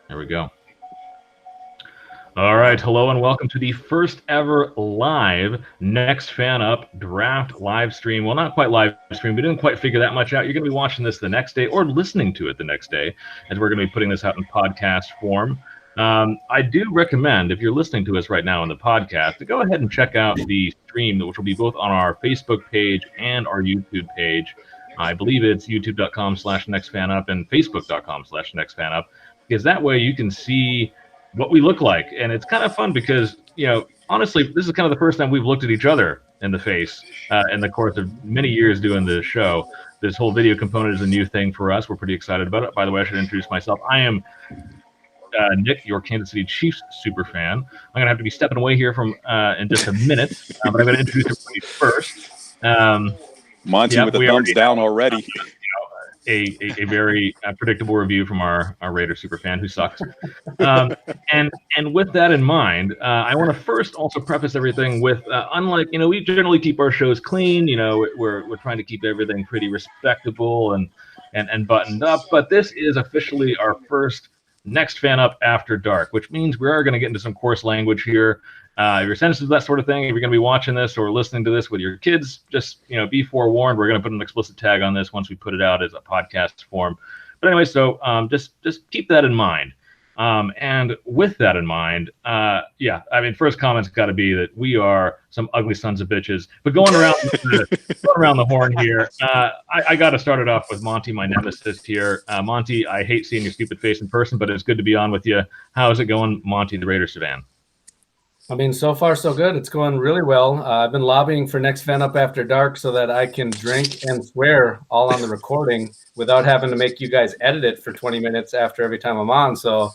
There we go. All right, hello and welcome to the first ever live Next Fan Up draft live stream. Well, not quite live stream. We didn't quite figure that much out. You're going to be watching this the next day or listening to it the next day, as we're going to be putting this out in podcast form. I do recommend, if you're listening to us right now on the podcast, to go ahead and check out the stream, which will be both on our Facebook page and our YouTube page. I believe it's youtube.com/nextfanup and facebook.com/nextfanup, because that way you can see what we look like. And it's kind of fun because, honestly, this is kind of the first time we've looked at each other in the face in the course of many years doing this show. This whole video component is a new thing for us. We're pretty excited about it. By the way, I should introduce myself. I am Nick, your Kansas City Chiefs super fan. I'm going to have to be stepping away here from in just a minute, but I'm going to introduce everybody first. Monty with a thumbs down already. A very predictable review from our Raider super fan who sucks. And with that in mind, I want to first also preface everything with, unlike, we generally keep our shows clean. We're trying to keep everything pretty respectable and buttoned up. But this is officially our first Next Fan Up After Dark, which means we are going to get into some coarse language here. If you're sensitive to that sort of thing, if you're going to be watching this or listening to this with your kids, just be forewarned. We're going to put an explicit tag on this once we put it out as a podcast form. But anyway, so just keep that in mind. And with that in mind, first comment's got to be that we are some ugly sons of bitches. But going around the horn here, I got to start it off with Monty, my nemesis here. Monty, I hate seeing your stupid face in person, but it's good to be on with you. How's it going, Monty, the Raider Savan? I mean, so far so good. It's going really well. I've been lobbying for Next Fan Up After Dark so that I can drink and swear all on the recording without having to make you guys edit it for 20 minutes after every time I'm on. So,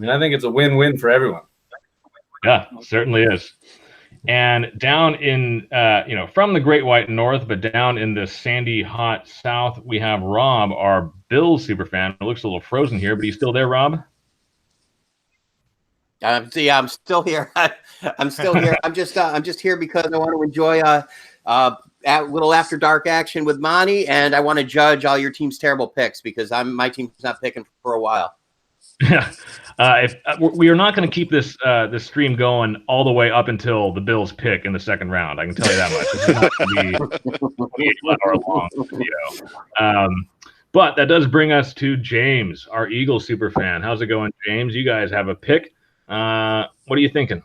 I think it's a win-win for everyone. Yeah, certainly is. And down in, from the Great White North, but down in the sandy, hot South, we have Rob, our Bills superfan. It looks a little frozen here, but he's still there, Rob? Yeah, I'm still here. I'm still here. I'm just here because I want to enjoy a little after dark action with Monty, and I want to judge all your team's terrible picks because my team's not picking for a while. Yeah, we are not going to keep this stream going all the way up until the Bills pick in the second round. I can tell you that much. This is not going to be 28 hour long. But that does bring us to James, our Eagles super fan. How's it going, James? You guys have a pick. What are you thinking?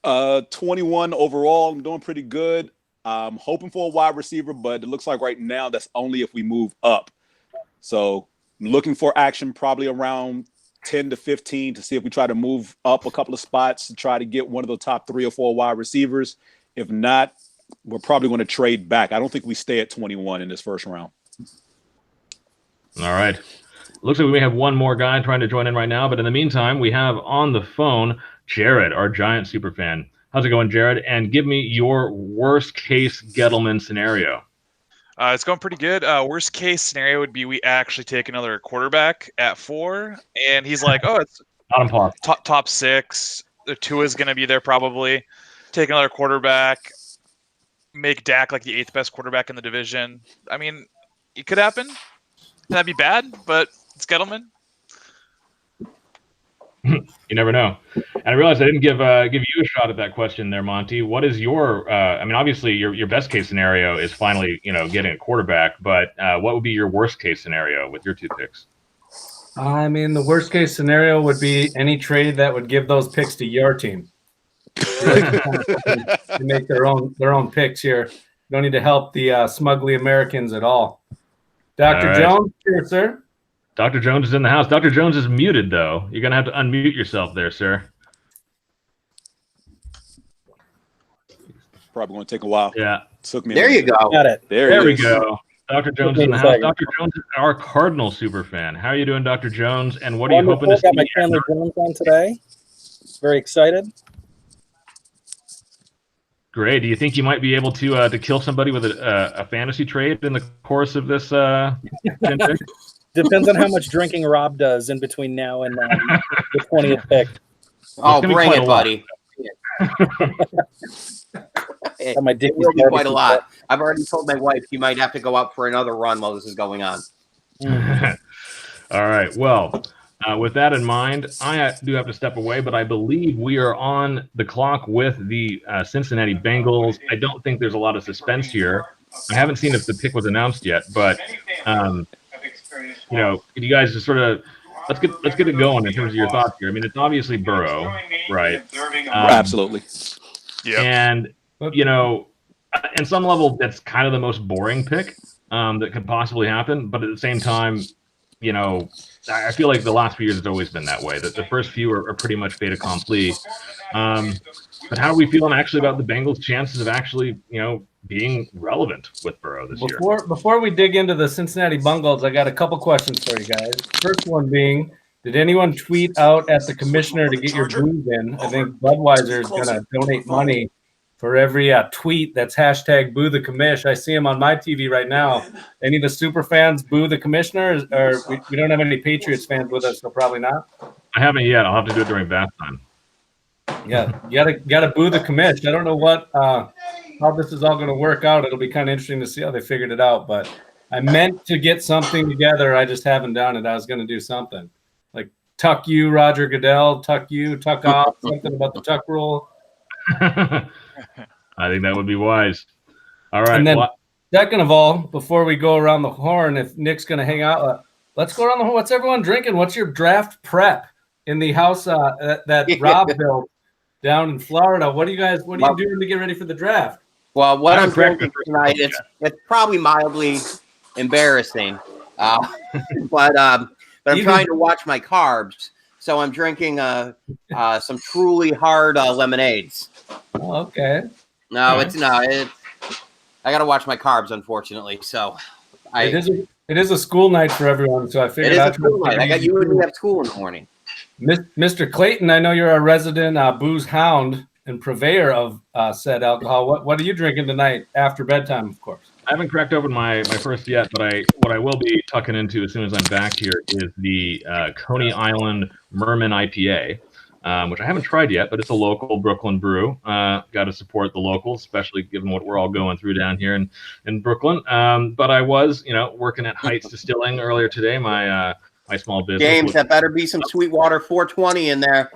21 overall. I'm doing pretty good. I'm hoping for a wide receiver, but it looks like right now that's only if we move up. So I'm looking for action probably around 10 to 15 to see if we try to move up a couple of spots to try to get one of the top 3 or 4 wide receivers. If not, we're probably going to trade back. I don't think we stay at 21 in this first round. All right. Looks like we may have one more guy trying to join in right now, but in the meantime, we have on the phone Jared, our Giant superfan. How's it going, Jared? And give me your worst case Gettleman scenario. It's going pretty good. Worst case scenario would be we actually take another quarterback at 4, and he's like, "Oh, it's top 6. The Tua is going to be there probably. Take another quarterback, make Dak like the 8th best quarterback in the division. I mean, it could happen. That'd be bad, but it's Gettleman." You never know. And I realized I didn't give you a shot at that question there, Monty. What is your obviously your best case scenario is finally, getting a quarterback, but what would be your worst case scenario with your 2 picks? The worst case scenario would be any trade that would give those picks to your team. To make their own picks here. You don't need to help the smugly Americans at all. Dr. Right. Jones, here, sir. Dr. Jones is in the house. Dr. Jones is muted, though. You're going to have to unmute yourself there, sir. Probably going to take a while. Yeah. Took me. There you go. Got it. There we go. Dr. Jones is in the house. Dr. Jones is our Cardinal super fan. How are you doing, Dr. Jones? And what are you hoping to see? Got my Chandler Jones on today. Very excited. Great. Do you think you might be able to kill somebody with a fantasy trade in the course of this? Depends on how much drinking Rob does in between now and the 20th pick. Oh, bring it, buddy. It will be quite a lot. I've already told my wife you might have to go out for another run while this is going on. All right. Well, With that in mind, I do have to step away, but I believe we are on the clock with the Cincinnati Bengals. I don't think there's a lot of suspense here. I haven't seen if the pick was announced yet, but you guys just sort of let's get it going in terms of your thoughts here. I mean, it's obviously Burrow, right? Absolutely. Yeah. And in some level, that's kind of the most boring pick that could possibly happen. But at the same time, I feel like the last few years it's always been that way. That the first few are pretty much fait accompli. But how are we feeling actually about the Bengals' chances of actually, being relevant with Burrow this year? Before we dig into the Cincinnati Bengals, I got a couple questions for you guys. First one being, did anyone tweet out at the commissioner to get your booze in? I think Budweiser is going to donate money for every tweet that's hashtag boo the commish. I see him on my TV right now. Any of the super fans boo the commissioner? Or we don't have any Patriots fans with us, so probably not. I haven't yet. I'll have to do it during bath time. Yeah, you gotta boo the commish. I don't know what how this is all going to work out. It'll be kind of interesting to see how they figured it out. But I meant to get something together. I just haven't done it. I was going to do something like tuck you, Roger Goodell, tuck you, tuck off, something about the tuck rule. I think that would be wise. All right. And then, second of all, before we go around the horn, if Nick's going to hang out, let's go around the horn. What's everyone drinking? What's your draft prep in the house that Rob built down in Florida? What are you doing to get ready for the draft? Well, what I'm drinking tonight, it's probably mildly embarrassing, but I'm trying to watch my carbs, so I'm drinking some truly hard lemonades. Oh, okay. No, it's I got to watch my carbs, unfortunately. So it is a school night for everyone. So I figured it is a school night. I got you and me have school in the morning. Mr. Clayton, I know you're a resident booze hound and purveyor of said alcohol. What are you drinking tonight after bedtime, of course? I haven't cracked open my first yet, but what I will be tucking into as soon as I'm back here is the Coney Island Merman IPA, which I haven't tried yet, but it's a local Brooklyn brew. Got to support the locals, especially given what we're all going through down here in Brooklyn. But I was, working at Heights Distilling earlier today, my small business. James, that better be some Sweetwater 420 in there.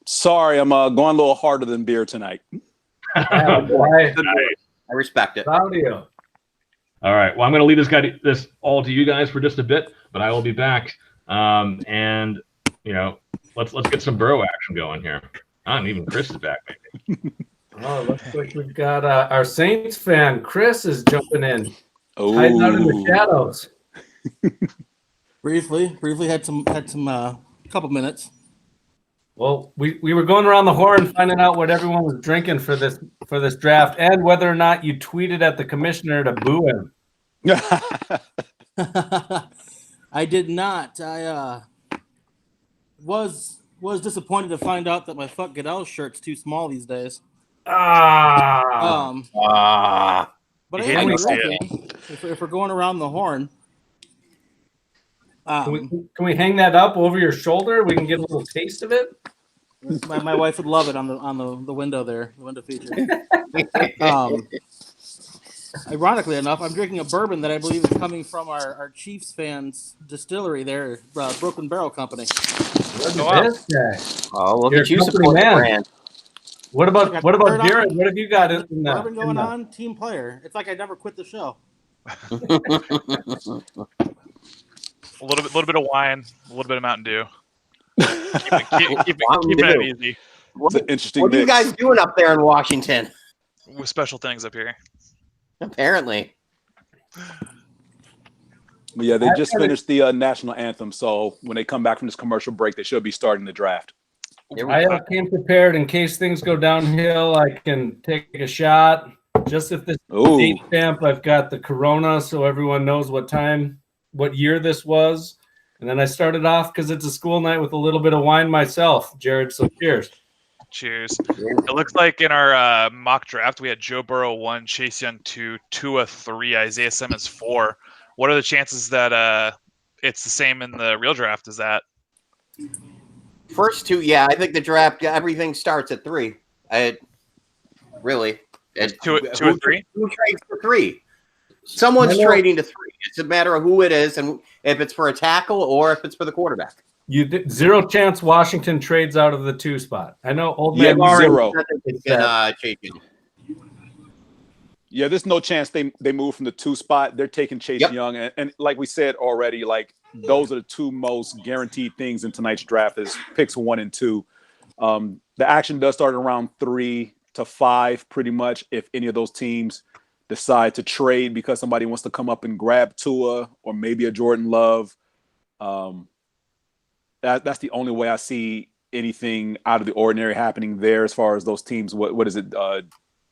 Sorry, I'm going a little harder than beer tonight. I respect it. Proud of you. All right. Well, I'm going to leave this all to you guys for just a bit, but I will be back. And let's get some Burrow action going here. And even Chris is back, maybe. Oh, looks like we've got our Saints fan Chris is jumping in, hiding out in the shadows. Briefly had some couple minutes. Well, we were going around the horn finding out what everyone was drinking for this draft and whether or not you tweeted at the commissioner to boo him. I did not. I was disappointed to find out that my Fuck Goodell shirt's too small these days. But I am drinking. If we're going around the horn. Can we hang that up over your shoulder? We can get a little taste of it. My wife would love it on the window there, the window feature. Ironically enough, I'm drinking a bourbon that I believe is coming from our Chiefs fans distillery there, Broken Barrel Company. This guy. Oh, look at you support the brand. What about Jared? What have you got in that? Bourbon going on? Team player. It's like I never quit the show. A little bit of wine, a little bit of Mountain Dew. Keep it easy. What's an interesting What are you guys doing up there in Washington? With special things up here. Apparently. But yeah, they just finished the national anthem, so when they come back from this commercial break, they should be starting the draft. I came prepared in case things go downhill. I can take a shot. Just if this date stamp, I've got the Corona, so everyone knows what year this was. And then I started off because it's a school night with a little bit of wine myself, Jared. So cheers. Cheers. It looks like in our mock draft, we had Joe Burrow 1, Chase Young 2, Tua 3, Isaiah Simmons 4. What are the chances that it's the same in the real draft? Is that? First two, yeah. I think the draft, everything starts at 3. Two and 3? Who trades for 3? Someone's trading to 3. It's a matter of who it is and if it's for a tackle or if it's for the quarterback. Zero chance Washington trades out of the 2 spot. I know old man. Zero. Yeah, there's no chance they move from the 2 spot. They're taking Chase Young, and like we said already, like those are the 2 most guaranteed things in tonight's draft is picks 1 and 2. The action does start around 3 to 5, pretty much. If any of those teams decide to trade because somebody wants to come up and grab Tua or maybe a Jordan Love, that's the only way I see anything out of the ordinary happening there. As far as those teams, what is it?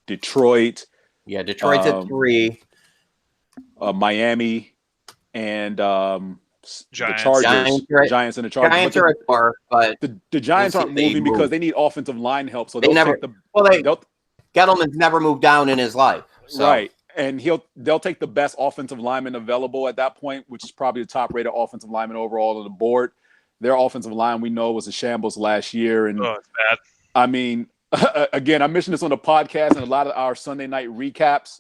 Detroit. Yeah, Detroit's at 3. Miami and Giants. the Chargers. Giants and the Chargers. Giants are at 4, but the Giants aren't moving because they need offensive line help. So Gettleman's never moved down in his life. So. Right. And they'll take the best offensive lineman available at that point, which is probably the top rated offensive lineman overall on the board. Their offensive line we know was a shambles last year. And it's bad. I mean, again, I mentioned this on the podcast and a lot of our Sunday night recaps.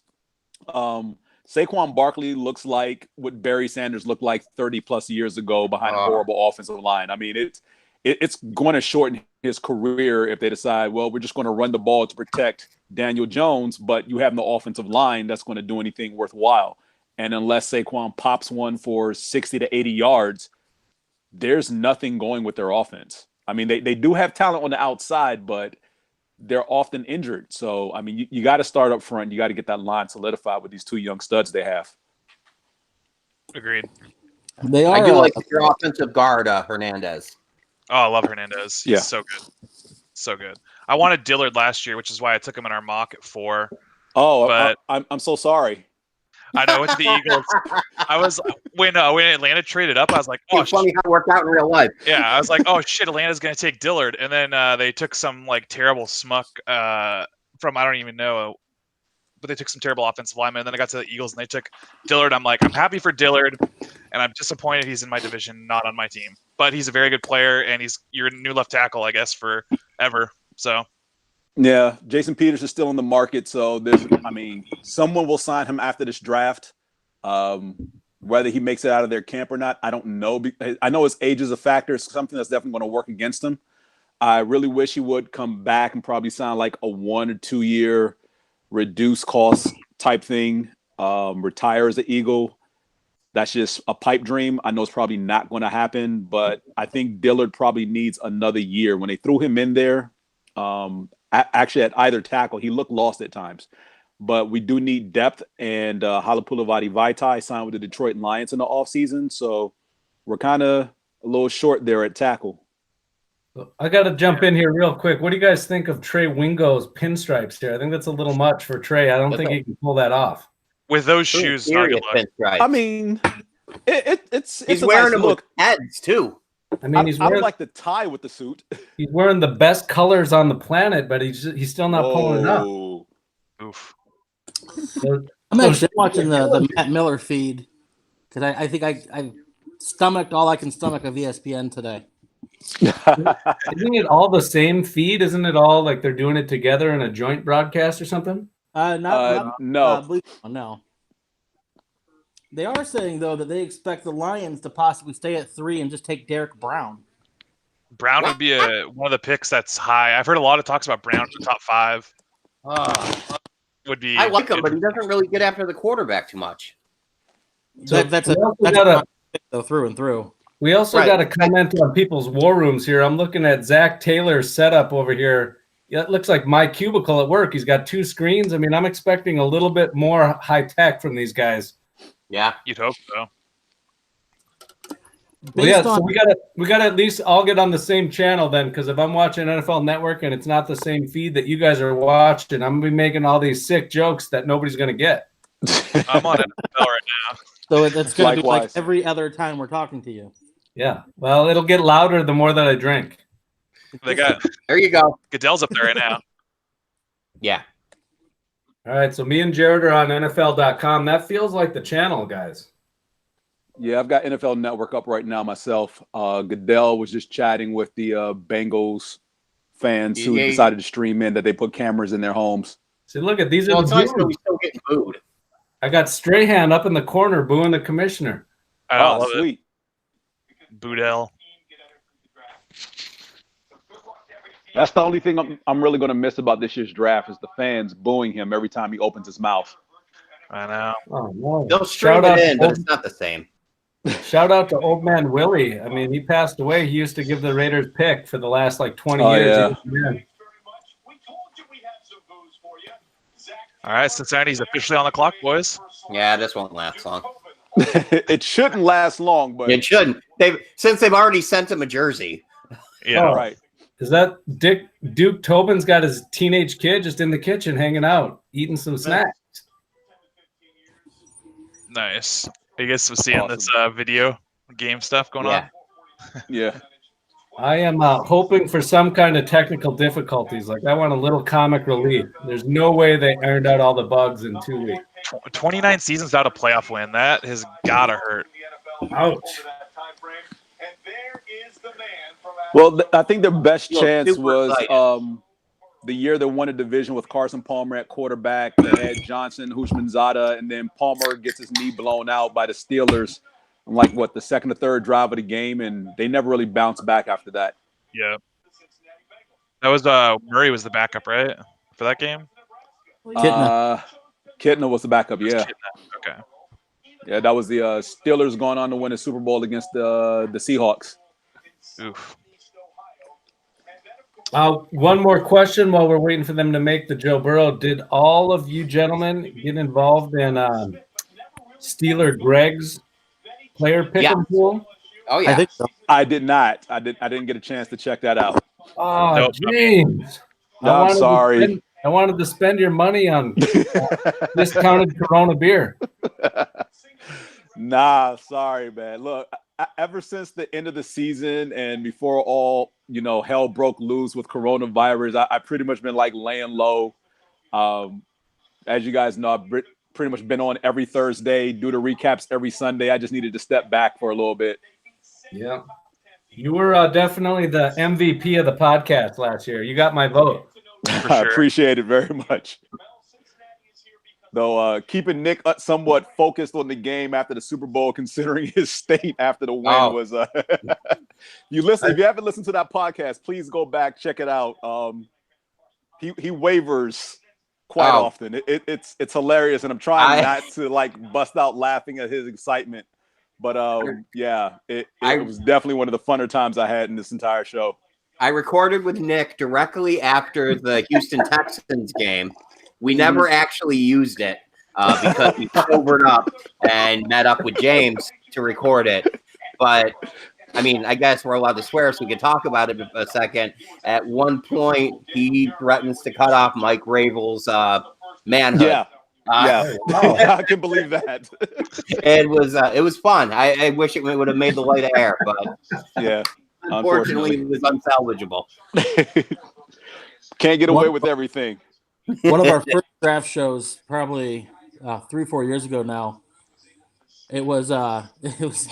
Saquon Barkley looks like what Barry Sanders looked like 30 plus years ago behind a horrible offensive line. I mean, it's going to shorten his career if they decide, well, we're just going to run the ball to protect Daniel Jones, but you have no offensive line that's going to do anything worthwhile. And unless Saquon pops one for 60 to 80 yards, there's nothing going with their offense. I mean, they do have talent on the outside, but they're often injured. So, I mean, you got to start up front. You got to get that line solidified with these 2 young studs they have. Agreed. They are. I do like your offensive guard, Hernandez. Oh, I love Hernandez. He's so good. So good. I wanted Dillard last year, which is why I took him in our mock at 4. Oh, but I'm so sorry. I know, it's the Eagles. I was when Atlanta traded up, I was like, oh, it's funny how it worked out in real life. Yeah, I was like, oh shit, Atlanta's gonna take Dillard, and then they took some like terrible smuck from I don't even know, but they took some terrible offensive linemen. And then I got to the Eagles and they took Dillard. I'm like, I'm happy for Dillard, and I'm disappointed he's in my division, not on my team. But he's a very good player, and he's your new left tackle, I guess, forever. So. Yeah, Jason Peters is still in the market, so someone will sign him after this draft. Whether he makes it out of their camp or not, I don't know. I know his age is a factor. It's something that's definitely going to work against him. I really wish he would come back and probably sign like a 1 or 2 year reduced cost type thing. Retire as an Eagle. That's just a pipe dream. I know it's probably not going to happen, but I think Dillard probably needs another year. When they threw him in there, actually at either tackle, he looked lost at times. But we do need depth, and Halapoulivaati Vaitai signed with the Detroit Lions in the offseason, so we're kind of a little short there at tackle. I got to jump in here real quick. What do you guys think of Trey Wingo's pinstripes here? I think that's a little much for Trey. I don't think he can pull that off. With those shoes, not good luck. I mean, it's he's a wearing nice them look. with heads too. I mean, I don't like the tie with the suit. He's wearing the best colors on the planet, but he's still not pulling it up. Oof. I'm actually watching the Matt Miller feed because I think I stomached all I can stomach of ESPN today. Isn't it all the same feed? Isn't it all like they're doing it together in a joint broadcast or something? No. No. They are saying though that they expect the Lions to possibly stay at 3 and just take Derek Brown. Brown would be one of the picks that's high. I've heard a lot of talks about Brown in the top 5. Would be. I like him, but he doesn't really get after the quarterback too much. So that's through and through. We also got a comment on people's war rooms here. I'm looking at Zach Taylor's setup over here. Yeah, it looks like my cubicle at work. He's got 2 screens. I mean, I'm expecting a little bit more high tech from these guys. Yeah, you'd hope so. Well, yeah, so we gotta at least all get on the same channel then, because if I'm watching NFL Network and it's not the same feed that you guys are watching, I'm gonna be making all these sick jokes that nobody's gonna get. I'm on NFL right now. So it's gonna be like every other time we're talking to you. Yeah. Well, it'll get louder the more that I drink. They got there you go. Goodell's up there right now. Yeah. All right, so me and Jared are on NFL.com. That feels like the channel, guys. Yeah, I've got NFL Network up right now myself. Goodell was just chatting with the Bengals fans who decided to stream in that they put cameras in their homes. See, look at these are it's nice that we still getting booed. I got Strahan up in the corner booing the commissioner. I love sweet. it. Boudel. That's the only thing I'm really going to miss about this year's draft is the fans booing him every time he opens his mouth. I know. Oh no! They'll stream it in, but it's not the same. Shout out to old man Willie. I mean, he passed away. He used to give the Raiders pick for the last like 20 years. Yeah. All right, Cincinnati's officially on the clock, boys. Yeah, this won't last long. It shouldn't last long, but it shouldn't. Since they've already sent him a jersey. Yeah, right. Is that Duke Tobin's got his teenage kid just in the kitchen hanging out, eating some snacks? Nice. You guys seeing this video game stuff going on? Yeah. I am hoping for some kind of technical difficulties. Like I want a little comic relief. There's no way they ironed out all the bugs in 2 weeks. 29 seasons without a playoff win. That has gotta hurt. Ouch. Well, I think their best chance was the year they won a division with Carson Palmer at quarterback. They had Johnson, Hushmanzada, and then Palmer gets his knee blown out by the Steelers on the second or third drive of the game, and they never really bounced back after that. Yeah. That was Murray was the backup, right? For that game? Kitna was the backup, yeah. Okay. Yeah, that was the Steelers going on to win a Super Bowl against the Seahawks. Oof. One more question while we're waiting for them to make the Joe Burrow. Did all of you gentlemen get involved in Steeler Greg's player pick'em pool? Oh yeah, I think so. I did not. I didn't get a chance to check that out. Oh, Nope. James. No, I'm sorry. I wanted to spend your money on discounted Corona beer. Nah, sorry, man. Look, ever since the end of the season and before all, hell broke loose with coronavirus, I pretty much been laying low. As you guys know, I've pretty much been on every Thursday, do the recaps every Sunday. I just needed to step back for a little bit. Yeah. You were definitely the MVP of the podcast last year. You got my vote. Sure. I appreciate it very much. Though keeping Nick somewhat focused on the game after the Super Bowl, considering his state after the win was. If you haven't listened to that podcast, please go back, check it out. He wavers quite often. It's hilarious, and I'm trying not to bust out laughing at his excitement. But it was definitely one of the funner times I had in this entire show. I recorded with Nick directly after the Houston Texans game. We never actually used it because we sobered up and met up with James to record it. But, I mean, I guess we're allowed to swear, so we can talk about it a second. At one point, he threatens to cut off Mike Rabel's manhood. Yeah. I can believe that. It was fun. I wish it would have made the light of air, but yeah, unfortunately, it was unsalvageable. Can't get away with everything. One of our first draft shows, probably 3-4 years ago now. It was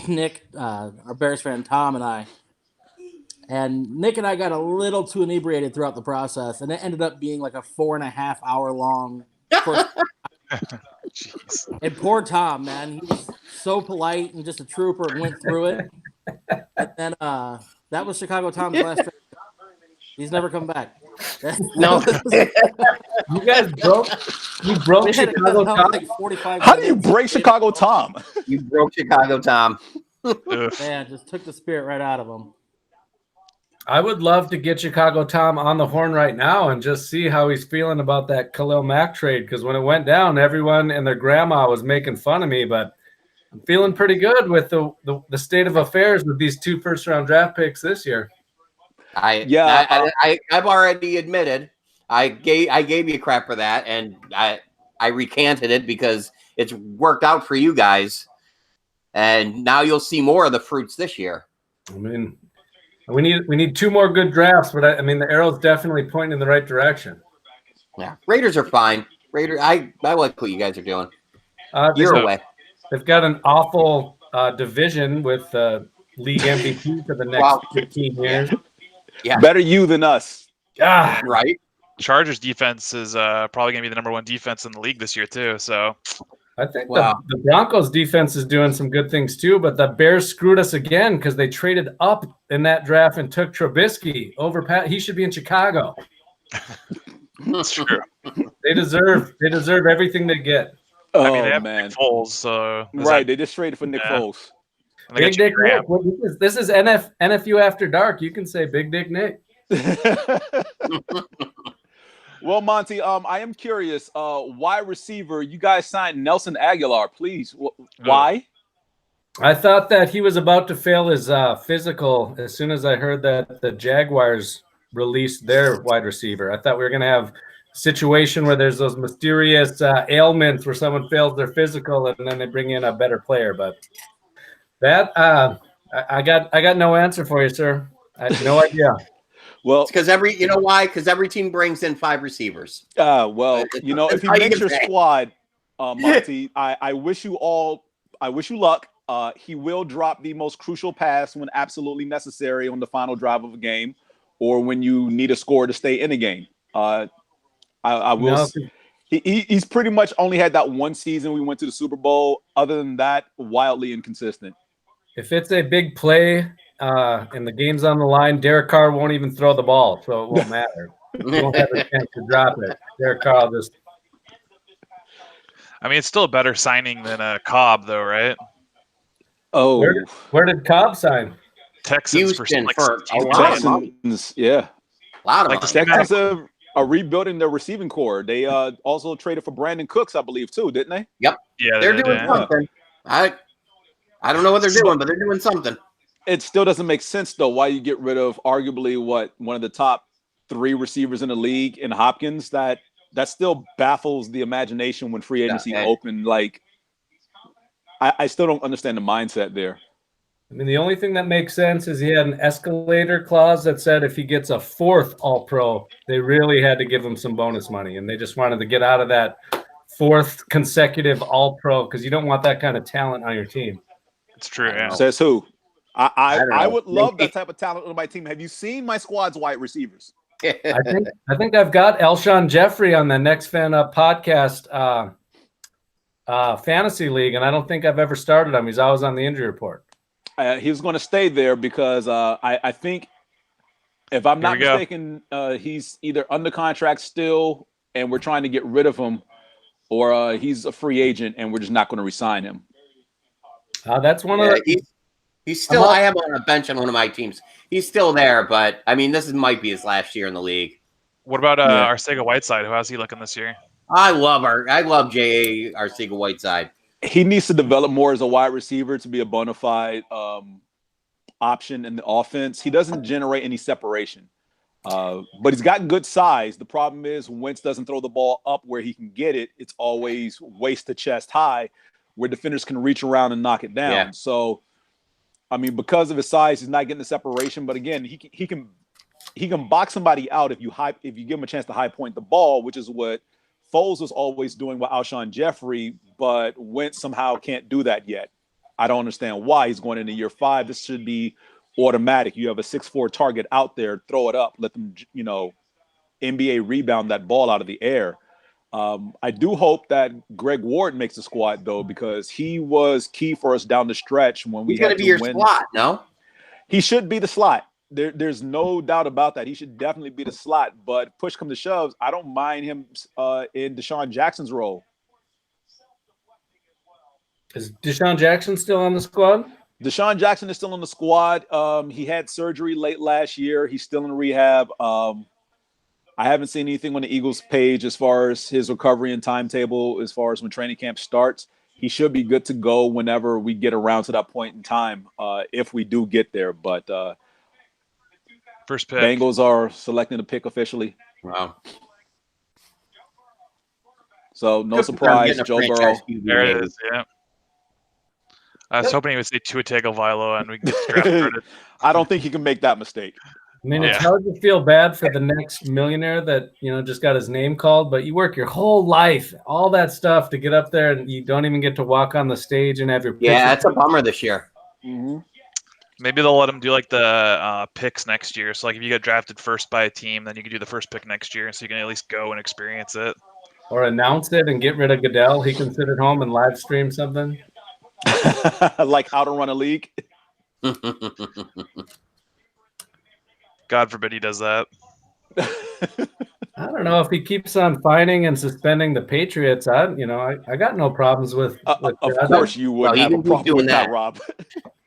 Nick, our Bears fan Tom, and I. And Nick and I got a little too inebriated throughout the process, and it ended up being like a 4.5 hour long. And poor Tom, man, he was so polite and just a trooper and went through it. And then that was Chicago Tom's last draft. He's never come back. No. You guys broke Chicago Tom. Like 45 How do you break Chicago Tom? You broke Chicago Tom. Man, just took the spirit right out of him. I would love to get Chicago Tom on the horn right now and just see how he's feeling about that Khalil Mack trade. Because when it went down, everyone and their grandma was making fun of me. But I'm feeling pretty good with the state of affairs with these 2 first-round draft picks this year. I've already admitted I gave you crap for that, and I recanted it because it's worked out for you guys, and now you'll see more of the fruits this year. I mean, we need 2 more good drafts, but I mean the arrow's definitely pointing in the right direction. Yeah, Raiders are fine. I like what you guys are doing. Your way. They've got an awful division with league MVP for the next 15 years. Yeah. Better you than us. Right. Chargers defense is probably going to be the #1 defense in the league this year too. So I think Wow. the Broncos defense is doing some good things too, but the Bears screwed us again because they traded up in that draft and took Trubisky over Pat. He should be in Chicago. That's true. They deserve everything they get. I mean, they Oh have man, Nick Foles, so right? They just traded for Nick Yeah. Foles. and they got Big Dick Jimmy Graham. Nick. Well, this is NFU After Dark. You can say Big Dick Nick. Well, Monty, I am curious. Wide receiver, you guys signed Nelson Aguilar. Please, why? I thought that he was about to fail his physical as soon as I heard that the Jaguars released their wide receiver. I thought we were going to have a situation where there's those mysterious ailments where someone fails their physical and then they bring in a better player. But that I got no answer for you, sir. I have no idea. Well, Because you know why? Because every team brings in 5 receivers. if he makes your squad, Monty, I wish you luck. He will drop the most crucial pass when absolutely necessary on the final drive of a game, or when you need a score to stay in a game. I will. No. He's pretty much only had that one season we went to the Super Bowl. Other than that, wildly inconsistent. If it's a big play and the game's on the line, Derek Carr won't even throw the ball, so it won't matter. He won't have a chance to drop it. Derek Carr will just. I mean, it's still a better signing than Cobb, though, right? Oh, Where did Cobb sign? Texans Houston for for a 16 lot million. of money. Texans, yeah. A lot of Like money. the Texans are rebuilding their receiving core. They also traded for Brandon Cooks, I believe, too, didn't they? Yep. Yeah, They're they doing did. something. I don't know what they're doing, but they're doing something. It still doesn't make sense, though, why you get rid of arguably one of the top 3 receivers in the league in Hopkins. That still baffles the imagination when free agency opened. Like, I still don't understand the mindset there. I mean, the only thing that makes sense is he had an escalator clause that said if he gets a 4th All-Pro, they really had to give him some bonus money, and they just wanted to get out of that 4th consecutive All-Pro because you don't want that kind of talent on your team. It's true, yeah. Says who? I would love Maybe. that type of talent on my team. Have you seen my squad's wide receivers? I think I've got Alshon Jeffrey on the Next Fan Up podcast fantasy league, and I don't think I've ever started him. He's always on the injury report. He's going to stay there because I think, if I'm not Here we go. mistaken, he's either under contract still, and we're trying to get rid of him, or he's a free agent, and we're just not going to re-sign him. That's one of the. He's still. I have him on a bench on one of my teams. He's still there, but I mean, might be his last year in the league. What about Arcega-Whiteside? How's he looking this year? I love J.A. Arcega-Whiteside. He needs to develop more as a wide receiver to be a bona fide option in the offense. He doesn't generate any separation, but he's got good size. The problem is Wentz doesn't throw the ball up where he can get it. It's always waist to chest high, where defenders can reach around and knock it down. Yeah. So, I mean, because of his size, he's not getting the separation. But again, he can box somebody out if you give him a chance to high point the ball, which is what Foles was always doing with Alshon Jeffrey, but Wentz somehow can't do that yet. I don't understand why. He's going into year 5. This should be automatic. You have a 6'4" target out there, throw it up, let them, NBA rebound that ball out of the air. I do hope that Greg Ward makes the squad, though, because he was key for us down the stretch when we He's going to be your slot, no? He should be the slot. There's no doubt about that. He should definitely be the slot. But push come to shove, I don't mind him in Deshaun Jackson's role. Is Deshaun Jackson still on the squad? Deshaun Jackson is still on the squad. He had surgery late last year. He's still in rehab. I haven't seen anything on the Eagles page as far as his recovery and timetable, as far as when training camp starts. He should be good to go whenever we get around to that point in time, if we do get there. But first pick. Bengals are selecting the pick officially. Wow. So no surprise, Joe Burrow. There it is, yeah. I was hoping he would say Tua Tagovailoa and we can get the draft started. I don't think he can make that mistake. I mean, it's hard to feel bad for the next millionaire that, just got his name called, but you work your whole life, all that stuff to get up there, and you don't even get to walk on the stage and have your picture. Yeah, that's a bummer this year. Mm-hmm. Maybe they'll let him do like the picks next year. So like if you get drafted first by a team, then you can do the first pick next year, so you can at least go and experience it. or announce it and get rid of Goodell. He can sit at home and live stream something. Like how to run a league. God forbid he does that. I don't know if he keeps on fining and suspending the Patriots. I got no problems with Of course, you wouldn't have a problem with that, Rob.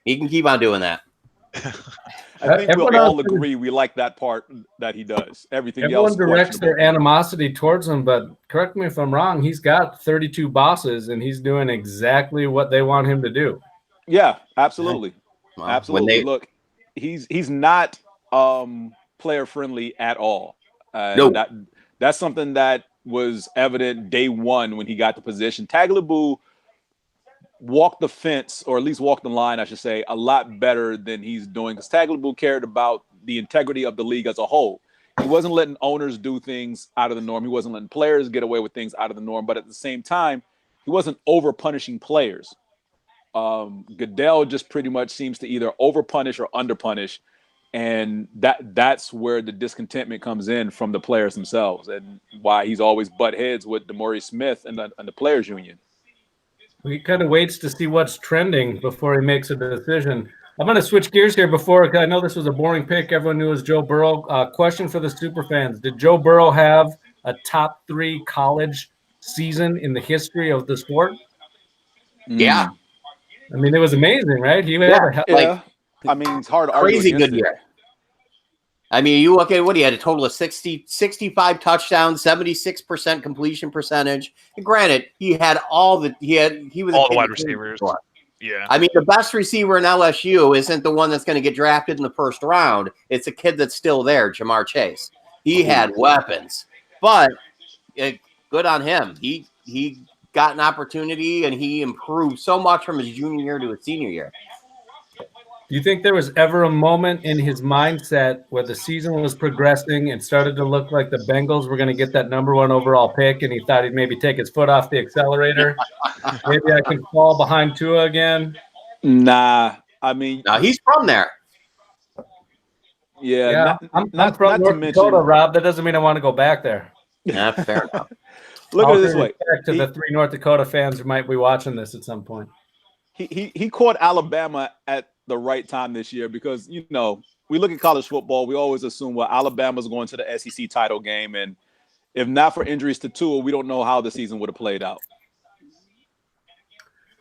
He can keep on doing that. I think we'll all agree we like that part that he does. Everything else, everyone directs their animosity towards him, but correct me if I'm wrong. He's got 32 bosses, and he's doing exactly what they want him to do. Yeah, absolutely, absolutely. Look, he's not player friendly at all. No, that's something that was evident day one when he got the position. Tagliabue walked the fence, or at least walked the line, I should say, a lot better than he's doing, because Tagliabue cared about the integrity of the league as a whole. He wasn't letting owners do things out of the norm. He wasn't letting players get away with things out of the norm. But at the same time, he wasn't over punishing players. Goodell just pretty much seems to either over punish or under punish. And that's where the discontentment comes in from the players themselves, and why he's always butt heads with DeMaurice Smith and the players union. He kind of waits to see what's trending before he makes a decision. I'm going to switch gears here before, I know this was a boring pick. Everyone knew it was Joe Burrow. Question for the super fans. Did Joe Burrow have a top 3 college season in the history of the sport? Yeah. I mean, it was amazing, right? He I mean, it's hard to argue crazy against good year. I mean, you look at what he had, a total of 65 touchdowns, 76% completion percentage. And granted, he had he was all the wide receivers. Yeah. I mean, the best receiver in LSU isn't the one that's going to get drafted in the first round. It's a kid that's still there, Jamar Chase. He had weapons, but good on him. He got an opportunity, and he improved so much from his junior year to his senior year. Do you think there was ever a moment in his mindset where the season was progressing and started to look like the Bengals were going to get that #1 overall pick, and he thought he'd maybe take his foot off the accelerator? Maybe I can fall behind Tua again? Nah, I mean, he's from there. Yeah, I'm from North Dakota, Rob. That doesn't mean I want to go back there. Yeah, fair enough. Look at it this way. Back to the 3 North Dakota fans who might be watching this at some point. He caught Alabama at the right time this year, because we look at college football, we always assume, well, Alabama's going to the SEC title game, and if not for injuries to Tua, we don't know how the season would have played out.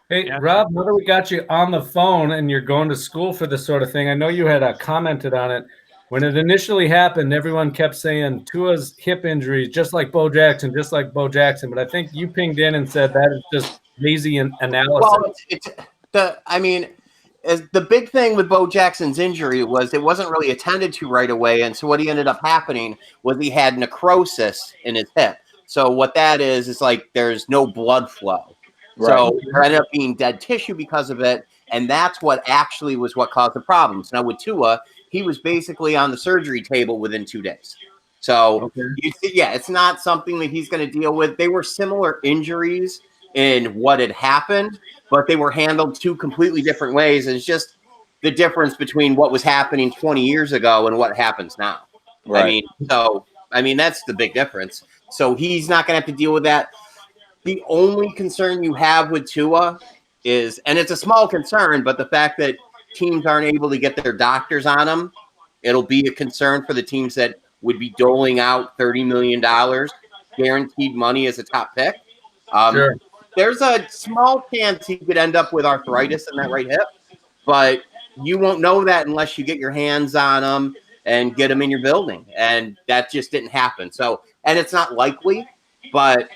Hey, Rob, now that we got you on the phone and you're going to school for this sort of thing, I know you had commented on it. When it initially happened, everyone kept saying Tua's hip injuries, just like Bo Jackson, just like Bo Jackson. But I think you pinged in and said that is just lazy analysis. Well, the big thing with Bo Jackson's injury was it wasn't really attended to right away. And so what he ended up happening was he had necrosis in his hip. So what that is like there's no blood flow. Right. So there ended up being dead tissue because of it. And that's what actually was what caused the problems. Now with Tua, he was basically on the surgery table within 2 days. So, it's not something that he's going to deal with. They were similar injuries in what had happened, but they were handled 2 completely different ways. And it's just the difference between what was happening 20 years ago and what happens now. Right. I mean, that's the big difference. So he's not going to have to deal with that. The only concern you have with Tua is, and it's a small concern, but the fact that teams aren't able to get their doctors on him, it'll be a concern for the teams that would be doling out $30 million guaranteed money as a top pick. Sure. There's a small chance he could end up with arthritis in that right hip, but you won't know that unless you get your hands on him and get him in your building. And that just didn't happen. So, and it's not likely, but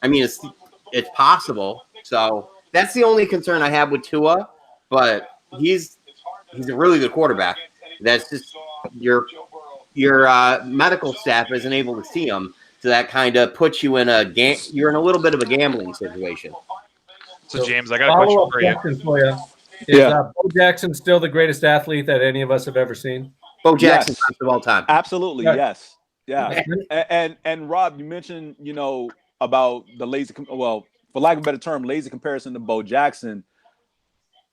I mean, it's possible. So that's the only concern I have with Tua, but he's a really good quarterback. That's just your medical staff isn't able to see him. So that kind of puts you in you're in a little bit of a gambling situation. So James, I got a question for you. Is Bo Jackson still the greatest athlete that any of us have ever seen? Bo Jackson, of all time. Absolutely, yes. Yeah. And Rob, you mentioned, about the lazy, well, for lack of a better term, lazy comparison to Bo Jackson.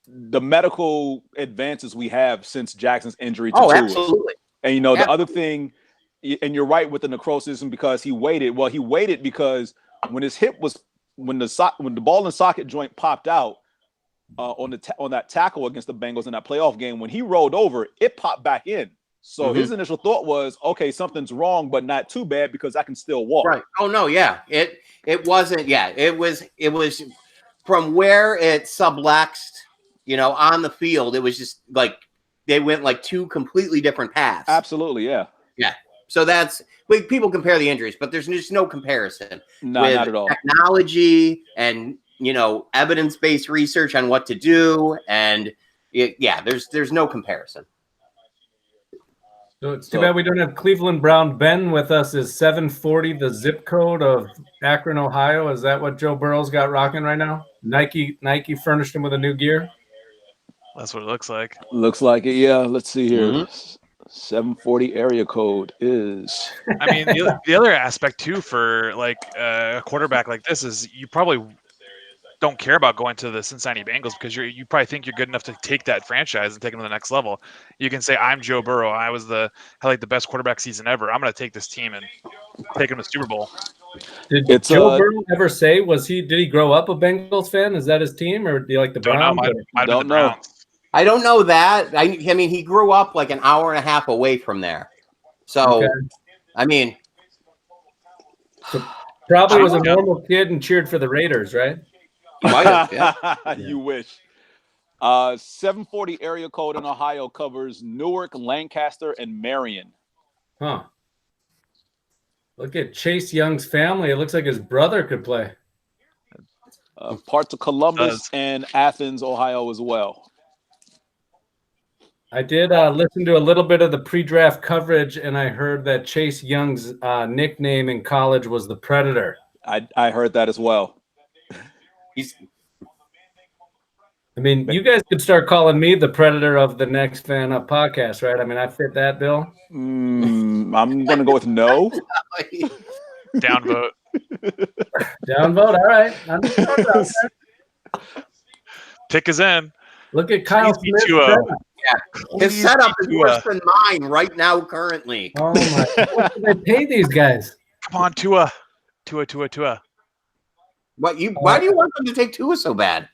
The medical advances we have since Jackson's injury to Tua. Absolutely. And the other thing, and you're right with the necrosis, because he waited. Well, he waited because when his hip was when the ball and socket joint popped out on that tackle against the Bengals in that playoff game, when he rolled over, it popped back in. So his initial thought was, okay, something's wrong, but not too bad because I can still walk. Right. Oh no, yeah. It wasn't, yeah. It was from where it subluxed, on the field, it was just like they went like two completely different paths. Absolutely, yeah. Yeah. So people compare the injuries, but there's just no comparison. No, with not at all. Technology and evidence-based research on what to do, and there's no comparison. So it's too bad we don't have Cleveland Brown Ben with us. Is 740 the zip code of Akron, Ohio? Is that what Joe Burrow's got rocking right now? Nike furnished him with a new gear. That's what it looks like. Looks like it, yeah. Let's see here. 740 area code is. I mean, the other aspect too for like a quarterback like this is you probably don't care about going to the Cincinnati Bengals because you probably think you're good enough to take that franchise and take them to the next level. You can say, I'm Joe Burrow. I had the best quarterback season ever. I'm going to take this team and take them to Super Bowl. Did Joe Burrow ever say, did he grow up a Bengals fan? Is that his team, or do you like the Browns? Don't know. I don't know that. I mean, he grew up like an hour and a half away from there. So, I mean. So probably was a normal kid and cheered for the Raiders, right? You wish. 740 area code in Ohio covers Newark, Lancaster, and Marion. Huh. Look at Chase Young's family. It looks like his brother could play. Parts of Columbus and Athens, Ohio as well. I did listen to a little bit of the pre-draft coverage, and I heard that Chase Young's nickname in college was the Predator. I heard that as well. I mean, you guys could start calling me the Predator of the Next Fan Up podcast, right? I mean, I fit that bill. I'm going to go with no. Downvote. Downvote. All right. I'm just talking about that. Pick is in. Look at Kyle Smith. Yeah. His setup is worse than mine right now, currently. Oh my! What do they pay these guys? Come on, Tua. Why do you want them to take Tua so bad?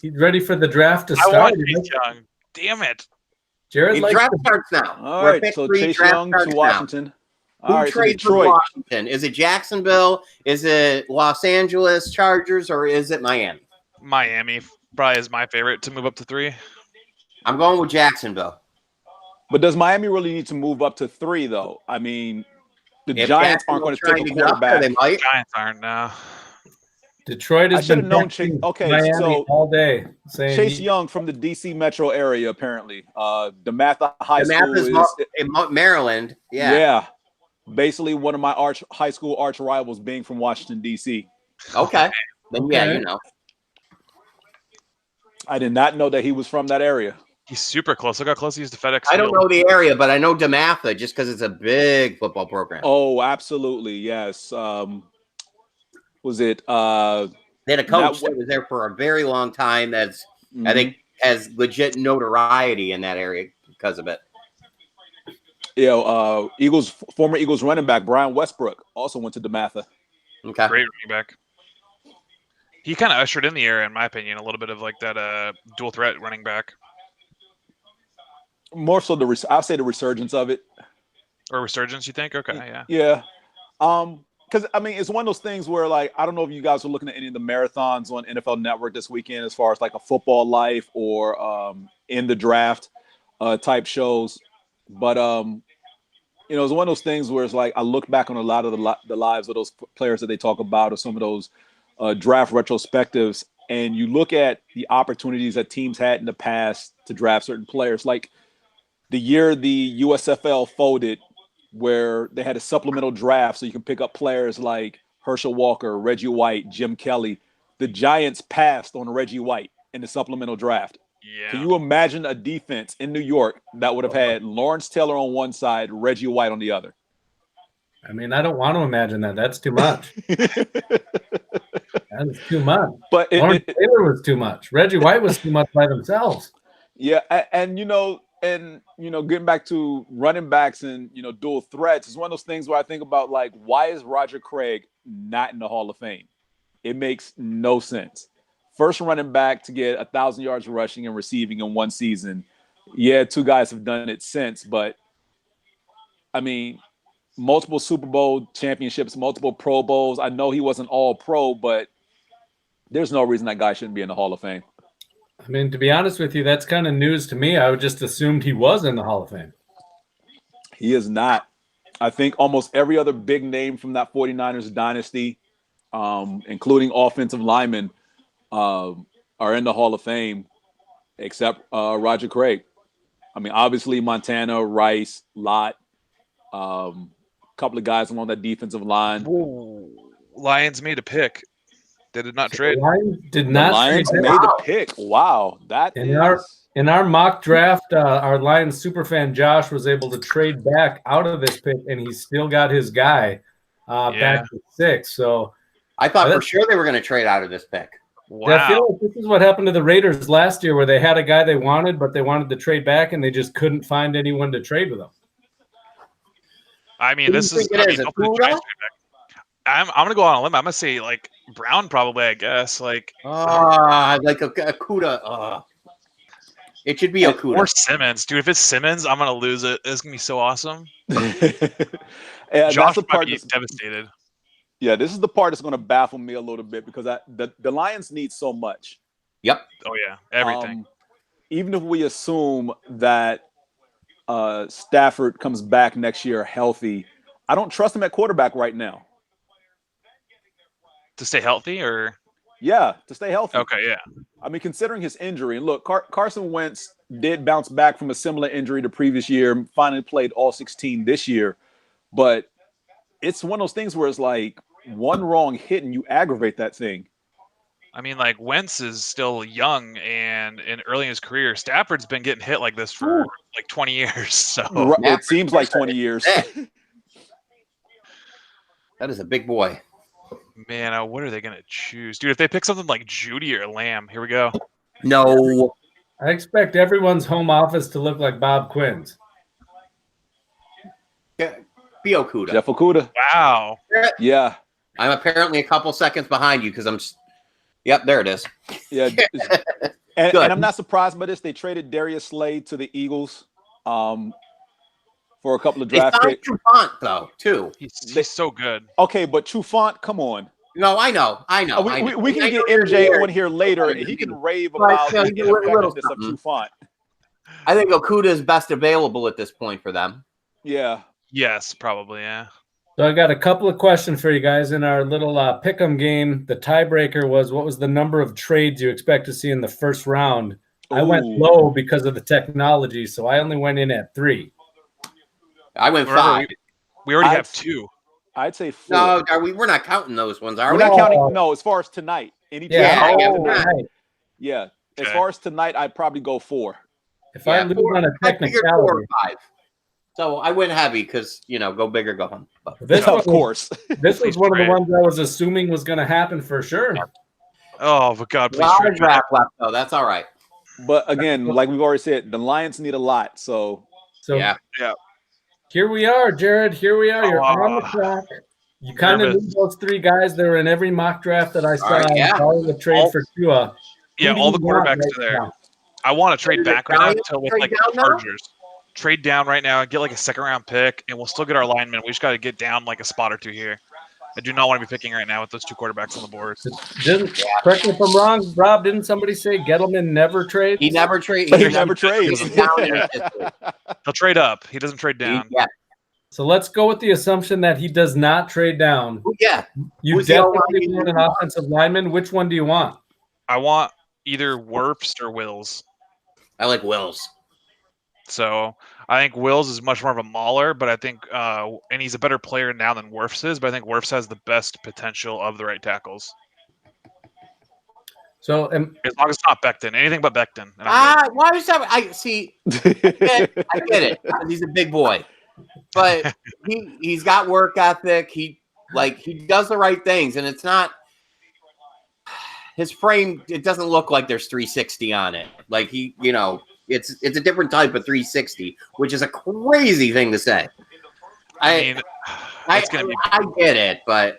He's ready for the draft to start. I want Chase Young. Damn it. Jared, the draft starts now. All right, so Chase Young to Washington. Who trades for Washington? Is it Jacksonville? Is it Los Angeles Chargers? Or is it Miami? Miami probably is my favorite to move up to 3. I'm going with Jacksonville. But does Miami really need to move up to 3, though? I mean, the Giants aren't going to take a quarterback. Giants aren't now. Detroit has been known Chase. Okay, Miami so all day. Chase Young from the D.C. metro area, apparently. DeMatha High School is in Maryland. Yeah. Yeah. Basically, one of my high school arch rivals being from Washington, D.C. Okay. Then, yeah, I did not know that he was from that area. He's super close. Look how close he is to FedEx. I don't know the area, but I know DeMatha just because it's a big football program. Oh, absolutely. Yes. Was it? They had a coach that was there for a very long time that's, I think, has legit notoriety in that area because of it. Yeah, former Eagles running back Brian Westbrook also went to DeMatha. Okay. Great running back. He kind of ushered in the era, in my opinion, a little bit of like that dual threat running back. More so I'll say the resurgence of it. Or resurgence, you think? Okay, yeah. Yeah. Because, I mean, it's one of those things where, like, I don't know if you guys were looking at any of the marathons on NFL Network this weekend as far as, like, a football life or in the draft type shows. But, it's one of those things where it's like I look back on a lot of the lives of those players that they talk about or some of those draft retrospectives, and you look at the opportunities that teams had in the past to draft certain players. Like the year the USFL folded, where they had a supplemental draft so you can pick up players like Herschel Walker, Reggie White, Jim Kelly. The Giants passed on Reggie White in the supplemental draft. Yeah. Can you imagine a defense in New York that would have had Lawrence Taylor on one side, Reggie White on the other? I mean, I don't want to imagine that. That's too much. That's too much. But Lawrence Taylor was too much. Reggie White was too much by themselves. Yeah, and and getting back to running backs and dual threats, it's one of those things where I think about, like, why is Roger Craig not in the Hall of Fame? It makes no sense. First running back to get 1,000 yards rushing and receiving in one season. Yeah, two guys have done it since, but I mean, multiple Super Bowl championships, multiple Pro Bowls. I know he wasn't all pro, but there's no reason that guy shouldn't be in the Hall of Fame. I mean, to be honest with you, that's kind of news to me. I would just assumed he was in the Hall of Fame. He is not. I think almost every other big name from that 49ers dynasty, including offensive linemen, are in the Hall of Fame, except Roger Craig. I mean, obviously Montana, Rice, Lott, a couple of guys along that defensive line. Whoa. Lions made a pick. They did not trade. The Lions did The not Lions trade. made a pick. Wow, that In is. In our mock draft, our Lions superfan Josh was able to trade back out of this pick, and he still got his guy back to 6. So I thought for sure they were going to trade out of this pick. Wow. I feel like this is what happened to the Raiders last year, where they had a guy they wanted, but they wanted to trade back, and they just couldn't find anyone to trade with them. I mean, this is. I'm going to go on a limb. I'm going to say like Brown, probably. I guess like. Like Okudah. It should be Okudah or Simmons, dude. If it's Simmons, I'm going to lose it. It's going to be so awesome. Yeah, Josh might be devastated. Yeah, this is the part that's going to baffle me a little bit because the Lions need so much. Yep. Oh yeah, everything. Even if we assume that Stafford comes back next year healthy, I don't trust him at quarterback right now. To stay healthy, or to stay healthy. Okay, yeah. I mean, considering his injury, and look, Carson Wentz did bounce back from a similar injury the previous year, finally played all 16 this year, but it's one of those things where it's like one wrong hit and you aggravate that thing. I mean, like Wentz is still young and early in his career. Stafford's been getting hit like this for like 20 years. So it seems like 20 years. That is a big boy. Man, what are they going to choose? Dude, if they pick something like Judy or Lamb, here we go. No. I expect everyone's home office to look like Bob Quinn's. Yeah, be Okudah. Jeff Okudah. Wow. Yeah. I'm apparently a couple seconds behind you because I'm. Yep, there it is. Yeah. and I'm not surprised by this. They traded Darius Slade to the Eagles for a couple of draft picks. Trufant, though, too. He's so good. Okay, but Trufant, come on. No, I know. We can get MJ on here later, and he can rave about the ineffectiveness of Trufant. I think Okudah is best available at this point for them. Yeah. Yes, probably, yeah. So I got a couple of questions for you guys in our little pick'em game. The tiebreaker was, what was the number of trades you expect to see in the first round? Ooh. I went low because of the technology, so I only went in at 3. I went 5. We already have 2. I'd say 4. No, we're not counting those ones, are we? We're not counting. No, as far as tonight. Tonight. Yeah. As far as tonight, I'd probably go 4. If I lose on a technicality. 4 or 5. So I went heavy because, go big or go home. This of course. This was one of the ones I was assuming was going to happen for sure. Oh, but God, please. Draft left, though. That's all right. But again, like we've already said, the Lions need a lot. So yeah. Here we are, Jared. Here we are. You're on the clock. You kind of need those 3 guys that were in every mock draft that I saw. All the trade for Tua. Yeah, all the quarterbacks are there. Now? I want to trade back right now until with like the Chargers. Trade down right now and get like a second-round pick, and we'll still get our linemen. We just got to get down like a spot or 2 here. I do not want to be picking right now with those 2 quarterbacks on the board. Correct me if I'm wrong, Rob. Didn't somebody say Gettleman never trades? He never trades. He never trades. He'll trade up. He doesn't trade down. Yeah. So let's go with the assumption that he does not trade down. Yeah. You definitely want an offensive lineman. Which one do you want? I want either Wirfs or Wills. I like Wills. So I think Wills is much more of a mauler, but I think, and he's a better player now than Wirfs is, but I think Wirfs has the best potential of the right tackles. So as long as it's not Becton, anything but Becton. Why is that? I see. I get it. He's a big boy, but he's got work ethic. He does the right things, and it's not his frame. It doesn't look like there's 360 on it. Like It's a different type of 360, which is a crazy thing to say. I get it, but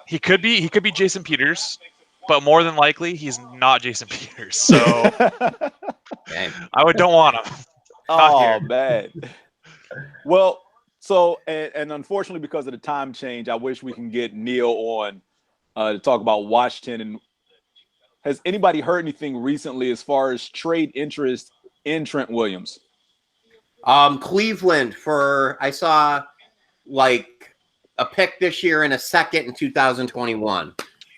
he could be Jason Peters, but more than likely he's not Jason Peters. So I don't want him. Oh man. Well, so and unfortunately because of the time change, I wish we can get Neil on to talk about Washington. And has anybody heard anything recently as far as trade interest in Trent Williams? Cleveland I saw like a pick this year and a second in 2021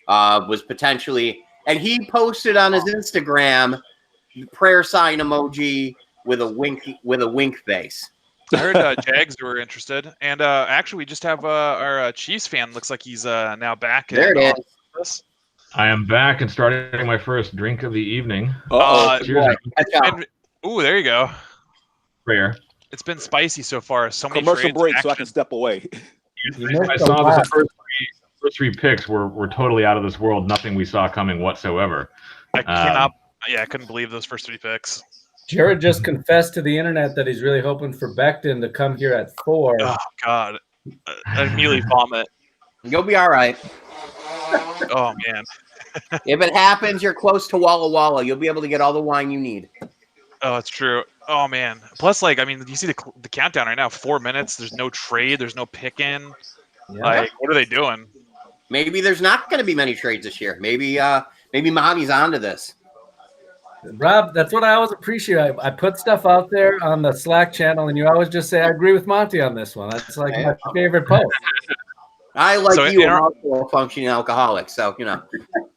was potentially, and he posted on his Instagram prayer sign emoji with a wink face. I heard Jags were interested, and actually we just have our Chiefs fan. Looks like he's now back. There it is. I am back and starting my first drink of the evening. Cheers. Ooh, there you go. Prayer. It's been spicy so far. So many commercial trades break, so I can step away. I saw the first three picks were totally out of this world. Nothing we saw coming whatsoever. I couldn't believe those first 3 picks. Jared just confessed to the internet that he's really hoping for Becton to come here at 4. Oh God, I immediately vomit. You'll be all right. Oh man. If it happens, you're close to Walla Walla. You'll be able to get all the wine you need. Oh, it's true. Oh man. Plus, you see the countdown right now. 4 minutes. There's no trade. There's no pick-in. Yeah. What are they doing? Maybe there's not going to be many trades this year. Maybe Monty's onto this. Rob, that's what I always appreciate. I put stuff out there on the Slack channel, and you always just say, I agree with Monty on this one. That's like my favorite post. I like you, I'm also a functioning alcoholic, so, you know.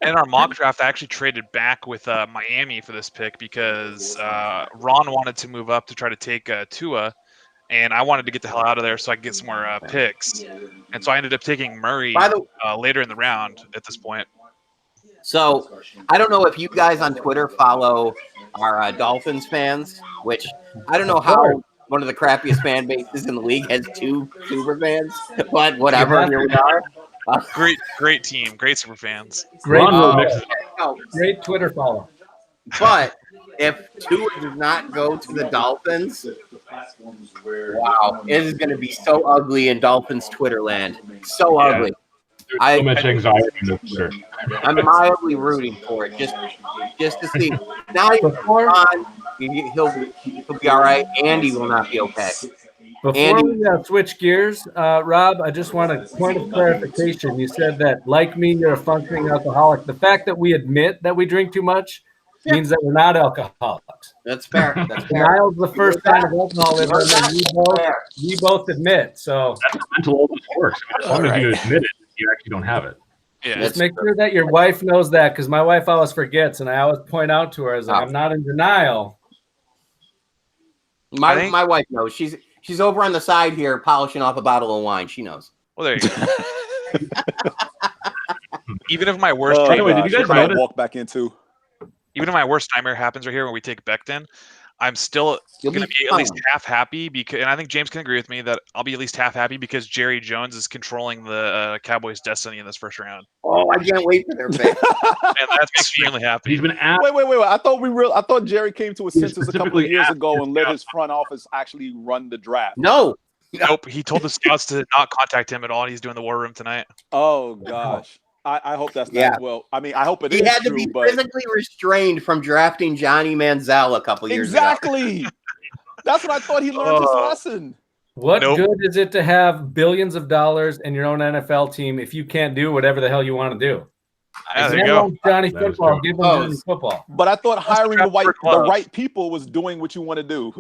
In our mock draft, I actually traded back with Miami for this pick because Ron wanted to move up to try to take Tua, and I wanted to get the hell out of there so I could get some more picks. And so I ended up taking Murray later in the round at this point. So I don't know if you guys on Twitter follow our Dolphins fans, which I don't know how one of the crappiest fan bases in the league has 2 super fans, but whatever, here we are. Great team, great super fans. Great Twitter follow. But if Tua does not go to the Dolphins, wow, it is going to be so ugly in Dolphins Twitter land. So ugly. There's so much anxiety in Twitter. I'm mildly rooting for it, just to see. Now he'll be all right. Andy will not be okay. Before we switch gears, Rob, I just want a point of clarification. You said that, like me, you're a functioning alcoholic. The fact that we admit that we drink too much means that we're not alcoholics. That's fair. Denial's the first sign of alcoholism, and we both admit. So that's how mental illness works. As long as you admit it, you actually don't have it. Yeah, just make sure that your wife knows that, because my wife always forgets, and I always point out to her, as I'm not in denial. My wife knows. She's over on the side here polishing off a bottle of wine. She knows. Well, there you go. Even if my worst did you guys walk back into? Even if my worst nightmare happens right here when we take Becton, I'm still going to be at least half happy because, and I think James can agree with me that I'll be at least half happy because Jerry Jones is controlling the Cowboys' destiny in this first round. Oh, I can't wait for their pick. And that's extremely happy. He's been Wait. I thought Jerry came to a senses a couple of years ago and let his front office actually run the draft. No. Nope. He told the scouts to not contact him at all. And he's doing the war room tonight. Oh gosh. I hope that's not well. I mean, I hope it is. He had to be physically restrained from drafting Johnny Manziel a couple years ago. Exactly. That's what I thought he learned his lesson. What good is it to have billions of dollars in your own NFL team if you can't do whatever the hell you want to do? There you go. Johnny football. Give him Johnny football. But I thought hiring the right people was doing what you want to do.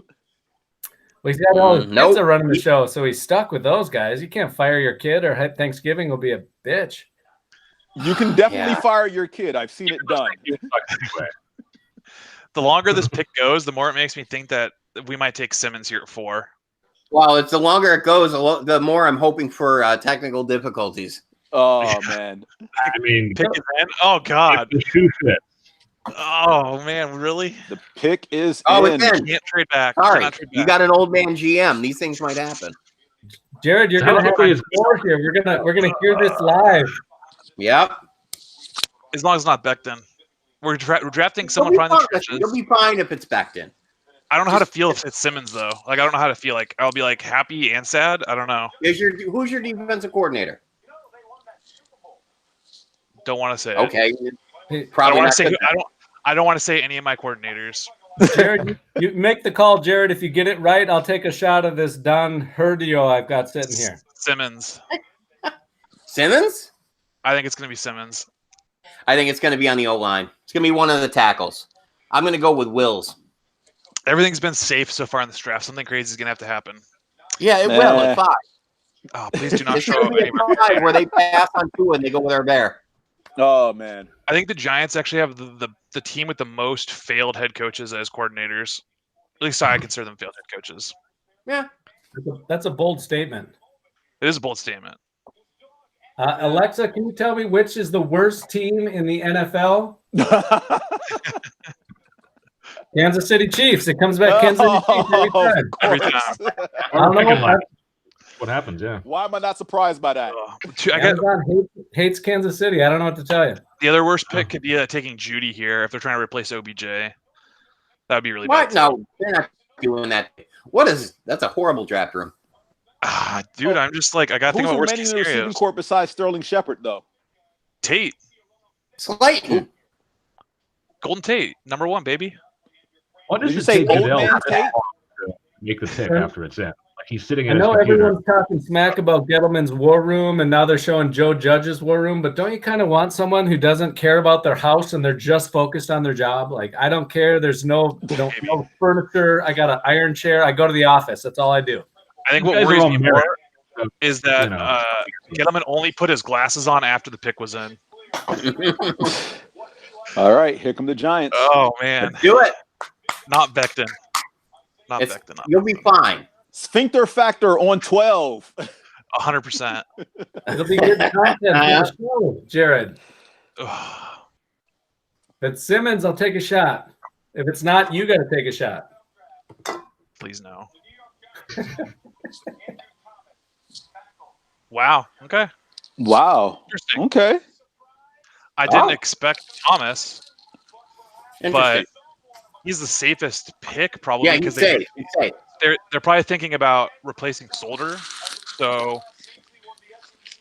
Well, he's got all his kids are running the show, so he's stuck with those guys. You can't fire your kid, or Thanksgiving will be a bitch. You can definitely fire your kid. I've seen it done. The longer this pick goes, the more it makes me think that we might take Simmons here at 4. Well, it's the longer it goes, the more I'm hoping for technical difficulties. Oh man! I mean, pick is in. Oh god! Oh man, really? The pick is in. It's in. You can't trade back. Sorry, you got an old man GM. These things might happen. Jared, you're gonna have a score here. We're gonna hear this live. Yep. As long as it's not Becton. We're drafting someone from the trenches. You'll be fine if it's Becton. I don't know how to feel if it's Simmons though. Like I don't know how to feel. Like I'll be like happy and sad. I don't know. Who's your defensive coordinator? Don't want to say. Okay. Probably I don't want to say any of my coordinators. Jared, you make the call, Jared. If you get it right, I'll take a shot of this Don Herdio I've got sitting here. Simmons. Simmons? I think it's going to be Simmons. I think it's going to be on the O-line. It's going to be one of the tackles. I'm going to go with Wills. Everything's been safe so far in this draft. Something crazy is going to have to happen. Yeah, it will at 5. Oh, please do not show up anywhere. Where they pass on 2 and they go with our bear. Oh, man. I think the Giants actually have the team with the most failed head coaches as coordinators. At least I consider them failed head coaches. Yeah. That's a bold statement. It is a bold statement. Alexa, can you tell me which is the worst team in the NFL? Kansas City Chiefs. It comes back Kansas City Chiefs every time. I don't know what happens. Yeah. Why am I not surprised by that? Hates Kansas City. I don't know what to tell you. The other worst pick could be taking Judy here if they're trying to replace OBJ. That would be really bad. What? No, they're not doing that. That's a horrible draft room. Dude, I'm just like I got to think about worst case scenarios. Who's the receiving court besides Sterling Shepard though? Tate. Slayton. Golden Tate, #1, baby. What does you say? Old man Tate? Make the pick after it's in. Like he's sitting I in his know computer. everyone's talking smack about Gettleman's War Room, and now they're showing Joe Judge's War Room. But don't you kind of want someone who doesn't care about their house and they're just focused on their job? Like I don't care. There's no furniture. I got an iron chair. I go to the office. That's all I do. I think what worries me more is that Gettleman only put his glasses on after the pick was in. All right, here come the Giants. Oh man, do it. Not Becton. Becton. You'll be fine. Sphincter factor on 12. 100%. It'll be good content for the show, Jared. If it's Simmons, I'll take a shot. If it's not, you got to take a shot. Please no. Wow. Okay. Wow. Interesting. Okay. I didn't expect Thomas, but he's the safest pick probably because they're probably thinking about replacing Solder. So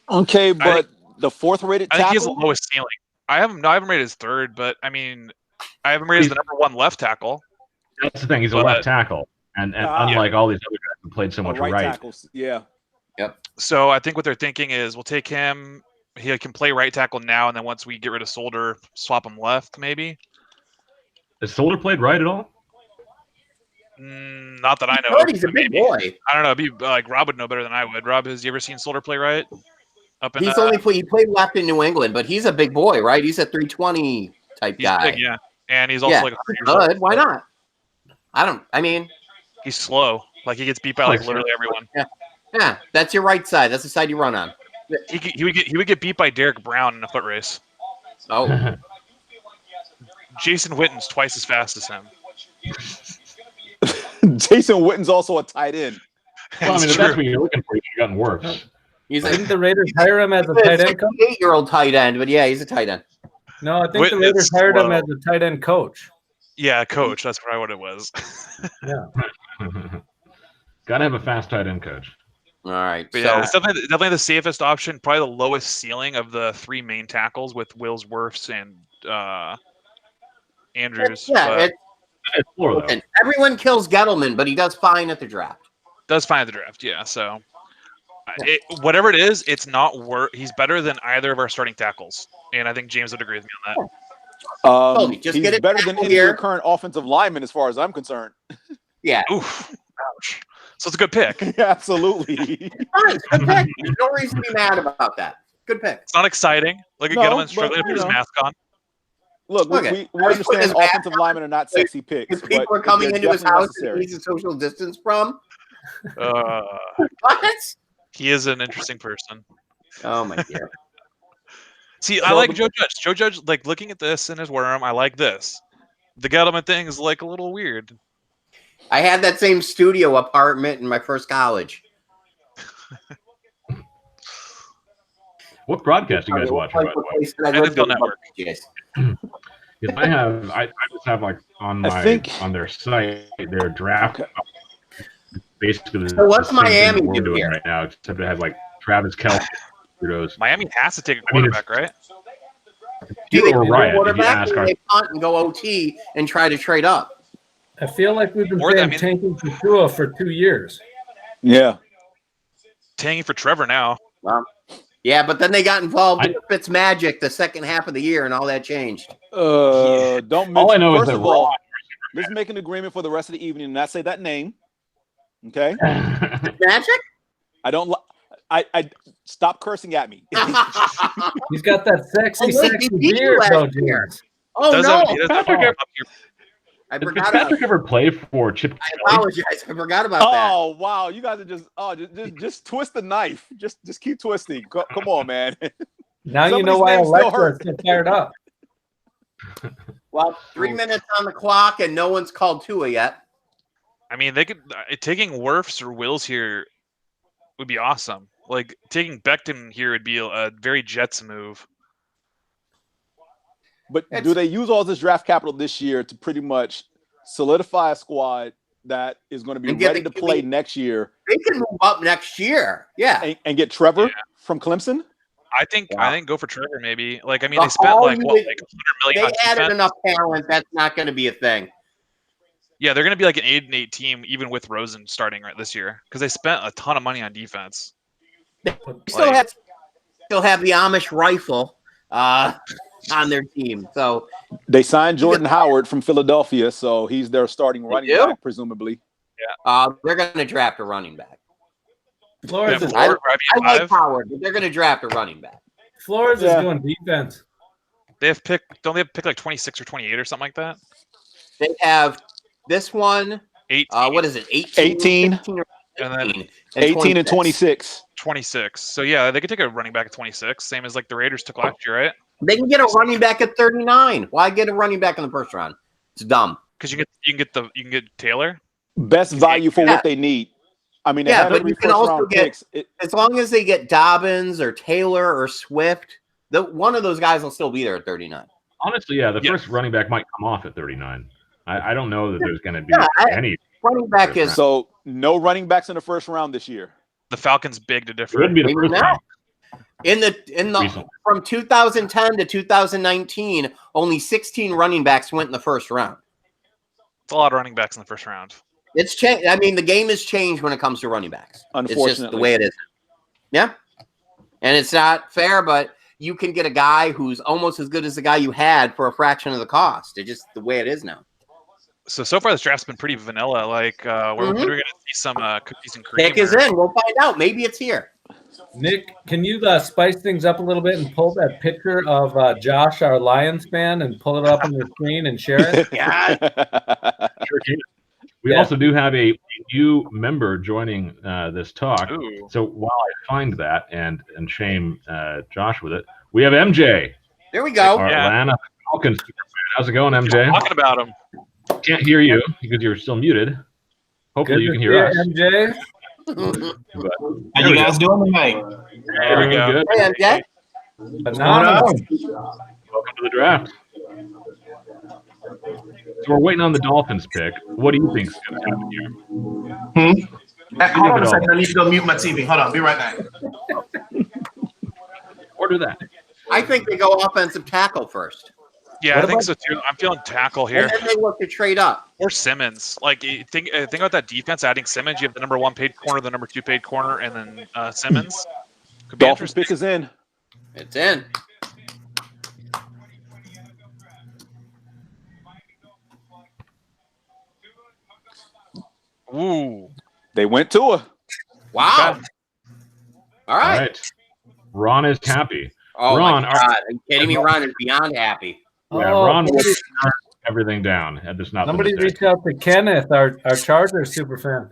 okay, but the 4th rated tackle? I think he has the lowest ceiling. I haven't rated as 3rd, but I mean I haven't rated as the #1 left tackle. That's the thing. He's a left tackle. And unlike all these other guys who played so much right. Tackles. Yeah. Yep. So I think what they're thinking is we'll take him. He can play right tackle now, and then once we get rid of Solder, swap him left, maybe. Has Solder played right at all? Not that I know. He's a big boy. I don't know. It'd be like Rob would know better than I would. Rob, has you ever seen Solder play right? He played left in New England, but he's a big boy, right? He's a 320 type guy. Big, yeah, and he's also like 100 years old. Why not? I mean, he's slow. Like he gets beat by like literally everyone. Yeah, that's your right side. That's the side you run on. He would get beat by Derek Brown in a foot race. Oh. Jason Witten's twice as fast as him. Jason Witten's also a tight end. Well, I mean, if that's what you're looking for, you've gotten worse. Didn't the Raiders hire him as a tight end coach? 8-year-old tight end, but yeah, he's a tight end. No, I think the Raiders hired him as a tight end coach. Yeah, coach. That's probably what it was. Yeah. Got to have a fast tight end coach. All right. But yeah, it's definitely the safest option. Probably the lowest ceiling of the 3 main tackles with Wills, Wirfs, and Andrews. Everyone kills Gettleman, but he does fine at the draft. Does fine at the draft, yeah. So whatever it is, it's not worth. He's better than either of our starting tackles, and I think James would agree with me on that. He's better than any of your current offensive linemen, as far as I'm concerned. Yeah. Oof. Ouch. So it's a good pick. Yeah, absolutely. It's a good pick. There's no reason to be mad about that. Good pick. It's not exciting. Look at Gettleman struggling to put his mask on. Look, we understand offensive linemen are not sexy picks. People are coming into his house and he's a social distance from. What? He is an interesting person. Oh my god. See, I like Joe Judge. Joe Judge, like looking at this in his worm, I like this. The Gettleman thing is like a little weird. I had that same studio apartment in my first college. What broadcast do you guys watch? NFL Network. Because I just have like on their site their draft. Okay. Basically, So what's the same thing Miami that we're do doing here? right now, except it has like Travis Kelce. Miami has to take a quarterback, right? Do they or do a Riot, if you quarterback, ask or our they punt and go OT and try to trade up? I feel like we've been Or saying that- tanking for Tua for 2 years. Yeah. Tanking for Trevor now. Yeah, but then they got involved in Fitzmagic the second half of the year, and all that changed. Don't mention. All I know is First that of all, let's make an agreement for the rest of the evening and not say that name. Okay. Magic? I don't. I stop cursing at me. He's got that sexy he beat you beard, last though, year. James. Oh Does no! have- he does have Patrick- up here. I Did forgot about Fitzpatrick ever play for Chip I Kelly? apologize. I forgot about that. Oh wow, you guys are just twist the knife. Just keep twisting. Come on, man. Now you Some of know these why names still Alexa hurt. is so fired up. Well, 3 minutes on the clock, and no one's called Tua yet. I mean, they could taking Wirfs or Wills here would be awesome. Like taking Becton here would be a very Jets move. But do they use all this draft capital this year to pretty much solidify a squad that is going to be And get ready the to play QB. next year They can move up next year. Yeah. and get Trevor from Clemson? I think go for Trevor maybe. Like I mean, The they spent Hall, like you what, would- like $100 million They on added defense. enough talent. That's not going to be a thing. Yeah, they're going to be like an 8-8 team even with Rosen starting right this year because they spent a ton of money on defense. They still have the Amish rifle on their team. So They signed Jordan Howard from Philadelphia, so he's their starting running do? back, presumably. they're going to draft a running back. Flores, Yeah, is, I Florida would be like five. Howard, but they're going to draft a running back. Flores Yeah. is doing defense. They have don't they have pick like 26 or 28 or something like that? They have this one. 18, What is it? 18, 16, or and then 18, 18 and 26. 26. So yeah, they could take a running back at 26, same as like the Raiders took last year, right? They can get a running back at 39. Why get a running back in the first round? It's dumb. Because you can get Taylor. Best value for what they need. I mean, they Yeah, have but every you can first also round get picks. as long as they get Dobbins or Taylor or Swift. One of those guys will still be there at 39. Honestly, yeah, the first running back might come off at 39. I don't know that there's going to be any running back is So no running backs in the first round this year. The Falcons big to It differ. wouldn't be the Maybe first not. round. in the Recently. from 2010 to 2019, only 16 running backs went in the first round. It's a lot of running backs in the first round. It's changed. I mean, the game has changed when it comes to running backs. It's just the Unfortunately. way it is. Yeah, and it's not fair, but you can get a guy who's almost as good as the guy you had for a fraction of the cost. It's just the way it is now. So far this draft's been pretty vanilla. Like we're going to see some cookies and cream. Nick is in. We'll find out. Maybe it's here. Nick, can you spice things up a little bit and pull that picture of Josh, our Lions fan, and pull it up on your screen and share it? Yeah. Sure can. We also do have a new member joining this talk. Ooh. So while I find that and shame Josh with it, we have MJ, There we go. our Yeah. Atlanta Falcons super fan. How's it going, MJ? Talking about him. Can't hear you because you're still muted. Hopefully you can hear us. MJ. But How you guys doing tonight? There we go. Good. Hey, MJ. Banana. Welcome to the draft. So we're waiting on the Dolphins pick. What do you think is going to happen here? Hold on a second. I need to go mute my TV. Hold on. Be right back. Order that. I think they go offensive tackle first, Yeah, I think so too. I'm feeling tackle here. and then they look to trade up. Or Simmons. Like think about that defense. Adding Simmons, you have the number 1 paid corner, the number 2 paid corner, and then Simmons. Could be Dolphins interesting. pick is in. It's in. Ooh. They went to her. Wow. Okay. All All right. right. Ron is happy. Oh Ron, my God! Are you kidding me? Ron is beyond happy. Yeah, Oh, Ron will somebody- turn everything down. And there's not Somebody the mistake. reach out to Kenneth, our Chargers super fan.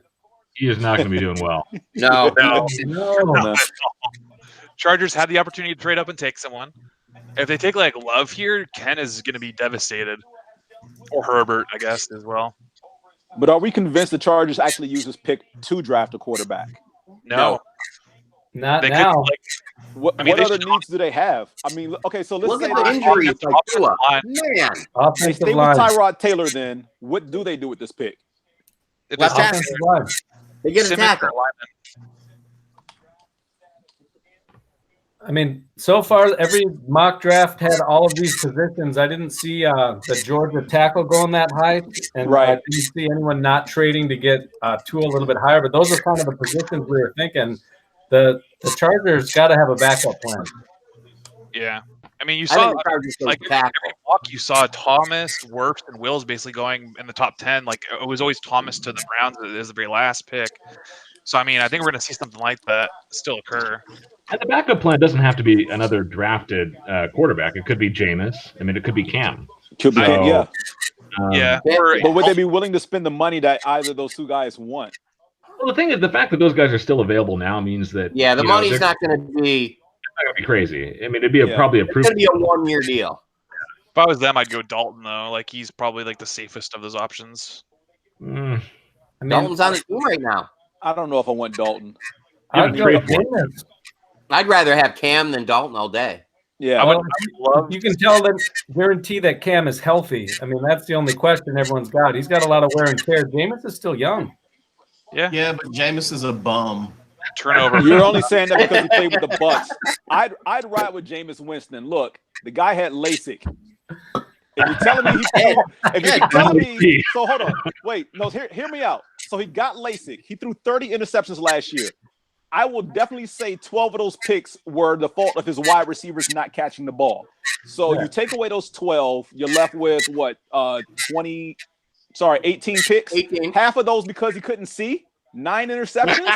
He is not going to be doing well. No. No. No. Chargers had the opportunity to trade up and take someone. If they take like Love here, Ken is going to be devastated. Or Herbert, I guess, as well. But are we convinced the Chargers actually use this pick to draft a quarterback? No. Not They now. could, like, What other needs do they have? I mean, okay, so let's Look say at the injuries. Like Tua. Man, they stay with Tyrod Taylor. Then what do they do with this pick? Left tackle. They get a tackle. I mean, so far every mock draft had all of these positions. I didn't see the Georgia tackle going that high, and I didn't see anyone not trading to get Tua a little bit higher. But those are kind of the positions we were thinking. The Chargers got to have a backup plan. Yeah, I mean, you saw like every walk you saw Thomas, Wirfs, and Wills basically going in the top 10. Like it was always Thomas to the Browns as the very last pick. So I mean, I think we're going to see something like that still occur. And the backup plan doesn't have to be another drafted quarterback. It could be Jameis. I mean, it could be Cam. Could be, yeah. Yeah. But would they be willing to spend the money that either of those two guys want? Well, the thing is, the fact that those guys are still available now means that the money's not going to be. It's not going to be crazy. I mean, it'd be probably a proof. It's going to be a 1-year deal. If I was them, I'd go Dalton though. Like he's probably like the safest of those options. I mean, Dalton's on the team right now. I don't know if I want Dalton. I'd go Jameis. I'd rather have Cam than Dalton all day. Yeah, you can tell that guarantee that Cam is healthy. I mean, that's the only question everyone's got. He's got a lot of wear and tear. Jameis is still young. Yeah, but Jameis is a bum. Turnover. You're only saying that because he played with the Bucs. I'd ride with Jameis Winston. Look, the guy had LASIK. If you're telling me so hold on, wait, no, hear me out. So he got LASIK. He threw 30 interceptions last year. I will definitely say 12 of those picks were the fault of his wide receivers not catching the ball. So you take away those 12, you're left with what, 18 picks. 18. Half of those because he couldn't see. 9 interceptions.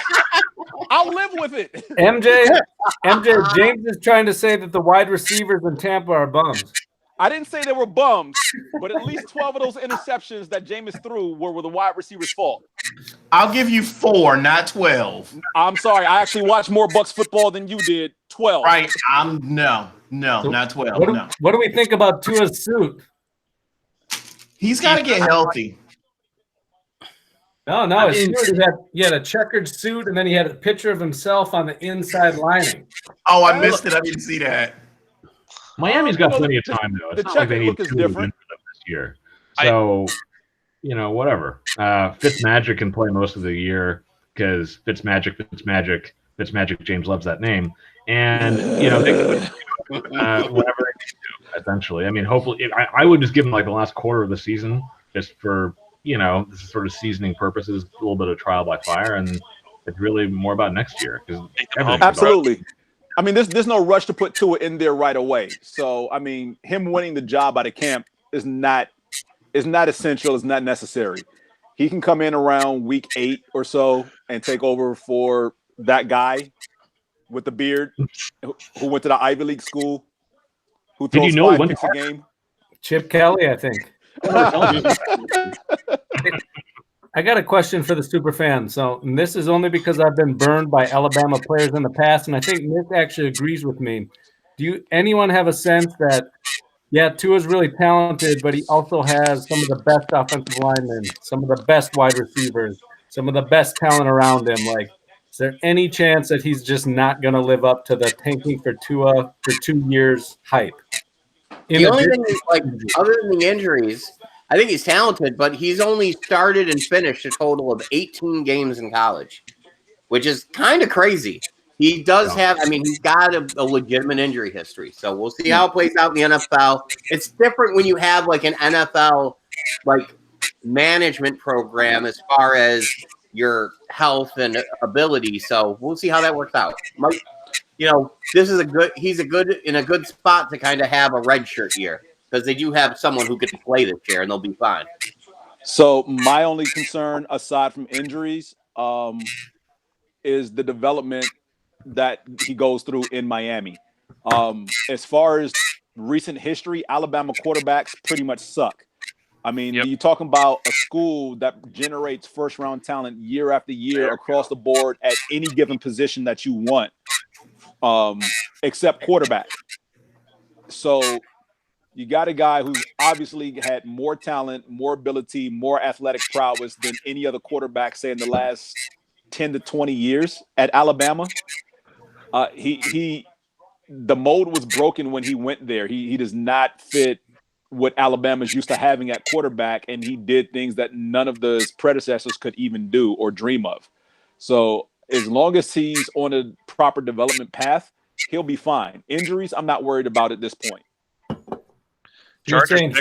I'll live with it. MJ, James is trying to say that the wide receivers in Tampa are bums. I didn't say they were bums, but at least 12 of those interceptions that Jameis threw were the wide receiver's fault. I'll give you 4, not 12. I'm sorry. I actually watched more Bucs football than you did. 12. Right. No, not 12. What do we think about Tua's suit? He's got to get healthy. No. He had a checkered suit, and then he had a picture of himself on the inside lining. Oh, I missed it. I didn't see that. Miami's got plenty of time, though. It's not like they need look is different this year. So, whatever. Fitzmagic can play most of the year because Fitzmagic, James loves that name. And, they whatever they can do, essentially. I mean, hopefully, I would just give them like the last quarter of the season just for, this is sort of seasoning purposes, a little bit of trial by fire. And it's really more about next year. Absolutely. I mean, there's no rush to put Tua in there right away. So, I mean, him winning the job out of camp is not essential. It's not necessary. He can come in around week 8 or so and take over for that guy with the beard who went to the Ivy League school, who throws 5 picks a game. Chip Kelly, I think. I got a question for the super fan. So this is only because I've been burned by Alabama players in the past, and I think Nick actually agrees with me. Do anyone have a sense that, Tua's really talented, but he also has some of the best offensive linemen, some of the best wide receivers, some of the best talent around him? Like, is there any chance that he's just not going to live up to the tanking for Tua for 2 years hype? The only thing is, other than the injuries, I think he's talented, but he's only started and finished a total of 18 games in college, which is kind of crazy. He does he's got a legitimate injury history. So we'll see how it plays out in the NFL. It's different when you have like an NFL management program as far as your health and ability. So we'll see how that works out. He's in a good spot to kind of have a redshirt year, because they do have someone who could play this year, and they'll be fine. So my only concern, aside from injuries, is the development that he goes through in Miami. As far as recent history, Alabama quarterbacks pretty much suck. I mean, you're talking about a school that generates first-round talent year after year across the board at any given position that you want, except quarterback. So you got a guy who's obviously had more talent, more ability, more athletic prowess than any other quarterback, say, in the last 10 to 20 years at Alabama. He the mold was broken when he went there. He does not fit what Alabama's used to having at quarterback, and he did things that none of his predecessors could even do or dream of. So as long as he's on a proper development path, he'll be fine. Injuries, I'm not worried about at this point. You're saying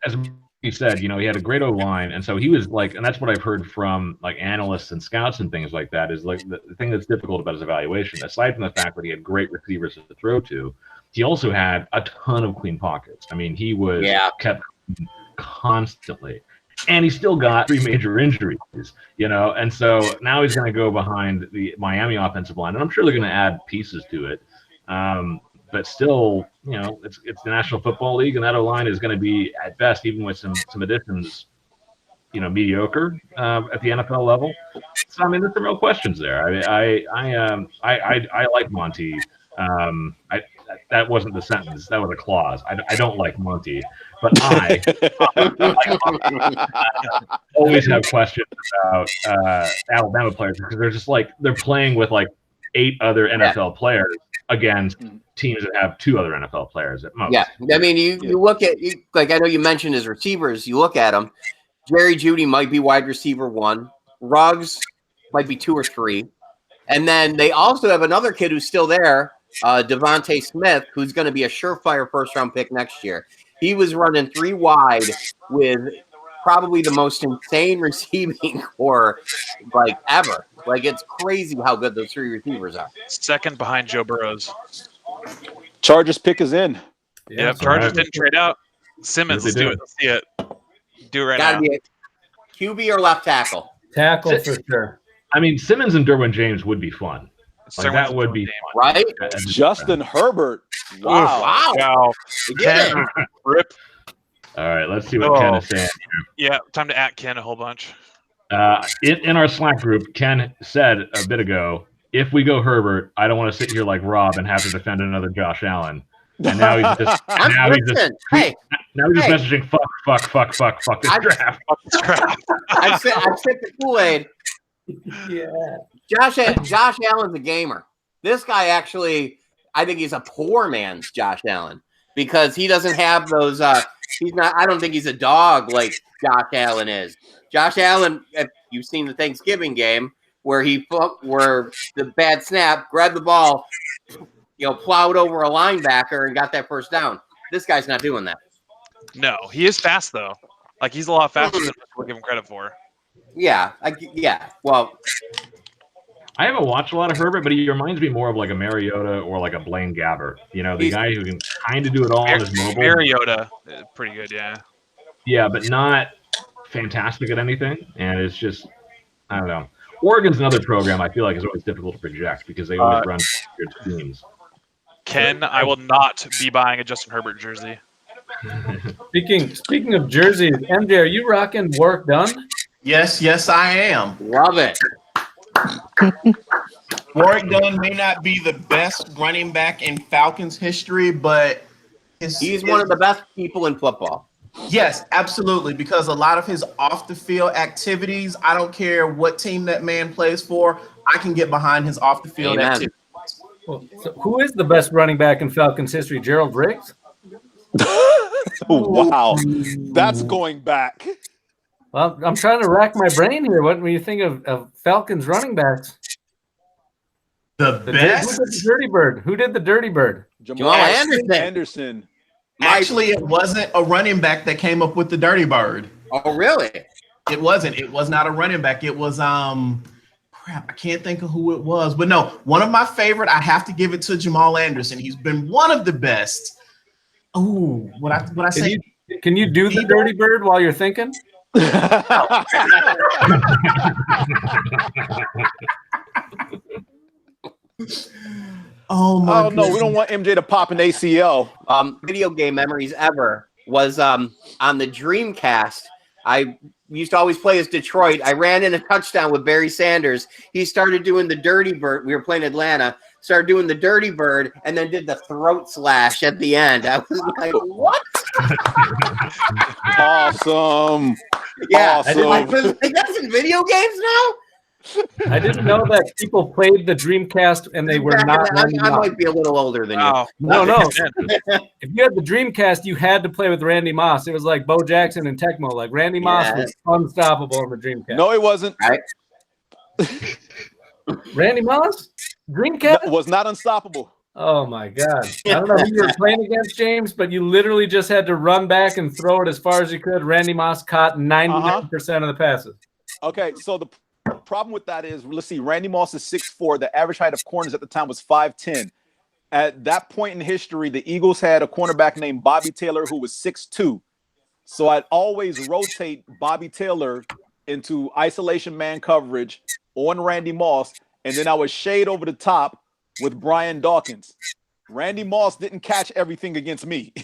as he said, you know, he had a great O-line, and so he was like, and that's what I've heard from like analysts and scouts and things like that, is like the thing that's difficult about his evaluation, aside from the fact that he had great receivers to throw to, he also had a ton of clean pockets. I mean, he was kept constantly, and he still got 3 major injuries, you know, and so now he's going to go behind the Miami offensive line, and I'm sure they're going to add pieces to it. But still, you know, it's the National Football League, and that O-line is going to be, at best, even with some additions, you know, mediocre at the NFL level. So I mean, there's some real questions there. I like Monty. That wasn't the sentence. That was a clause. I don't like Monty, but I always have questions about Alabama players because they're just like they're playing with like 8 other NFL players against teams that have 2 other NFL players at most. Yeah, I mean, you look at like I know you mentioned his receivers. You look at them. Jerry Jeudy might be wide receiver 1. Ruggs might be 2 or 3, and then they also have another kid who's still there, Devontae Smith, who's going to be a surefire first-round pick next year. He was running 3 wide with probably the most insane receiving core like ever. Like it's crazy how good those 3 receivers are. Second behind Joe Burrows. Chargers pick is in. Yeah, Chargers didn't trade out. Simmons, let's do it. Let's see it. Do it right now. Be QB or left tackle? Tackle for sure. I mean, Simmons and Derwin James would be fun. Like, that would be fun. Right? Justin Herbert. Wow. Ken, rip. All right, let's see what Ken is saying here. Yeah, time to at Ken a whole bunch. In our Slack group, Ken said a bit ago, if we go Herbert, I don't want to sit here like Rob and have to defend another Josh Allen. And now he's just messaging fuck this draft. I've sipped the Kool-Aid. Yeah. Josh Allen's a gamer. This guy actually, I think he's a poor man's Josh Allen because he doesn't have those he's not I don't think he's a dog like Josh Allen is. Josh Allen, if you've seen the Thanksgiving game where the bad snap, grabbed the ball, you know, plowed over a linebacker and got that first down. This guy's not doing that. No, he is fast though. Like he's a lot faster than we give him credit for. Yeah, Well, I haven't watched a lot of Herbert, but he reminds me more of like a Mariota or like a Blaine Gabbert. You know, the guy who can kind of do it all and is mobile. Mariota, pretty good, yeah. Yeah, but not fantastic at anything, and it's just I don't know. Oregon's another program I feel like is always difficult to project because they always run good teams. Ken, I will not be buying a Justin Herbert jersey. Speaking of jerseys, MJ, are you rocking Warwick Dunn? Yes, I am. Love it. Warwick Dunn may not be the best running back in Falcons history, but he's one of the best people in football. Yes, absolutely, because a lot of his off-the-field activities, I don't care what team that man plays for, I can get behind his off-the-field activities. Well, so who is the best running back in Falcons history? Gerald Riggs? Wow. That's going back. Well, I'm trying to rack my brain here. What when you think of Falcons running backs? The best? Who did the Dirty Bird? Who did the Dirty Bird? Jamal Anderson. Actually, it wasn't a running back that came up with the Dirty Bird. Oh, really? It wasn't. It was not a running back. It was crap. I can't think of who it was, but no, one of my favorite. I have to give it to Jamal Anderson. He's been one of the best. Oh, what I say? Can you do the Dirty Bird while you're thinking? Oh my! Oh no, we don't want MJ to pop an ACL. Video game memories ever was on the Dreamcast. I used to always play as Detroit. I ran in a touchdown with Barry Sanders. He started doing the Dirty Bird. We were playing Atlanta. Started doing the Dirty Bird and then did the throat slash at the end. I was like, what? Awesome. Yeah. Awesome. Like, that's in video games now? I didn't know that people played the Dreamcast and they were not. I might be a little older than you. No. If you had the Dreamcast, you had to play with Randy Moss. It was like Bo Jackson and Tecmo. Like Randy Moss was unstoppable on the Dreamcast. No, it wasn't. Right? Randy Moss? Dreamcast? Was not unstoppable. Oh my God. I don't know who you were playing against, James, but you literally just had to run back and throw it as far as you could. Randy Moss caught 99% of the passes. Okay, so the problem with that is, let's see, Randy Moss is 6'4". The average height of corners at the time was 5'10". At that point in history, the Eagles had a cornerback named Bobby Taylor who was 6'2". So I'd always rotate Bobby Taylor into isolation man coverage on Randy Moss, and then I would shade over the top with Brian Dawkins. Randy Moss didn't catch everything against me.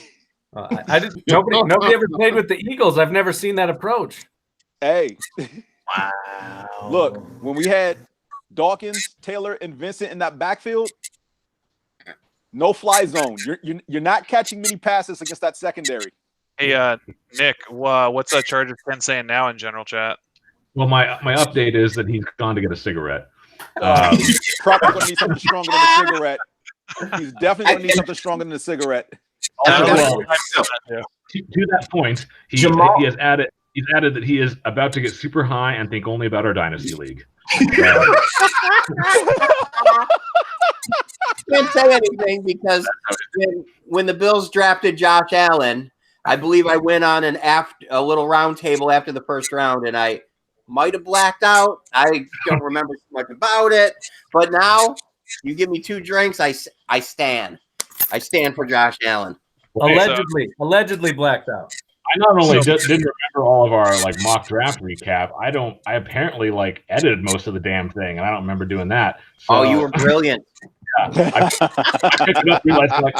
I didn't. Nobody ever played with the Eagles. I've never seen that approach. Hey. Wow. Look, when we had Dawkins, Taylor, and Vincent in that backfield, no fly zone. You're not catching many passes against that secondary. Hey, Nick, what's Chargers Ken saying now in general chat? Well, my update is that he's gone to get a cigarette. He's probably going to need something stronger than a cigarette. He's definitely going to need something stronger than a cigarette. To that point, he has added. He's added that he is about to get super high and think only about our dynasty league. Can't say anything because when the Bills drafted Josh Allen, I believe I went on a little round table after the first round, and I might have blacked out. I don't remember so much about it, but now you give me 2 drinks, I stand. I stand for Josh Allen. Allegedly blacked out. I not only didn't remember all of our mock draft recap, I apparently edited most of the damn thing, and I don't remember doing that. So, you were brilliant. Yeah, I picked it up, realized I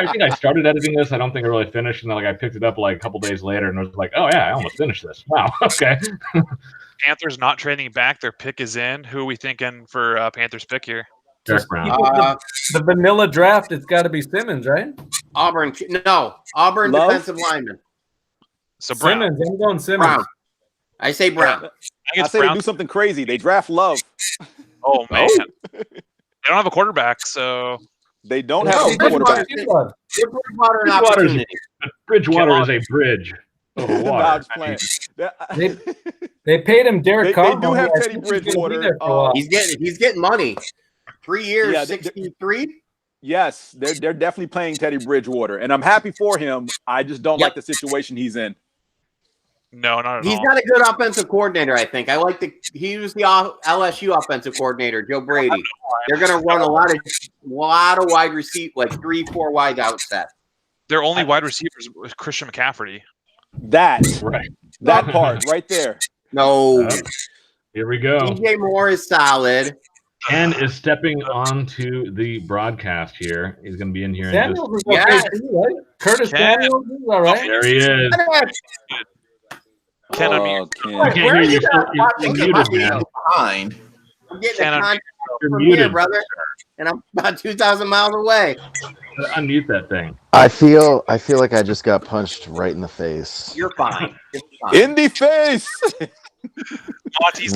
think I started editing this. I don't think I really finished, and then I picked it up a couple days later, and I was like, oh yeah, I almost finished this. Wow, okay. Panthers not trading back; their pick is in. Who are we thinking for Panthers pick here? Derek Brown. The vanilla draft, it's got to be Simmons, right? Auburn defensive lineman. So Brown. Simmons, I'm going Simmons. Brown. I say Brown. I say they do something crazy. They draft Love. Oh man, they don't have a quarterback, so they don't have a quarterback. Bridgewater is a bridge over water. They paid him Derek Carr. They do have Teddy Bridgewater. He's getting money. 3 years, 63. Yes, they're definitely playing Teddy Bridgewater, and I'm happy for him. I just don't like the situation he's in. No, not at all. He's got a good offensive coordinator, I think. He was the LSU offensive coordinator, Joe Brady. They're going to run a lot of wide receiver, 3-4 wide outset. Their only wide receivers was Christian McCaffrey. That part right there. No. Here we go. DJ Moore is solid. Ken is stepping onto the broadcast here. He's going to be in here. Samuels is okay too, right? Curtis Samuels is all right. There he is. Ken, Ken. I can't hear you. You're muted, man. Behind. I'm getting a contract from here, brother, and I'm about 2,000 miles away. Unmute that thing. I feel like I just got punched right in the face. You're fine. In the face.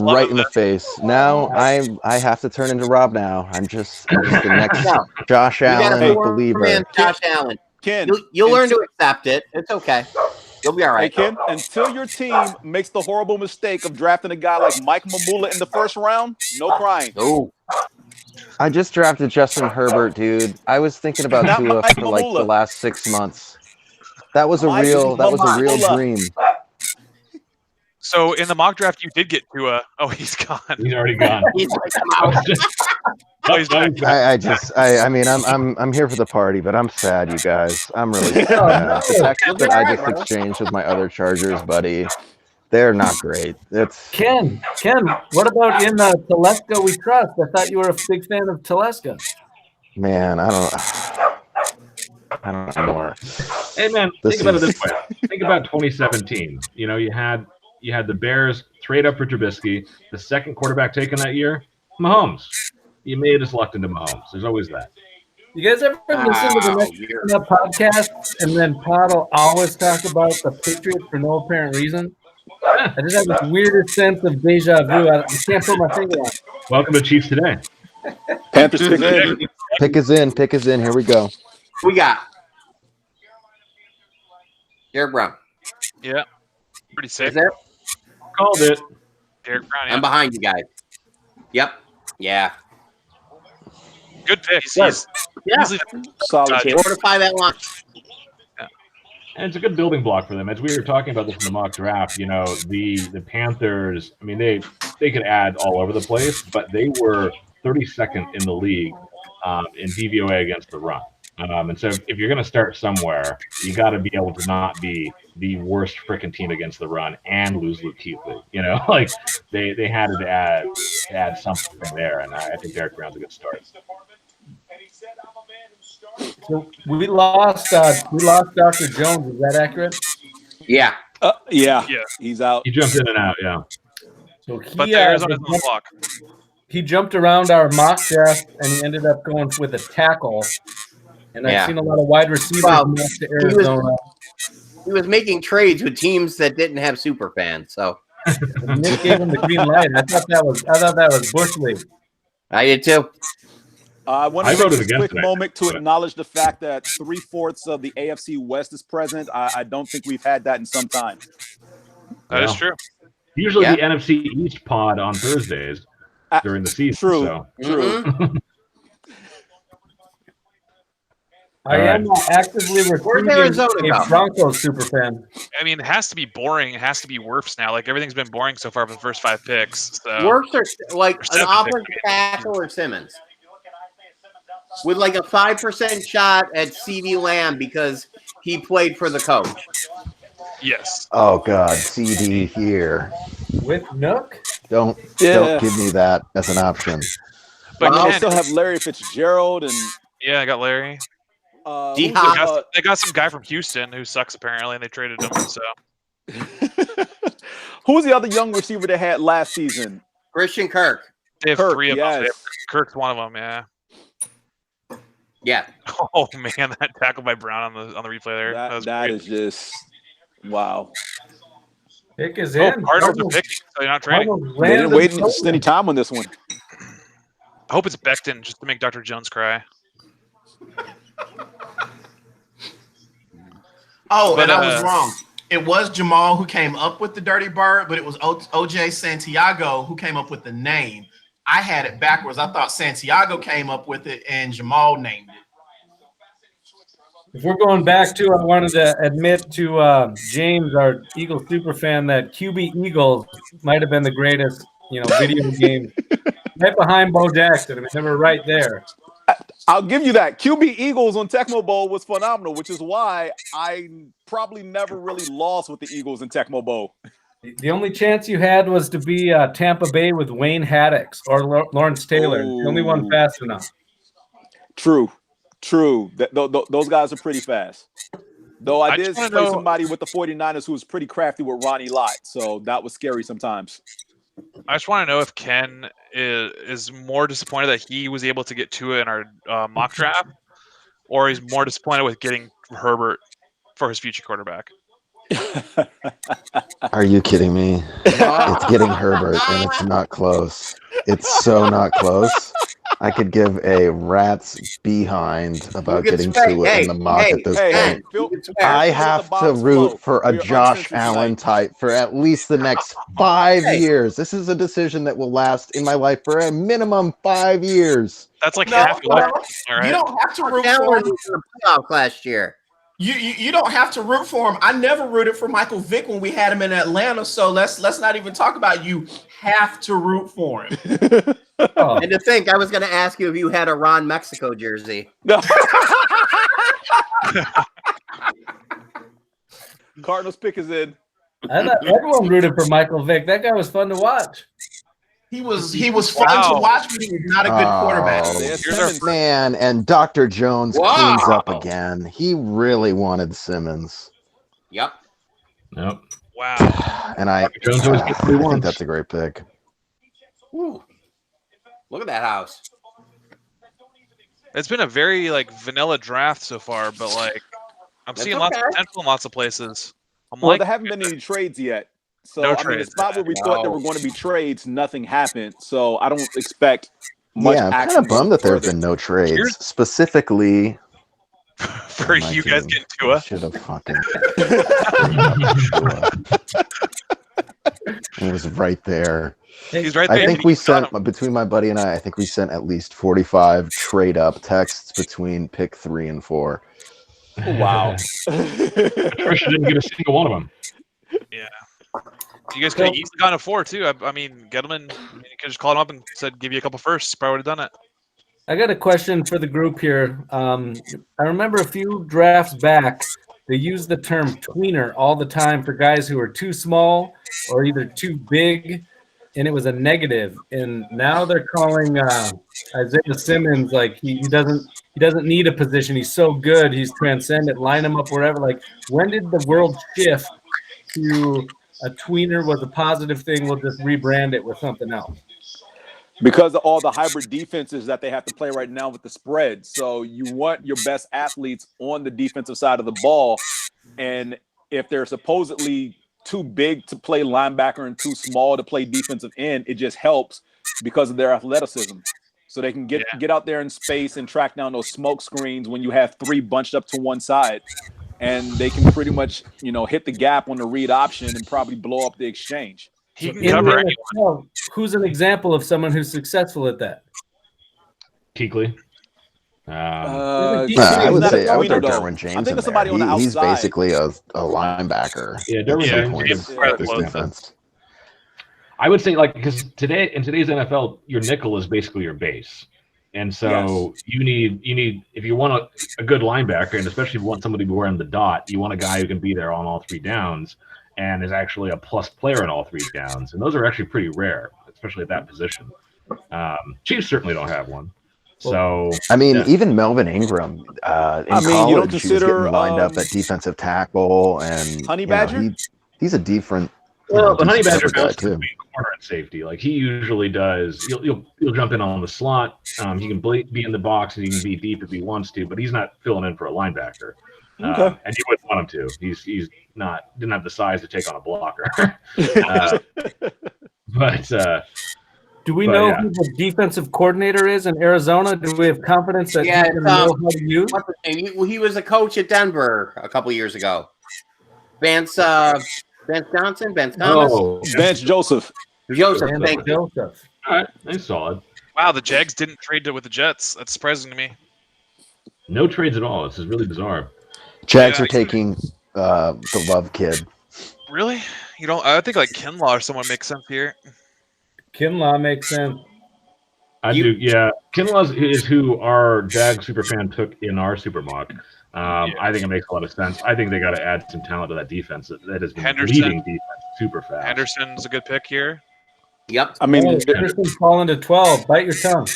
Right in the face. Now I have to turn into Rob now. I'm just the next Josh Allen believer. Josh Allen. Ken, you'll learn to accept it. It's okay. You'll be all right. Hey, Ken, until your team makes the horrible mistake of drafting a guy like Mike Mamula in the first round, no crying. Oh. I just drafted Justin Herbert, dude. I was thinking about Tua for the last 6 months. That was a real dream. So in the mock draft, you did get Tua. Oh, he's gone. He's already gone. He's out. I'm here for the party, but I'm sad, you guys. I'm really sad. The text that I just exchanged with my other Chargers buddy, they're not great. Ken, what about in Telesco We Trust? I thought you were a big fan of Telesco. Man, I don't know more. Hey man, think about it this way. Think about 2017. You had the Bears trade up for Trubisky. The second quarterback taken that year, Mahomes. You may have just lucked into Mahomes. There's always that. You guys ever listen to the next podcast and then Pod will always talk about the Patriots for no apparent reason? I just have this weirdest sense of deja vu. I can't put my finger on it. Welcome to Chiefs Today. Panthers pick in. Pick is in. Pick is in. Here we go. We got Derek Brown. Yeah. Pretty sick. Is there? Called it. Derek Brown, yeah. I'm behind you guys. Yep. Yeah. Good pick. Yeah. Easily Solid pick. Fortify that line. And it's a good building block for them. As we were talking about this in the mock draft, the Panthers, I mean, they could add all over the place, but they were 32nd in the league in DVOA against the run. And so if you're going to start somewhere, you got to be able to not be the worst freaking team against the run and lose Luke Kuechly. Like they had to add something there, and I think Derek Brown's a good start. So we lost Dr. Jones. Is that accurate? Yeah. Yeah. He's out. He jumped in and out. Yeah. So But the Arizona's on the block. He jumped around our mock draft and he ended up going with a tackle. And I've seen a lot of wide receivers move to Arizona. He was making trades with teams that didn't have super fans. So Nick gave him the green light. I thought that was Bush League. I did too. I want to take this quick moment to acknowledge the fact that 3/4 of the AFC West is present. I don't think we've had that in some time. That is true. Usually the NFC East pod on Thursdays during the season. True. So. True. I am actively recruiting a Broncos super fan. I mean, it has to be boring. It has to be Wirfs now. Like, everything's been boring so far for the first 5 picks. So. Wirfs are like an offensive tackle or Simmons. With like a 5% shot at CD Lamb because he played for the coach. Yes. Oh God, CD here. With Nook? Don't give me that as an option. But I still have Larry Fitzgerald and I got Larry. They got some guy from Houston who sucks apparently, and they traded him. So, who was the other young receiver they had last season? Christian Kirk. They have 3 of them. Kirk's one of them. Yeah. Yeah. Oh man, that tackle by Brown on the replay there. That is just wow. Pick is in. Cardinals are picking, so you're not trading. They didn't wait any time on this one. I hope it's Becton just to make Dr. Jones cry. And I was wrong. It was Jamal who came up with the Dirty Bird, but it was OJ Santiago who came up with the name. I had it backwards. I thought Santiago came up with it and Jamal named it. If we're going back to, I wanted to admit to James, our Eagles super fan, that QB Eagles might have been the greatest, video game. Right behind Bo Jackson. I mean, they were right there. I'll give you that. QB Eagles on Tecmo Bowl was phenomenal, which is why I probably never really lost with the Eagles in Tecmo Bowl. The only chance you had was to be Tampa Bay with Wayne Haddix or Lawrence Taylor. The only one fast enough. True. Those guys are pretty fast. Though I did play somebody with the 49ers who was pretty crafty with Ronnie Lott, so that was scary sometimes. I just want to know if Ken is more disappointed that he was able to get to it in our mock draft, or he's more disappointed with getting Herbert for his future quarterback. Are you kidding me? It's getting Herbert, and it's not close. It's so not close. I could give a rat's behind about getting to it in the mock at this point. I have to root for a Josh Allen type for at least the next 5 years. This is a decision that will last in my life for a minimum 5 years. That's like half your life. All right. You don't have to root for him. Playoff last year. You don't have to root for him. I never rooted for Michael Vick when we had him in Atlanta. So let's not even talk about you have to root for him. And to think, I was going to ask you if you had a Ron Mexico jersey. No. Cardinals pick is in. I thought everyone rooted for Michael Vick. That guy was fun to watch. He was fun to watch, but he was not a good quarterback. Man, and Dr. Jones cleans up again. He really wanted Simmons. Yep. Wow. And I think that's a great pick. Woo. Look at that house. It's been a very vanilla draft so far, but I'm seeing lots of potential in lots of places. There haven't been any trades yet. So No I mean, the trades. spot where we thought there were going to be trades, nothing happened. So I don't expect much Yeah, I'm kind action of bummed that there have further. been no trades. Here's- Specifically For my you guys team. getting Tua. Should have fucking Tua. It was right there. He's right I there. think You we got sent, him. between my buddy and I think we sent at least 45 trade up texts between pick 3 and 4. Wow. Trisha didn't get a single one of them. Yeah. You guys could have easily gone to 4 too. I mean, Gettleman, you could just called him up and said, "Give you a couple firsts." Probably would have done it. I got a question for the group here. I remember a few drafts back, they used the term tweener all the time for guys who are too small or either too big, and it was a negative. And now they're calling Isaiah Simmons like he doesn't need a position. He's so good. He's transcendent. Line him up wherever. Like, when did the world shift to a tweener was a positive thing? We'll just rebrand it with something else. Because of all the hybrid defenses that they have to play right now with the spread. So you want your best athletes on the defensive side of the ball. And if they're supposedly too big to play linebacker and too small to play defensive end, it just helps because of their athleticism. So they can get out there in space and track down those smoke screens when you have 3 bunched up to one side. And they can pretty much, hit the gap on the read option and probably blow up the exchange. He can cover anyone. Who's an example of someone who's successful at that? Kuechly. I would say Derwin James. I think it's somebody on the outside. He's basically a linebacker. Yeah, Derwin James. I would say, because in today's NFL, your nickel is basically your base. And so you need if you want a good linebacker, and especially if you want somebody wearing the dot, you want a guy who can be there on all 3 downs and is actually a plus player in all 3 downs. And those are actually pretty rare, especially at that position. Chiefs certainly don't have one. So I mean, even Melvin Ingram in college, you don't he consider, was getting lined up at defensive tackle, and Honey Badger. He's a different. Well, the Honey Badger guy goes too. to corner and safety. Like he usually does. He'll jump in on the slot. He can be in the box and he can be deep if he wants to, but he's not filling in for a linebacker. Okay. And you wouldn't want him to. He's didn't have the size to take on a blocker. Do we know who the defensive coordinator is in Arizona? Do we have confidence that he's going to know how to use? He was a coach at Denver a couple years ago. Vance Johnson, Vance Thomas. Oh, Vance Joseph. Thank you. All right, that's solid. Wow, the Jags didn't trade with the Jets. That's surprising to me. No trades at all. This is really bizarre. Jags are taking the Love kid. Really? You don't? I think like Kinlaw or someone makes sense here. Kinlaw makes sense. I do, yeah. Kinlaw is who our Jag superfan took in our super mock. I think it makes a lot of sense. I think they got to add some talent to that defense that has been leading defense super fast. Henderson's a good pick here. Yep. I mean, Henderson's falling to 12. Bite your tongue.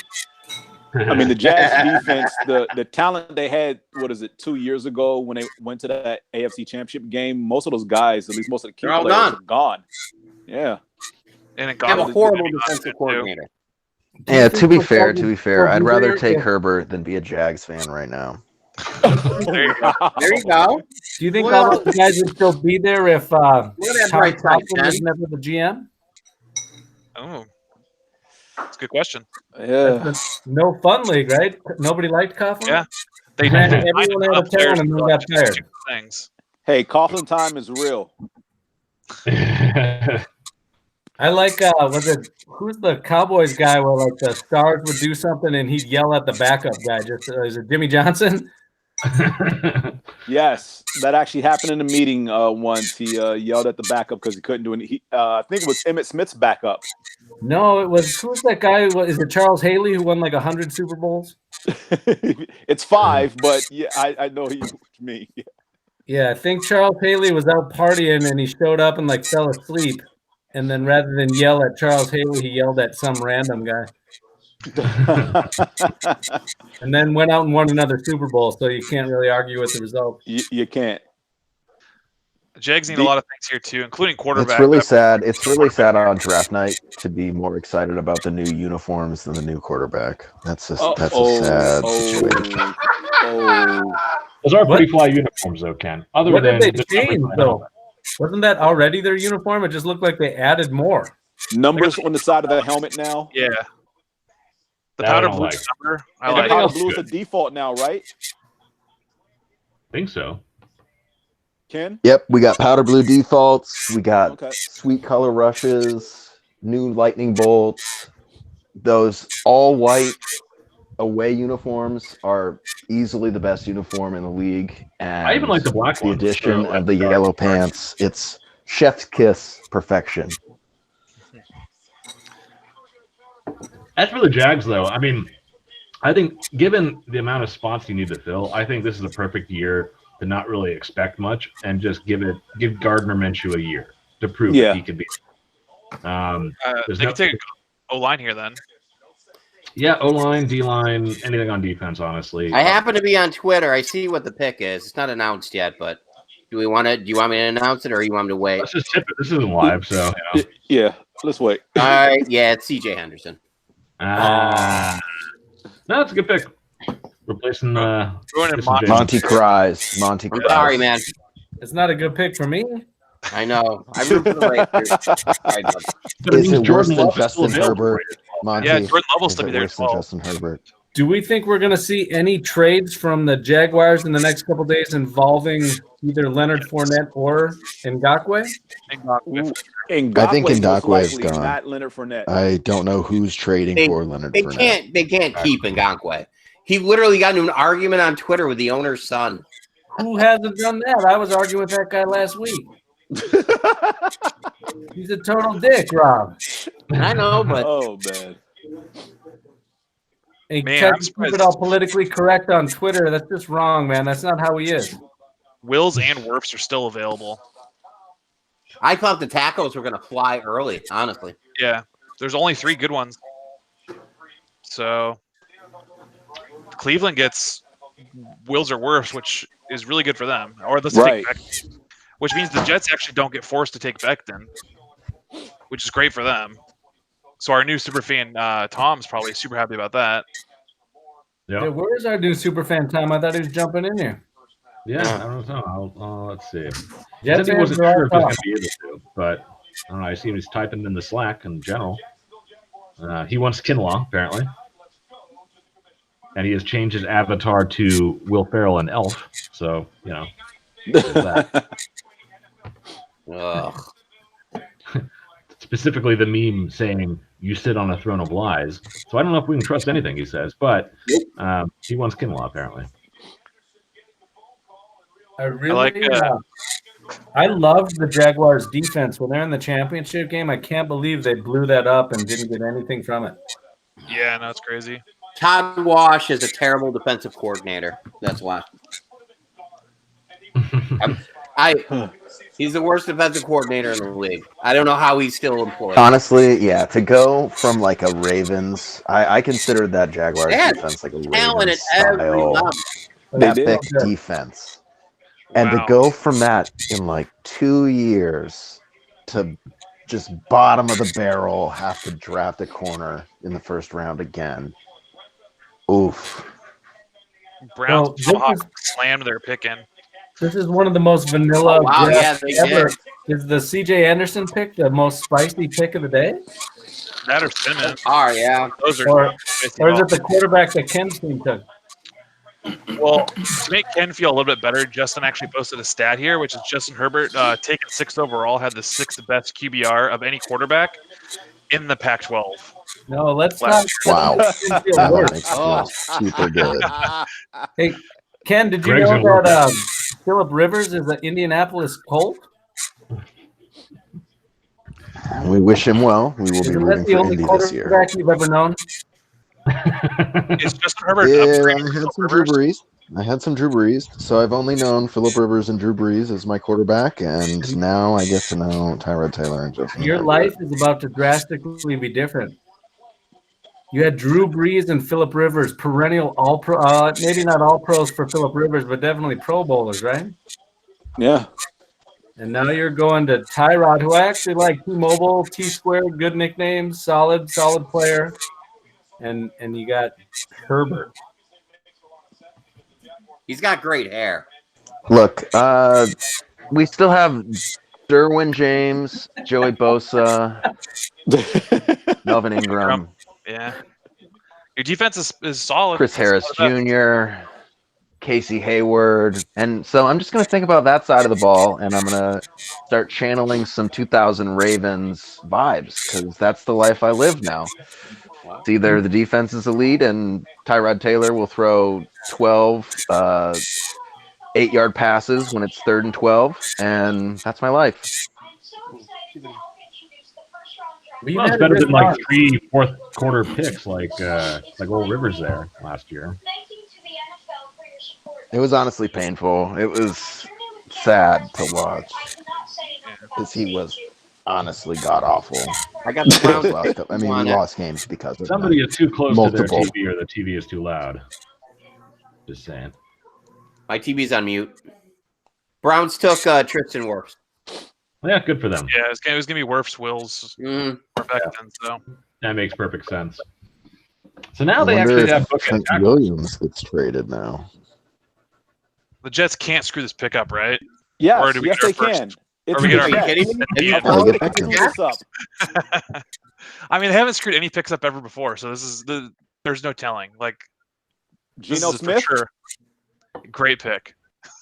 I mean, the Jags defense, the talent they had, 2 years ago when they went to that AFC Championship game, most of those guys, at least most of the key players, are gone. Yeah. And it They have a horrible defensive coordinator. Yeah, to be fair, I'd rather take Herbert than be a Jags fan right now. There you go. There you go. Do you think all those guys would still be there if Tom right side, Coughlin was never the GM? Oh, that's a good question. Yeah. No fun league, right? Nobody liked Coughlin? Yeah. They ran everyone out of town and then got fired. Things. Hey, Coughlin time is real. I like who's the Cowboys guy where like the stars would do something and he'd yell at the backup guy? Just is it Jimmy Johnson? Yes, that actually happened in a meeting once. He yelled at the backup because he couldn't do it. I think it was Emmitt Smith's backup. No, it was who's that guy? Is it Charles Haley who won like 100 Super Bowls? It's 5, but yeah, I know you mean. Yeah. Yeah, I think Charles Haley was out partying and he showed up and like fell asleep. And then rather than yell at Charles Haley, he yelled at some random guy. And then went out and won another Super Bowl, so you can't really argue with the result. You can't. The Jags need a lot of things here too, including quarterback. It's really sad. It's really sad on draft night to be more excited about the new uniforms than the new quarterback. That's a sad situation. Those are pretty fly uniforms, though, Ken. What did they change, though? Wasn't that already their uniform? It just looked like they added more. Numbers on the side of the helmet now. Yeah. The That I powder don't blue like. number. I And like. the powder else blue is good. the default now, right? think so. Ken? Yep, we got powder blue defaults. We got Okay. sweet color rushes, new lightning bolts. Those all white away uniforms are easily the best uniform in the league. And I even like the black the ones. addition So, of the yellow pants, it's chef's kiss perfection. As for the Jags, though, I mean, I think given the amount of spots you need to fill, I think this is a perfect year to not really expect much and just give Gardner Minshew a year to prove that he could be. They could take O line here then. Yeah, O line, D line, anything on defense, honestly. I happen to be on Twitter. I see what the pick is. It's not announced yet, but do you want me to announce it, or you want me to wait? Let's just tip it. This isn't live, so yeah. Let's wait. All right, yeah, it's CJ Henderson. No, that's a good pick. Replacing Monty cries. Monty I'm cries. sorry, man. It's not a good pick for me. I know. I root for the Raiders. Is it worse than Justin Herbert? Monty, yeah, Jordan Love will still be there worse than Justin Herbert? Do we think we're going to see any trades from the Jaguars in the next couple days involving either Leonard Fournette or Ngakoue? I think Ngakoue is gone. Not Leonard Fournette. I don't know who's trading for Leonard Fournette. They can't keep Ngakoue. He literally got into an argument on Twitter with the owner's son. Who hasn't done that? I was arguing with that guy last week. He's a total dick, Rob. I know, but oh man. He Man, tries to keep it all politically correct on Twitter. That's just wrong, man. That's not how he is. Wills and Wirfs are still available. I thought the tacos were going to fly early, honestly. Yeah, there's only 3 good ones. So Cleveland gets Wills or Wirfs, which is really good for them. Or let's take Becton, which means the Jets actually don't get forced to take Becton, which is great for them. So our new super fan Tom's probably super happy about that. Yeah, where's our new super fan Tom? I thought he was jumping in here. Yeah, I don't know. Let's see. Jets I think he wasn't sure if he was all going to be able to, but I don't know. I see he's typing in the Slack in general. He wants Kinlaw, apparently. And he has changed his avatar to Will Ferrell and Elf. So, you know, there's that. Specifically the meme saying, "You sit on a throne of lies." So I don't know if we can trust anything he says, but he wants Kinlaw, apparently. I loved the Jaguars' defense when they're in the championship game. I can't believe they blew that up and didn't get anything from it. Yeah, no, it's crazy. Todd Wash is a terrible defensive coordinator. That's why. He's the worst defensive coordinator in the league. I don't know how he's still employed. Honestly, yeah, to go from like a Ravens, I considered that Jaguars defense like a Ravens style epic defense. And to go from that in like 2 years to just bottom of the barrel, have to draft a corner in the first round again. Oof. Browns slammed their pick in. This is one of the most vanilla drafts ever. did. Is the CJ Anderson pick the most spicy pick of the day? That or Simmons. Yeah. Those are or is it the quarterback that Ken's team took? Well, to make Ken feel a little bit better, Justin actually posted a stat here, which is Justin Herbert, taken 6th overall, had the 6th best QBR of any quarterback in the Pac-12. No, let's not. Wow. That makes me feel super good. Hey, Ken, did you Greg's know that Phillip Rivers is an Indianapolis Colt? We wish him well. We will be Isn't that rooting the for only Indy this year. quarterback you've ever known? Is Justin Herbert Yeah, upgrading I had Phillip some Drew Rivers? Brees. I had some Drew Brees, so I've only known Phillip Rivers and Drew Brees as my quarterback, and now I get to know Tyrod Taylor and Justin Your Herbert. life is about to drastically be different. You had Drew Brees and Phillip Rivers, perennial all-pro. Maybe not all-pros for Phillip Rivers, but definitely Pro Bowlers, right? Yeah. And now you're going to Tyrod, who I actually like. T-Mobile, T-Squared, good nickname, solid player. And you got Herbert. He's got great hair. Look, we still have Derwin James, Joey Bosa, Melvin Ingram, Yeah. Your defense is solid. Chris Harris Jr., Casey Hayward. And so I'm just going to think about that side of the ball, and I'm going to start channeling some 2000 Ravens vibes, because that's the life I live now. It's either the defense is elite and Tyrod Taylor will throw 12 8-yard passes when it's 3rd and 12, and that's my life. Well, it's better than like 3 fourth-quarter picks like Old Rivers there last year. It was honestly painful. It was sad to watch because he was honestly god awful. I got the Browns. We lost games because of somebody that. is too close to their TV, or the TV is too loud. Just saying. My TV's on mute. Browns took Tristan Wirfs. Yeah, good for them. Yeah, it was gonna be Wirfs, Wills, or Becton. So that makes perfect sense. So now they actually have Trent Williams gets traded now. The Jets can't screw this pick up, right? Yes, or do we yes, get our they first, can. Or we get our I mean, they haven't screwed any picks up ever before, so there's no telling. Like Geno Smith, for sure. Great pick.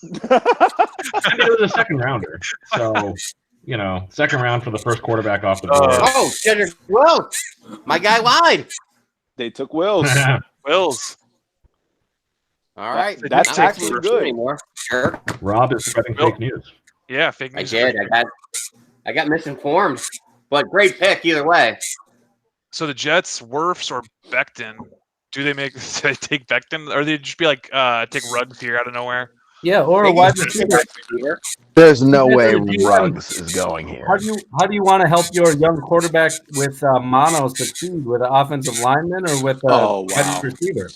I mean, it was a second rounder, so second round for the first quarterback off the board. Oh, Cedric Wills, my guy lied. They took Wills. Wills. All right, that's actually good. Anymore. Sure. Rob is spreading fake news. Yeah, fake news. I did. I got misinformed, but great pick either way. So the Jets, Wirfs or Becton, do they take Becton, or they just be like take Ruggs here out of nowhere? Yeah, or a wide receiver. There's no way Ruggs is going here. How do you want to help your young quarterback with mono succeed, with an offensive lineman or with a wide receiver?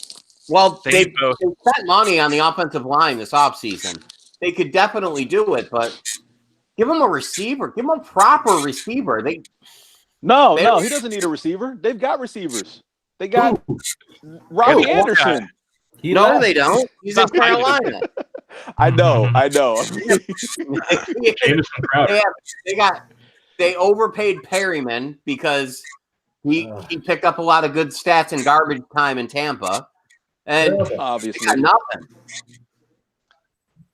Well, they spent money on the offensive line this offseason. They could definitely do it, but give him a receiver. Give him a proper receiver. No, he doesn't need a receiver. They've got receivers. They got Robbie Anderson. No, they don't. He's in Carolina. I know. They overpaid Perryman because he picked up a lot of good stats in garbage time in Tampa, and obviously got nothing.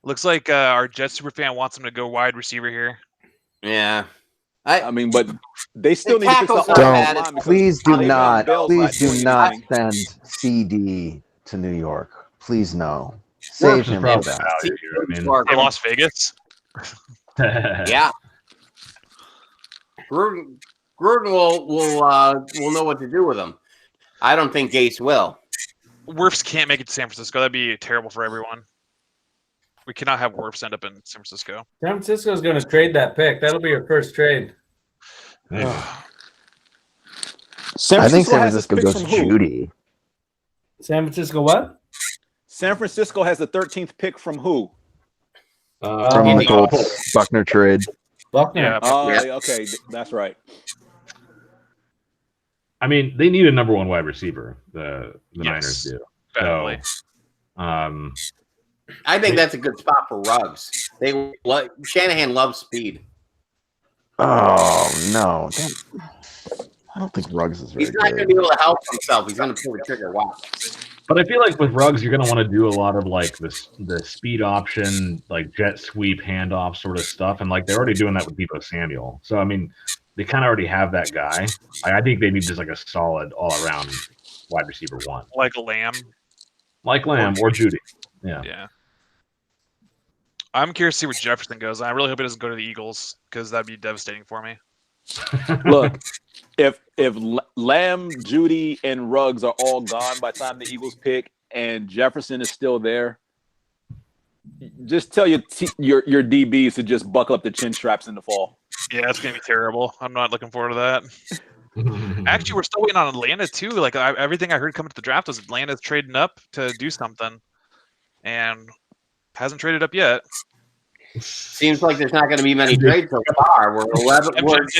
Looks like our Jets superfan wants him to go wide receiver here. Yeah. I mean, but they still need to fix the line. Please do not send CD to New York. Please no. Save him. Las Vegas. Yeah. Gruden will know what to do with him. I don't think Gase will. Wirfs can't make it to San Francisco. That'd be terrible for everyone. We cannot have Wirfs end up in San Francisco. San Francisco's going to trade that pick. That'll be your first trade. I think San Francisco goes to Judy. San Francisco what? San Francisco has the 13th pick from who? From the Colts Buckner trade. Buckner. Yeah. Okay, that's right. I mean, they need a number one wide receiver. The Niners do. Badly. So, I think that's a good spot for Ruggs. Shanahan loves speed. Oh no! I don't think Ruggs is very He's not going to be able to help himself. He's going to pull the trigger. Wow. But I feel like with Ruggs, you're going to want to do a lot of like the speed option, like jet sweep handoff sort of stuff, and like they're already doing that with Deebo Samuel. So I mean, they kind of already have that guy. I think they need just like a solid all around wide receiver one, like Lamb, or Judy. Yeah. I'm curious to see where Jefferson goes. I really hope he doesn't go to the Eagles because that'd be devastating for me. Look, if Lamb, Judy, and Ruggs are all gone by the time the Eagles pick, and Jefferson is still there, just tell your DBs to just buckle up the chin straps in the fall. Yeah, it's gonna be terrible. I'm not looking forward to that. Actually, we're still waiting on Atlanta too. Like everything I heard coming to the draft was Atlanta's trading up to do something, and hasn't traded up yet. Seems like there's not going to be many trades so far. We're 11. We're at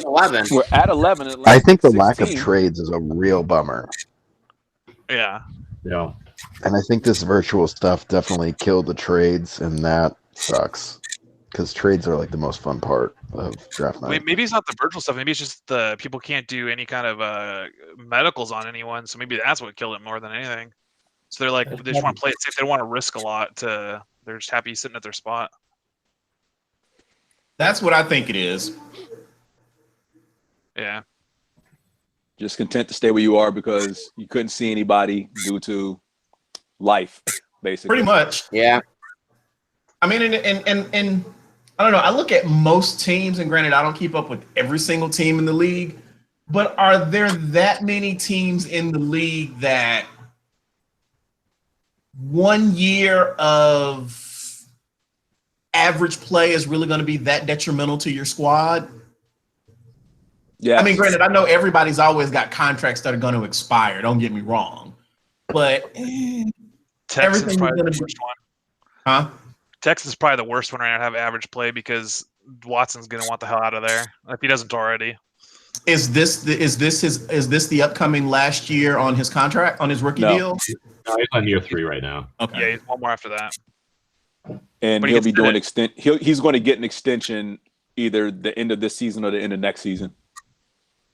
11. We're at 11. I think the lack of trades is a real bummer. Yeah. And I think this virtual stuff definitely killed the trades, and that sucks. because trades are like the most fun part of draft night. Maybe it's not the virtual stuff. Maybe it's just the people can't do any kind of medicals on anyone. So maybe that's what killed it more than anything. So they're like, they just want to play it safe. They don't want to risk a lot. They're just happy sitting at their spot. That's what I think it is. Yeah. Just content to stay where you are because you couldn't see anybody due to life, basically. Pretty much. Yeah. I mean, and I don't know. I look at most teams, and granted, I don't keep up with every single team in the league, but are there that many teams in the league that 1 year of average play is really going to be that detrimental to your squad? Yeah. I mean, granted, I know everybody's always got contracts that are going to expire. Don't get me wrong, but everything's going to be worst one. Huh? Texas is probably the worst one right now to have average play because Watson's going to want the hell out of there if he doesn't already. Is this the upcoming last year on his contract, on his rookie deal? No, he's on year 3 right now. Okay. Yeah, he's one more after that. And he'll be doing he's going to get an extension either the end of this season or the end of next season.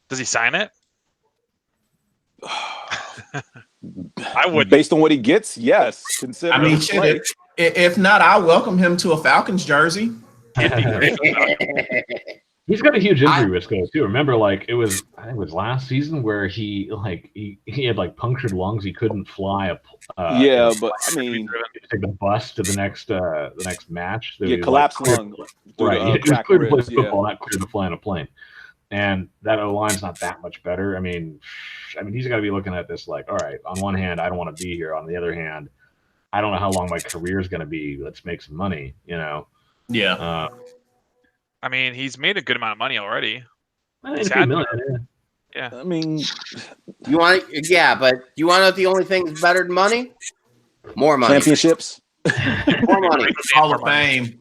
Does he sign it? I would. Based on what he gets, yes. I mean, shit, if not, I'll welcome him to a Falcons jersey. He's got a huge injury risk though too. Remember, like I think it was last season where he had like punctured lungs. He couldn't fly but I mean, take the bus to the next match. Yeah, collapsed lung. Right, it was clear to play football, not clear to fly on a plane. And that O-line's not that much better. I mean, he's got to be looking at this like, all right, on one hand, I don't want to be here. On the other hand, I don't know how long my career is going to be. Let's make some money, you know? Yeah. I mean, he's made a good amount of money already. He's had million, yeah. I mean, but you want to know the only thing that's better than money? More money. Championships. More money. Hall of Fame.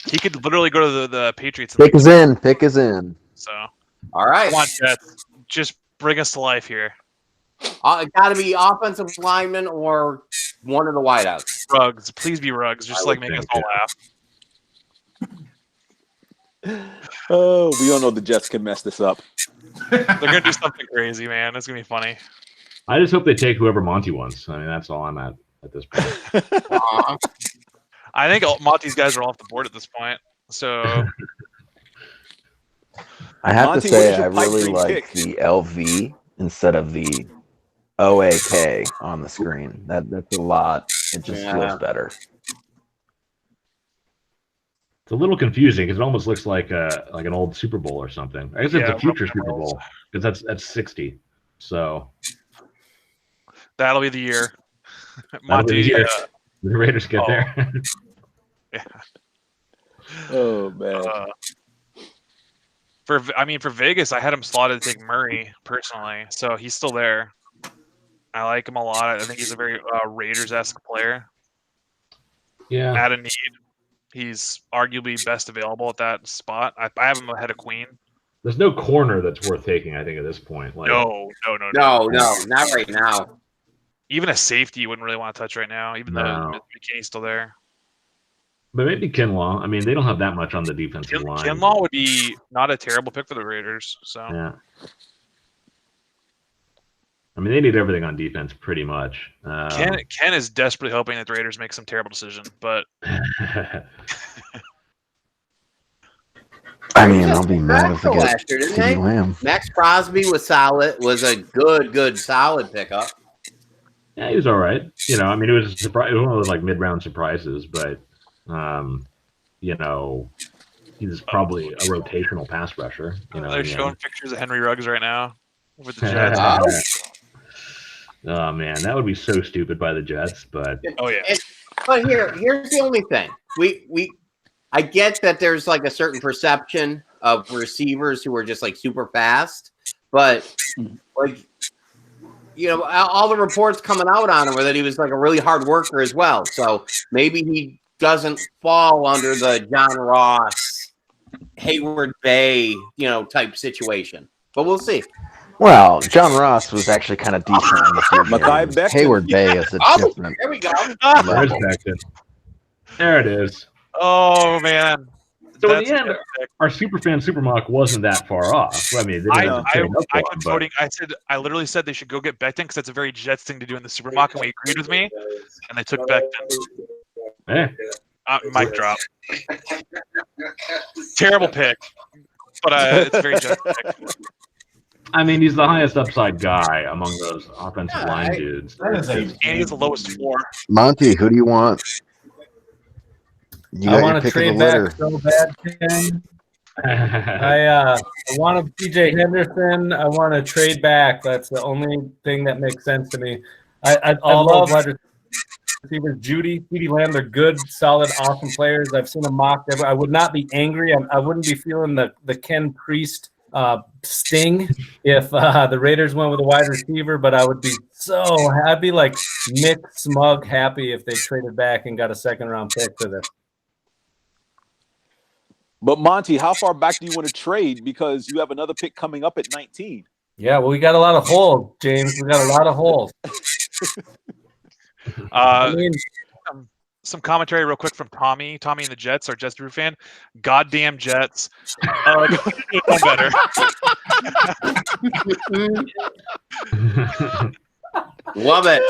He could literally go to the Patriots. Pick is in. Pick is in. So. All right. Come on, Jets. Just bring us to life here. It got to be offensive lineman or one of the wideouts. Ruggs. Please be Ruggs. Just like make us all laugh. Oh, we all know the Jets can mess this up. They're going to do something crazy, man. It's going to be funny. I just hope they take whoever Monty wants. I mean, that's all I'm at this point. I think Monty's guys are off the board at this point. So I have Monty, to say, what I is your really pipe like dream the LV instead of the OAK on the screen. That's a lot. It just feels better. It's a little confusing because it almost looks like an old Super Bowl or something. I guess it's a future Super Bowl because that's 60. So that'll be the year. Monty, the Raiders get there. Yeah. Oh man. For Vegas, I had him slotted to take Murray personally, so he's still there. I like him a lot. I think he's a very Raiders-esque player. Yeah. At a need, he's arguably best available at that spot. I have him ahead of Queen. There's no corner that's worth taking, I think, at this point. Like, No, not right now. Even a safety you wouldn't really want to touch right now, even though McKinney's still there. But maybe Kinlaw. I mean, they don't have that much on the defensive line. Kinlaw would be not a terrible pick for the Raiders. So yeah. I mean, they need everything on defense pretty much. Ken is desperately hoping that the Raiders make some terrible decision, but I mean, I'll be mad if they get CeeDee Lamb. Max Crosby was solid. Was a good solid pickup. Yeah, he was all right. You know, I mean, it was a surprise. It was one of those like mid-round surprises, but you know, he's probably a rotational pass rusher. You know, they're showing pictures of Henry Ruggs right now with the Jets. Oh man, that would be so stupid by the Jets, but but here's the only thing. I get that there's like a certain perception of receivers who are just like super fast, but like, you know, all the reports coming out on him were that he was like a really hard worker as well. So maybe he doesn't fall under the John Ross, Hayward Bay, type situation. But we'll see. Well, John Ross was actually kind of decent in the year. Hayward Bay is a different. There we go. There it is. Oh man, So in the end, our superfan supermock wasn't that far off. I mean, I literally said they should go get Becton because that's a very Jets thing to do in the supermock, and we agreed with me, and they took Becton. Mic drop. Terrible pick, but it's very Jets pick. I mean, he's the highest upside guy among those offensive line dudes. And he's the lowest floor. Monty, who do you want? I want to trade back so bad, Ken. I want a DJ Henderson. I want to trade back. That's the only thing that makes sense to me. I love wide receivers. Judy, CeeDee Lamb, they're good, solid, awesome players. I've seen them mocked. I would not be angry. I wouldn't be feeling the Ken Priest sting if the Raiders went with a wide receiver, but I would be I'd be like Nick Smug happy if they traded back and got a second-round pick for this. But Monty, how far back do you want to trade? Because you have another pick coming up at 19. Yeah, well, we got a lot of holes, James. We got a lot of holes. Some commentary real quick from Tommy. Tommy and the Jets, our Jets Brew fan. Goddamn Jets. Better. Love it.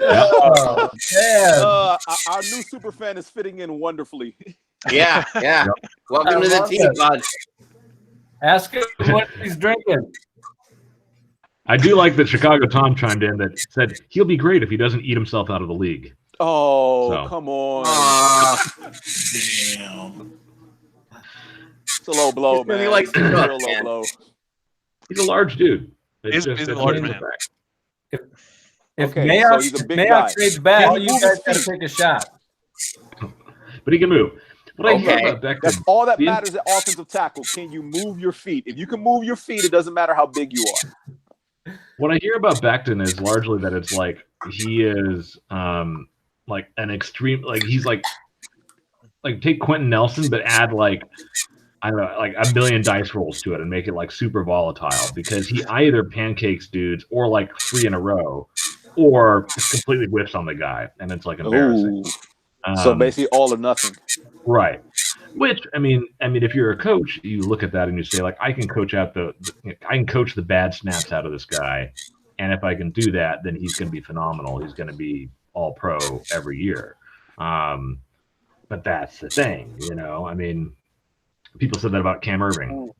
Oh, our new super fan is fitting in wonderfully. Yeah. Welcome to the team, bud. Ask him what he's drinking. I do like that Chicago Tom chimed in that said he'll be great if he doesn't eat himself out of the league. Oh, come on. Damn. It's a low blow, man. He likes to cook, low man. blow. He's a large dude. He's a large man. If Okay, Mayock, so he's a big guy. trades back, you guys got to take a shot. But he can move. What I hear about Becton, that's all that matters at offensive tackle. Can you move your feet? If you can move your feet, it doesn't matter how big you are. What I hear about Becton is largely that it's like he is like an extreme, like he's like take Quentin Nelson, but add like I don't know, like a million dice rolls to it and make it like super volatile because he either pancakes dudes or like 3 in a row, or completely whips on the guy, and it's like embarrassing. So basically, all or nothing. Right. Which I mean, if you're a coach, you look at that and you say, like, I can coach out I can coach the bad snaps out of this guy, and if I can do that, then he's going to be phenomenal. He's going to be all pro every year. But that's the thing, you know. I mean, people said that about Cam Irving.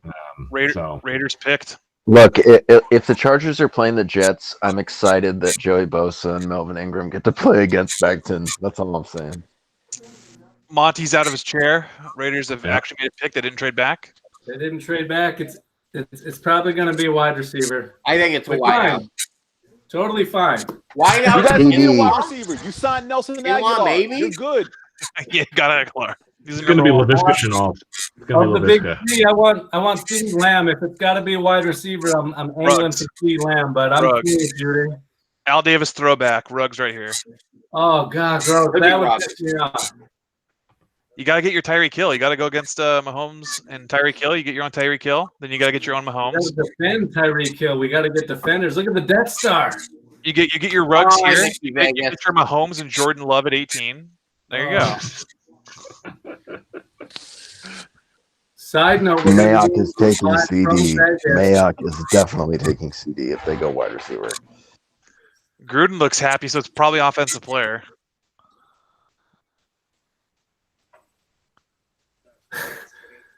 Raiders picked. Look, if the Chargers are playing the Jets, I'm excited that Joey Bosa and Melvin Ingram get to play against Becton. That's all I'm saying. Monty's out of his chair. Raiders have actually made a pick. They didn't trade back. They didn't trade back. It's probably going to be a wide receiver. I think it's a wide out. Totally fine. Wide out. You guys need a wide receiver. You signed Nelson Aguilar. Maybe you're good. Yeah, got Aguilar. It's going to be LaVisca Chenault. Of the big three, I want CeeDee Lamb. If it's got to be a wide receiver, I'm angling for CeeDee Lamb, but I'm with Judy. Al Davis throwback. Ruggs right here. Oh God, bro, that would piss me off. You got to get your Tyreek Hill. You got to go against Mahomes and Tyreek Hill. You get your own Tyreek Hill. Then you got to get your own Mahomes. We got to defend Tyreek Hill. We got to get defenders. Look at the Death Star. You get your Ruggs here. You get your Mahomes and Jordan Love at 18. There you go. Side note: Mayock is taking CD. Mayock is definitely taking CD if they go wide receiver. Gruden looks happy, so it's probably offensive player.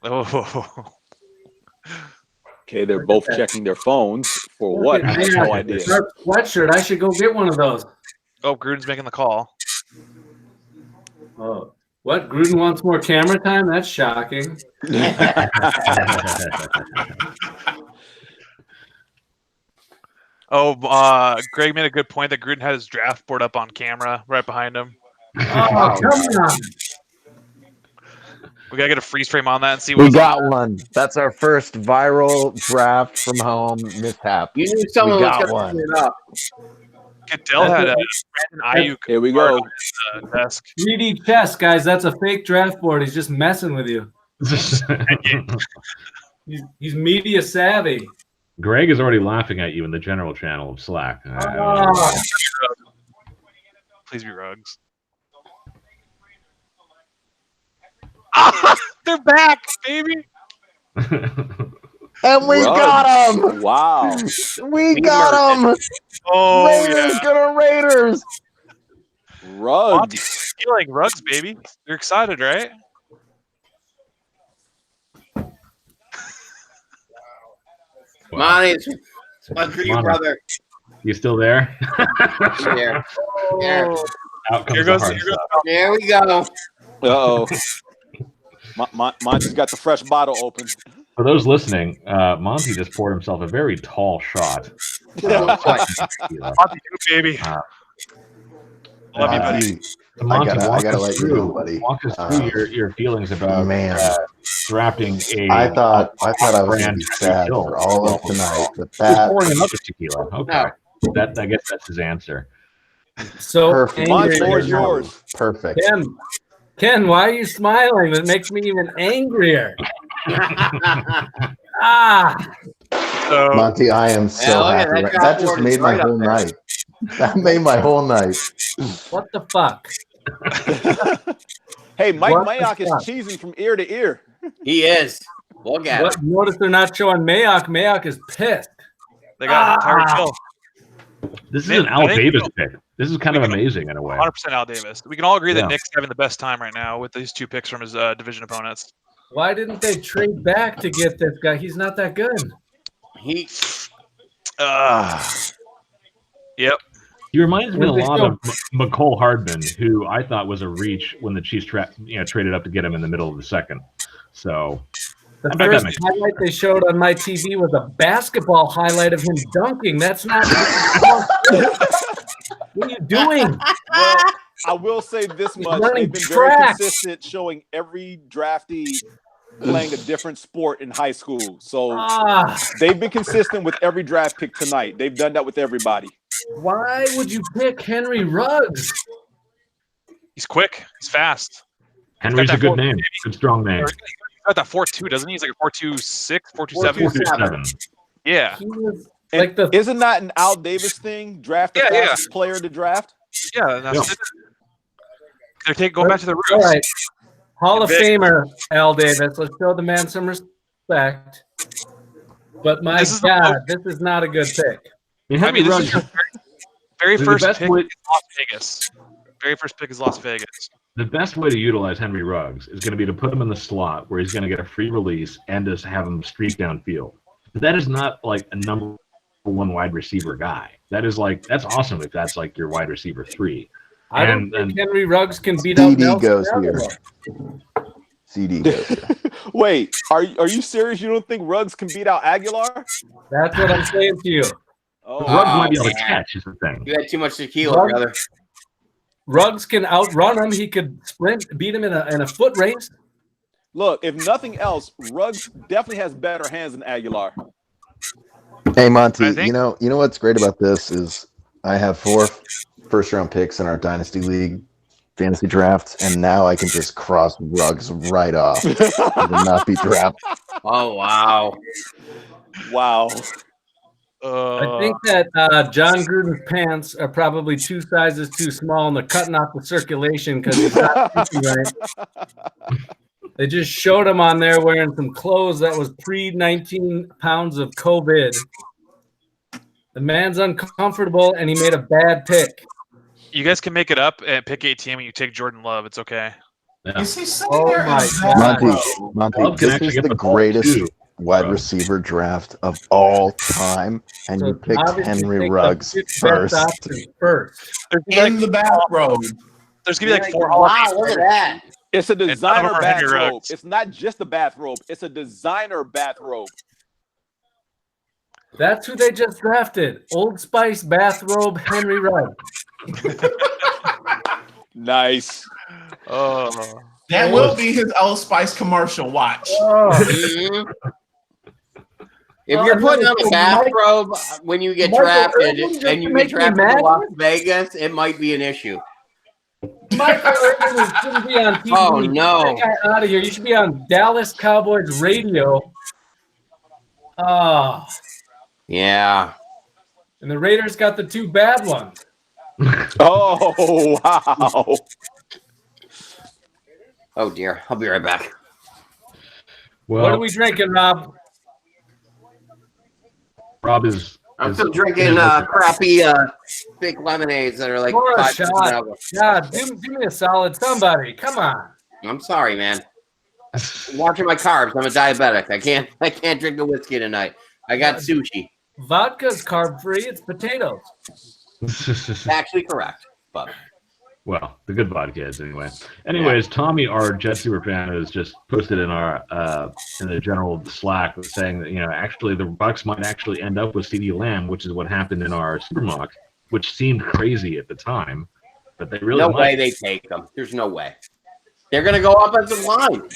Oh. Okay, they're both checking their phones for what? I have no idea. Sweatshirt. I should go get one of those. Oh, Gruden's making the call. Oh, what? Gruden wants more camera time? That's shocking. Greg made a good point that Gruden had his draft board up on camera right behind him. Oh, come on. We gotta get a freeze frame on that and see what we got one. That's our first viral draft from home mishap. You knew someone was gonna one. it up. Goodell had a Brandon Ayuk. Here we go. Desk. 3D chess, guys. That's a fake draft board. He's just messing with you. He's media savvy. Greg is already laughing at you in the general channel of Slack. Please be Ruggs. They're back, baby. And we got him. Wow. We got him. Oh, Raiders, yeah. go to Raiders. Ruggs. You like Ruggs, baby. You're excited, right? Wow. Monty, it's one for you, brother. You still there? There. There. Out comes the hard stuff. There we go. Uh-oh. Monty's got the fresh bottle open. For those listening, Monty just poured himself a very tall shot. Monty, baby. Love you, buddy. Monty, I gotta let you know, buddy. Walk us through your feelings about drafting a. I thought I was going to be sad for all of tonight, but that. Pouring another tequila. Okay, I guess that's his answer. So perfect. My floor is yours. Perfect. Ken, why are you smiling? That makes me even angrier. Monty, I am so happy. That just made my whole night. That made my whole night. What the fuck? Hey, Mike Mayock is cheesing from ear to ear. He is. Look at it. Notice they're not showing Mayock. Mayock is pissed. They got Tyreek Hill. This is an Al Davis pick. This is kind of amazing in a way. 100% Al Davis. We can all agree that Nick's having the best time right now with these 2 picks from his division opponents. Why didn't they trade back to get this guy? He's not that good. Yep. He reminds me a lot of McCole Hardman, who I thought was a reach when the Chiefs traded up to get him in the middle of the second. So the first highlight they showed on my TV was a basketball highlight of him dunking. That's not. What are you doing? Well, I will say this much: they've been very consistent, showing every draftee playing a different sport in high school. So they've been consistent with every draft pick tonight. They've done that with everybody. Why would you pick Henry Ruggs? He's quick. He's fast. Henry's a good name. Good, strong name. He's got that 4.2, doesn't he? He's like a 4.26, 4.27. 4.27. Yeah. Like isn't that an Al Davis thing? Draft the fastest player to draft? Yeah. They're going back to the roots. All right. Hall of Famer Al Davis. Let's show the man some respect. But my God, this is not a good pick. I mean, this is your very first pick is Las Vegas. Very first pick is Las Vegas. The best way to utilize Henry Ruggs is going to be to put him in the slot where he's going to get a free release and just have him streak downfield. But that is not like a number 1 wide receiver guy. That's awesome if that's like your wide receiver 3. I don't think Henry Ruggs can beat out CD goes here. CD goes here. Wait, are you serious? You don't think Ruggs can beat out Aguilar? That's what I'm saying to you. Ruggs might be able to catch is the thing. You had too much tequila, brother. Ruggs can outrun him. He could sprint, beat him in a foot race. Look, if nothing else, Ruggs definitely has better hands than Aguilar. Hey Monty, you know what's great about this is I have 4 first-round picks in our Dynasty League fantasy drafts, and now I can just cross Ruggs right off. He will not be drafted. Oh wow! Wow. I think that John Gruden's pants are probably 2 sizes too small, and they're cutting off the circulation because he's not thinking right. They just showed him on there wearing some clothes that was pre-19 pounds of COVID. The man's uncomfortable, and he made a bad pick. You guys can make it up at pick 18 when you take Jordan Love. It's okay. Yeah. Is he sitting there? Monty, this is the greatest wide receiver draft of all time, and you picked Henry Ruggs first. In the bathrobe. There's gonna be like 4. Wow, look at that! It's a designer bathrobe. It's not just a bathrobe. It's a designer bathrobe. That's who they just drafted. Old Spice bathrobe Henry Ruggs. Nice. That will be his Old Spice commercial. Watch. If you're putting on a bathrobe when you get drafted and you get drafted to Las Vegas, it might be an issue. Michael Irvin shouldn't be on TV. Oh no! Get that guy out of here. You should be on Dallas Cowboys radio. Oh. Yeah. And the Raiders got the 2 bad ones. Oh wow! Oh dear! I'll be right back. Well, what are we drinking, Rob? Rob is. I'm still drinking crappy fake lemonades that are like Pour a 5 shot. God, do me a solid, somebody. Come on. I'm sorry, man. I'm watching my carbs. I'm a diabetic. I can't drink the whiskey tonight. I got sushi. Vodka's carb free. It's potatoes. Actually correct, but well, the good vodka is anyway. Anyways, yeah. Tommy, our Jet super fan, has just posted in our in the general Slack saying that actually the Bucks might actually end up with CeeDee Lamb, which is what happened in our super mock, which seemed crazy at the time, but they really no might. way they take them. There's no way. They're gonna go offensive line.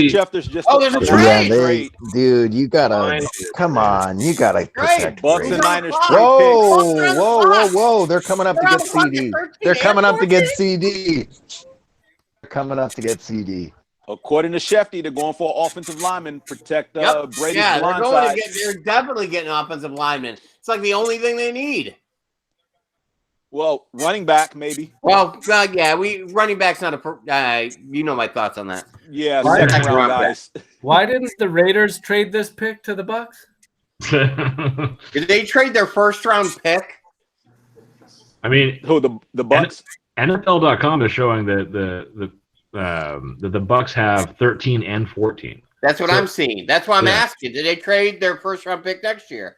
Jeff, there's just there's a trade. Yeah, dude, you gotta come on. You gotta protect Bucks and Niners. Whoa! They're coming up to get CD. They're coming up to get CD. They're coming up to get CD. According to Shefty, they're going for offensive lineman, protect Brady's blind side. They're definitely getting offensive linemen. It's like the only thing they need. Well, running back maybe. Well, running back's not a. You know my thoughts on that. Yeah, second round guys. Why didn't the Raiders trade this pick to the Bucks? Did they trade their first round pick? I mean, who the Bucks? NFL.com is showing that the Bucks have 13 and 14. That's what I'm seeing. That's why I'm asking. Did they trade their first round pick next year?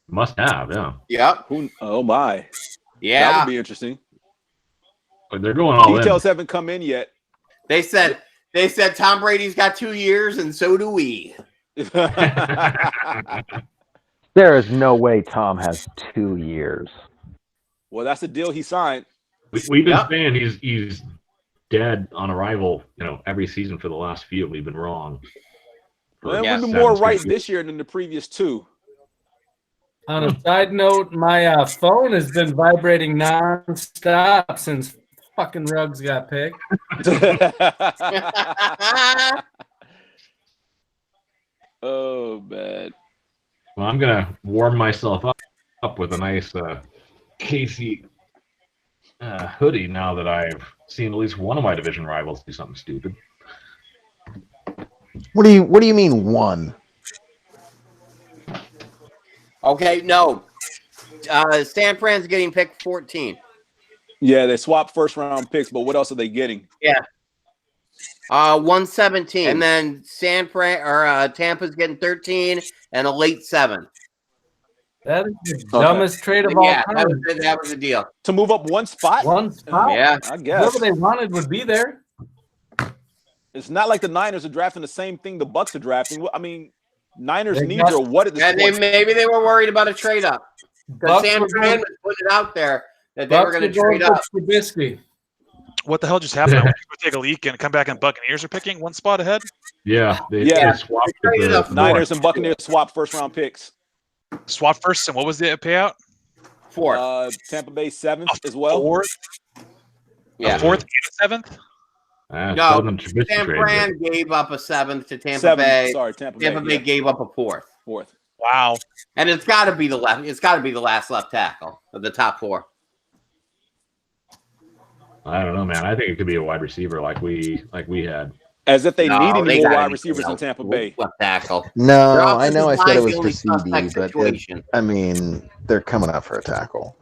Must have, yeah. Yep. Oh my. Yeah, that would be interesting. But they're going all Details haven't come in yet. They said Tom Brady's got 2 years, and so do we. There is no way Tom has 2 years. Well, that's the deal he signed. We've been saying he's dead on arrival, every season for the last few. We've been wrong. Well, we've been more right this year than the previous 2. On a side note, my phone has been vibrating nonstop since fucking Ruggs got picked. Oh, man. Well, I'm going to warm myself up with a nice Casey hoodie now that I've seen at least one of my division rivals do something stupid. What do you mean one? Okay, no. San Fran's getting picked 14. Yeah, they swapped first round picks, but what else are they getting? Yeah. 117. And then Tampa's getting 13 and a late 7. That is the dumbest trade of all time. That was the deal. To move up one spot? One spot? Yeah. I guess. Whoever they wanted would be there. It's not like the Niners are drafting the same thing the Bucks are drafting. I mean, Niners needs are what at this point? Maybe they were worried about a trade up. Because San Fran was putting it out there that they were going to trade up. What the hell just happened? I went to take a leak and come back, and Buccaneers are picking one spot ahead. Yeah, they swapped. Niners and Buccaneers swapped first round picks. Swap first, and what was the payout? 4th. Tampa Bay 7th as well. 4th. Yeah, 4th and 7th. No, San Fran gave up a 7th to Tampa Bay. Sorry, Tampa Bay gave up a 4th. Wow. And it's got to be the left. It's got to be the last left tackle of the top 4. I don't know, man. I think it could be a wide receiver like we had. As if they need any more wide receivers in Tampa Bay. Left tackle. No, I know I said it was for CD, but they're coming up for a tackle.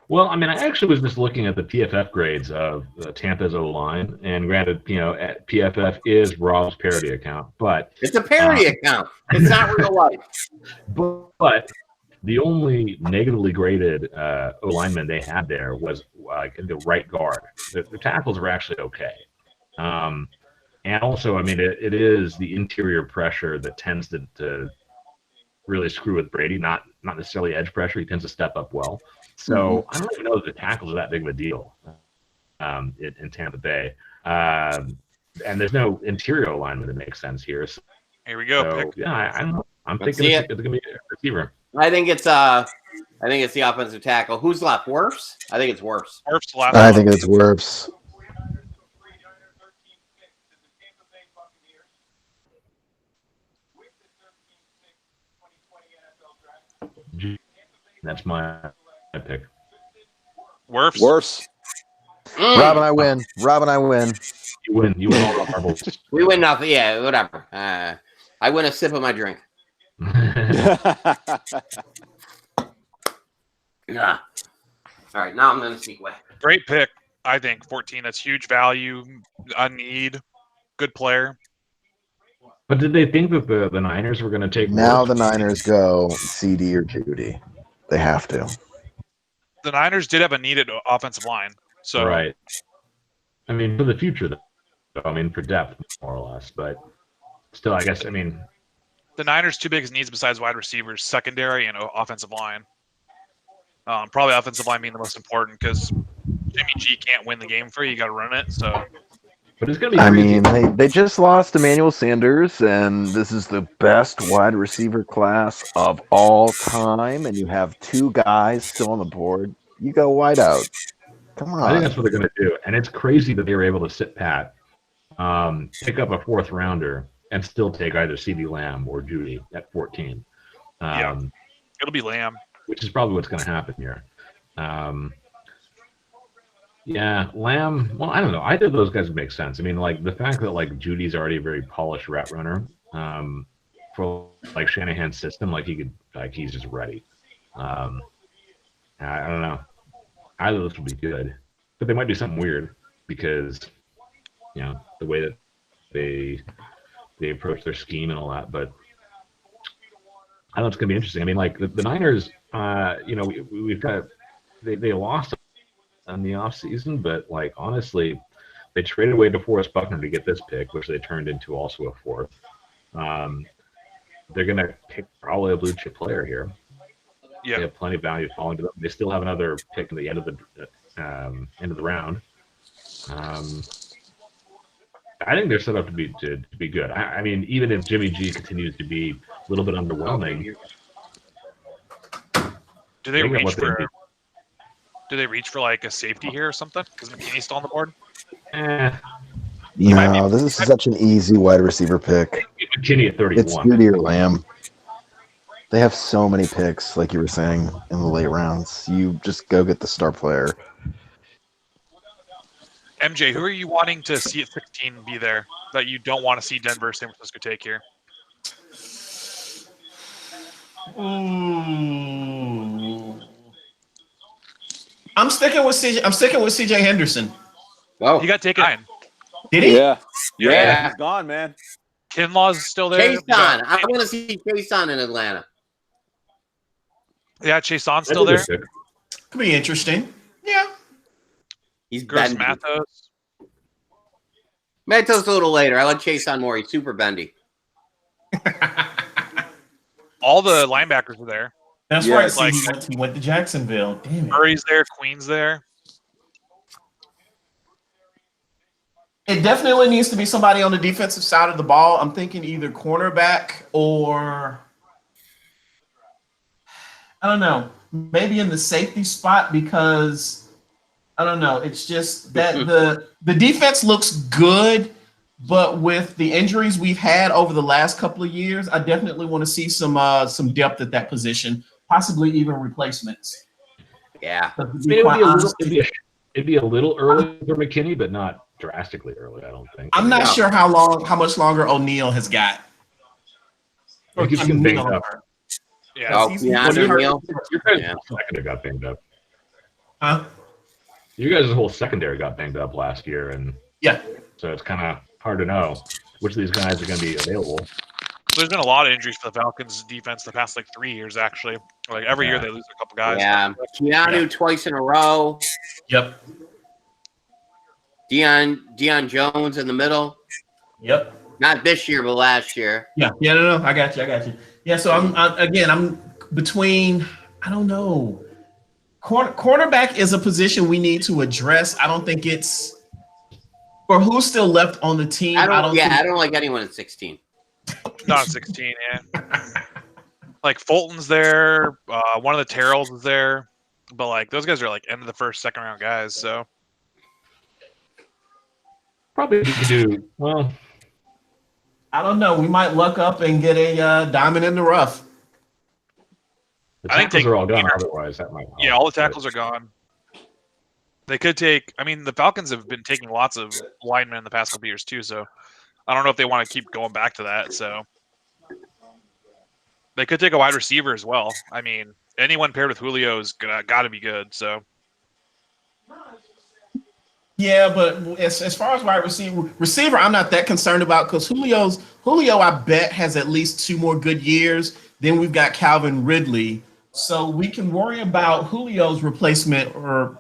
Well, I mean, I actually was just looking at the PFF grades of Tampa's O-line, and granted, PFF is Rob's parody account, but it's a parody account. It's not real life. But the only negatively graded O-lineman they had there was the right guard. The tackles were actually okay. And also, I mean, it is the interior pressure that tends to really screw with Brady, not necessarily edge pressure. He tends to step up well. So I don't even know that the tackles are that big of a deal in Tampa Bay. And there's no interior alignment that makes sense here. So, here we go. I don't know. I'm thinking it's going to be a receiver. I think it's the offensive tackle. Who's left? Wirfs? I think it's Wirfs. I think it's Wirfs. That's my pick. Wirfs. Rob and I win. You win all the marbles. We win nothing. Yeah, whatever. I win a sip of my drink. Yeah. All right, now I'm going to sneak away. Great pick, I think. 14. That's huge value. A need. Good player. But did they think that the Niners were going to take Now Ward? the Niners go CD or Judy. They have to. The Niners did have a needed offensive line. So Right. I mean, for the future, though. I mean, for depth, more or less. But still, I guess, I mean. The Niners' two biggest needs besides wide receivers, secondary and offensive line. Probably offensive line being the most important because Jimmy G can't win the game for you. You got to run it. So. But it's going to be I crazy. mean, they just lost Emmanuel Sanders, and this is the best wide receiver class of all time, and you have two guys still on the board. You go wide out. Come on. I think that's what they're going to do. And it's crazy that they were able to sit pat, pick up a fourth rounder, and still take either CeeDee Lamb or Judy at 14. Yeah, it'll be Lamb. Which is probably what's going to happen here. Yeah, Lamb. Well, I don't know. Either of those guys would make sense. I mean, like the fact that like Judy's already a very polished route runner for like Shanahan's system, like he could, like he's just ready. I don't know. Either of those would be good, but they might do something weird because you know the way that they approach their scheme and all that. But I know it's going to be interesting. I mean, like the Niners, you know, we've got they lost in the offseason, but like honestly, they traded away DeForest Buckner to get this pick, which they turned into also a fourth. They're going to pick probably a blue chip player here. Yeah, they have plenty of value falling to them. They still have another pick at the end of the round. I think they're set up to be good. I mean, even if Jimmy G continues to be a little bit underwhelming, do they reach for like a safety here or something? Because McKinney's still on the board. No, this is such an easy wide receiver pick. McKinney at 31. It's Judy or Lamb. They have so many picks, like you were saying, in the late rounds. You just go get the star player. MJ, who are you wanting to see at 16 be there that you don't want to see Denver or San Francisco take here? I'm sticking with CJ Henderson. Oh, he got taken. Did he? Yeah. He's gone, man. Kinlaw's still there. Chase on. I want to see Chase on in Atlanta. Yeah, Chase on still there. Could be interesting. Yeah. He's Gross bendy. Matos. Matos a little later. I like Chase on more. He's super bendy. All the linebackers are there. That's right. Like, he went to Jacksonville. Damn it. Murray's there. Queen's there. It definitely needs to be somebody on the defensive side of the ball. I'm thinking either cornerback or I don't know, maybe in the safety spot because I don't know. It's just that the defense looks good, but with the injuries we've had over the last couple of years, I definitely want to see some depth at that position, possibly even replacements. Yeah, it'd be a little early for McKinney, but not drastically early. I don't think. I'm not sure how much longer O'Neal has got. He keeps getting banged up. Yeah, your guys' secondary got banged up. Huh? You guys' whole secondary got banged up last year, and so it's kind of hard to know which of these guys are going to be available. There's been a lot of injuries for the Falcons defense the past 3 years, actually. Like every year they lose a couple guys. Yeah, Keanu twice in a row. Yep. Deion Jones in the middle. Yep. Not this year, but last year. Yeah. No. I got you. Yeah. So I'm between. I don't know. Cornerback is a position we need to address. I don't think it's for who's still left on the team. I don't like anyone at 16. Not at 16, yeah. Like Fulton's there. One of the Terrells is there, but like those guys are like end of the first, second round guys. So probably you could do well. I don't know. We might luck up and get a diamond in the rough. The tackles are all gone. Otherwise, that might. Yeah, all the tackles are gone. They could take. I mean, the Falcons have been taking lots of linemen in the past couple years too. So I don't know if they want to keep going back to that. So They could take a wide receiver as well. I mean, anyone paired with Julio is got to be good. So. Yeah, but as far as wide receiver, I'm not that concerned about because Julio, I bet, has at least 2 more good years. Then we've got Calvin Ridley. So we can worry about Julio's replacement or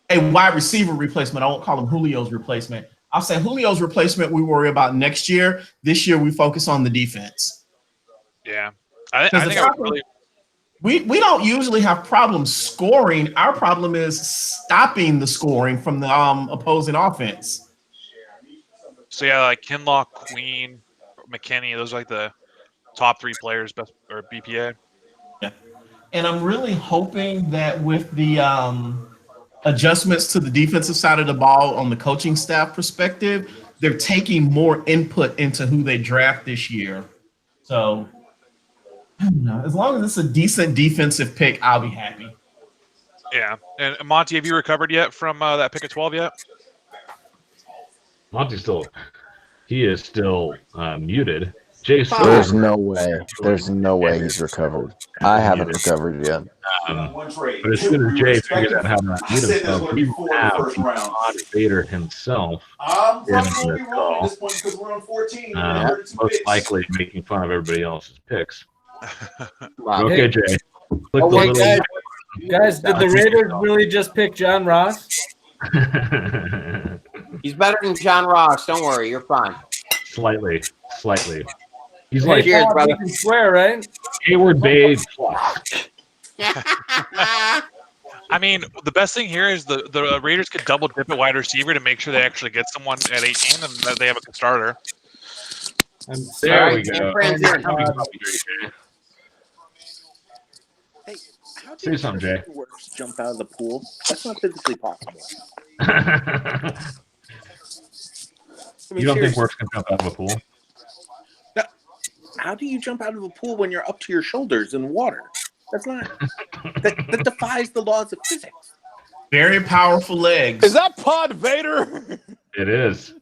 a wide receiver replacement. I won't call him Julio's replacement. I'll say Julio's replacement we worry about next year. This year we focus on the defense. Yeah. I think I would really... We don't usually have problems scoring. Our problem is stopping the scoring from the opposing offense. So yeah, like Kinlaw, Queen, McKinney, those are like the top 3 players best or BPA. Yeah. And I'm really hoping that with the adjustments to the defensive side of the ball on the coaching staff perspective, they're taking more input into who they draft this year. So I don't know. As long as it's a decent defensive pick, I'll be happy. Yeah. And Monty, have you recovered yet from that pick at 12 yet? Monty's he is still muted. There's no way. There's no way he's recovered. I haven't recovered yet. But as soon as Jay figures out how to mute himself, we will have the moderator himself in the call. Most likely making fun of everybody else's picks. Okay, Jay. Click the guys, did the Raiders really just pick John Ross? He's better than John Ross. Don't worry, you're fine. Slightly. He's like, cheers, brother. You can swear, right? Hayward Bay plus. I mean, the best thing here is the Raiders could double dip at wide receiver to make sure they actually get someone at 18 and that they have a good starter. There we go. Say something, Jay. Jump out of the pool. That's not physically possible. You don't think Works can jump out of a pool? No. How do you jump out of a pool when you're up to your shoulders in water? That's not. that defies the laws of physics. Very powerful legs. Is that Pod Vader? It is.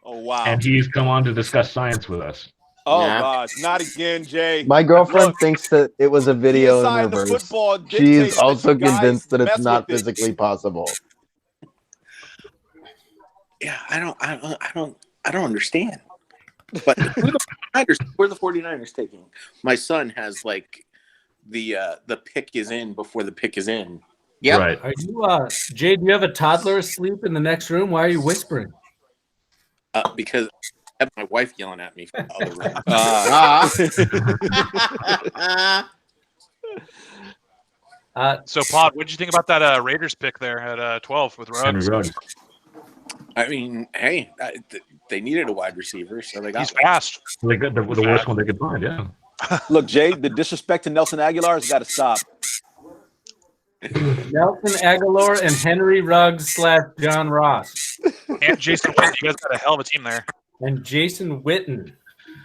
Oh wow! And he's come on to discuss science with us. Oh gosh, not again, Jay. My girlfriend thinks that it was a video in reverse. She's also convinced that it's not physically possible. Yeah, I don't understand. But who are the 49ers taking? My son has like the pick is in before the pick is in. Yeah. Right. Are you Jay, do you have a toddler asleep in the next room? Why are you whispering? Because I have my wife yelling at me from the other room. So, Pod, what did you think about that Raiders pick there at 12 with Ruggs? I mean, hey, they needed a wide receiver, so they got. He's fast. They got the worst one they could find. Yeah. Look, Jay, the disrespect to Nelson Aguilar has got to stop. Nelson Aguilar and Henry Ruggs / John Ross. And Jason Witten. You guys got a hell of a team there. And Jason Witten,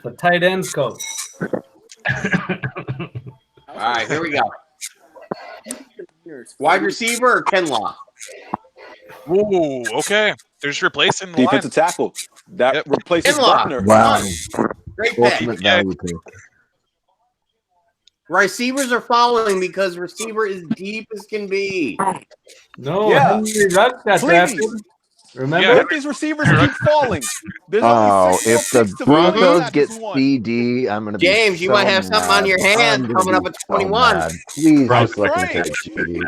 the tight ends coach. All right, here we go. Wide receiver or Kinlaw? Ooh, okay. They're just replacing the defensive tackle. That replaces Buckner. Wow. Great Ultimate value pick. Receivers are following because receiver is deep as can be. No, Henry Ruggs got drafted. Remember? Let these receivers keep falling. If the Broncos get CD, I'm going to be James, you might have something on your hands coming up at 21. Please, just let me take CD.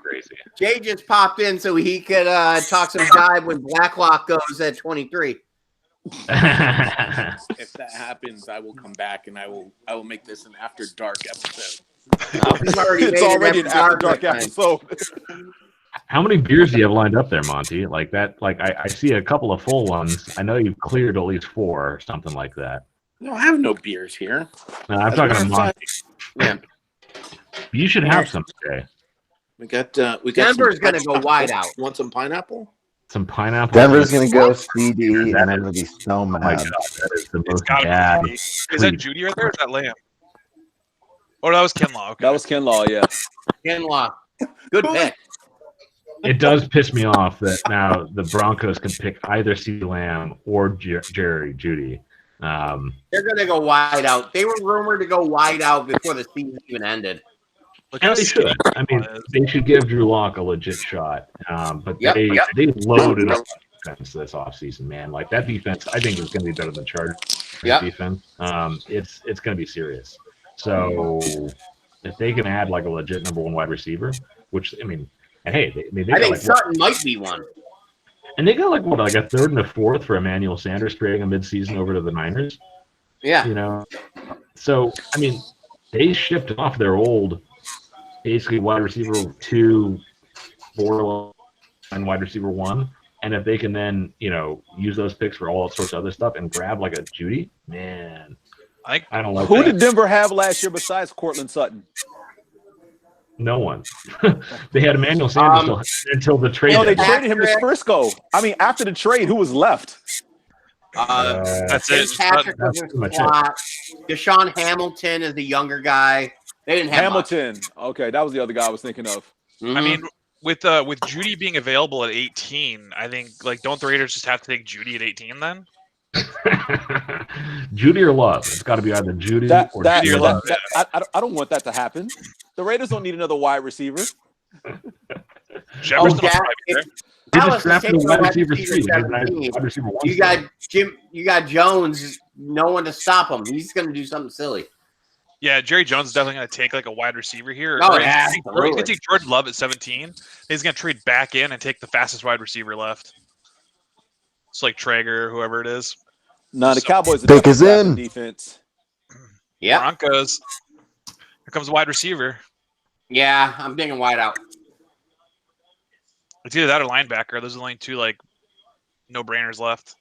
Crazy. Jay just popped in so he could talk some jive when Blacklock goes at 23. If that happens, I will come back and I will make this an after dark episode. It's already an after dark episode. How many beers do you have lined up there, Monty? Like that? Like I see a couple of full ones. I know you've cleared at least 4 or something like that. No, I have no beers here. No, I'm talking to Monty. Yeah. You should have some, Jay. We got Denver's going to go wide out. Want some pineapple? Some pineapple. Denver's going to go CD, and I'm going to be so mad. Oh my God, that is the most bad. Is that Judy right there, or is that Lamb? Oh, that was Kinlaw. Okay. That was Kinlaw, yeah. Kinlaw. Good pick. It does piss me off that now the Broncos can pick either CeeDee Lamb or Jerry Judy. They're going to go wide out. They were rumored to go wide out before the season even ended. And they should. I mean, they should give Drew Lock a legit shot. But they loaded up defense this offseason, man. Like that defense, I think is going to be better than Chargers defense. It's going to be serious. So if they can add like a legit number 1 wide receiver, which I mean, and hey, they I think like, Sutton might be one. And they got like what, like a 3rd and a 4th for Emmanuel Sanders trading a midseason over to the Niners. Yeah. You know, so I mean, they shipped off their old, basically wide receiver 2, 4, and wide receiver 1, and if they can then use those picks for all sorts of other stuff and grab like a Judy, man, I don't like. Who did Denver have last year besides Cortland Sutton? No one. They had Emmanuel Sanders until the trade. No, they traded him to Frisco. I mean, after the trade, who was left? That's it. Patrick was in the slot. Deshaun Hamilton is the younger guy. They didn't have Hamilton. Okay, that was the other guy I was thinking of. Mm-hmm. I mean, with Judy being available at 18, I think don't the Raiders just have to take Judy at 18 then? Judy or Love? It's got to be either Judy or Love. I don't want that to happen. The Raiders don't need another wide receiver. Jefferson Dallas is taking wide receiver 17. You got Jones. No one to stop him. He's going to do something silly. Yeah, Jerry Jones is definitely going to take like a wide receiver here. Oh, yeah, he's going to take Jordan Love at 17. He's going to trade back in and take the fastest wide receiver left. It's like Traeger or whoever it is. No, the Cowboys pick is in defense. Yeah, Broncos. Here comes a wide receiver. Yeah, I'm thinking wide out. It's either that or linebacker. Those are the only 2 like no-brainers left.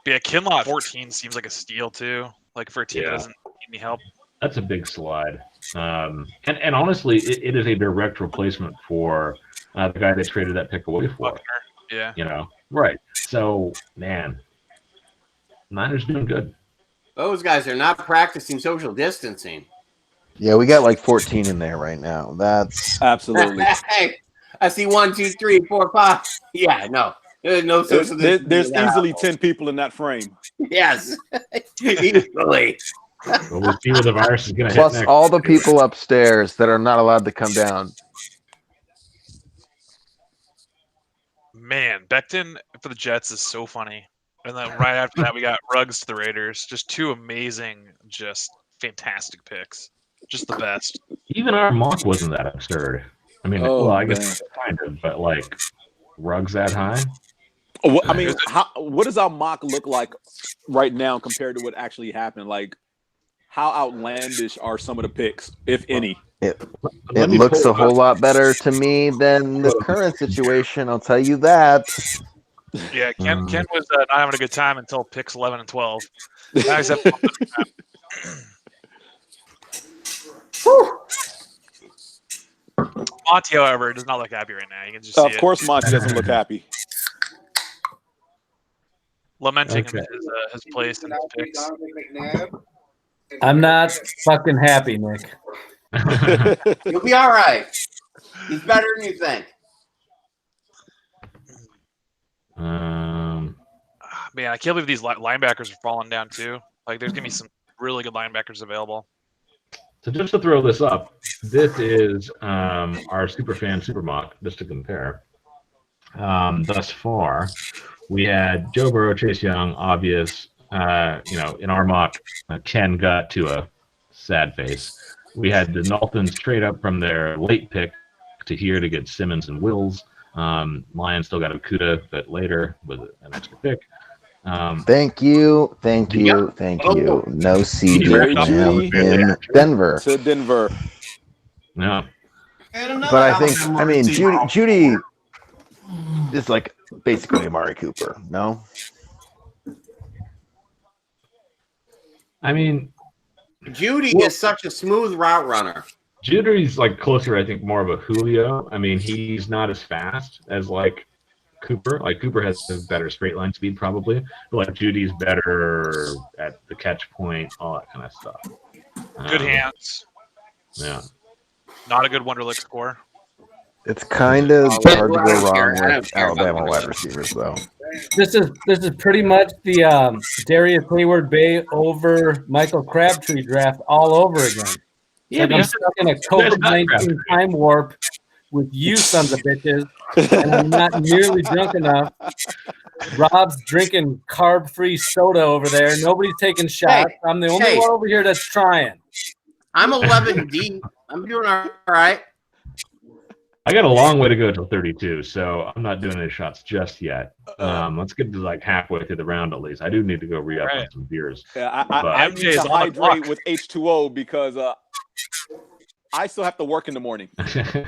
But yeah, Kinlaw at 14 seems like a steal too. Like for a team that doesn't need any help. That's a big slide. And honestly, it is a direct replacement for the guy they traded that pick away for. Buckner. Yeah. Right. So, man, Niners doing good. Those guys are not practicing social distancing. Yeah, we got like 14 in there right now. That's absolutely. Hey, I see 1, 2, 3, 4, 5. Yeah, no. There's no social distancing. There's easily 10 people in that frame. Yes. Easily. Well, we'll see where the virus is going to hit plus next. all the people upstairs that are not allowed to come down. Man, Becton for the Jets is so funny. And then right after that, we got Ruggs to the Raiders. Just 2 amazing, just fantastic picks. Just the best. Even our mock wasn't that absurd. I mean, I guess kind of, but like Ruggs that high? I mean, what does our mock look like right now compared to what actually happened? Like, how outlandish are some of the picks, if any? It looks a whole lot better to me than the current situation. I'll tell you that. Yeah, Ken was not having a good time until picks 11 and 12. Now he's at Monty, however, does not look happy right now. You can just see of course, Monty doesn't look happy. Lamenting his place and his picks. I'm not fucking happy, Nick. You'll be all right. He's better than you think. Man, I can't believe these linebackers are falling down too. Like, there's gonna be some really good linebackers available. So just to throw this up, this is our Superfan Super Mock, just to compare. Thus far, we had Joe Burrow, Chase Young, obvious. In our mock, Ken got to a sad face. We had the Dolphins trade up from their late pick to here to get Simmons and Wills. Lions still got Okuda, but later with an extra pick. Thank you. No CD in Denver. To Denver. No. But I think, Judy is like basically Amari Cooper, no? I mean, Judy is such a smooth route runner. Judy's like closer, I think, more of a Julio. I mean, he's not as fast as like Cooper. Like Cooper has a better straight line speed probably, but like Judy's better at the catch point, all that kind of stuff. Good hands. Yeah. Not a good Wonderlic score. It's kind of Oh, hard to I go don't care. wrong I don't with care about Alabama the wide receivers, though. This is pretty much the Darius Hayward Bay over Michael Crabtree draft all over again. It's Yeah, like I'm stuck in a COVID-19 time warp with you sons of bitches, and I'm not nearly drunk enough. Rob's drinking carb-free soda over there. Nobody's taking shots. I'm the only one over here that's trying. I'm 11 deep. I'm doing all right. I got a long way to go till 32, so I'm not doing any shots just yet. Let's get to like halfway through the round at least. I do need to go re-up on some beers. Yeah, I need to hydrate with H2O because I still have to work in the morning.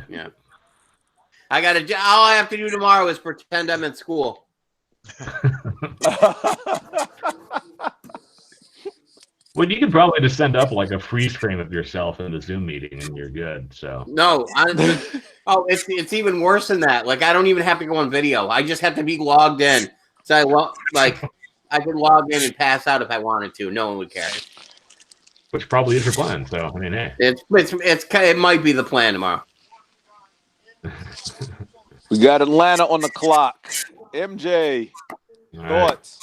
Yeah. All I have to do tomorrow is pretend I'm in school. Well, you could probably just send up like a freeze frame of yourself in the Zoom meeting, and you're good. So no, it's even worse than that. Like I don't even have to go on video. I just have to be logged in. So I could log in and pass out if I wanted to. No one would care. Which probably is your plan. So I mean, hey, it might be the plan tomorrow. We got Atlanta on the clock. MJ, thoughts?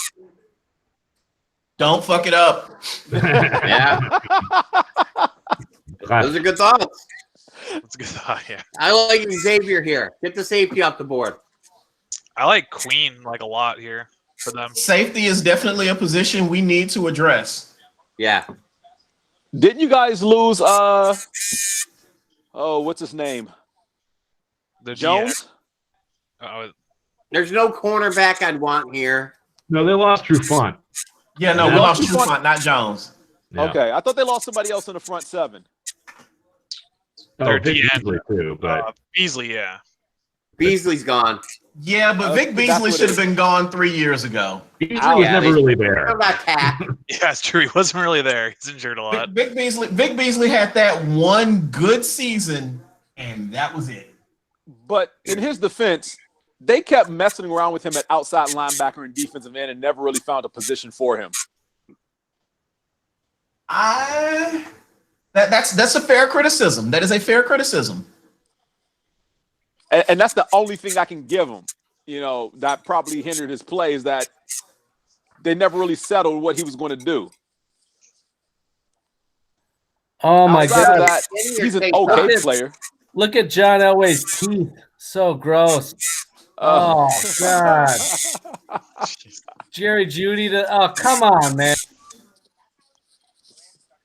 Don't fuck it up. Yeah. Those are good thoughts. That's a good thought, yeah. I like Xavier here. Get the safety off the board. I like Queen like a lot here for them. Safety is definitely a position we need to address. Yeah. Didn't you guys lose what's his name? Jones? There's no cornerback I'd want here. No, they lost Trufant. Yeah, no, we lost Trufant, not Jones. Yeah. Okay, I thought they lost somebody else in the front seven. They're Beasley too, but Beasley, yeah. Beasley's gone. Yeah, but Vic Beasley should have been gone 3 years ago. Beasley was never really there. Yeah, it's true. He wasn't really there. He's injured a lot. Vic Beasley had that one good season, and that was it. But in his defense, they kept messing around with him at outside linebacker and defensive end and never really found a position for him. That's a fair criticism. That is a fair criticism. And that's the only thing I can give him, that probably hindered his play is that they never really settled what he was going to do. Oh, my God. That, he's an okay player. Look at John Elway's teeth. So gross. Oh, God. Jerry Jeudy. Oh, come on, man.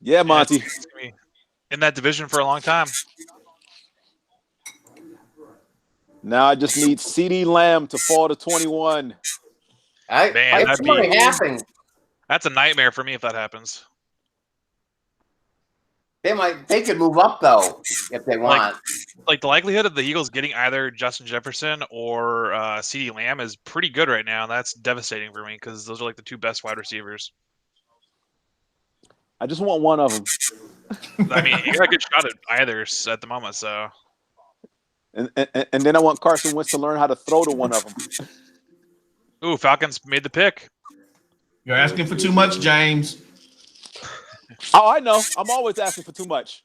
Yeah, Monty. In that division for a long time. Now I just need CeeDee Lamb to fall to 21. That's a nightmare for me if that happens. They could move up though if they want. Like the likelihood of the Eagles getting either Justin Jefferson or CeeDee Lamb is pretty good right now. And that's devastating for me because those are like the two best wide receivers. I just want one of them. I mean, you got a good shot at either at the moment, so. And then I want Carson Wentz to learn how to throw to one of them. Ooh, Falcons made the pick. You're asking for too much, James. Oh, I know. I'm always asking for too much.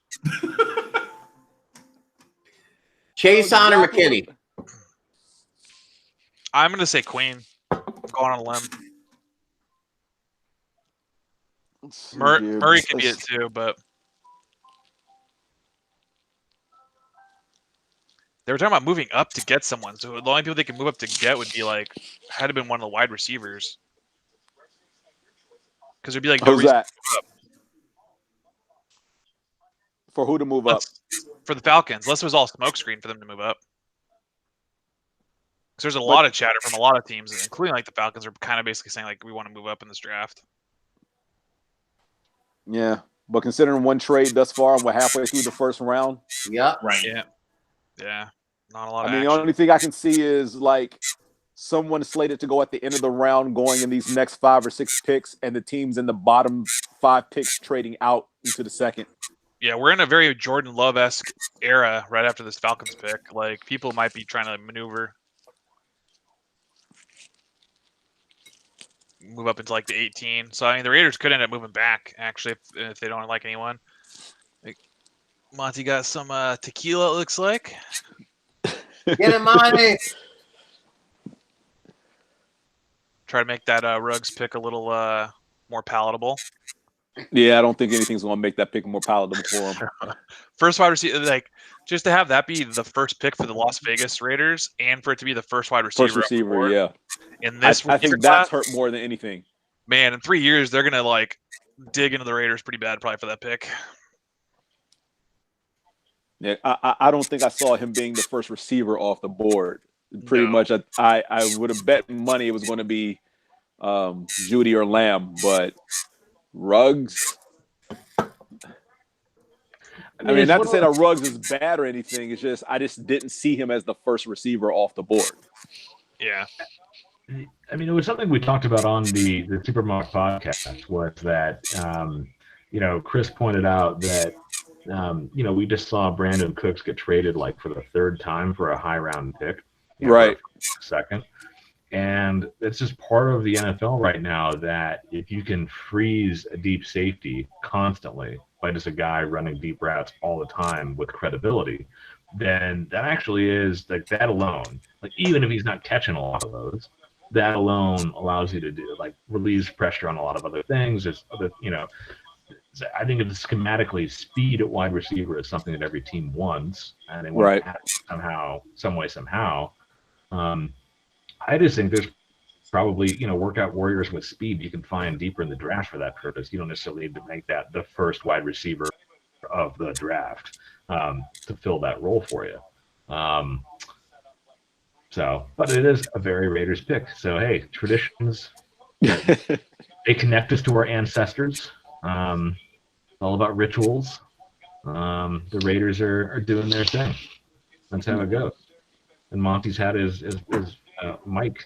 Chase on or McKinney? I'm going to say Queen. I'm going on a limb. Murray can be it too, but they were talking about moving up to get someone. So the only people they can move up to get would be like had to been one of the wide receivers. Because there'd be like no Who's reason that? to move up. For who to move up? For the Falcons, unless it was all smokescreen for them to move up. Because there's a lot of chatter from a lot of teams, including like the Falcons, are kind of basically saying like we want to move up in this draft. Yeah, but considering one trade thus far, and we're halfway through the first round. Yeah, right. Yeah, not a lot. I mean, the only thing I can see is like someone slated to go at the end of the round, going in these next 5 or 6 picks, and the teams in the bottom 5 picks trading out into the second. Yeah, we're in a very Jordan Love-esque era right after this Falcons pick. Like people might be trying to maneuver. Move up into like the 18. So I mean, the Raiders could end up moving back actually if they don't like anyone. Like, Monty got some tequila. It looks like. Get him, Monty. Try to make that Ruggs pick a little more palatable. Yeah, I don't think anything's going to make that pick more palatable for him. First wide receiver, like just to have that be the first pick for the Las Vegas Raiders, and for it to be the first wide receiver. First receiver, yeah. In this, I think that's hurt more than anything. Man, in 3 years, they're gonna like dig into the Raiders pretty bad, probably for that pick. Yeah, I don't think I saw him being the first receiver off the board. Pretty much, I would have bet money it was going to be Judy or Lamb, but Ruggs. I mean, not to say that Ruggs is bad or anything. It's just I just didn't see him as the first receiver off the board. Yeah. I mean, it was something we talked about on the Supermarket podcast was that, Chris pointed out that, we just saw Brandon Cooks get traded like for the third time for a high round pick. Right. Second. And it's just part of the NFL right now that if you can freeze a deep safety constantly by just a guy running deep routes all the time with credibility, then that actually is like that alone. Like even if he's not catching a lot of those, that alone allows you to do like relieves pressure on a lot of other things. There's other, I think it's schematically speed at wide receiver is something that every team wants, and they want to have somehow, some way, somehow. I just think there's probably, workout warriors with speed you can find deeper in the draft for that purpose. You don't necessarily need to make that the first wide receiver of the draft to fill that role for you. But it is a very Raiders pick. So, hey, traditions, they connect us to our ancestors. All about rituals. The Raiders are doing their thing. That's how it goes. And Monty's had his mic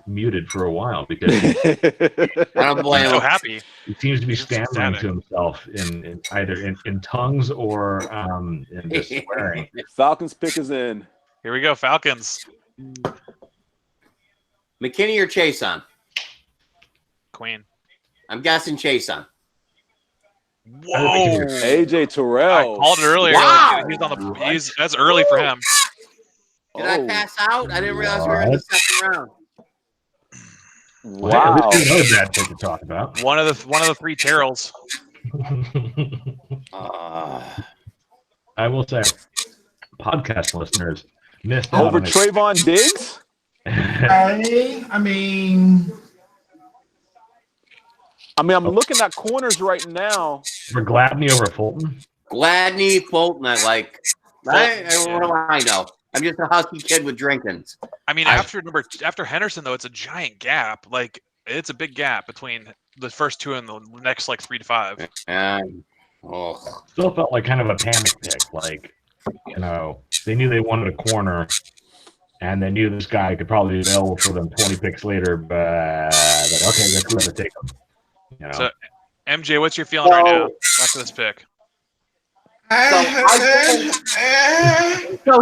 muted for a while because I don't blame him. So happy. He seems to be stammering to himself in either in tongues or in just swearing. Falcons pick is in. Here we go, Falcons. McKinney or Chason? Queen. I'm guessing Chason. Whoa, AJ Terrell. I called it earlier. Wow. That's early for him. Did I pass out? I didn't realize we were in the second round. Wow. There's another bad pick to talk about. One of the three Terrells. I will say, podcast listeners missed out over on Trayvon Diggs. I mean, I'm looking at corners right now. For Gladney over Fulton. Gladney, Fulton, I like. What do I know? I'm just a husky kid with drinkings. I mean, after Henderson though, it's a giant gap. Like it's a big gap between the first two and the next 3 to 5. Still felt like kind of a panic pick. Like, they knew they wanted a corner, and they knew this guy could probably be available for them 20 picks later. But okay, let's let it take them. So, MJ, what's your feeling right now after this pick? So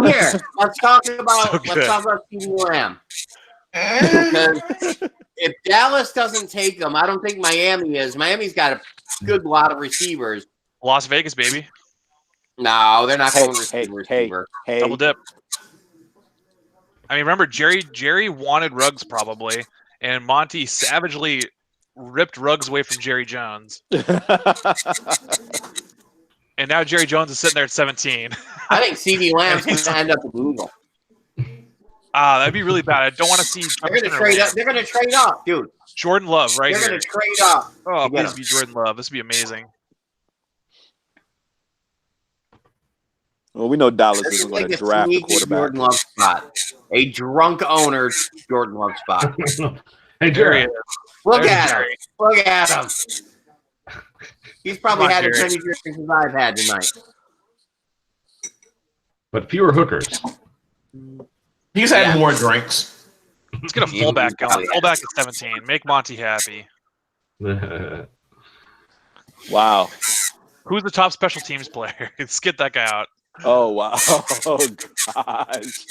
here, let's talk about CD Lamb. Because if Dallas doesn't take him, I don't think Miami is. Miami's got a good lot of receivers. Las Vegas, baby. No, they're not going receiver. Hey. Double dip. I mean, remember Jerry wanted Ruggs probably, and Monty savagely ripped Ruggs away from Jerry Jones. And now Jerry Jones is sitting there at 17. I think CD Lamb's going to end up with Google. That'd be really bad. I don't want to see. They're going to trade up. They're going to trade up, dude. Jordan Love, right They're here. They're going to trade up. Oh, please be Jordan Love. This would be amazing. Well, we know Dallas isn't going to draft a quarterback. Jordan Love spot. A drunk owner Jordan Love spot. Hey, Jerry. Look at him. Look at him. He's probably had as many drinks as I've had tonight. But fewer hookers. He's had more drinks. Let's get a fullback going. Fullback at 17. Make Monty happy. Wow. Who's the top special teams player? Let's get that guy out. Oh, wow. Oh, gosh.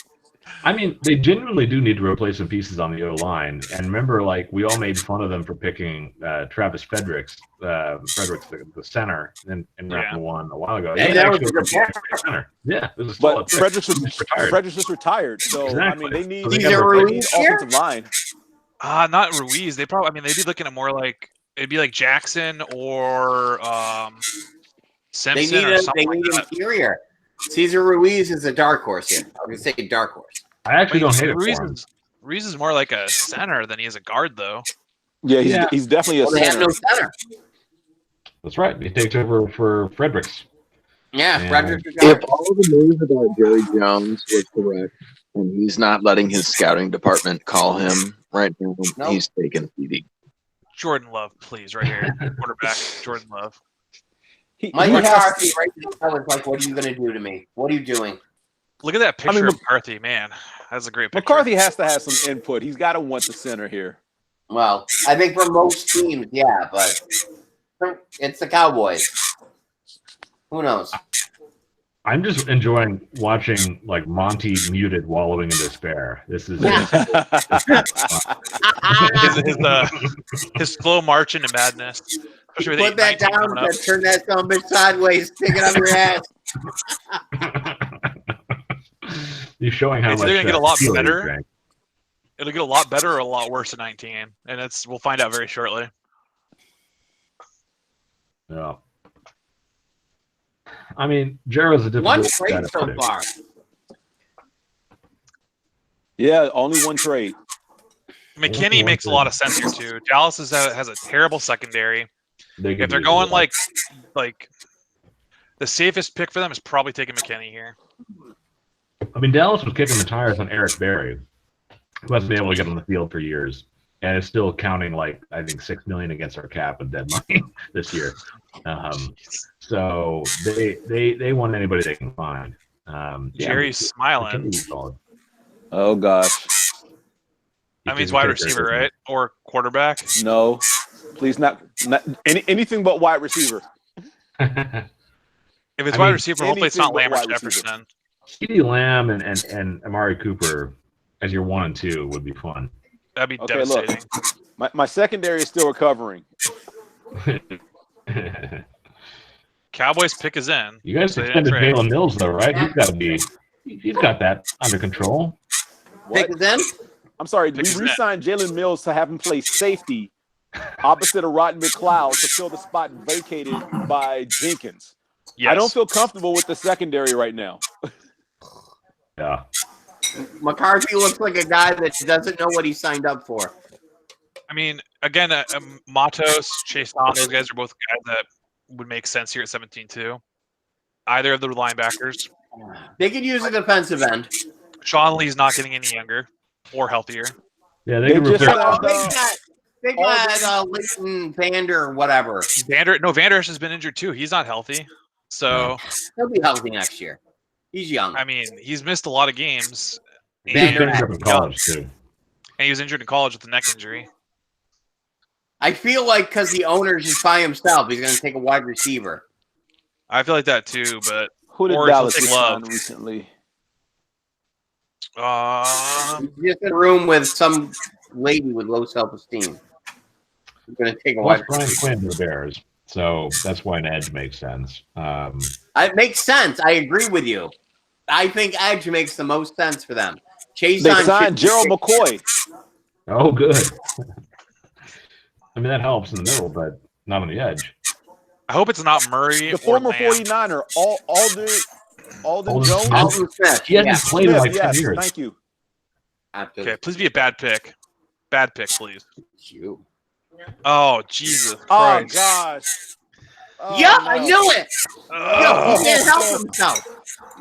I mean, they genuinely do need to replace some pieces on the O line. And remember, like we all made fun of them for picking Travis Fredericks, the center, in round one a while ago. Hey, that was a good center. Yeah, it was a But solid Fredericks just retired, so exactly. I mean, they need Ruiz offensive line. Not Ruiz. They'd be looking at more like it'd be like Jackson or Simpson or something like that. Interior. Cesar Ruiz is a dark horse here. I'm gonna say dark horse. I actually don't hate it for him. Ruiz is more like a center than he is a guard, though. Yeah, he's definitely a center. They have no center. That's right. He takes over for Fredericks. Yeah, Fredericks. If all the news about Jerry Jones was correct, and he's not letting his scouting department call him right now, he's taking PD. Jordan Love, please, right here. Quarterback, Jordan Love. Mike McCarthy right now is like, what are you going to do to me? What are you doing? Look at that picture of McCarthy, man. That's a great picture. McCarthy has to have some input. He's got to want the center here. Well, I think for most teams, yeah, but it's the Cowboys. Who knows? I'm just enjoying watching like Monty muted wallowing in despair. This is his slow march into madness. Put that down and turn that son bitch sideways, stick it up your ass. You're showing how much they're gonna get a lot better. Drank. It'll get a lot better or a lot worse in 19, and we'll find out very shortly. Yeah. I mean, Jared's a difficult one trade so far. Yeah, only one trade. McKinney makes a lot of sense here too. Dallas has a terrible secondary. If they're going like the safest pick for them is probably taking McKinney here. I mean, Dallas was kicking the tires on Eric Berry, who hasn't been able to get on the field for years, and is still counting like I think $6 million against our cap of dead money this year. So they want anybody they can find. Jerry's smiling. Oh gosh. That means wide receiver, right? Or quarterback? No, please not anything but wide receiver. If it's wide receiver, hopefully it's not Lamb or Jefferson. CeeDee Lamb and Amari Cooper as your 1 and 2 would be fun. That'd be devastating. Look, my secondary is still recovering. Cowboys pick is in. You guys extended Jalen Mills though, right? He's got that under control. Pick is in? I'm sorry, we re-signed Jalen Mills to have him play safety opposite of Rodney McLeod to fill the spot vacated by Jenkins. Yes. I don't feel comfortable with the secondary right now. Yeah. McCarthy looks like a guy that doesn't know what he signed up for. I mean, again, Matos, Chase Tom, those guys are both guys that would make sense here at 17 too. Either of the linebackers. They could use a defensive end. Sean Lee's not getting any younger or healthier. Yeah, they just they got Leighton Vander or whatever. Vander Esch has been injured too. He's not healthy, so he'll be healthy next year. He's young. I mean, he's missed a lot of games. Vander Esch in college too, and he was injured in college with a neck injury. I feel like because the owner's just by himself, he's going to take a wide receiver. I feel like that too, but who did Dallas sign recently? He's just in a room with some lady with low self-esteem. He's going to take a wide receiver. Brian Quinn to the Bears, so that's why an edge makes sense. It makes sense. I agree with you. I think edge makes the most sense for them. They signed Gerald McCoy. Oh, good. I mean, that helps in the middle, but not on the edge. I hope it's not Murray. The former 49er, Alden Jones. Alden Smith. He hasn't played in like 10 years. Thank you. Okay, please be a bad pick. Bad pick, please. You. Oh, Jesus Christ. Oh, gosh. Oh, yeah, no. I knew it. He can't help himself.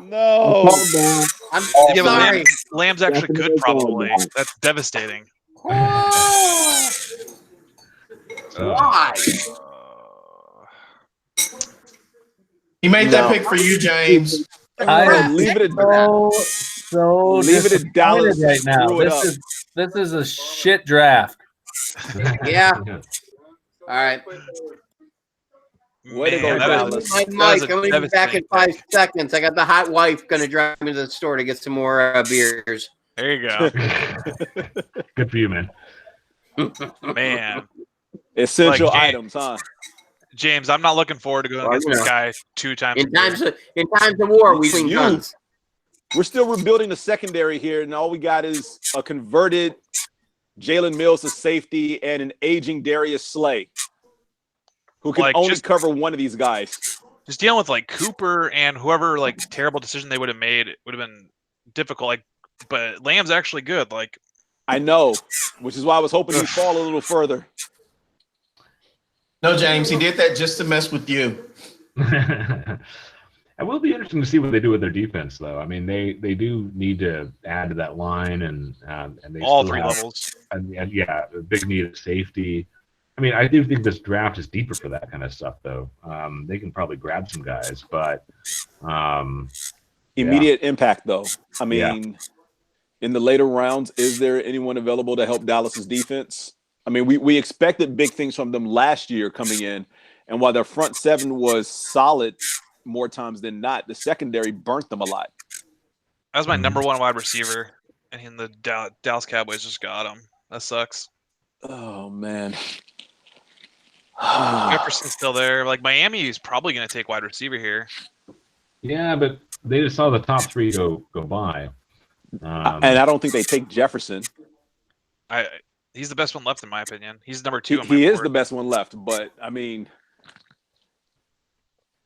No. I'm sorry. Lamb's actually good, probably. That's devastating. Why? He made that pick for you, James. Leave it at Dallas right now. This is a shit draft. Yeah. All right. Way to go, Dallas. Mike, I'm going to be back in 5 seconds. I got the hot wife going to drive me to the store to get some more beers. There you go. Good for you, man. Man. Essential items, huh? James, I'm not looking forward to going against this guy 2 times. In times of war, we swing guns. We're still rebuilding the secondary here, and all we got is a converted Jalen Mills to safety and an aging Darius Slay, who can only cover one of these guys. Just dealing with like Cooper and whoever terrible decision they would have made, it would have been difficult. But Lamb's actually good. I know, which is why I was hoping he'd fall a little further. No, James, he did that just to mess with you. It will be interesting to see what they do with their defense, though. I mean, they do need to add to that line, and they all still 3 have, levels. And yeah, a big need of safety. I mean, I do think this draft is deeper for that kind of stuff, though. They can probably grab some guys, but immediate impact, though. I mean, in the later rounds, is there anyone available to help Dallas's defense? I mean, we expected big things from them last year coming in, and while their front 7 was solid more times than not, the secondary burnt them a lot. That was my number 1 wide receiver, and the Dallas Cowboys just got him. That sucks. Oh, man. Jefferson's still there. Miami is probably going to take wide receiver here. Yeah, but they just saw the top 3 go by. And I don't think they take Jefferson. He's the best one left, in my opinion. He's number 2 on my He is board. the best one left, but I mean,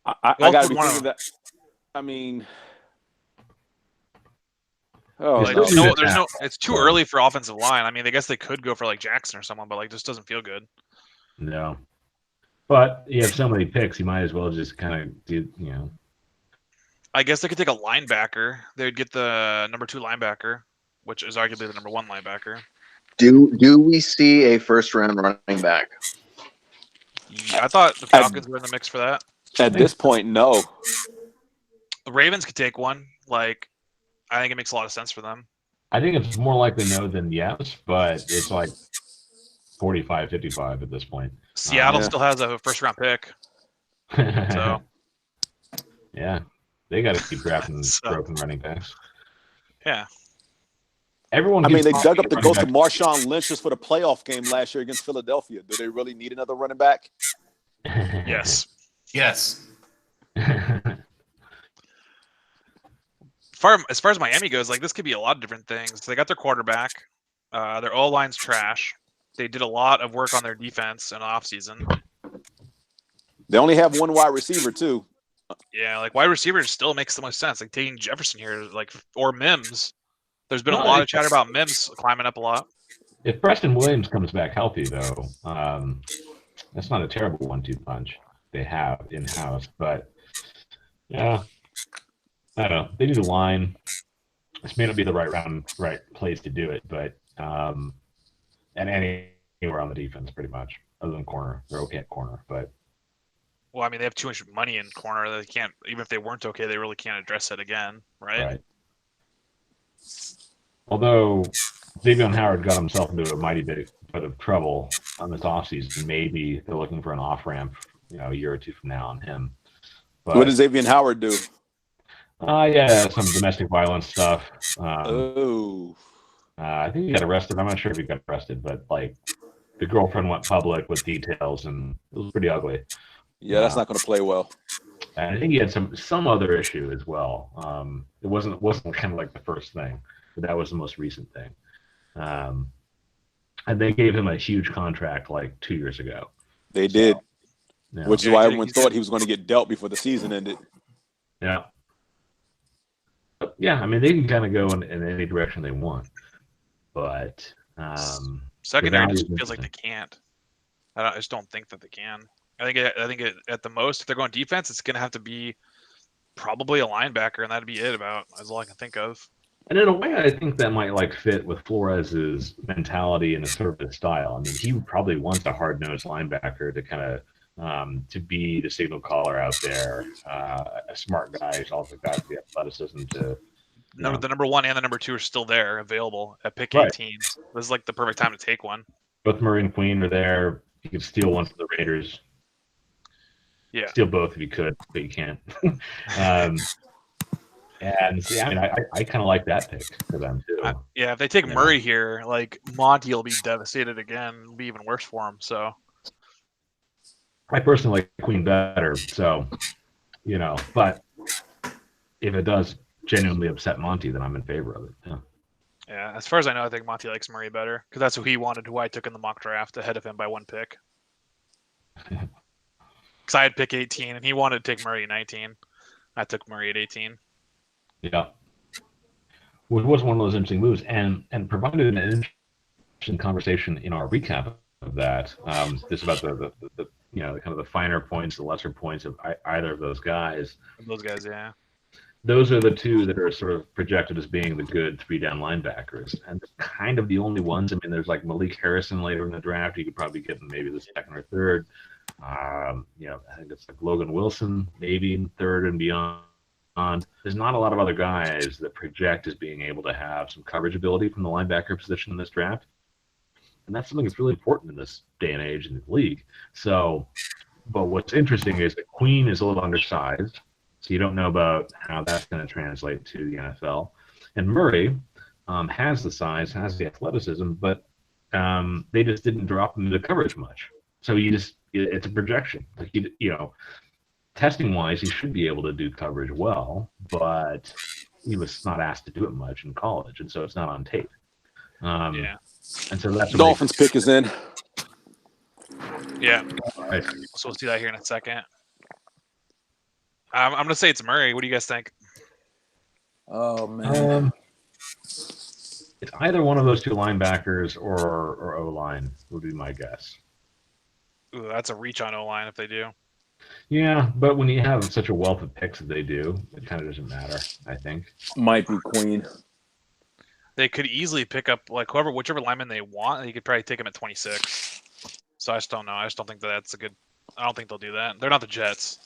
I got to be thinking that. I mean, it's too early for offensive line. I mean, I guess they could go for Jackson or someone, but just doesn't feel good. No, but you have so many picks, you might as well just kind of do, I guess they could take a linebacker. They would get the number 2 linebacker, which is arguably the number 1 linebacker. Do we see a first-round running back? Yeah, I thought the Falcons were in the mix for that. At this point, no. The Ravens could take one. I think it makes a lot of sense for them. I think it's more likely no than yes, but it's 45-55 at this point. Seattle still has a first-round pick. So, yeah, they got to keep drafting broken running backs. Yeah. Everyone. I mean, they dug up the ghost of Marshawn Lynch just for the playoff game last year against Philadelphia. Do they really need another running back? Yes. Yes. As far as Miami goes, this could be a lot of different things. They got their quarterback. Their O-line's trash. They did a lot of work on their defense in the offseason. They only have 1 wide receiver, too. Yeah, wide receiver still makes the most sense. Taking Jefferson here, or Mims. There's been a lot of chatter about Mims climbing up a lot. If Preston Williams comes back healthy, though, that's not a terrible 1-2 punch they have in-house. But, yeah, I don't know. They need a line. This may not be the right place to do it, but and anywhere on the defense, pretty much, other than corner. They're okay at corner, but. Well, I mean, they have too much money in corner. They can't, even if they weren't okay, they really can't address it again, right? Although Xavier Howard got himself into a mighty bit of trouble on this offseason. Maybe they're looking for an off-ramp, a year or 2 from now on him. But, what does Xavier Howard do? Yeah, some domestic violence stuff. I think he got arrested. I'm not sure if he got arrested, but the girlfriend went public with details, and it was pretty ugly. Yeah, that's not going to play well. And I think he had some other issue as well. It wasn't kind of the first thing, but that was the most recent thing. And they gave him a huge contract 2 years ago. They did, which is why everyone thought he was going to get dealt before the season ended. Yeah. But, yeah, I mean, they can kind of go in any direction they want, but secondary just feels like they can't. I just don't think that they can. I think at the most, if they're going defense, it's going to have to be probably a linebacker, and that'd be it about as all I can think of. And in a way, I think that might fit with Flores's mentality and sort of his style. I mean, he probably wants a hard-nosed linebacker to kind of to be the signal caller out there, a smart guy who's also got the athleticism to. The number 1 and the number 2 are still there, available at pick 18. This is the perfect time to take one. Both Murray and Queen are there. You could steal one from the Raiders. Yeah. Steal both if you could, but you can't. And see, I mean, I kind of like that pick for them too. Yeah, if they take Murray here, like Monty will be devastated again. It'll be even worse for him. So I personally like Queen better, so but if it does genuinely upset Monty, then I'm in favor of it. Yeah. Yeah, as far as I know, I think Monty likes Murray better because that's who he wanted, who I took in the mock draft ahead of him by 1 pick. Because I had pick 18, and he wanted to take Murray at 19. I took Murray at 18. Yeah. Which was one of those interesting moves, and provided an interesting conversation in our recap of that. This about the kind of the finer points, the lesser points of either of those guys. Those guys, yeah. Those are the two that are sort of projected as being the good 3-down linebackers, and kind of the only ones. I mean, there's like Malik Harrison later in the draft. You could probably get maybe the second or third. I think it's like Logan Wilson, maybe in third and beyond. There's not a lot of other guys that project as being able to have some coverage ability from the linebacker position in this draft, and that's something that's really important in this day and age in the league. So, but what's interesting is that Queen is a little undersized. So you don't know about how that's going to translate to the NFL. And Murray has the size, has the athleticism, but they just didn't drop him into coverage much. So it's a projection. Like testing-wise, he should be able to do coverage well, but he was not asked to do it much in college, and so it's not on tape. Yeah. And so that's Dolphins pick is in. Yeah. Right. So we'll see that here in a second. I'm going to say it's Murray. What do you guys think? Oh, man. It's either one of those two linebackers or O-line would be my guess. Ooh, that's a reach on O-line if they do. Yeah, but when you have such a wealth of picks that they do, it kind of doesn't matter, I think. Might be Queen. They could easily pick up whichever lineman they want. They could probably take him at 26. So I just don't know. I just don't think that's a good. I don't think they'll do that. They're not the Jets.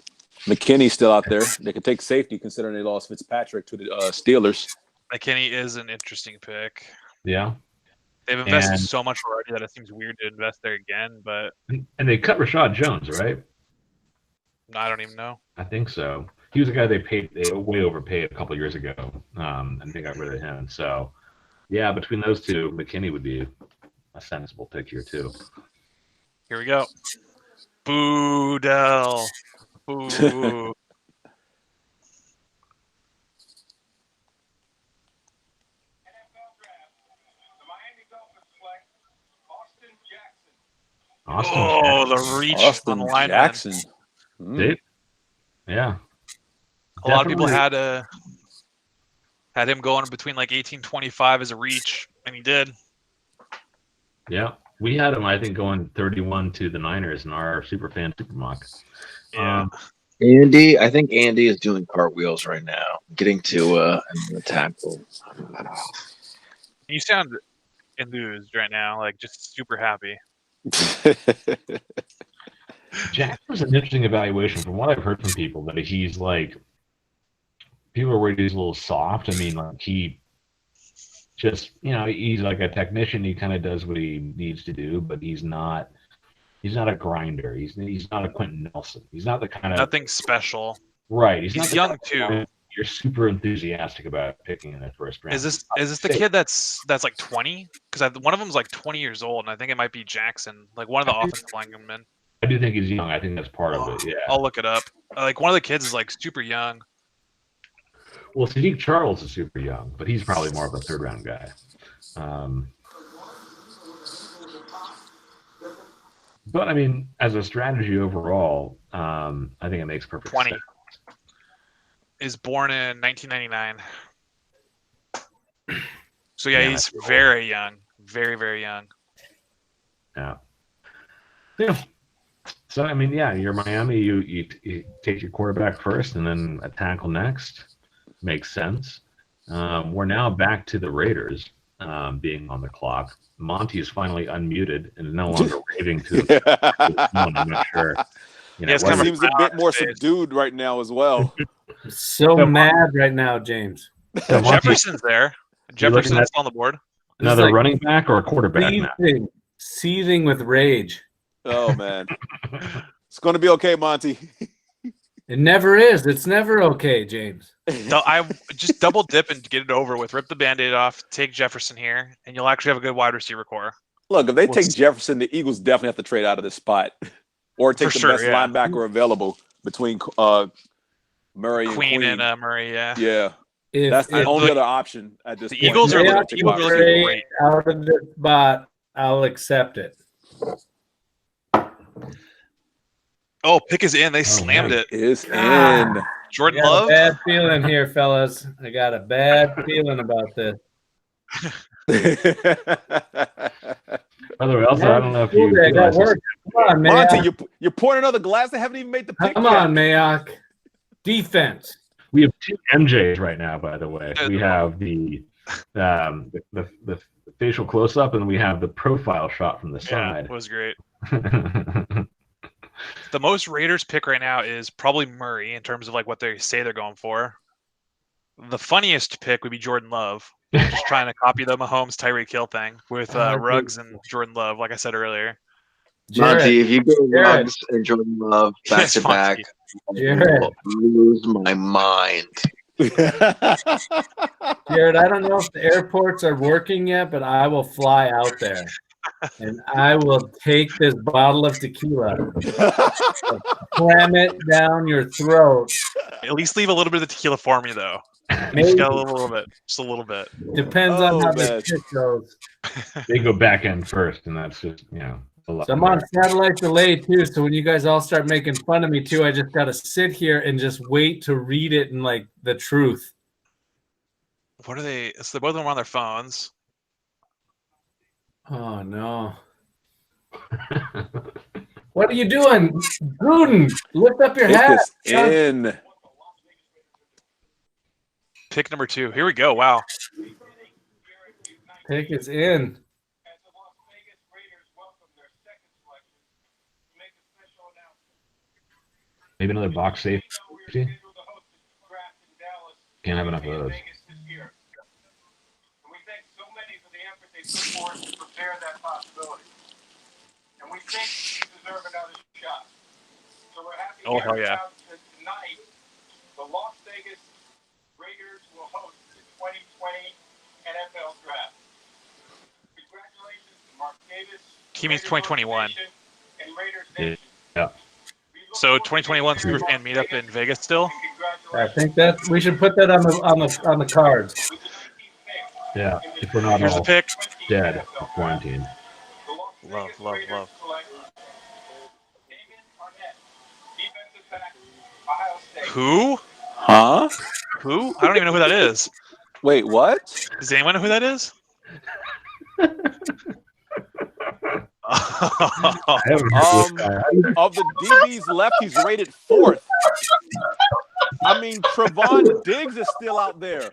McKinney's still out there. They could take safety considering they lost Fitzpatrick to the Steelers. McKinney is an interesting pick. Yeah. They've invested so much already that it seems weird to invest there again. But and they cut Rashad Jones, right? I don't even know. I think so. He was a guy they way overpaid a couple of years ago, and they got rid of him. So, yeah, between those two, McKinney would be a sensible pick here too. Here we go. Boo, Dell. Boo. The reach on the lineman. Jackson. Yeah. A lot of people had him going between like 18-25 as a reach, and he did. Yeah. We had him, I think, going 31 to the Niners in our Superfan Supermock. Yeah. I think Andy is doing cartwheels right now, getting to the tackle. You sound enthused right now, like just super happy. Jack was an interesting evaluation from what I've heard from people, that he's like, people are worried he's a little soft. I mean, like he just, he's like a technician. He kind of does what he needs to do, but he's not a grinder. He's not a Quentin Nelson. He's not the kind of nothing special. Right. He's young too. You're super enthusiastic about picking in the first round. Is this the kid that's like 20? Because one of them's like 20 years old, and I think it might be Jackson, like one of the offensive linemen. I do think he's young. I think that's part of it. Yeah. I'll look it up. Like one of the kids is like super young. Well, Sadiq Charles is super young, but he's probably more of a third round guy. But I mean, as a strategy overall, I think it makes perfect 20. sense. Is born in 1999. So yeah, he's very young, very, very young. Yeah. Yeah. So I mean, yeah, you're Miami. You take your quarterback first, and then a tackle next. Makes sense. We're now back to the Raiders being on the clock. Monty is finally unmuted and no longer raving to someone. I'm not sure. He seems a bit more subdued right now as well. So mad right now, James. So Jefferson's there. Jefferson's on the board. Another running back or a quarterback? Seething with rage. Oh man, it's going to be okay, Monty. It never is. It's never okay, James. So I just double dip and get it over with. Rip the Band-Aid off. Take Jefferson here, and you'll actually have a good wide receiver core. Look, if they take Jefferson, the Eagles definitely have to trade out of this spot, or take the best linebacker available between Murray and Queen and Murray. Yeah. That's the only other option at this point. The Eagles are great out of the spot. I'll accept it. Oh, pick is in. They slammed it. Is in. Jordan Love. Bad feeling here, fellas. I got a bad feeling about this. By the way, also, I don't know if you. Come on, Monty, you're pouring another glass. They haven't even made the pick. Come on, Mayock. Defense. We have 2 MJs right now, by the way. We have the facial close-up, and we have the profile shot from the side. It was great. The most Raiders pick right now is probably Murray in terms of like what they say they're going for. The funniest pick would be Jordan Love. Just trying to copy the Mahomes Tyreek Hill thing with Ruggs and Jordan Love, like I said earlier. Monty, if you go Ruggs and Jordan Love back to back, I will lose my mind. Jared, I don't know if the airports are working yet, but I will fly out there. And I will take this bottle of tequila, cram it down your throat. At least leave a little bit of the tequila for me, though. Maybe. Just a little bit. Just a little bit. Depends on how the shit goes. They go back end first, and that's just, a lot. So I'm on satellite delay, too, so when you guys all start making fun of me, too, I just got to sit here and just wait to read it in, like, the truth. What are they? So both of them are on their phones. Oh, no. What are you doing? Gruden, lift up your hat. In. Pick number 2. Here we go. Wow. Pick is in. Maybe another box safety. Can't have enough of those. To prepare that possibility. And we think we deserve another shot. So we're happy to hell yeah. Tonight, the Las Vegas Raiders will host the 2020 NFL Draft. Congratulations to Mark Davis. He means 2021. And Raiders Nation. Yeah. So 2021 Superfan meetup in Vegas still? I think that we should put that on the cards. Yeah, if we're not Here's all the pick. Dead of quarantine. Love. Who? Huh? Who? I don't even know who that is. Wait, what? Does anyone know who that is? Of the DBs left, he's rated 4th. I mean, Trevon Diggs is still out there.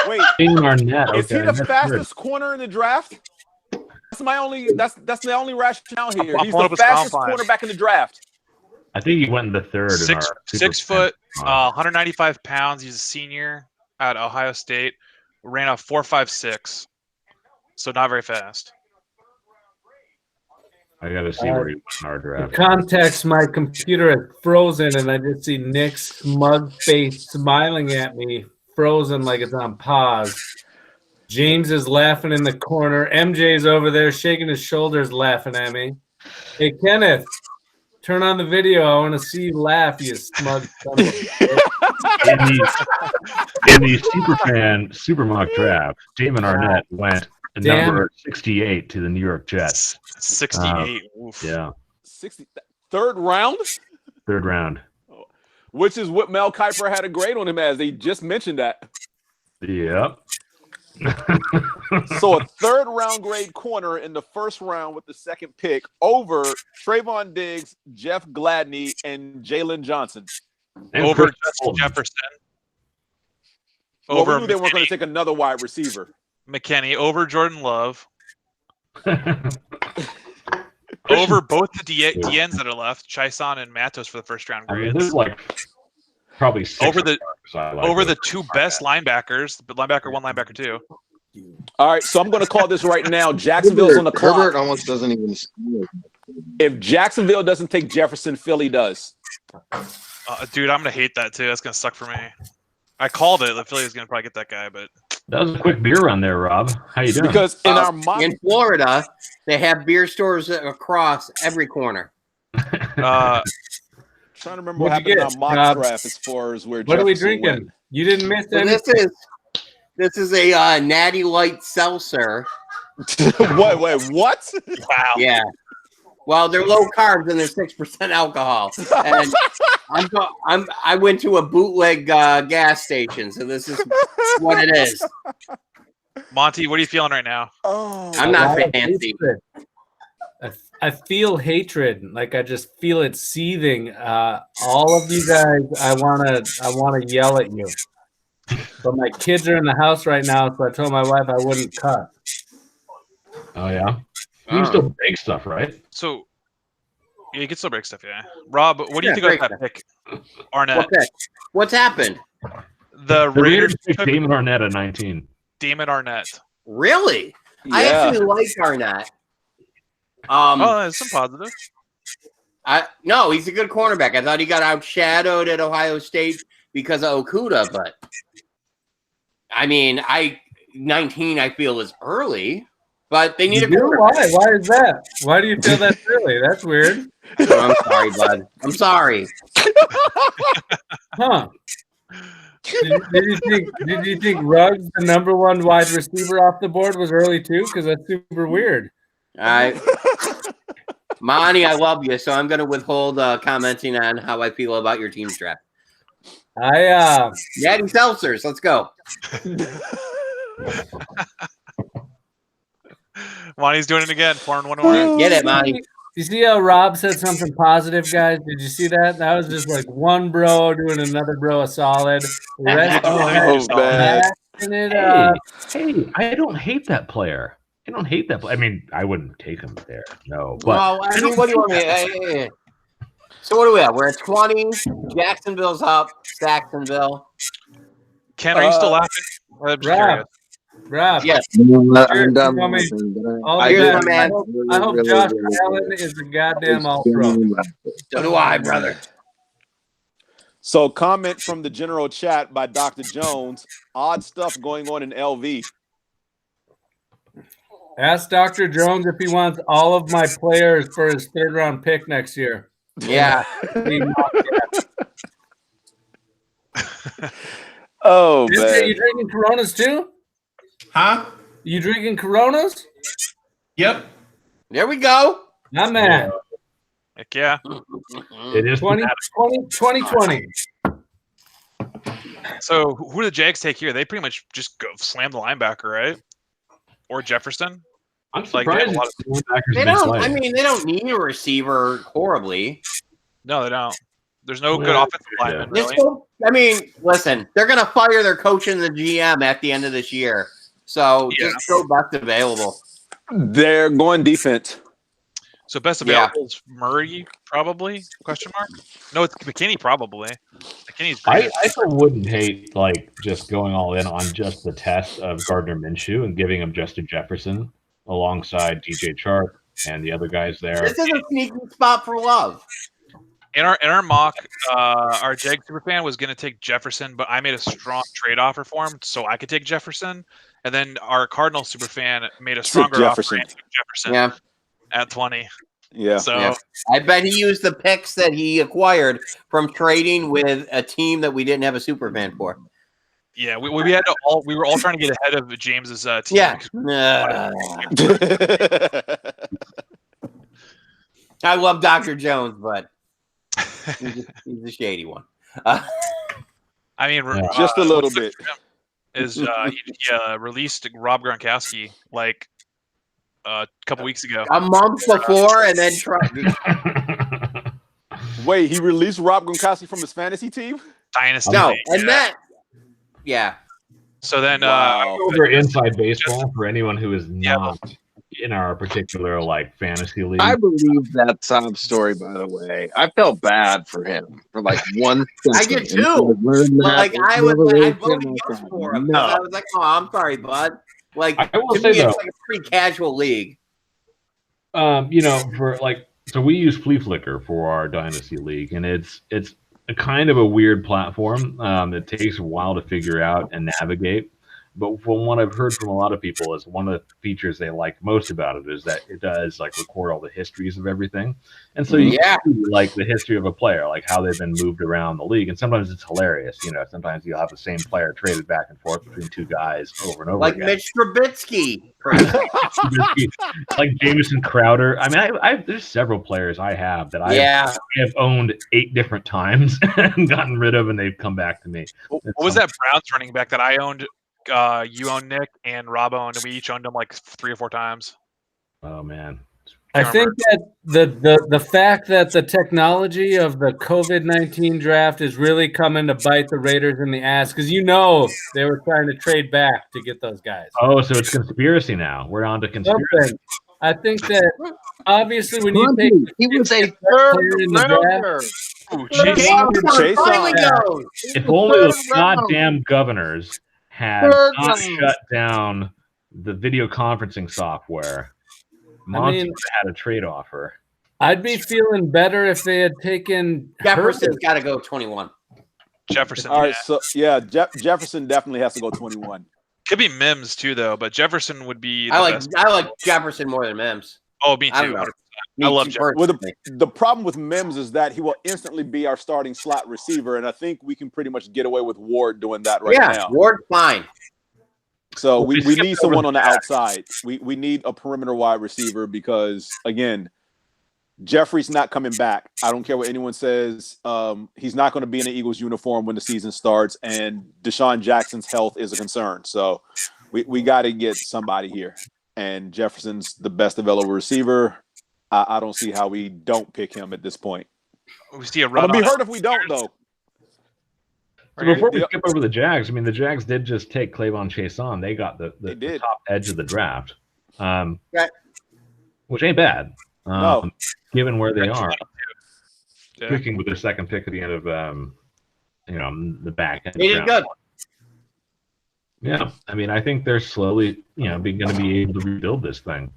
Wait, Arnett. Is he the fastest corner in the draft? That's the only rationale here. He's the fastest cornerback in the draft. I think he went in the 3rd. 6 foot, 195 pounds. He's a senior at Ohio State. Ran a 4.56, so not very fast. I gotta see where he went in our draft. Context, my computer is frozen, and I just see Nick's smug face smiling at me, frozen like it's on pause. James is laughing in the corner. MJ's over there shaking his shoulders, laughing at me. Hey, Kenneth, turn on the video. I want to see you laugh, you smug son of a bitch. In the Superfan Super Mock draft, Damon Arnett went number 68 to the New York Jets. 68. Yeah. 3rd round? 3rd round. Which is what Mel Kiper had a grade on him as. They just mentioned that. Yep. So a 3rd round grade corner in the 1st round with the 2nd pick over Trayvon Diggs, Jeff Gladney, and Jalen Johnson. And over Justin Jefferson. Well, Over we knew they weren't going to take another wide receiver. McKinney. Over Jordan Love. Over both the DNs that are left, Chison and Matos for the 1st round grades. There's like probably 6 over the 2 best linebackers, but linebacker 1, linebacker 2. All right, so I'm going to call this right now. Jacksonville's on the clock. Herbert almost doesn't even score. If Jacksonville doesn't take Jefferson, Philly does. Dude, I'm gonna hate that too. That's gonna suck for me. I called it. The Philly was gonna probably get that guy, but that was a quick beer run there, Rob. How you doing? Because in our mock in Florida, they have beer stores across every corner. Trying to remember what happened in our mock draft as far as where. What Jefferson are we drinking? went. You didn't miss So anything. this is a Natty Light seltzer. Wait, what? Wow. Yeah. Well, they're low carbs and they're 6% alcohol. And I went to a bootleg gas station, so this is what it is. Monty, what are you feeling right now? Oh, I'm not fancy. I feel hatred, like I just feel it seething. All of you guys, I wanna yell at you. But my kids are in the house right now, so I told my wife I wouldn't cut. Oh yeah, you can still bake stuff, right? So, yeah, you can still break stuff, yeah. Rob, what do you think about that pick? Arnett. Okay. What's happened? The Raiders picked Damon Arnett at 19. Damon Arnett. Really? Yeah. I actually like Arnett. There's some positive. No, he's a good cornerback. I thought he got outshadowed at Ohio State because of Okuda, but I mean, 19 I feel is early, but they need a quarterback. Why is that? Why do you feel that's early? That's weird. Oh, I'm sorry, bud. I'm sorry. Huh? Did you think Ruggs, the number one wide receiver off the board, was early too? Because that's super weird. Monty, I love you, so I'm going to withhold commenting on how I feel about your team's draft. Natty Seltzers, let's go. Monty's doing it again. 4-1. Get it, Monty. You see how Rob said something positive, guys? Did you see that? That was just like one bro doing another bro a solid. The rest Hey, I don't hate that player. I don't hate that. I mean, I wouldn't take him there. No. But well, I mean, what do you want me? So what do we have? We're at 20. Jacksonville's up. Saxonville. Ken, are you still laughing? I'm just curious. Rob. Yes. I'm done. I hope Josh Allen is a goddamn all-pro. So do I, brother. So, comment from the general chat by Dr. Jones. Odd stuff going on in LV. Ask Dr. Jones if he wants all of my players for his third-round pick next year. Yeah. Oh, man. You drinking Coronas too? Huh? You drinking Coronas? Yep. There we go. My man. Heck yeah. It is 2020. So who do the Jags take here? They pretty much just go slam the linebacker, right? Or Jefferson? I'm surprised. They don't need a receiver horribly. No, they don't. There's no good offensive lineman, really. I mean, listen, they're going to fire their coach and the GM at the end of this year. So just go best available. They're going defense. So best available is Murray, probably? Question mark? No, it's McKinney, probably. McKinney's great. I still wouldn't hate just going all in on just the test of Gardner Minshew and giving him Justin Jefferson alongside DJ Chark and the other guys there. This is a sneaky spot for Love. In our mock, our Jag superfan was going to take Jefferson, but I made a strong trade offer for him so I could take Jefferson. And then our Cardinal superfan made a stronger offer for Jefferson at 20. Yeah. So I bet he used the picks that he acquired from trading with a team that we didn't have a superfan for. Yeah, we had to we were all trying to get ahead of James's team. Yeah. I love Dr. Jones, but he's a shady one. I mean, just a little bit. Is he released Rob Gronkowski a couple weeks ago? A month before, and then Wait, he released Rob Gronkowski from his fantasy team? Dynasty. No, and that. Yeah. So then, over inside baseball for anyone who is not in our particular fantasy league. I believe that sob story, by the way. I felt bad for him for 1 second. I did too. I voted yes for him. No. I was like, oh, I'm sorry, bud. I will to say me, though, it's a pretty casual league. For So we use Flea Flicker for our Dynasty League, and it's a kind of a weird platform. It takes a while to figure out and navigate. But from what I've heard from a lot of people, is one of the features they like most about it is that it does like record all the histories of everything, and so you can see like the history of a player, like how they've been moved around the league, and sometimes it's hilarious. You know, sometimes you'll have the same player traded back and forth between two guys over and over like again. Mitch Trubisky, like Jamison Crowder. I mean, there's several players I have that I have owned 8 different times and gotten rid of, and they've come back to me. What was that Browns running back that I owned? You owned, Nick, and Rob owned, and we each owned him like 3 or 4 times. Oh man. I think that the fact that the technology of the COVID-19 draft is really coming to bite the Raiders in the ass, because they were trying to trade back to get those guys. Oh, so it's conspiracy now. We're on to conspiracy. I think that obviously when you take he was a third rounder. If only those goddamn governors had not shut down the video conferencing software. Monty would have had a trade offer. I'd be feeling better if they had taken Jefferson's got to go 21. Jefferson. All right, so Jefferson definitely has to go 21. Could be Mims too, though, but Jefferson would be. I like Jefferson more than Mims. Oh, me too. I love Jefferson. Well, the problem with Mims is that he will instantly be our starting slot receiver, and I think we can pretty much get away with Ward doing that now. Yeah, Ward's fine. So we need someone on the outside. We need a perimeter wide receiver because, again, Jeffrey's not coming back. I don't care what anyone says. He's not going to be in the Eagles uniform when the season starts, and Deshaun Jackson's health is a concern. So we got to get somebody here. And Jefferson's the best available receiver. I don't see how we don't pick him at this point. We see a run. I'm going to be hurt if we don't, though. So before we skip over the Jags, I mean, the Jags did just take Clavon Chase on. They got the top edge of the draft, which ain't bad, given where they are. Picking with their second pick at the end of, the back end. He did good. Yeah, I mean, I think they're slowly, going to be able to rebuild this thing.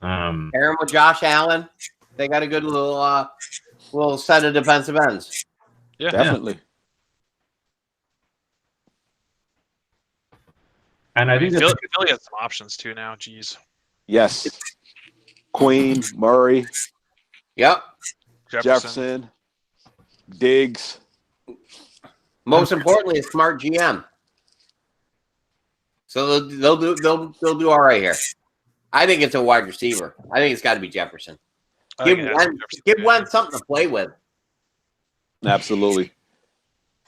Aaron with Josh Allen, they got a good little set of defensive ends. Yeah, definitely. And I think Philly has some options too now. Jeez. Yes. Queen, Murray. Yep. Jefferson. Diggs. Most importantly, a smart GM. So they'll do all right here. I think it's a wide receiver. I think it's got to be Jefferson. Give Wentz something to play with. Absolutely.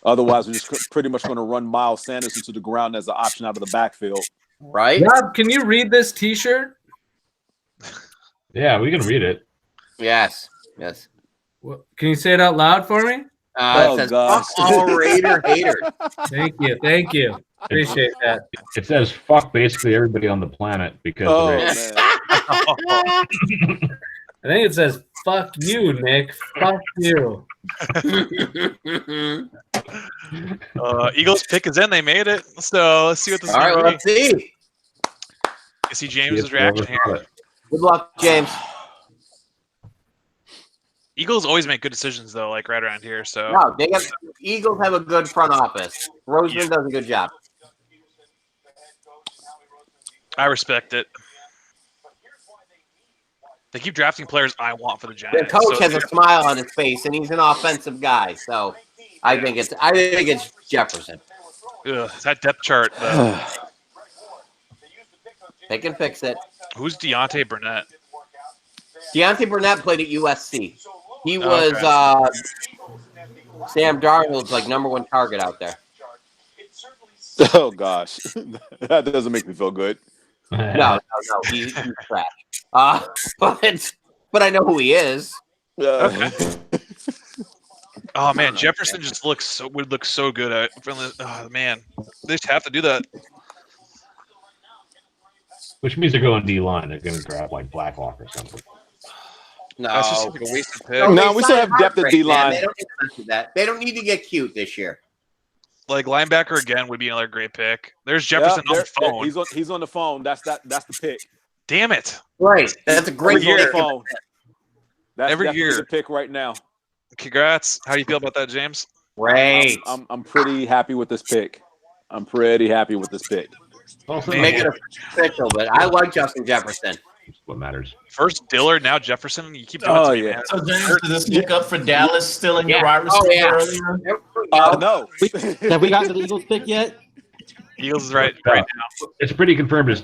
Otherwise, we're just pretty much going to run Miles Sanders into the ground as an option out of the backfield. Right? Rob, can you read this T-shirt? Yeah, we can read it. Yes. Can you say it out loud for me? It says, "Fuck all Raider haters." Thank you. Appreciate that. It says "fuck" basically everybody on the planet because. I think it says "fuck you, Nick." Fuck you. Eagles pick is in. They made it. So let's see what this is. All right, let's see. You see James's reaction here. Good luck, James. Eagles always make good decisions, though, like right around here. So no, Eagles have a good front office. Roseman does a good job. I respect it. They keep drafting players I want for the Giants. The coach has a smile on his face, and he's an offensive guy. So I think it's Jefferson. Ugh, that depth chart. They can fix it. Who's Deontay Burnett? Deontay Burnett played at USC. He was Sam Darnold's #1 target out there. Oh gosh, that doesn't make me feel good. No, he's trash. But I know who he is. Okay. Oh man, Jefferson just would look so good at. Oh man, they just have to do that. Which means they're going D-line. They're going to draft like Blackhawk or something. No, that's just like a wasted pick. No, we still have depth at D-line. They don't need to do that. They don't need to get cute this year. Like linebacker again would be another great pick. There's Jefferson on the phone. He's on the phone. That's the pick. Damn it! Right, that's a great year. That's every definitely year. the pick right now. Congrats. How do you feel about that, James? Great. I'm pretty happy with this pick. I'm pretty happy with this pick. Also, Make it official, but I like Justin Jefferson. What matters? First Dillard, now Jefferson. You keep doing it to me, man. So James, does this make up for Dallas stealing your wide receiver earlier? No. Have we gotten to the Eagles pick yet? Eagles is right now. It's pretty confirmed. It's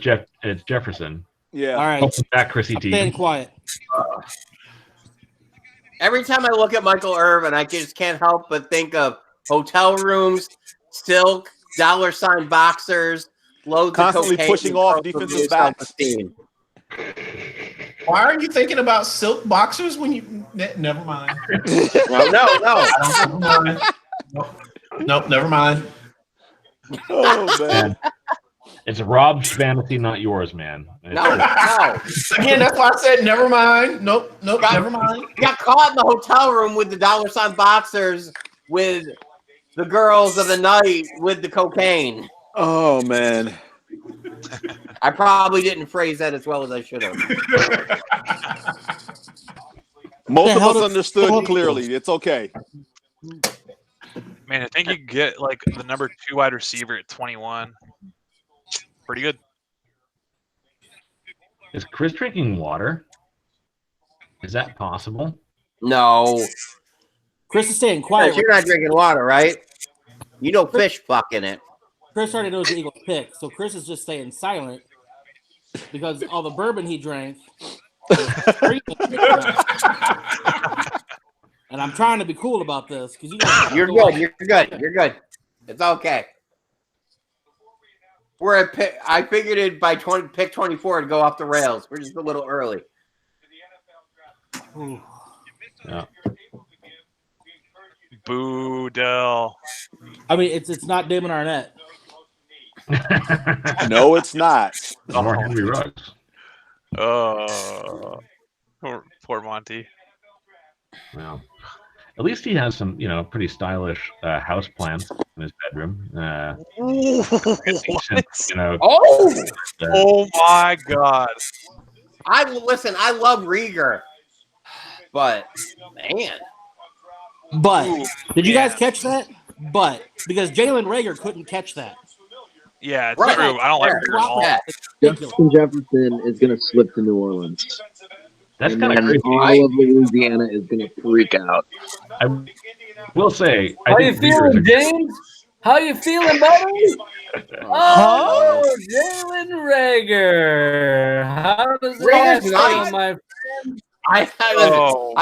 Jefferson. Yeah. All right. Welcome back, Chrissy T. Staying quiet. Every time I look at Michael Irvin, I just can't help but think of hotel rooms, silk, $sign boxers, loads Constantly of cocaine, pushing off defensive backs. Why are you thinking about silk boxers when you? Never mind. No. Never mind. Nope. Never mind. Oh man. It's Rob's fantasy, not yours, man. No. Again, that's why I said never mind. Nope. Never mind. Got caught in the hotel room with the $sign boxers with the girls of the night with the cocaine. Oh man. I probably didn't phrase that as well as I should have. Most of us understood clearly. It's okay. Man, I think you get like the number 2 wide receiver at 21. Pretty good. Is Chris drinking water? Is that possible? No. Chris is staying quiet. You're not drinking water, right? You know fish fucking it. Chris already knows the Eagles pick, so Chris is just staying silent because all the bourbon he drank. And I'm trying to be cool about this because You're good. You're good. It's okay. We're at pick. I figured it by pick 24 to go off the rails. We're just a little early. Yeah. Boo, Dell. I mean, it's not Damon Arnett. No, it's not. Or Henry Ruggs. Oh, poor Monty. Well, at least he has some, pretty stylish house plants in his bedroom. Oh my God! I love Rieger, but man. But did you guys catch that? But because Jalen Reagor couldn't catch that. Yeah, it's true. I don't like Reagor at all. Justin Jefferson is going to slip to New Orleans. That's kind of crazy. All of Louisiana is going to freak out. I will say, How you feeling, James? How you feeling, buddy? Oh, Jalen Reagor. How does that feel, my friend? I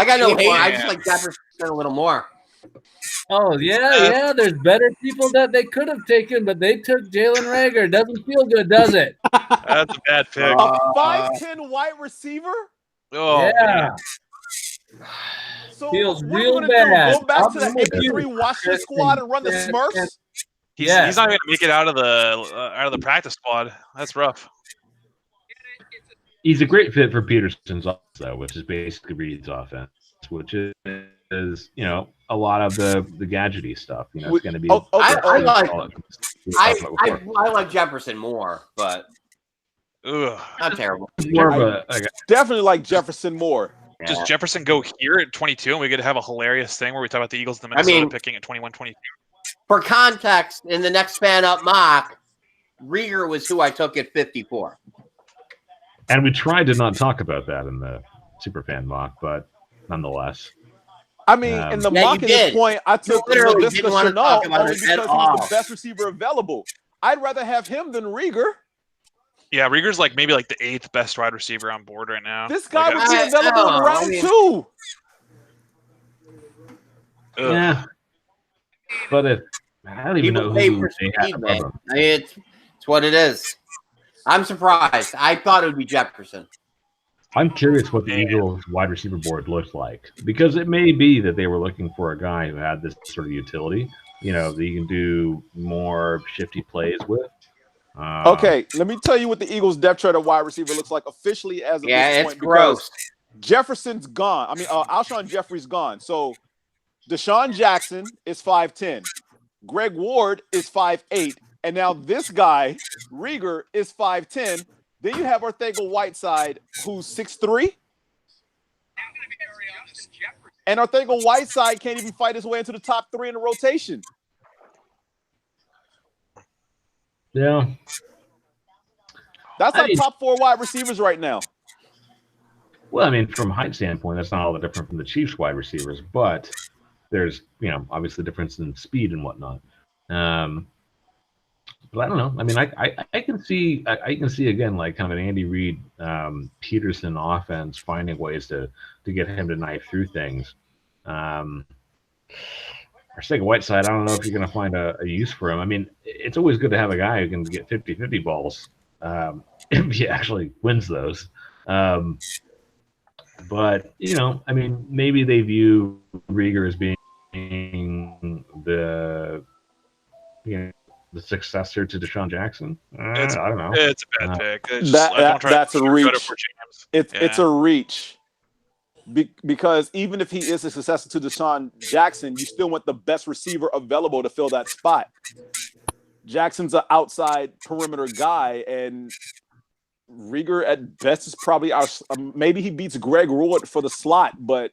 got no hate. I just like Jefferson a little more. Oh, yeah. There's better people that they could have taken, but they took Jalen Reagor. Doesn't feel good, does it? That's a bad pick. A 5'10" wide receiver? Oh, yeah. So feels what real are we bad. Go back to the 83 Washington squad and run the Smurfs? He's not going to make it out of the practice squad. That's rough. He's a great fit for Peterson's offense, though, which is basically Reed's offense, which is a lot of the gadgety stuff. It's going to be. I like Jefferson more, but not terrible. Definitely like Jefferson more. Does Jefferson go here at 22 and we get to have a hilarious thing where we talk about the Eagles and the Minnesota picking at 21, 22? For context, in the next fan up mock, Rieger was who I took at 54. And we tried to not talk about that in the Superfan mock, but nonetheless. I mean, in the mock at this point, I took Laviska Shenault only because he was the best receiver available. I'd rather have him than Rieger. Yeah, Rieger's maybe the 8th best wide receiver on board right now. This guy would be available in round 2. Yeah. But I don't even know who they had above him. It's what it is. I'm surprised. I thought it would be Jefferson. I'm curious what the Eagles wide receiver board looks like, because it may be that they were looking for a guy who had this sort of utility, that you can do more shifty plays with. Okay, let me tell you what the Eagles depth chart at wide receiver looks like officially as of this point. It's gross. Jefferson's gone. I mean, Alshon Jeffrey's gone. So Deshaun Jackson is 5'10". Greg Ward is 5'8". And now this guy, Rieger, is 5'10". Then you have Ortega Whiteside, who's 6'3". And Arcega-Whiteside can't even fight his way into the top 3 in the rotation. Yeah. That's our top 4 wide receivers right now. Well, I mean, from height standpoint, that's not all that different from the Chiefs wide receivers, but there's, obviously difference in speed and whatnot. But I don't know. I mean, I can see again, like kind of an Andy Reid, Peterson offense finding ways to get him to knife through things. Arcega-Whiteside, I don't know if you're going to find a use for him. I mean, it's always good to have a guy who can get 50-50 balls if he actually wins those. But, I mean, maybe they view Rieger as being the successor to Deshaun Jackson. I don't know. It's a bad pick. That's a reach. It's a reach. Because even if he is a successor to Deshaun Jackson, you still want the best receiver available to fill that spot. Jackson's an outside perimeter guy, and Rieger at best is probably maybe he beats Greg Royd for the slot, but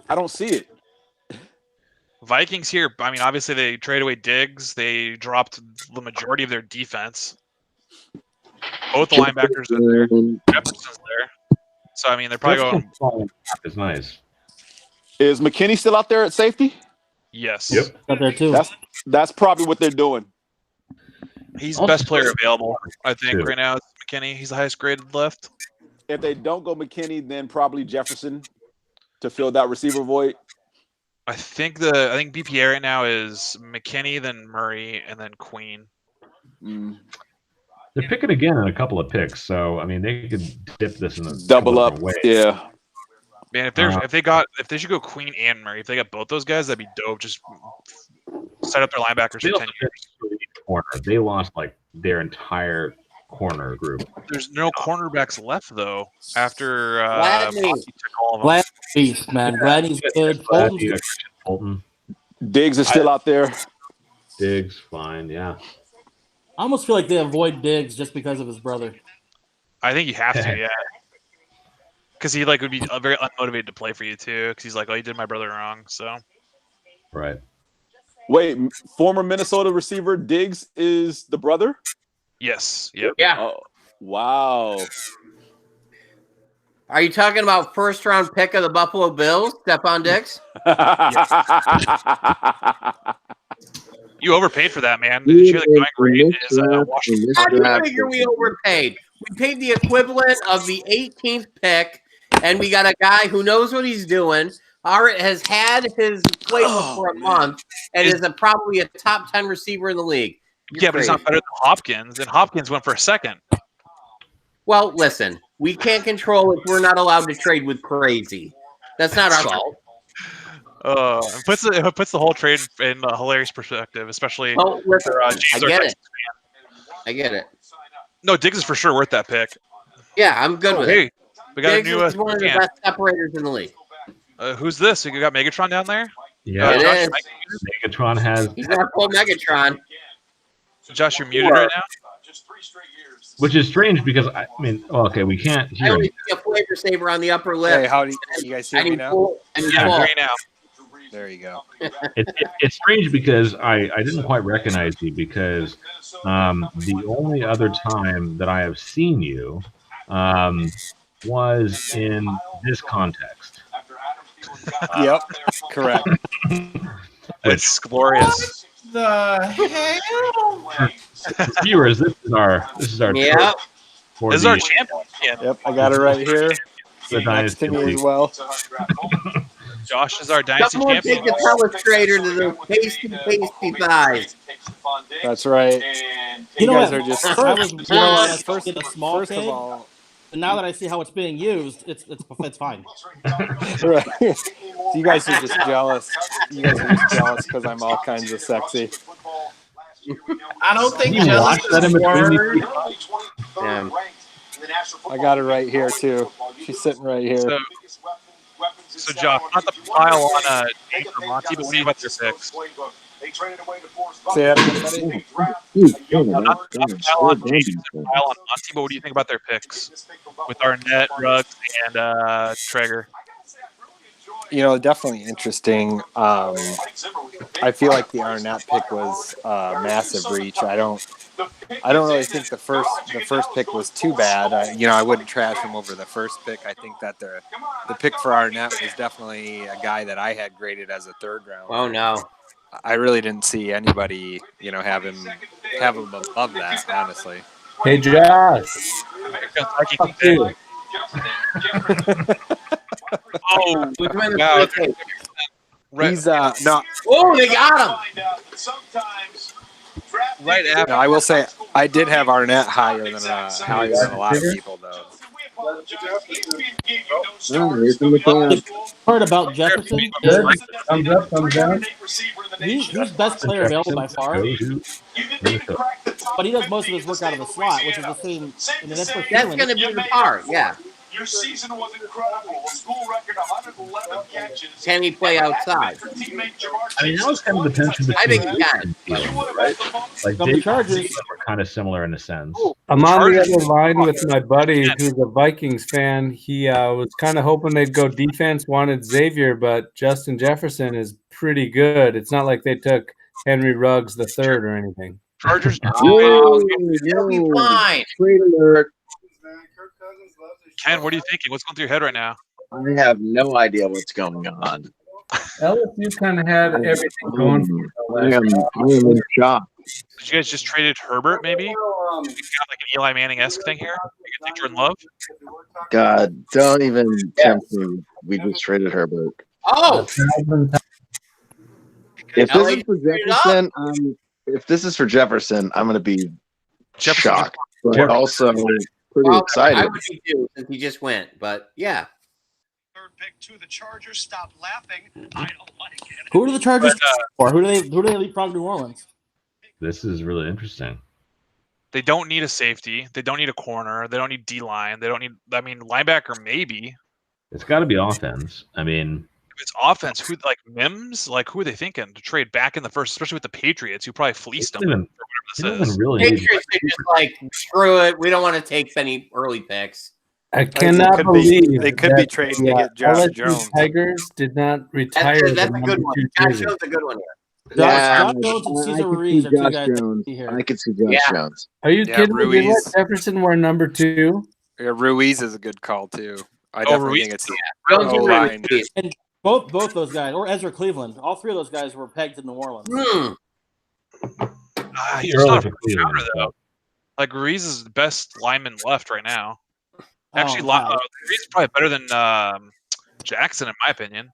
I don't see it. Vikings here, I mean, obviously they traded away Diggs. They dropped the majority of their defense. Both the linebackers are there. Jefferson's there. So, I mean, they're probably going. Is nice. Is McKinney still out there at safety? Yes. Yep. Out there too. That's probably what they're doing. He's the best player available, I think, right now. It's McKinney. He's the highest graded left. If they don't go McKinney, then probably Jefferson to fill that receiver void. I think BPA right now is McKinney, then Murray, and then Queen. They're picking again in a couple of picks, so I mean they could dip this in a double up. Ways. Yeah. Man, if they should go Queen and Murray, if they got both those guys, that'd be dope. Just set up their linebackers for 10 years. Corner. They lost like their entire corner group. There's no cornerbacks left though after Gladney. Gladney's beast, man. Gladney's good. Fulton. Diggs is still out there. Diggs, fine, yeah. I almost feel like they avoid Diggs just because of his brother. I think you have to, yeah. Because he would be very unmotivated to play for you too. Because he's like, "Oh, you did my brother wrong." So. Right. Wait, former Minnesota receiver Diggs is the brother? Yes. Yep. Yeah. Oh, wow. Are you talking about first round pick of the Buffalo Bills, Stephon Diggs? You overpaid for that, man. Did you hear the going rate is Washington? How do you figure we overpaid? We paid the equivalent of the 18th pick, and we got a guy who knows what he's doing. Has had his playbook for a month, and is probably a top 10 receiver in the league. But he's not better than Hopkins, and Hopkins went for a second. Well, listen, we can't control if we're not allowed to trade with crazy. That's not our fault. It puts the whole trade in a hilarious perspective, especially for James. I get it. No, Diggs is for sure worth that pick. Yeah, I'm good with it. We got Diggs a new is one of the best separators in the league. Who's this? You got Megatron down there? Yeah, it is. Megatron has. He's not full Megatron. Josh, you're muted right now. Which is strange because we can't hear. I only see a flavor saver on the upper lip. Hey, how do you guys hear me now? Yeah, now. There you go. It's strange because I didn't quite recognize you because the only other time that I have seen you was in this context. Yep, correct. It's glorious. The hell? Viewers, this is our yeah. This is our champion. Yep, I got it right here. The Next to me Dynasty. as well. Josh is our dynasty Someone champion. take the telestrator to the pasty thighs. That's right. You know guys what? are just. First of all, and now that I see how it's being used, it's fine. Right. You guys are just jealous. You guys are just jealous because I'm all kinds of sexy. I don't think You jealous watch that in is between these word. people? I got it right here too. She's sitting right here. So Josh, not to pile on Dave or Monty, but what do you think about their picks? Say that again, buddy. Not to pile on Dave and pile on Monty, but what do you think about their picks with Arnett, Ruggs, and Traeger? definitely interesting. I feel like the Arnett pick was a massive reach. I don't really think the first pick was too bad. I wouldn't trash him over the first pick. I think that the pick for Arnett was definitely a guy that I had graded as a third round. Oh no. I really didn't see anybody, have him above that, honestly. Hey, Josh. Fuck you. Oh, wow. He's no. Oh, they got him. Right after. No, I will say I did have Arnett higher than a lot of people, though. Heard about Jefferson? Good. Thumbs up, thumbs down. He's best player available by far. But he does most of his work out of the slot, which is the same. That's going to be the part, yeah. Your season was incredible. A school record 111 catches. Can he play outside? I mean, that was kind of the tension between. I think he can. Right? Like the Chargers were kind of similar in a sense. I'm on the other line with my buddy who's a Vikings fan. He was kind of hoping they'd go defense, wanted Xavier, but Justin Jefferson is pretty good. It's not like they took Henry Ruggs the third or anything. Chargers. He'll be fine. Trade alert. Ken, what are you thinking? What's going through your head right now? I have no idea what's going on. LSU kind of had everything going for I am in shock. Did you guys just traded Herbert, maybe? You got like an Eli Manning-esque thing here? You can take Jordan Love? God, don't even tempt me. We just traded Herbert. Oh! If this is for Jefferson, I'm going to be shocked. But also pretty excited. I would be too, since he just went, but yeah. Third pick to the Chargers. Stop laughing. I don't like it. Who do the Chargers for? Who do they leapfrog New Orleans? This is really interesting. They don't need a safety. They don't need a corner. They don't need D-line. They don't need, linebacker maybe. It's got to be offense. I mean, if it's offense, who like Mims? Like who are they thinking to trade back in the first, especially with the Patriots, who probably fleeced them? Patriots are just like, screw it. We don't want to take any early picks. I cannot believe they could be trading to get Josh LSU Jones. Tigers did not retire. That's a good one. Josh Jones a good one here. Josh Jones and Cesar Ruiz are two guys here. I could see Josh Jones. Are you kidding me? They let Jefferson wear number 2? Yeah, Ruiz is a good call too. I definitely think it's Ruiz. And both those guys, or Ezra Cleveland, all three of those guys were pegged to New Orleans. He's not a counter though. Like Ruiz is the best lineman left right now. Actually, Ruiz is probably better than Jackson in my opinion,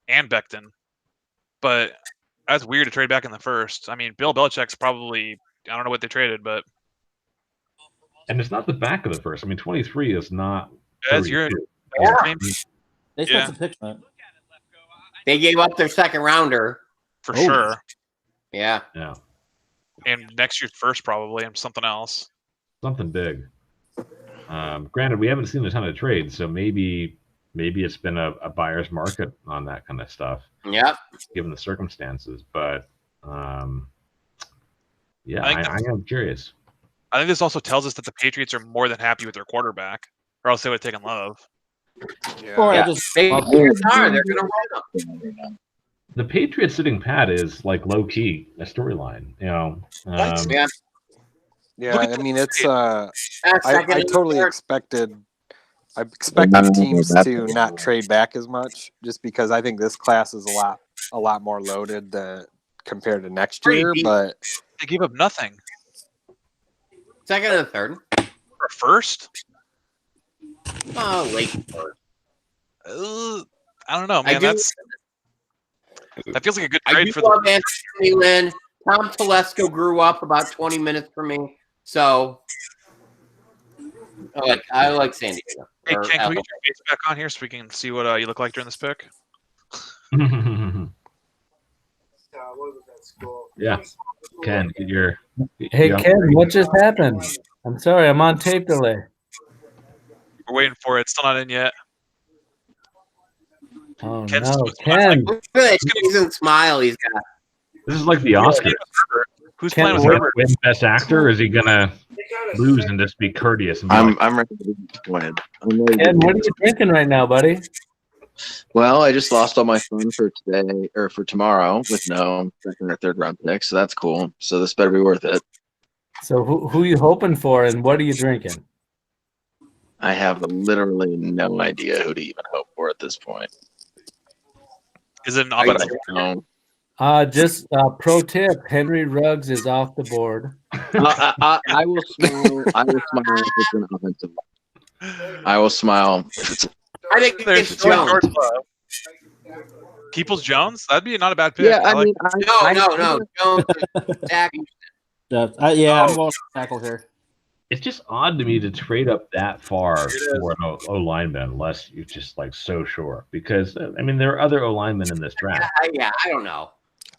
and Becton. But that's weird to trade back in the first. I mean, Bill Belichick's probably, I don't know what they traded, but. And it's not the back of the first. I mean, 23 is not. That's your. They spent some picks on it. They gave up their second rounder. For sure. Yeah. Yeah. And next year's first probably, and something else. Something big. Granted, we haven't seen a ton of trades, so maybe it's been a buyer's market on that kind of stuff. Yeah. Given the circumstances, but yeah, I am curious. I think this also tells us that the Patriots are more than happy with their quarterback, or else they would have taken Love. Yeah. They're going to run them. The Patriots sitting pat is like low key a storyline, you know. Yeah, I mean it's. I totally expected. I expected teams to not trade back as much, just because I think this class is a lot more loaded compared to next year. But they gave up nothing. Second and third. For first. Oh, late first. I don't know, man. That feels like a good trade for love Anthony Lynn. Tom Telesco grew up about 20 minutes from me, so I like San Diego. Hey, Ken, can we get your face back on here so we can see what you look like during this pick? Yeah, Ken, get your. Hey, Ken, what just happened? I'm sorry, I'm on tape delay. We're waiting for it. It's still not in yet. Oh, Ken's no, Ken. Look at that amazing smile he's got. This is like the Oscars. Who's playing with Herbert? Win Best Actor, or is he gonna lose and just be courteous? And I'm ready to win. Ken, what are you drinking right now, buddy? Well, I just lost all my fun for today or for tomorrow with no second or third round pick, so that's cool. So this better be worth it. So who you hoping for, and what are you drinking? I have literally no idea who to even hope for at this point. Is it an But offensive? Just pro tip: Henry Ruggs is off the board. I will smile. I will smile if it's an offensive. I will smile if it's. I think There's Jones. Peoples Jones? That'd be not a bad pick. Yeah, I mean, no. Jones. Zach. Yeah, I'm going to tackle here. It's just odd to me to trade up that far for an O lineman unless you're just like so sure. Because I mean, there are other O linemen in this draft. Yeah, I don't know.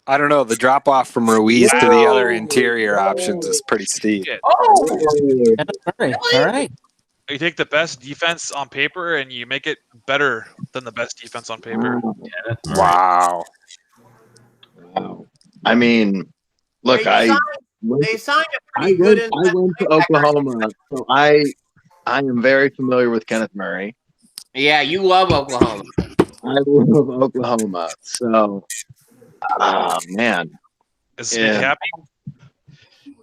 I don't know. The drop off from Ruiz to the other interior options is pretty steep. Oh, all right. You take the best defense on paper and you make it better than the best defense on paper. Wow. I mean, look, they signed a pretty good. I went to Oklahoma, so I am very familiar with Kenneth Murray. Yeah, you love Oklahoma. I love Oklahoma, so man, is he happy?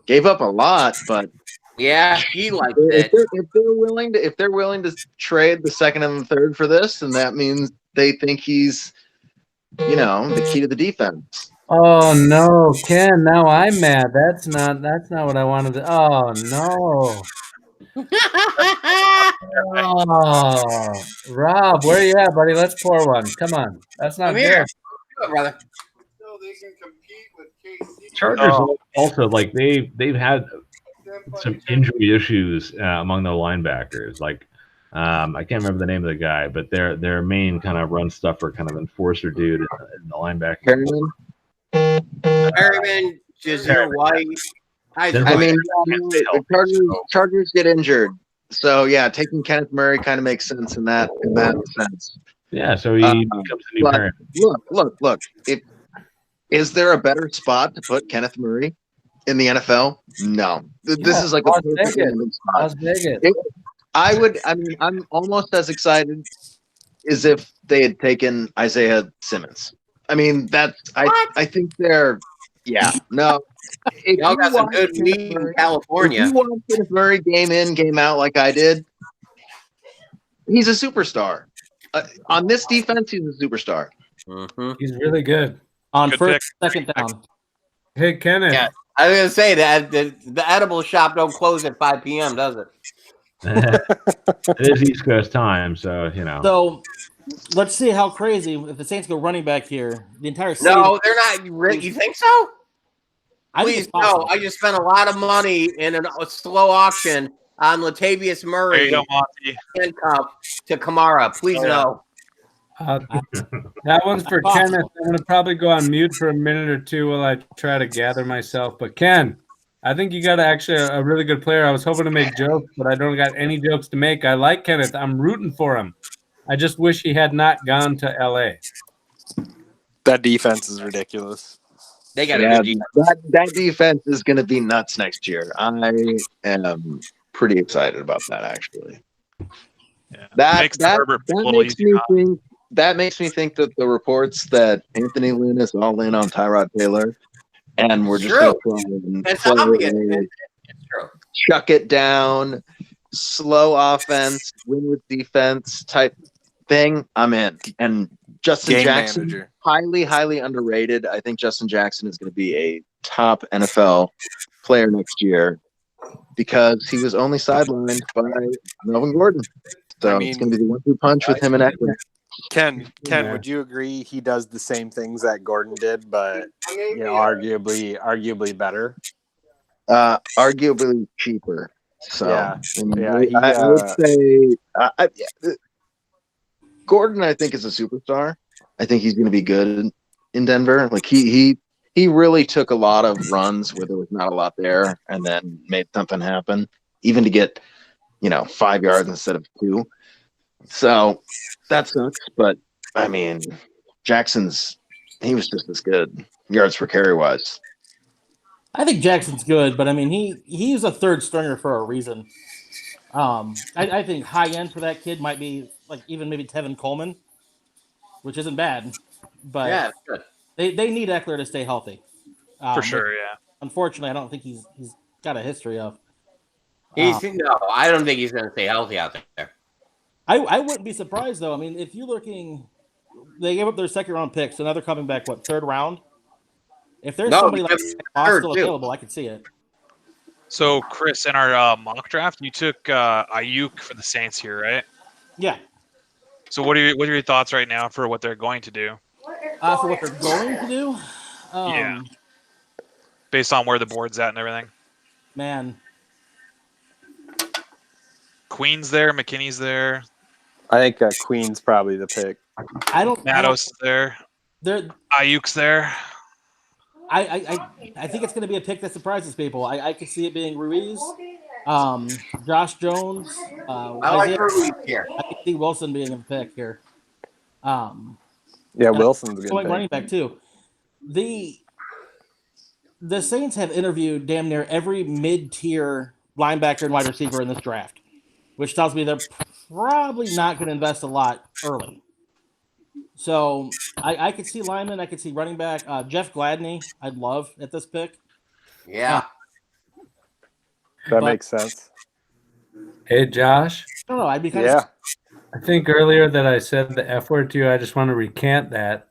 Gave up a lot, but yeah, he liked it. If they're willing to trade the second and the third for this, then that means they think he's, the key to the defense. Oh no, Ken! Now I'm mad. That's not what I wanted to. Oh no. Oh, Rob, where you at, buddy? Let's pour one. Come on, that's not good. Brother. Chargers also like they've had some injury issues among the linebackers. Like I can't remember the name of the guy, but their main kind of run stuffer, kind of enforcer dude in the linebacker. Perryman, Jazir White. I mean, the Chargers get injured, so yeah, taking Kenneth Murray kind of makes sense in that sense. Yeah, so he becomes a new parent. Look. Is there a better spot to put Kenneth Murray in the NFL? No. This is like a perfect spot. I'm almost as excited as if they had taken Isaiah Simmons. I mean, I think they're, no. Y'all got some good meat in California. If you want Kenneth Murray game in, game out like I did, he's a superstar. On this defense, he's a superstar. Mm-hmm. He's really good. On first, second down. Hey, Kenneth. Yeah, I was going to say that the edible shop don't close at 5 p.m., does it? It is East Coast time, so, So let's see how crazy, if the Saints go running back here, the entire city. No, they're not. You think so? Please, no. I just spent a lot of money in a slow auction on Latavius Murray handcuff to Kamara. Please, no. That one's for Kenneth. I'm going to probably go on mute for a minute or two while I try to gather myself. But Ken, I think you got actually a really good player. I was hoping to make jokes, but I don't got any jokes to make. I like Kenneth. I'm rooting for him. I just wish he had not gone to LA. That defense is ridiculous. They got a good defense. That defense is going to be nuts next year. I am pretty excited about that, actually. Yeah. That makes me think that the reports that Anthony Lynn is all in on Tyrod Taylor, and we're just going to try chuck it down, slow offense, win with defense type thing. I'm in. And Justin Jackson, highly, highly underrated. I think Justin Jackson is going to be a top NFL player next year because he was only sidelined by Melvin Gordon. So it's going to be the 1-2 punch with him and Eckler. Ken, would you agree he does the same things that Gordon did, but arguably better? Arguably cheaper. So I would say Gordon, I think, is a superstar. I think he's going to be good in Denver. Like he really took a lot of runs where there was not a lot there, and then made something happen, even to get 5 yards instead of 2. So that sucks, but I mean, he was just as good yards per carry wise. I think Jackson's good, but I mean, he's a third stringer for a reason. I think high end for that kid might be like even maybe Tevin Coleman. which isn't bad. But yeah, good. They need Eckler to stay healthy. For sure, yeah. Unfortunately, I don't think he's got a history of. No, I don't think he's going to stay healthy out there. I wouldn't be surprised though. I mean, if you're looking, they gave up their second round picks, so now they're coming back. What, third round? If there's somebody like still available, I could see it. So, Chris, in our mock draft, you took Ayuk for the Saints here, right? Yeah. So, what are your thoughts right now for what they're going to do? For what they're going to do? Yeah. Based on where the board's at and everything. Man. Queen's there, McKinney's there. I think Queen's probably the pick. Matos is there. Ayuk's there. I think it's going to be a pick that surprises people. I could see it being Ruiz, Josh Jones. I like Ruiz here. I could see Wilson being a pick here. Yeah, Wilson's a good pick. Running back too. The Saints have interviewed damn near every mid-tier linebacker and wide receiver in this draft, which tells me they're probably not going to invest a lot early. So I could see lineman, I could see running back. Jeff Gladney, I'd love at this pick. Yeah. That makes sense. Hey, Josh. I don't know. I'd be kind of. I think earlier that I said the F word to you. I just want to recant that.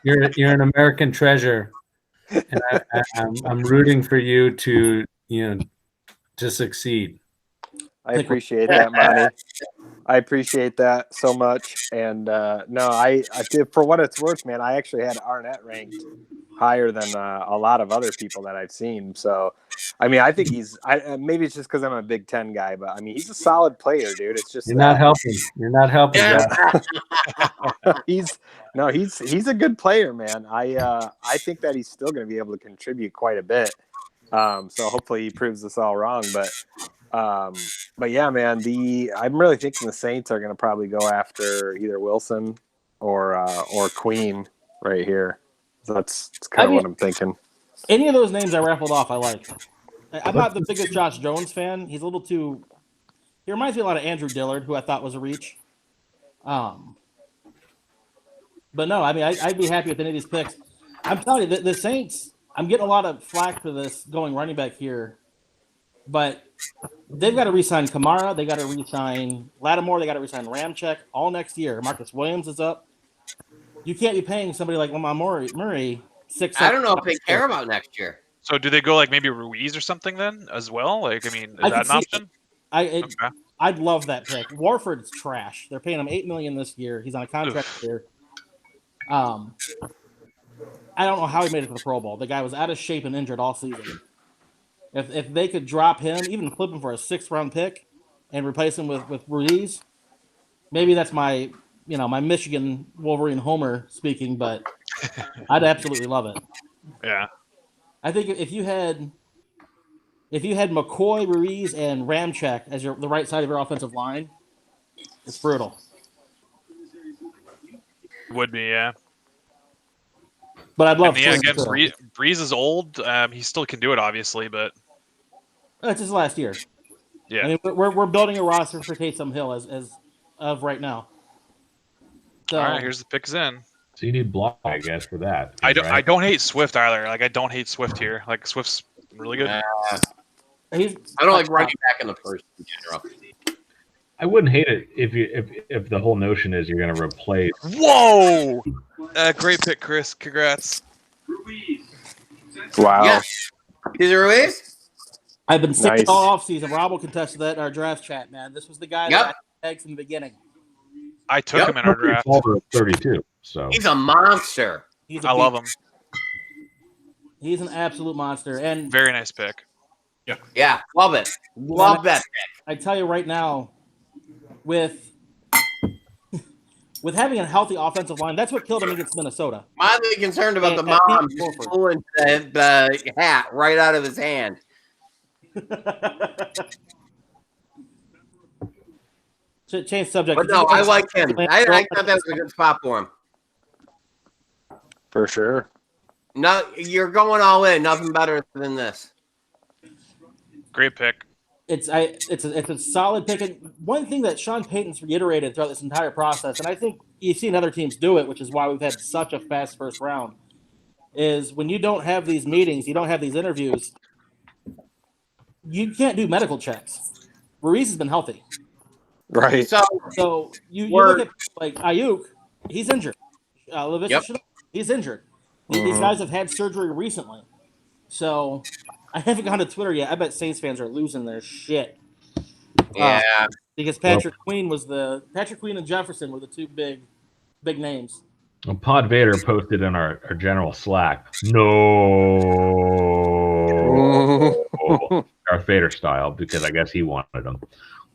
You're an American treasure, and I'm rooting for you to succeed. I appreciate that, Monty. I appreciate that so much. And no, I did, for what it's worth, man. I actually had Arnett ranked higher than a lot of other people that I've seen. So, I mean, I think maybe it's just because I'm a Big Ten guy, but I mean, he's a solid player, dude. It's just You're not helping. You're not helping. He's a good player, man. I think that he's still going to be able to contribute quite a bit. So hopefully he proves us all wrong, but yeah, man, I'm really thinking the Saints are going to probably go after either Wilson or Queen right here. So that's kind of what I'm thinking. Any of those names I raffled off, I like. I'm not the biggest Josh Jones fan. He's a little too. He reminds me a lot of Andrew Dillard, who I thought was a reach. But no, I mean, I'd be happy with any of these picks. I'm telling you, the Saints. I'm getting a lot of flack for this going running back here, but they've got to re-sign Kamara. They got to re-sign Lattimore. They got to re-sign Ramczyk all next year. Marcus Williams is up. You can't be paying somebody like Lamar Murray $6. I don't know if they care about next year. So do they go like maybe Ruiz or something then as well? Like, I mean, is that an option? I'd love that pick. Warford's trash. They're paying him $8 million this year. He's on a contract here. I don't know how he made it to the Pro Bowl. The guy was out of shape and injured all season. If they could drop him, even flip him for a 6th round pick, and replace him with Ruiz, maybe that's my Michigan Wolverine homer speaking, but I'd absolutely love it. Yeah. I think if you had McCoy, Ruiz, and Ramczyk as the right side of your offensive line, it's brutal. Would be, yeah. But I'd love. And yeah, again, Breeze is old. He still can do it, obviously, but it's his last year. Yeah, I mean, we're building a roster for Taysom Hill as of right now. So, all right, here's the picks in. So you need block, I guess, for that. I don't hate Swift either. Like, I don't hate Swift here. Like, Swift's really good. I don't like running back in the first in general. I wouldn't hate it if the whole notion is you're going to replace. Whoa! Great pick, Chris. Congrats. Wow. Yeah. Is it Ruiz? I've been saying all offseason. Rob will contest to that in our draft chat, man. This was the guy that I tagged from the beginning. I took him in our draft. 32. So he's a monster. I love him. He's an absolute monster, and very nice pick. Yeah, love it. Love that pick. I tell you right now, with having a healthy offensive line, that's what killed him against Minnesota. I'm really concerned about the mom just pulling the hat right out of his hand. Change subject. But no, I like him. I thought that was a good spot for him. For sure. No, you're going all in. Nothing better than this. Great pick. it's a solid pick. And one thing that Sean Payton's reiterated throughout this entire process, and I think you've seen other teams do it, which is why we've had such a fast first round, is when you don't have these meetings, you don't have these interviews, you can't do medical checks. Ruiz has been healthy. Right. So you look at like Ayuk, he's injured. Yep. He's injured. These Mhm. guys have had surgery recently. So I haven't gone to Twitter yet. I bet Saints fans are losing their shit. Yeah. Because Patrick Queen and Jefferson were the two big names. Well, Pod Vader posted in our general Slack, no, Darth Vader style, because I guess he wanted them.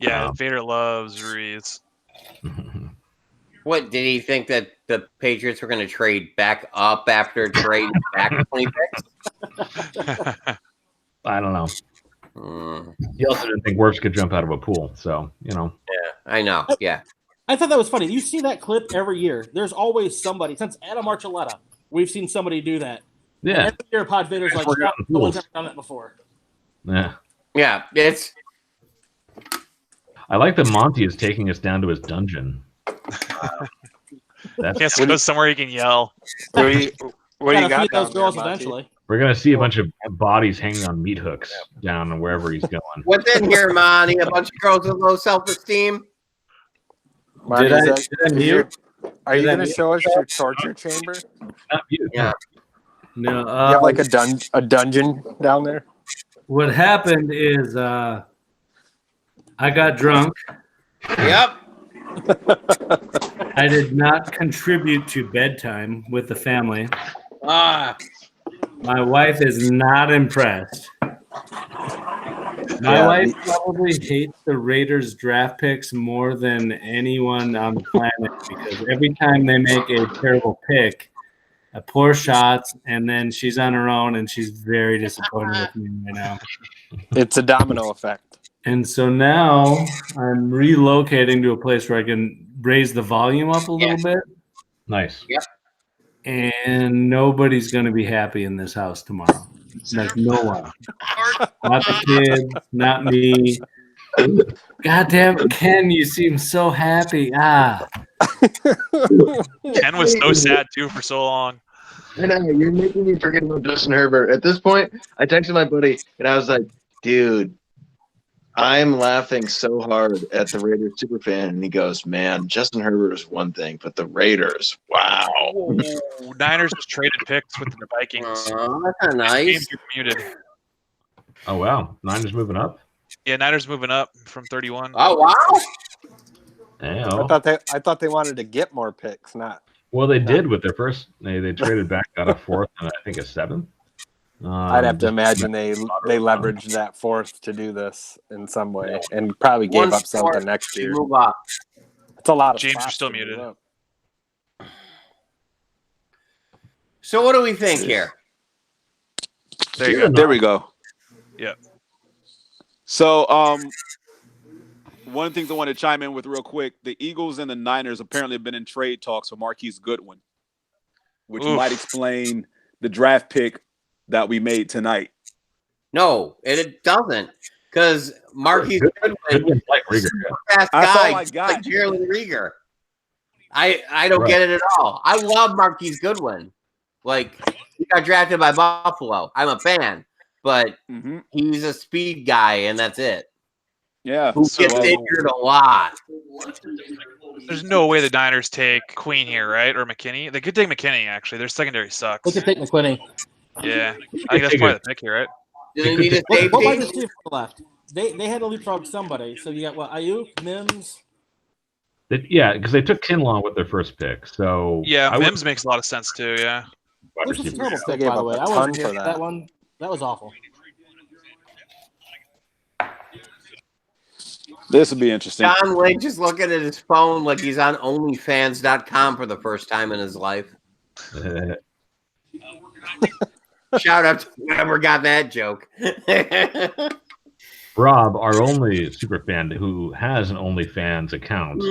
Yeah, Vader loves Ruiz. What did he think that the Patriots were going to trade back up after trading back 20 picks? I don't know. He also didn't think Werfs could jump out of a pool, so Yeah, I know. Yeah. I thought that was funny. You see that clip every year. There's always somebody. Since Adam Archuleta, we've seen somebody do that. Yeah. And every year, Pod Vader's like, no one's ever done that before. Yeah. Yeah, it's. I like that Monty is taking us down to his dungeon. Yes, go somewhere he can yell. What do you got feed those down girls there, Monty? eventually. We're gonna see a bunch of bodies hanging on meat hooks down wherever he's going. What's in here, Monty? A bunch of girls with low self-esteem? Monty, Are are you going to show us your torture chamber? Not you. Yeah. No. You have like a dungeon down there? What happened is I got drunk. Yep. I did not contribute to bedtime with the family. My wife is not impressed. My wife probably hates the Raiders draft picks more than anyone on the planet because every time they make a terrible pick, I pour shots, and then she's on her own, and she's very disappointed with me right now. It's a domino effect. And so now I'm relocating to a place where I can raise the volume up a little bit. Nice. Yep. And nobody's going to be happy in this house tomorrow. Like no one. Not the kids, not me. God damn it, Ken, you seem so happy. Ken was so sad too for so long. I know, you're making me forget about Justin Herbert. At this point, I texted my buddy and I was like, dude, I'm laughing so hard at the Raiders superfan, and he goes, man, Justin Herbert is one thing, but the Raiders, wow. Niners just traded picks with the Vikings. That's not nice. Games are muted. Oh, wow. Niners moving up? Yeah, Niners moving up from 31. Oh, wow. I thought they wanted to get more picks, not. Well, they did with their first. They traded back, got a fourth, and I think a seventh. I'd have to imagine they leveraged that fourth to do this in some way, and probably gave up something next year. Move up. It's a lot of James, you're spots still to move muted. up. So what do we think here? There you go. There we go. Yeah. So, one of the things I want to chime in with real quick: the Eagles and the Niners apparently have been in trade talks for Marquise Goodwin, which might explain the draft pick that we made tonight. No, it doesn't, because Marquise Goodwin, like Rieger, fast That's all guy, I got. like Jerry Rieger. I don't get it at all. I love Marquise Goodwin. Like, he got drafted by Buffalo. I'm a fan, but he's a speed guy, and that's it. Yeah, who gets injured a lot. There's no way the Niners take Queen here, right? Or McKinney. They could take McKinney, actually. Their secondary sucks. They could take McKinney. Yeah. I think that's probably the pick here, right? Do they need a safety? What wide receiver left? They had to leapfrog somebody. So you got what? Ayuk, Mims. Yeah, because they took Kinlaw with their first pick. So yeah, Mims makes a lot of sense too. Yeah. Which was a terrible They pick, gave by the up way. a I ton wasn't for here for that. that one. That was awful. This would be interesting. John Lynch is looking at his phone like he's on OnlyFans.com for the first time in his life. Shout out to whoever got that joke. Rob, our only super fan who has an OnlyFans account.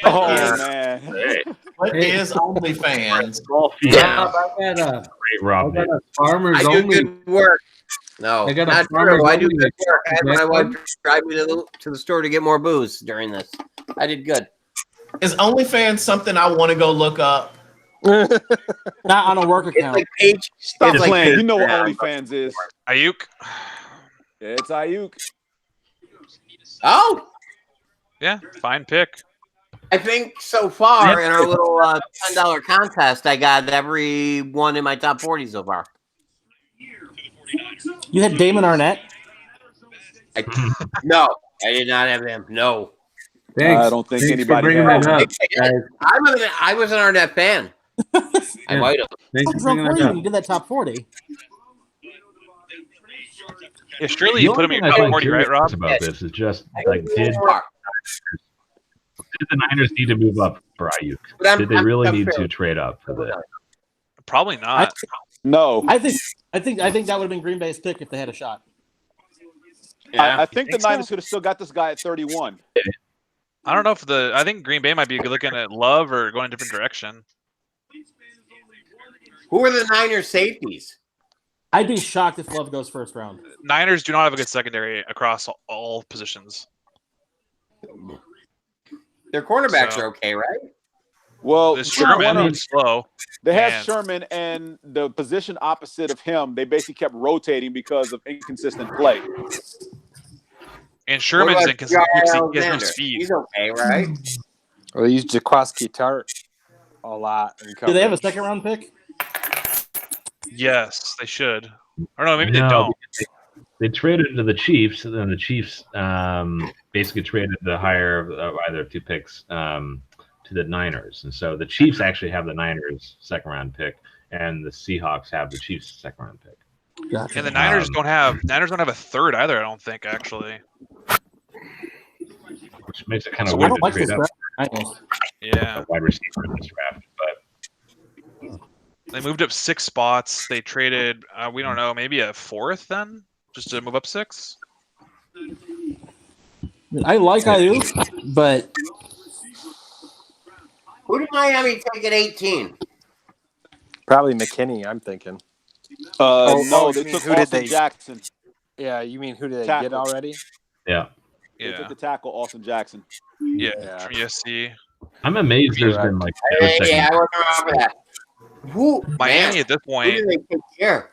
Man. What is OnlyFans? Yeah. I got Great Rob. a farmers I do only. good work. No, I got not a farmer's true. I do only good work. I had my Jack wife one. drive me to the store to get more booze during this. I did good. Is OnlyFans something I want to go look up? Not on a work It's account. like page. Stop It's like playing. page You know what down. OnlyFans is. Ayuk. It's Ayuk. Oh, Yeah, fine pick. I think so far in our little $10 contest, I got every one in my top 40 so far. You had Damon Arnett. No, I did not have him. No. Thanks. I don't think Thanks for anybody bringing had that him. up, guys. I was an Arnett fan. I might have. Thanks for What's wrong bringing with that you? up. You did that top 40. Yeah, surely The you put only him in thing your I top find 40, right, curious Rob? about this is just like did the Niners need to move up for Ayuk? Did they really need to trade up for this? Probably not. No. I think that would have been Green Bay's pick if they had a shot. Yeah. I think the Niners could have still got this guy at 31. I don't know if I think Green Bay might be looking at Love or going a different direction. Who are the Niners safeties? I'd be shocked if Love goes first round. Niners do not have a good secondary across all positions. Their cornerbacks are okay, right? Well, This Sherman is slow. They had and- Sherman, and the position opposite of him, they basically kept rotating because of inconsistent play. And Sherman's inconsistent. He has no Alexander? speed. He's okay, right? Well, they used Jaquaski Tart a lot. Do they have a second round pick? Yes, they should. Or no, maybe they No, don't. they traded to the Chiefs, and then the Chiefs basically traded the higher of either two picks to the Niners, and so the Chiefs actually have the Niners second round pick, and the Seahawks have the Chiefs second round pick. Gotcha. And the Niners don't have a third either. I don't think actually. Which makes it kind So of I weird don't to like trade this up draft. Yeah. a wide receiver in this draft, but They moved up 6 spots. They traded, we don't know, maybe a 4th then, just to move up 6. I like Ayuk, but Who did Miami take at 18? Probably McKinney, I'm thinking. No, you they mean took who did Austin they? Jackson. Yeah, you mean who did they Tackle. get already? yeah, They Yeah. took the tackle, Austin Jackson. Yeah. Yeah. From USC. I'm amazed there's been like no second. Yeah, I wasn't around for that. Who? Miami Man, at this who point. do they take here?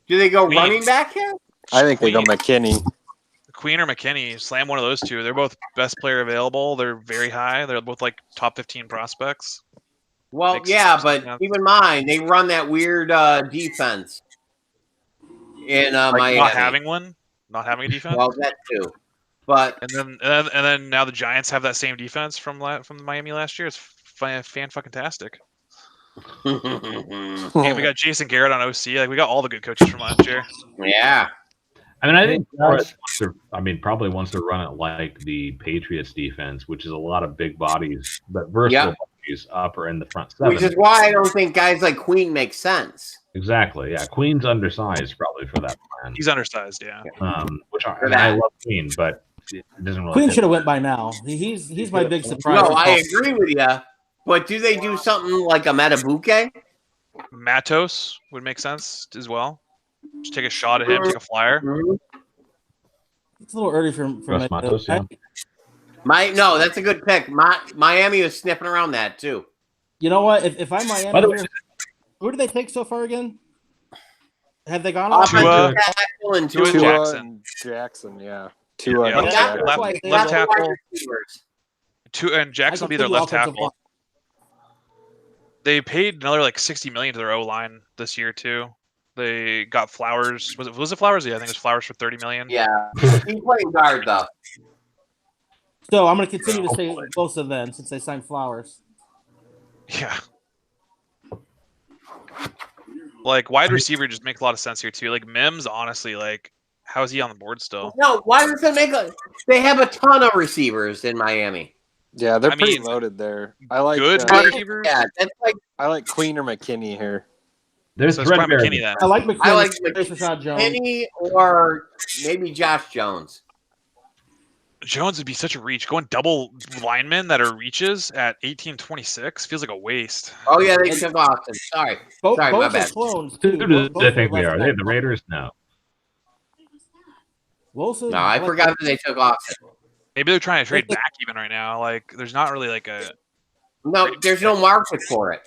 Do they go Queen. running back here? I think they go Queen. McKinney. Queen or McKinney, slam one of those two. They're both best player available. They're very high. They're both like top 15 prospects. Well, Makes yeah, sense. but Yeah. keep in mind they run that weird defense in Like Miami. not having one, not having a defense. Well, that too. But and then now the Giants have that same defense from Miami last year. It's fan fucking tastic. And we got Jason Garrett on OC. Like we got all the good coaches from last year. yeah, I mean, I think probably wants to run it like the Patriots defense, which is a lot of big bodies, but versatile bodies up or in the front seven. which is why I don't think guys like Queen make sense. Exactly. Yeah, Queen's undersized probably for that plan. He's undersized, yeah. Which I love Queen, but it doesn't really. Queen fit. should have went by now. He's my big surprise. No, I agree with you. But do they do something like a Matabuke? Matos would make sense as well. Just take a shot at him, take a flyer. It's a little early for Russ Matos, yeah. No, that's a good pick. Miami was sniffing around that too. You know what? If I'm By the Miami, way, here, who did they take so far again? Have they gone? Offensive tackle and Tua Tua. Jackson. Jackson, yeah. Tua Yeah, and left Jackson. tackle. That's why Left they have tackle. Wide receivers. And Jackson will be their left tackle. They paid another like $60 million to their O line this year too. They got Flowers. Was it Flowers? Yeah, I think it was Flowers for $30 million. Yeah, he's playing guard though. So I'm going to continue to stay close to them since they signed Flowers. Yeah. Like wide receiver just makes a lot of sense here too. Like Mims, honestly, like how is he on the board still? No, why does it make They have a ton of receivers in Miami. Yeah, they're pretty mean, loaded there. I like good wide receivers. Yeah, that's like I like Queen or McKinney here. There's So it's probably threadbare. McKinney then. I like McKinney. I like Rashad Jones. Penny or maybe Josh Jones. Jones would be such a reach. Going double linemen that are reaches at 18-26 feels like a waste. Oh yeah, they took Austin. Sorry, Both my are bad. clones Who too. do Both they are think they left are? They the tackle. Raiders? No. Wilson. No, I forgot that they took Austin. Maybe they're trying to trade back even right now. Like, there's not really like a. No, there's no market for it.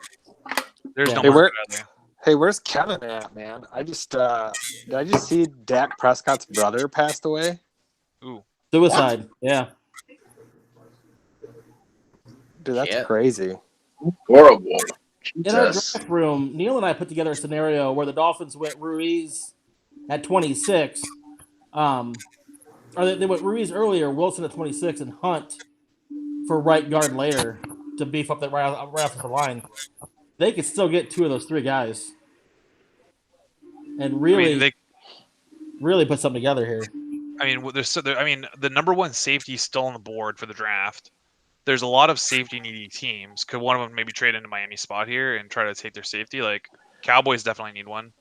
There's no Hey, market out there. Hey, where's Kevin at, man? I just did I just see Dak Prescott's brother passed away? Ooh. Suicide. Yeah. Dude, that's crazy. Horrible. In our draft room, Neil and I put together a scenario where the Dolphins went Ruiz at 26. Or they went Ruiz earlier, Wilson at 26, and Hunt for right guard later to beef up that right off the line. They could still get 2 of those 3 guys. And really, really put something together here. I mean, the number 1 safety is still on the board for the draft. There's a lot of safety needy teams. Could one of them maybe trade into Miami's spot here and try to take their safety? Like, Cowboys definitely need one.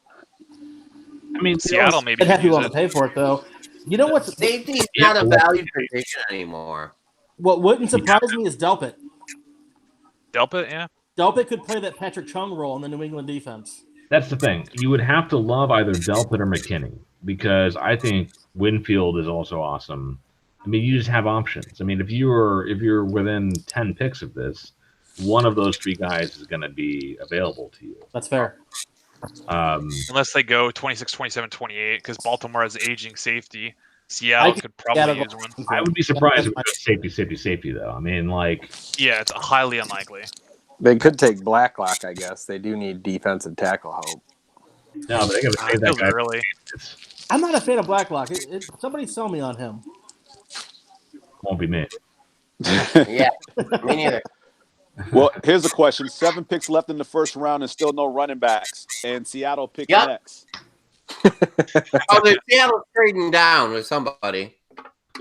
I mean, Seattle maybe they'd have could to use to pay for it though. You know what? Safety is not a valued position anymore. What wouldn't surprise me is Delpit. Delpit, yeah. Delpit could play that Patrick Chung role in the New England defense. That's the thing. You would have to love either Delpit or McKinney because I think Winfield is also awesome. I mean, you just have options. I mean, if you're within 10 picks of this, one of those 3 guys is going to be available to you. That's fair. Unless they go 26, 27, 28, because Baltimore has aging safety. Seattle could probably use one. I would be surprised if it was safety, though. I mean, like... Yeah, it's highly unlikely. They could take Blacklock, I guess. They do need defensive tackle help. No, but they got to save that guy. Early. I'm not a fan of Blacklock. Somebody sell me on him. Won't be me. Yeah, me neither. Well, here's a question. 7 picks left in the first round and still no running backs. And Seattle picked next. The Seattle's trading down with somebody.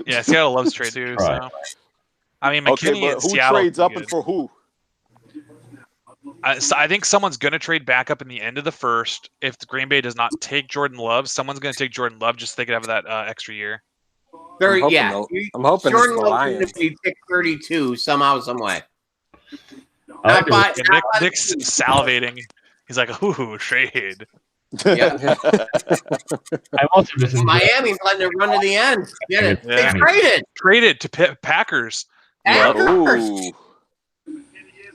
Yeah, Seattle loves trade too. Right. So, I mean, McKinney but and who Seattle trades up good. and for who? So I think someone's going to trade back up in the end of the first. If the Green Bay does not take Jordan Love, someone's going to take Jordan Love just so they could have that extra year. I'm hoping Jordan it's the Love's Lions. going to be pick 32 somehow, some way. Nick's salivating. He's like, ooh, trade. Yeah. I'm also missing Miami's letting it run to the end. Get it? Yeah. They traded. Traded to Packers. Ooh.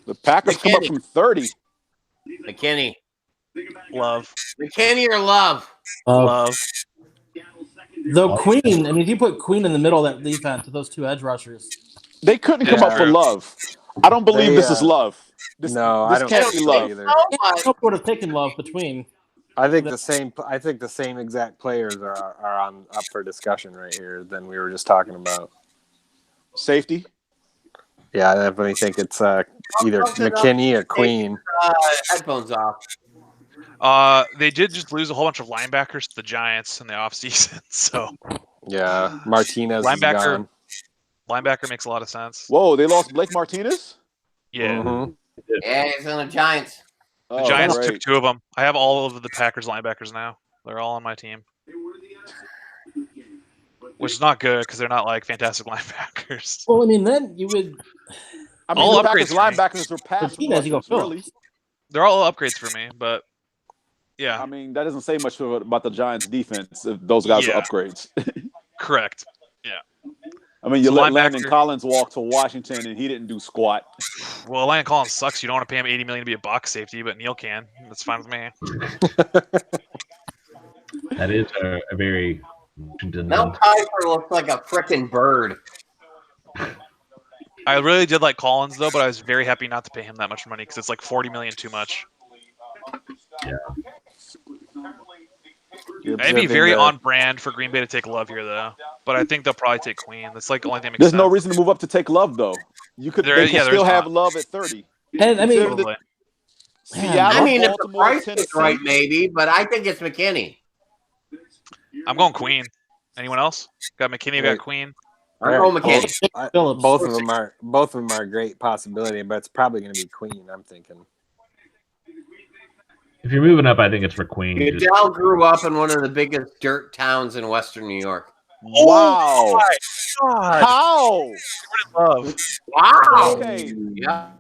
The Packers come up from 30. McKinney. Love. McKinney or Love? Love. Though Queen, I mean, if you put Queen in the middle of that defense with those 2 edge rushers. They couldn't come up for Love. I don't believe this is Love. This I don't can't think be so Love. either. I would have taken Love between. I think the same exact players are up for discussion right here than we were just talking about. Safety? Yeah, I definitely think it's either McKinney or Queen. Headphones off. They did just lose a whole bunch of linebackers to the Giants in the offseason. So yeah, Martinez is gone. Linebacker makes a lot of sense. Whoa, they lost Blake Martinez? Yeah. Mm-hmm. Yeah, he's on the Giants. The Giants took 2 of them. I have all of the Packers linebackers now. They're all on my team. Which is not good because they're not like fantastic linebackers. Well, I mean, then you would. I mean, all the Packers upgrades linebackers are pass rushers, really. They're all upgrades for me, but yeah. I mean, that doesn't say much about the Giants' defense if those guys are upgrades. Correct. Yeah. I mean, you let Landon Collins walk to Washington, and he didn't do squat. Well, Landon Collins sucks. You don't want to pay him $80 million to be a box safety, but Neil can. That's fine with me. That is a very Washington. Mel Kiper looks like a freaking bird. I really did like Collins though, but I was very happy not to pay him that much money because it's like $40 million too much. Yeah. It'd be very on brand for Green Bay to take Love here, though. But I think they'll probably take Queen. That's like the only thing that makes There's sense. no reason to move up to take Love, though. You could still have Love at 30. And I mean, Seattle, if the Baltimore, price Tennessee. is right, maybe, but I think it's McKinney. I'm going Queen. Anyone else? Got McKinney, got Queen. I'm going McKinney. Both of them are a great possibility, but it's probably going to be Queen. I'm thinking. If you're moving up, I think it's for Queen. Goodell grew up in one of the biggest dirt towns in Western New York. Wow! Oh my God. How? Love. Wow! Okay. Yeah.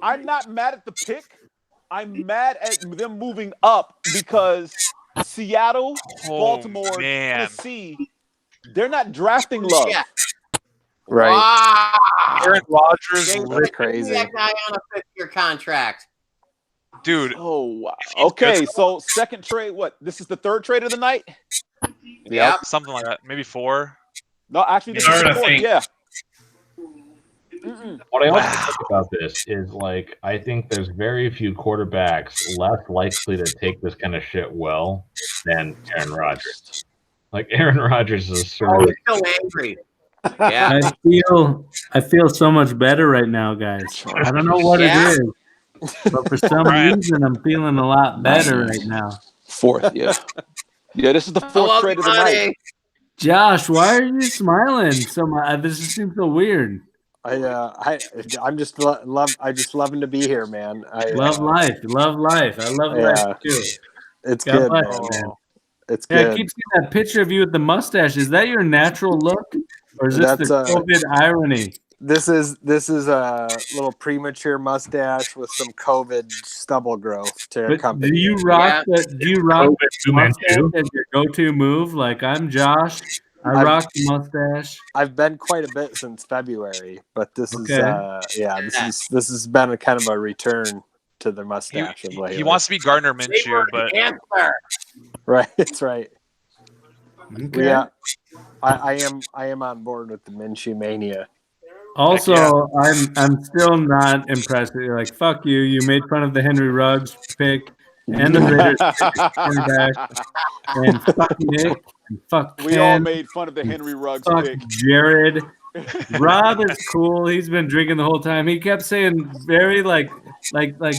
I'm not mad at the pick. I'm mad at them moving up because Seattle, Baltimore, Tennessee They're not drafting Love. Yeah. Right. Wow. Aaron Rodgers, That's crazy. That guy on a 5-year contract. dude. Oh wow. Okay, so second trade. What? This is the third trade of the night. Yep, something like that. Maybe 4. No, actually, this is the fourth. Yeah. What I also think about this is, like, I think there's very few quarterbacks less likely to take this kind of shit well than Aaron Rodgers. Like, Aaron Rodgers is sort of. He's so angry. Yeah. I feel so much better right now, guys. I don't know what it is, but for some reason I'm feeling a lot better right now. Fourth, yeah. Yeah, this is the fourth trade of the night. Josh, why are you smiling so much? This just seems so weird. I'm just loving to be here, man. Love life. I love life too. It's God good, bless, man. It's Yeah, good. I keep seeing that picture of you with the mustache. Is that your natural look, or is this the COVID irony? This is a little premature mustache with some COVID stubble growth to accompany. Do you rock the mustache as your go-to move? Like, I'm Josh. I rock the mustache. I've been quite a bit since February, but this is this has been a kind of a return to the mustache of late. He wants to be Gardner Minshew, but right, it's right. Okay. Yeah, I am on board with the Minshew mania. Also, I'm still not impressed with you. Like, fuck you. You made fun of the Henry Ruggs pick and the Raiders quarterback, and fuck Nick, and fuck Ken. We all made fun of the Henry Ruggs pick. Jared. Rob is cool. He's been drinking the whole time. He kept saying very like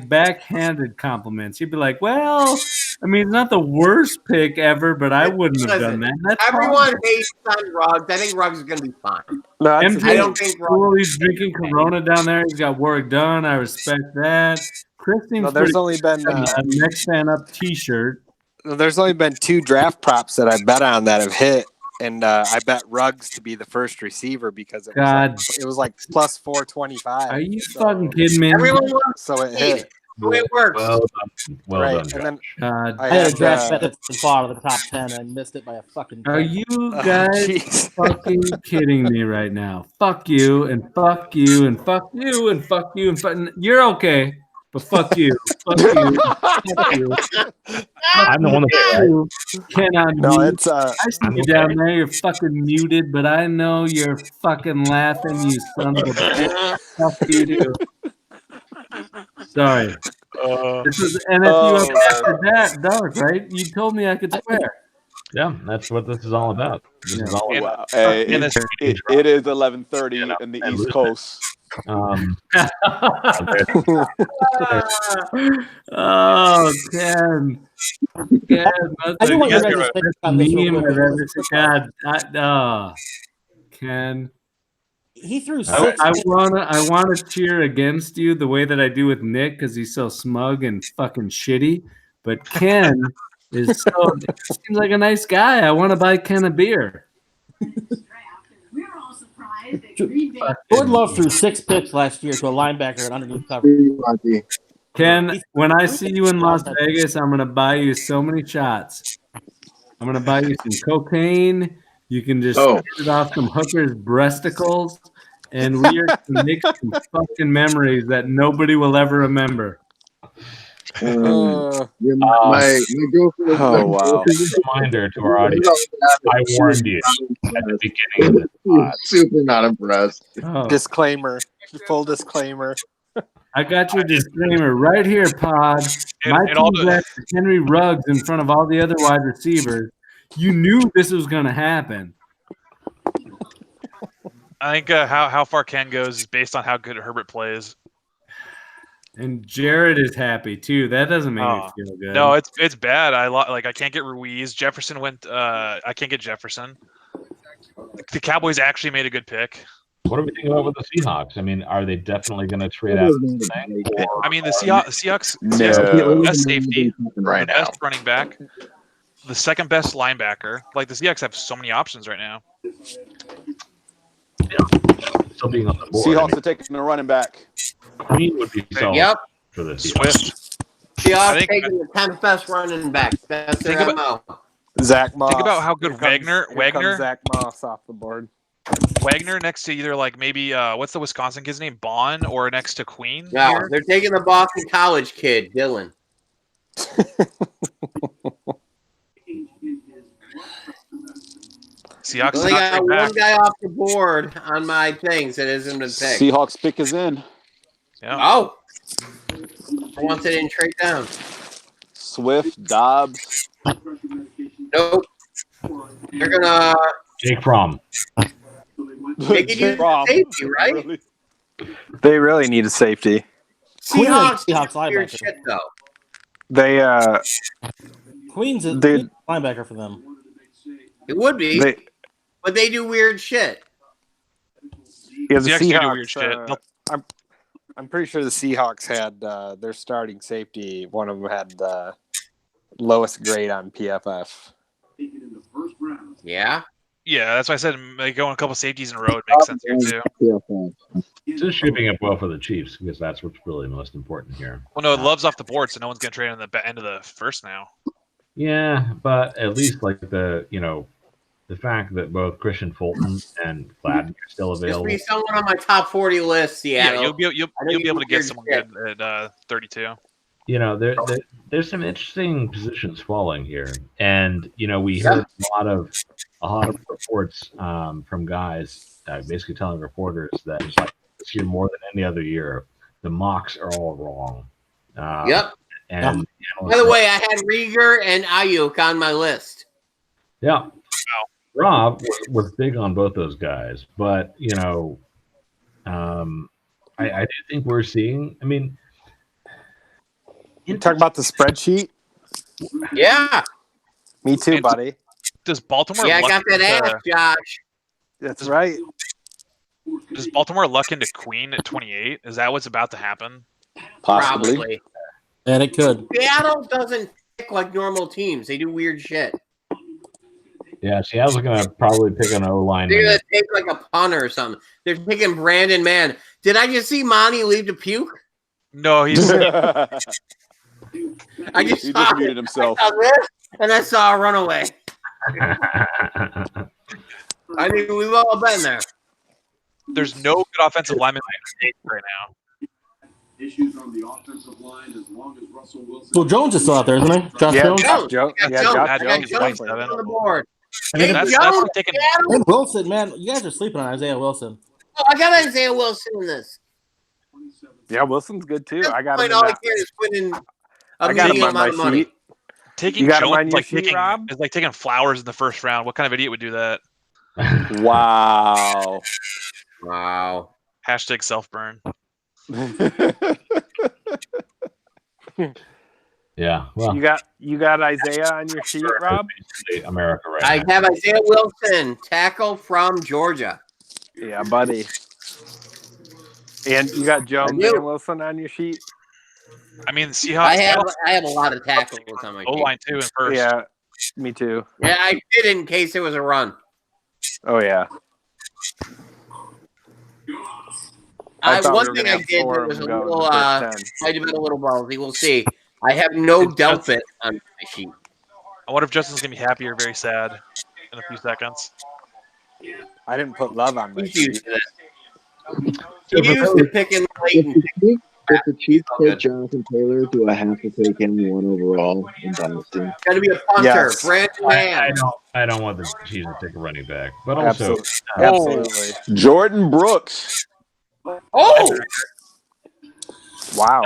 backhanded compliments. He'd be like, "Well, I mean, it's not the worst pick ever, but I wouldn't have done that." That's everyone hates on Ruggs. I think Ruggs is going to be fine. No, I don't think cool. He's drinking Corona down there. He's got work done. I respect that. Chris seems there's only been a next fan up T-shirt. There's only been 2 draft props that I bet on that have hit. And I bet Ruggs to be the first receiver because it was like plus 425. Are you fucking kidding me? Everyone wants so it hit. The way it works. Well done. And then I had a draft bet that's far to the top 10 and missed it by a fucking 10. Are you guys fucking kidding me right now? Fuck you and fuck you and fuck you and fuck you and fuck. You're okay, but fuck you. Fuck you. Fuck you. I'm the one that cannot no, mute. it's I see you down there. You're fucking muted, but I know you're fucking laughing. You son of a bitch. Fuck you, dude. Sorry. This is NFU after that, dark, right? You told me I could swear. Yeah, that's what this is all about. This is all about. Hey, it is 11:30 in the East Coast. Oh, Ken. I do want you guys to think about this real quick. Ken. He threw 6. I wanna cheer against you the way that I do with Nick because he's so smug and fucking shitty. But Ken is seems like a nice guy. I want to buy Ken a beer. Jordan Love threw 6 picks last year to a linebacker and underneath coverage. Ken, when I see you in Las Vegas, I'm gonna buy you so many shots. I'm gonna buy you some cocaine. You can just get it off some hookers' breasticles, and we are gonna make some fucking memories that nobody will ever remember. My girlfriend. Oh wow! Reminder to our audience: I warned you at the beginning of this pod. Super not impressed. Disclaimer. Full disclaimer. I got your disclaimer right here, Pod. My team left Henry Ruggs in front of all the other wide receivers. You knew this was going to happen. I think how far Ken goes is based on how good Herbert plays. And Jared is happy too. That doesn't make me feel good. No, it's bad. I can't get Ruiz. Jefferson went. I can't get Jefferson. The Cowboys actually made a good pick. What are we thinking about with the Seahawks? I mean, are they definitely going to trade out? I mean, the Seahawks the best safety, the best running back, the second best linebacker. Like, the Seahawks have so many options right now. Still being on the board. Seahawks are taking the running back. Queen would be solid for the Swift. Seahawks taking the 10th best running back. That's their MO. Zach Moss. Think about how good Here Wagner. comes Zach Moss off the board. Wagner next to either like maybe what's the Wisconsin kid's name, Bond, or next to Queen. No, here? they're taking the Boston College kid, Dylan. Seahawks. Only got one guy off the board on my things that isn't been picked. Seahawks pick is in. Yeah. Oh, once it didn't trade down. Swift, Dobbs. Nope. They're gonna Jake Fromm. they could use safety, right? They really need a safety. Seahawks Seahawks weird linebacker. shit though. They Queen's a They- linebacker for them. It would be, they but they do weird shit. yeah, the Seahawks do Seahawks. weird shit. I'm pretty sure the Seahawks had their starting safety. One of them had the lowest grade on PFF. Yeah. Yeah, that's why I said like, going a couple safeties in a row makes sense here too. Just shaping up well for the Chiefs because that's what's really most important here. Well, no, Love's off the board, so no one's gonna trade on the end of the first now. Yeah, but at least like the fact that both Christian Fulton and Gladney are still Just available. be someone on my top 40 list, Seattle. Yeah, you'll be able to get someone good at 32. There's some interesting positions falling here, and we heard a lot of reports from guys basically telling reporters that it's like this year more than any other year, the mocks are all wrong. Yep. And by the way, I had Rieger and Ayuk on my list. Yeah. Rob was big on both those guys, but I do think we're seeing. I mean, You talk about the spreadsheet? Yeah. Me too, buddy. Does Baltimore? Yeah, I got that ass, Josh. That's right. Does Baltimore luck into Queen at 28? Is that what's about to happen? Probably. And it could. Seattle doesn't pick like normal teams. They do weird shit. Yeah, Seattle's going to probably pick an O-line. They're going to take like a punter or something. They're picking Brandon Mann. Did I just see Monty leave to puke? No, he's. I just He saw just muted himself. I saw this, and I saw a runaway. I mean, we've all been there. There's no good offensive lineman right now. Issues on the offensive line as long as Russell Wilson. Well, Jones is still out there, isn't he? Josh Jones. Jones Jones Jones on the board. Hey, that's Jones, taking. And Wilson, man, you guys are sleeping on Isaiah Wilson. Oh, I got Isaiah Wilson in this. Yeah, Wilson's good too. I got him. All I care is winning I a got him medium on my amount of money. sheet. Taking You got him Jones on your like sheet, taking Rob? is like taking Flowers in the first round. What kind of idiot would do that? Wow. Wow. Hashtag self burn. Yeah, well, you got Isaiah on your sheet, Rob? America right I now. have Isaiah Wilson, tackle from Georgia. Yeah, buddy. And you got Jones do. and Wilson on your sheet? I mean, the Seahawks. I have a lot of tackles on my O team. line too in first. Yeah, me too. Yeah, I did in case it was a run. Oh yeah. I thought we One were thing gonna I have did four that of was a them go in the little first 10. might have been a little ballsy. We'll see. I have no Delpit on my sheet. I wonder if Justin's gonna be happy or very sad in a few seconds. I didn't put Love on my He's sheet. used to that. He's used to picking late. If the Chiefs take Jonathan Taylor, do I have to take him one overall in Dynasty? Got to be a punter. Yes. Brandon Mann. I don't want the Chiefs to take a running back, but also Absolutely. Jordan Brooks. Oh! Wow.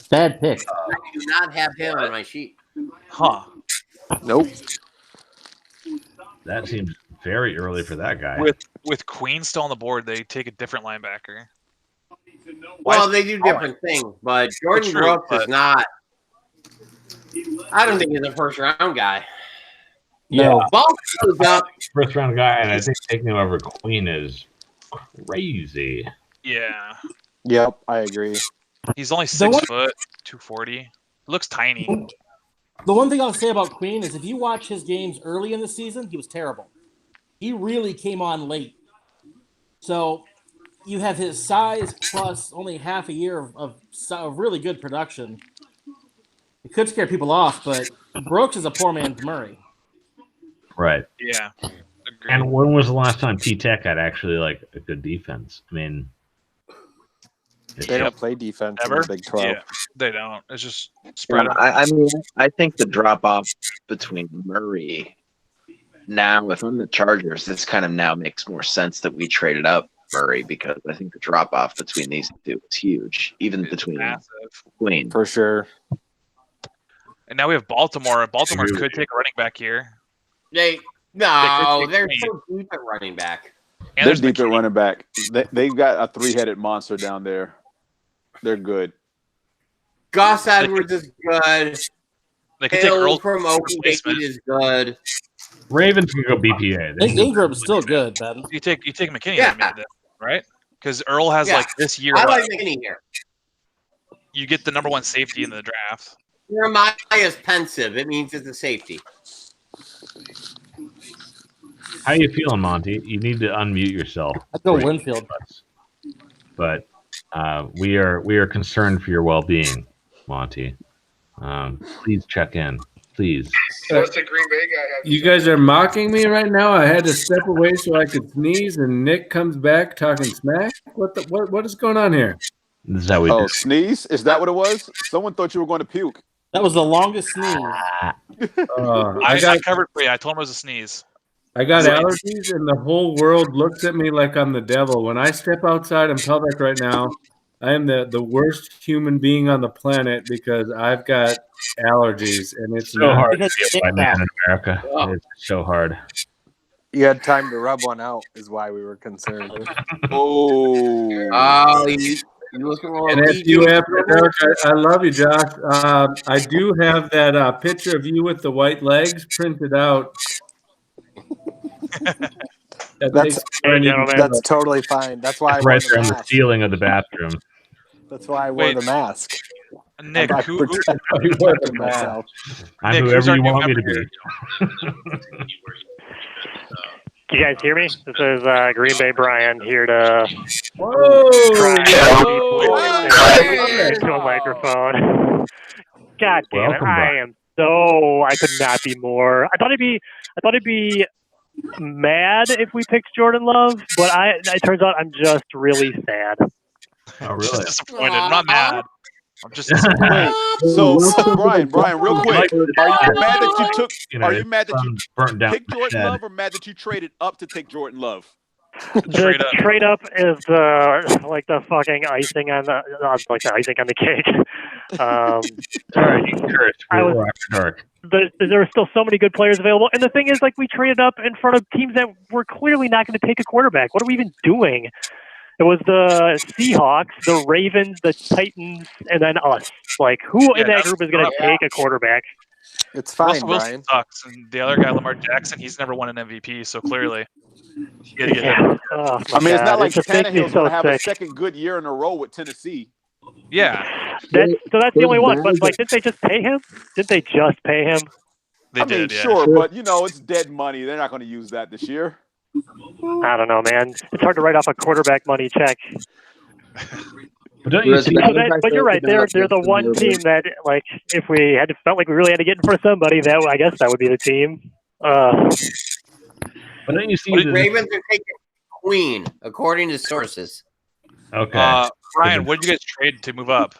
Bad pick. I do not have him on my sheet. Huh. Nope. that seems very early for that guy. With Queen still on the board, they take a different linebacker. Well, they do different things, but Jordan Brooks is not. I don't think he's a first round guy. Yeah, Ball goes up. first round guy, and I think taking him over Queen is crazy. Yeah. Yep, I agree. He's only 6 foot, 240. Looks tiny. The one thing I'll say about Queen is if you watch his games early in the season, he was terrible. He really came on late. So you have his size plus only half a year of really good production. It could scare people off, but Brooks is a poor man's Murray. Right. Yeah. Agreed. And when was the last time T-Tech had actually like a good defense? I mean, they don't play defense in the Big 12. Yeah, they don't. It's just spread them. I mean, I think the drop off between Murray now, if I'm the Chargers, this kind of now makes more sense that we traded up Murray, because I think the drop off between these two is huge, even between Queen. For sure. And now we have Baltimore. Baltimore could take a running back here. They're so deep at running back. They're deep at running back. They've got a three-headed monster down there. They're good. Gus Edwards is good. They could take Earl from Oakland is good. Ravens can go BPA. Ingram's still good, Ben. You take McKinney, Yeah. right? Because Earl has like this year. I like McKinney here. You get the number 1 safety in the draft. Jeremiah is pensive. It means it's a safety. How you feeling, Monty? You need to unmute yourself. I'd go Winfield. But we are concerned for your well-being, Monty. Please check in, please. What's the Green Bay guy have? You guys are mocking me right now. I had to step away so I could sneeze, and Nick comes back talking smack. What is going on here? This is how we do. Sneeze? Is that what it was? Someone thought you were going to puke. That was the longest sneeze. I covered for you. I told him it was a sneeze. I got allergies, and the whole world looks at me like I'm the devil. When I step outside in public right now, I am the worst human being on the planet because I've got allergies, and it's so hard to be a white man in America. It's so hard. You had time to rub one out, is why we were concerned. And if you have, Eric, I love you, Josh. I do have that picture of you with the white legs printed out. That's totally fine. That's why I right wore there the on the mask. ceiling of the bathroom. That's why I wore the mask. Nick, I'm who protecting myself. I'm Nick, whoever who's our you new want me to member be. Can you guys hear me? This is Green Bay Brian here to try to a microphone. God damn it! I could not be more. I thought it'd be mad if we picked Jordan Love, but it turns out I'm just really sad. Oh, really? Just disappointed. I'm not mad. I'm just disappointed. So Brian, real quick, are you mad that you took? Are you mad that you picked Jordan Love, or mad that you traded up to take Jordan Love? The trade up is like the fucking icing on the cake. Sorry, you cursed. There were still so many good players available, and the thing is, like, we traded up in front of teams that were clearly not going to take a quarterback. What are we even doing? It was the Seahawks, the Ravens, the Titans, and then us. Like, who in that group is going to take a quarterback? It's fine, Russell Wilson sucks, and the other guy, Lamar Jackson, he's never won an MVP, so clearly. I mean, it's not like Tannehill's going to have a second good year in a row with Tennessee. Yeah. That's the only one. But, like, didn't they just pay him? Didn't they just pay him? They did, yeah. Sure, but, it's dead money. They're not going to use that this year. I don't know, man. It's hard to write off a quarterback money check. But don't you see? But you're right. They're the one team that, like, if we felt like we really had to get in front of somebody, I guess that would be the team. But don't you see? The Ravens are taking Queen, according to sources. Okay. Brian, what did you guys trade to move up?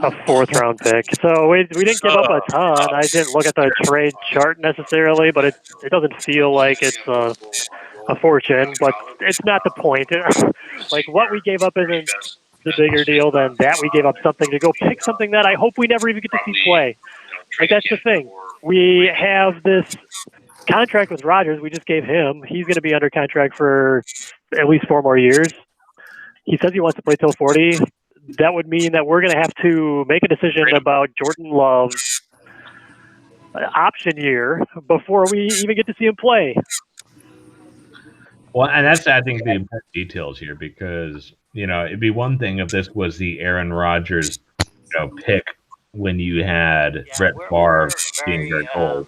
A 4th round pick. So we didn't give up a ton. I didn't look at the trade chart necessarily, but it doesn't feel like it's a fortune. But it's not the point. Like, what we gave up isn't the bigger deal than that we gave up something to go pick something that I hope we never even get to see play. Like, that's the thing. We have this contract with Rodgers. We just gave him. He's going to be under contract for at least 4 more years. He says he wants to play till 40. That would mean that we're going to have to make a decision about Jordan Love's option year before we even get to see him play. Well, and that's, I think, the important details here, because, it'd be one thing if this was the Aaron Rodgers, pick when you had Brett Favre being very old.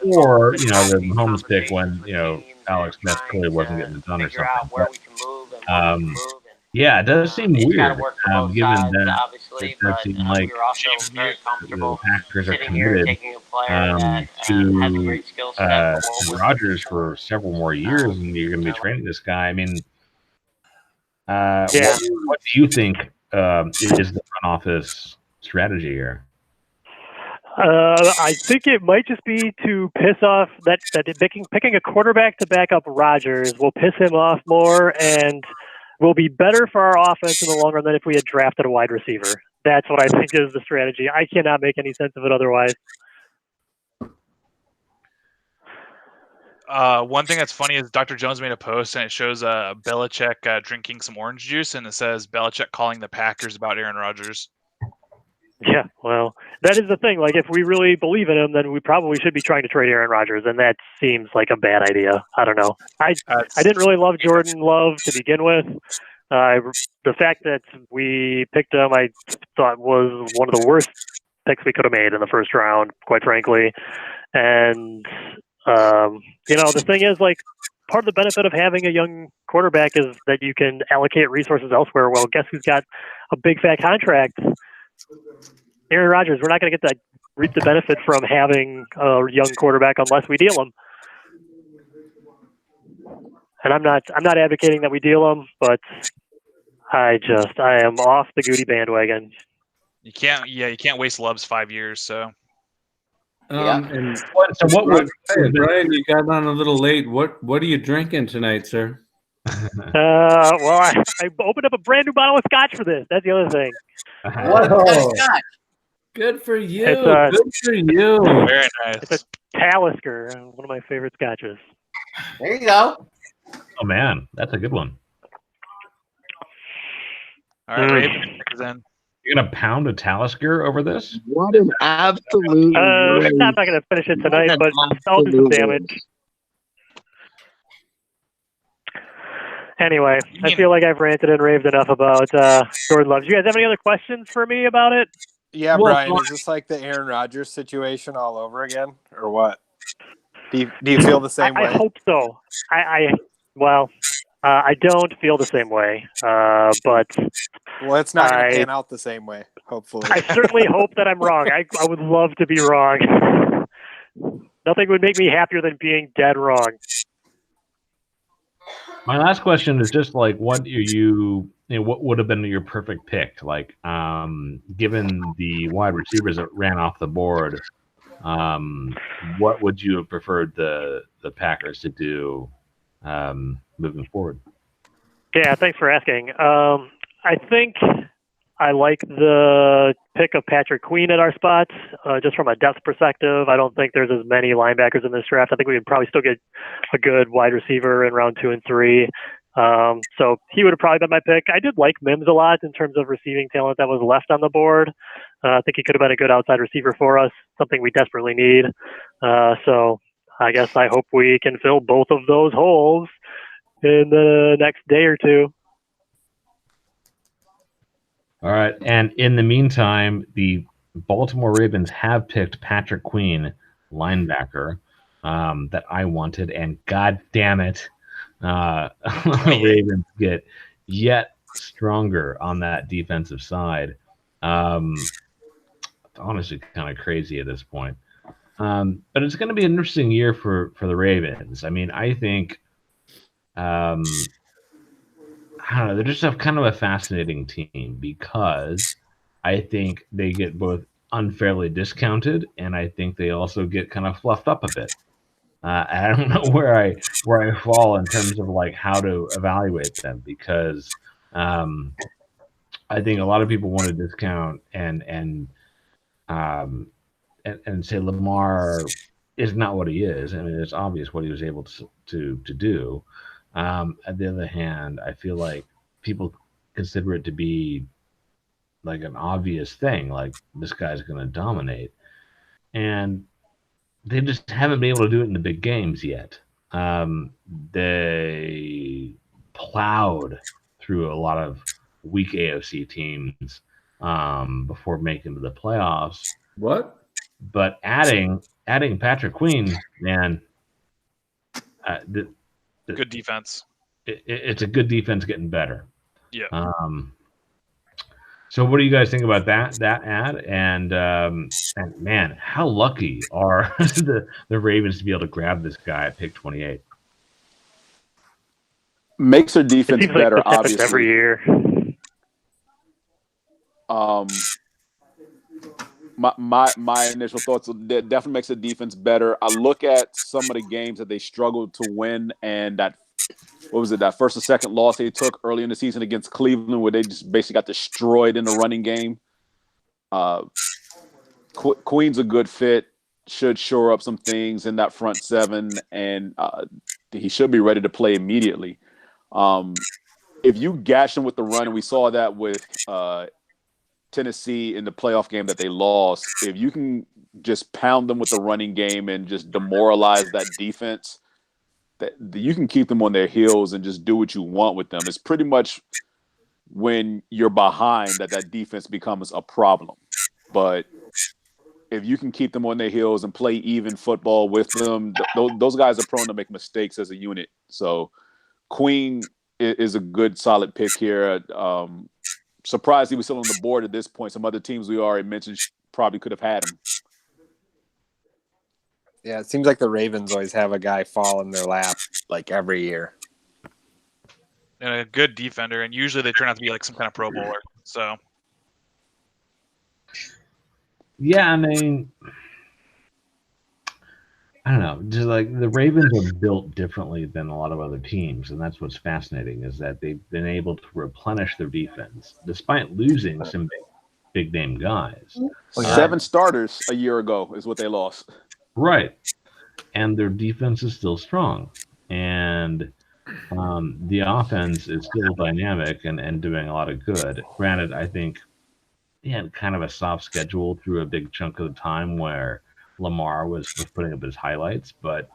Or, the Mahomes pick when, Alex Smith clearly wasn't getting it done or something. Yeah, it does seem weird, given that it does seem like the Packers are committed to Rodgers for several more years, and you're going to be training this guy. I mean, what do you think is the front office strategy here? I think it might just be to piss off that picking a quarterback to back up Rodgers will piss him off more and will be better for our offense in the long run than if we had drafted a wide receiver. That's what I think is the strategy. I cannot make any sense of it otherwise. One thing that's funny is Dr. Jones made a post and it shows Belichick drinking some orange juice, and it says Belichick calling the Packers about Aaron Rodgers. Yeah, well, that is the thing. Like, if we really believe in him, then we probably should be trying to trade Aaron Rodgers, and that seems like a bad idea. I don't know. I didn't really love Jordan Love to begin with. The fact that we picked him, I thought was one of the worst picks we could have made in the first round, quite frankly. And the thing is, like, part of the benefit of having a young quarterback is that you can allocate resources elsewhere. Well, guess who's got a big fat contract? Aaron Rodgers. We're not going to get to reap the benefit from having a young quarterback unless we deal him. And I'm not advocating that we deal him, but I am off the Goody bandwagon. You can't waste Love's 5 years. So. And so what would Brian? You got on a little late. What are you drinking tonight, sir? Well, I opened up a brand new bottle of scotch for this. That's the other thing. Whoa. Good for you. Good for you. Very nice. It's a Talisker, one of my favorite scotches. There you go. Oh man, that's a good one. All right, Raven is in. You're gonna pound a Talisker over this? What an absolute! I'm not gonna finish it tonight, but I'll do some damage. Anyway, I feel like I've ranted and raved enough about Jordan Love. Do you guys have any other questions for me about it? Yeah, Brian, is this like the Aaron Rodgers situation all over again, or what? Do you feel the same way? I hope so. I don't feel the same way, but it's not going to pan out the same way. Hopefully, I certainly hope that I'm wrong. I would love to be wrong. Nothing would make me happier than being dead wrong. My last question is just like, what would have been your perfect pick? Like, given the wide receivers that ran off the board, what would you have preferred the Packers to do moving forward? Yeah, thanks for asking. I think I like the pick of Patrick Queen at our spots, just from a depth perspective. I don't think there's as many linebackers in this draft. I think we would probably still get a good wide receiver in round 2 and 3. So he would have probably been my pick. I did like Mims a lot in terms of receiving talent that was left on the board. I think he could have been a good outside receiver for us, something we desperately need. So I guess I hope we can fill both of those holes in the next day or two. All right. And in the meantime, the Baltimore Ravens have picked Patrick Queen, linebacker, that I wanted. And God damn it, Ravens get yet stronger on that defensive side. Honestly, kind of crazy at this point. But it's going to be an interesting year for the Ravens. I mean, I think I don't know. They're just kind of a fascinating team because I think they get both unfairly discounted, and I think they also get kind of fluffed up a bit. I don't know where I fall in terms of like how to evaluate them because I think a lot of people want to discount and say Lamar is not what he is. I mean, it's obvious what he was able to do. On the other hand, I feel like people consider it to be like an obvious thing, like this guy's going to dominate. And they just haven't been able to do it in the big games yet. They plowed through a lot of weak AFC teams before making to the playoffs. What? But adding Patrick Queen, man, good defense. It's a good defense getting better. Yeah. So what do you guys think about that ad? And man, how lucky are the Ravens to be able to grab this guy at pick 28? Makes their defense it seems better, like this happens obviously. every year. My initial thoughts definitely makes the defense better. I look at some of the games that they struggled to win, and that first or second loss they took early in the season against Cleveland, where they just basically got destroyed in the running game. Queen's a good fit, should shore up some things in that front seven, and he should be ready to play immediately. If you gash him with the run, and we saw that with Tennessee in the playoff game that they lost, if you can just pound them with the running game and just demoralize that defense, that you can keep them on their heels and just do what you want with them. It's pretty much when you're behind that defense becomes a problem. But if you can keep them on their heels and play even football with them, those guys are prone to make mistakes as a unit. So Queen is a good, solid pick here. Surprised he was still on the board at this point. Some other teams we already mentioned probably could have had him. Yeah, it seems like the Ravens always have a guy fall in their lap like every year. And a good defender, and usually they turn out to be like some kind of Pro Bowler. So, yeah, I mean, I don't know. Just like the Ravens are built differently than a lot of other teams, and that's what's fascinating is that they've been able to replenish their defense despite losing some big name guys. 7 starters a year ago is what they lost. Right, and their defense is still strong, and the offense is still dynamic and doing a lot of good. Granted, I think he had kind of a soft schedule through a big chunk of the time where Lamar was putting up his highlights, but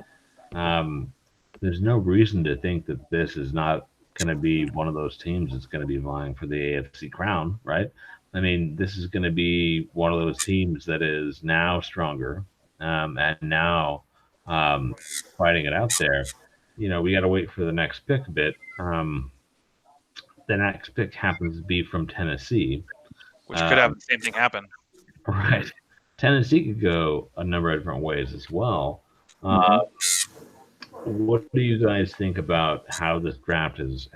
there's no reason to think that this is not going to be one of those teams that's going to be vying for the AFC crown, right? I mean, this is going to be one of those teams that is now stronger and now fighting it out there. You know, we got to wait for the next pick a bit. The next pick happens to be from Tennessee. Which could have the same thing happen. Right. Tennessee could go a number of different ways as well. What do you guys think about how this draft has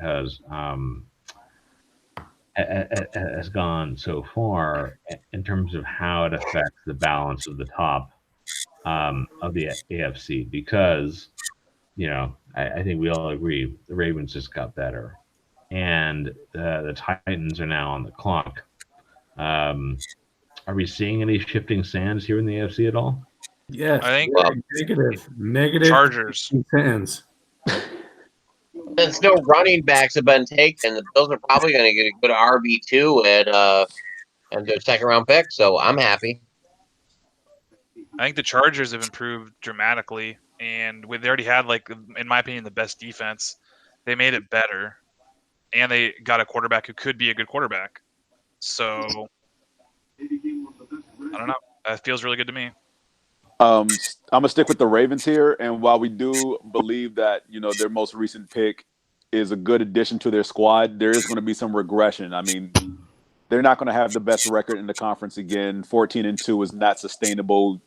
gone so far in terms of how it affects the balance of the top of the AFC? Because, you know, I think we all agree the Ravens just got better, and the Titans are now on the clock. Are we seeing any shifting sands here in the AFC at all? Yes. I think negative Chargers. sands. Since no running backs have been taken, the Bills are probably going to get a good RB2 and their second round pick. So I'm happy. I think the Chargers have improved dramatically, and they already had, like, in my opinion, the best defense. They made it better, and they got a quarterback who could be a good quarterback. So I don't know. That feels really good to me. I'm gonna stick with the Ravens here, and while we do believe that their most recent pick is a good addition to their squad, there is going to be some regression. I mean, they're not going to have the best record in the conference again. 14-2 is not sustainable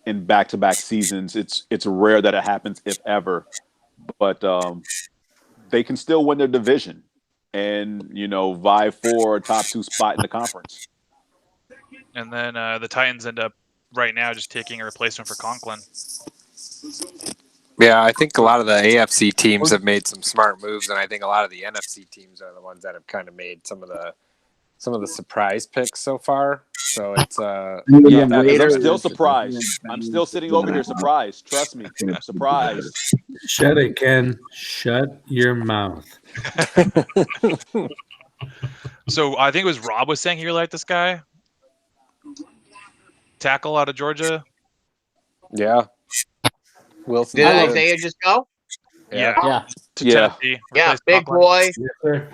in back-to-back seasons. It's rare that it happens, if ever. But they can still win their division and vie for a top 2 spot in the conference. And then the Titans end up right now just taking a replacement for Conklin. Yeah, I think a lot of the AFC teams have made some smart moves, and I think a lot of the NFC teams are the ones that have kind of made some of the surprise picks so far. So it's I'm still surprised. I'm still sitting over here surprised. Trust me, surprised. Shut it, Ken. Shut your mouth. So I think it was Rob was saying he really liked this guy. Tackle out of Georgia. Yeah. Wilson. Did Isaiah just go? Yeah. To Tennessee. Yeah, big boy. Yes, sir.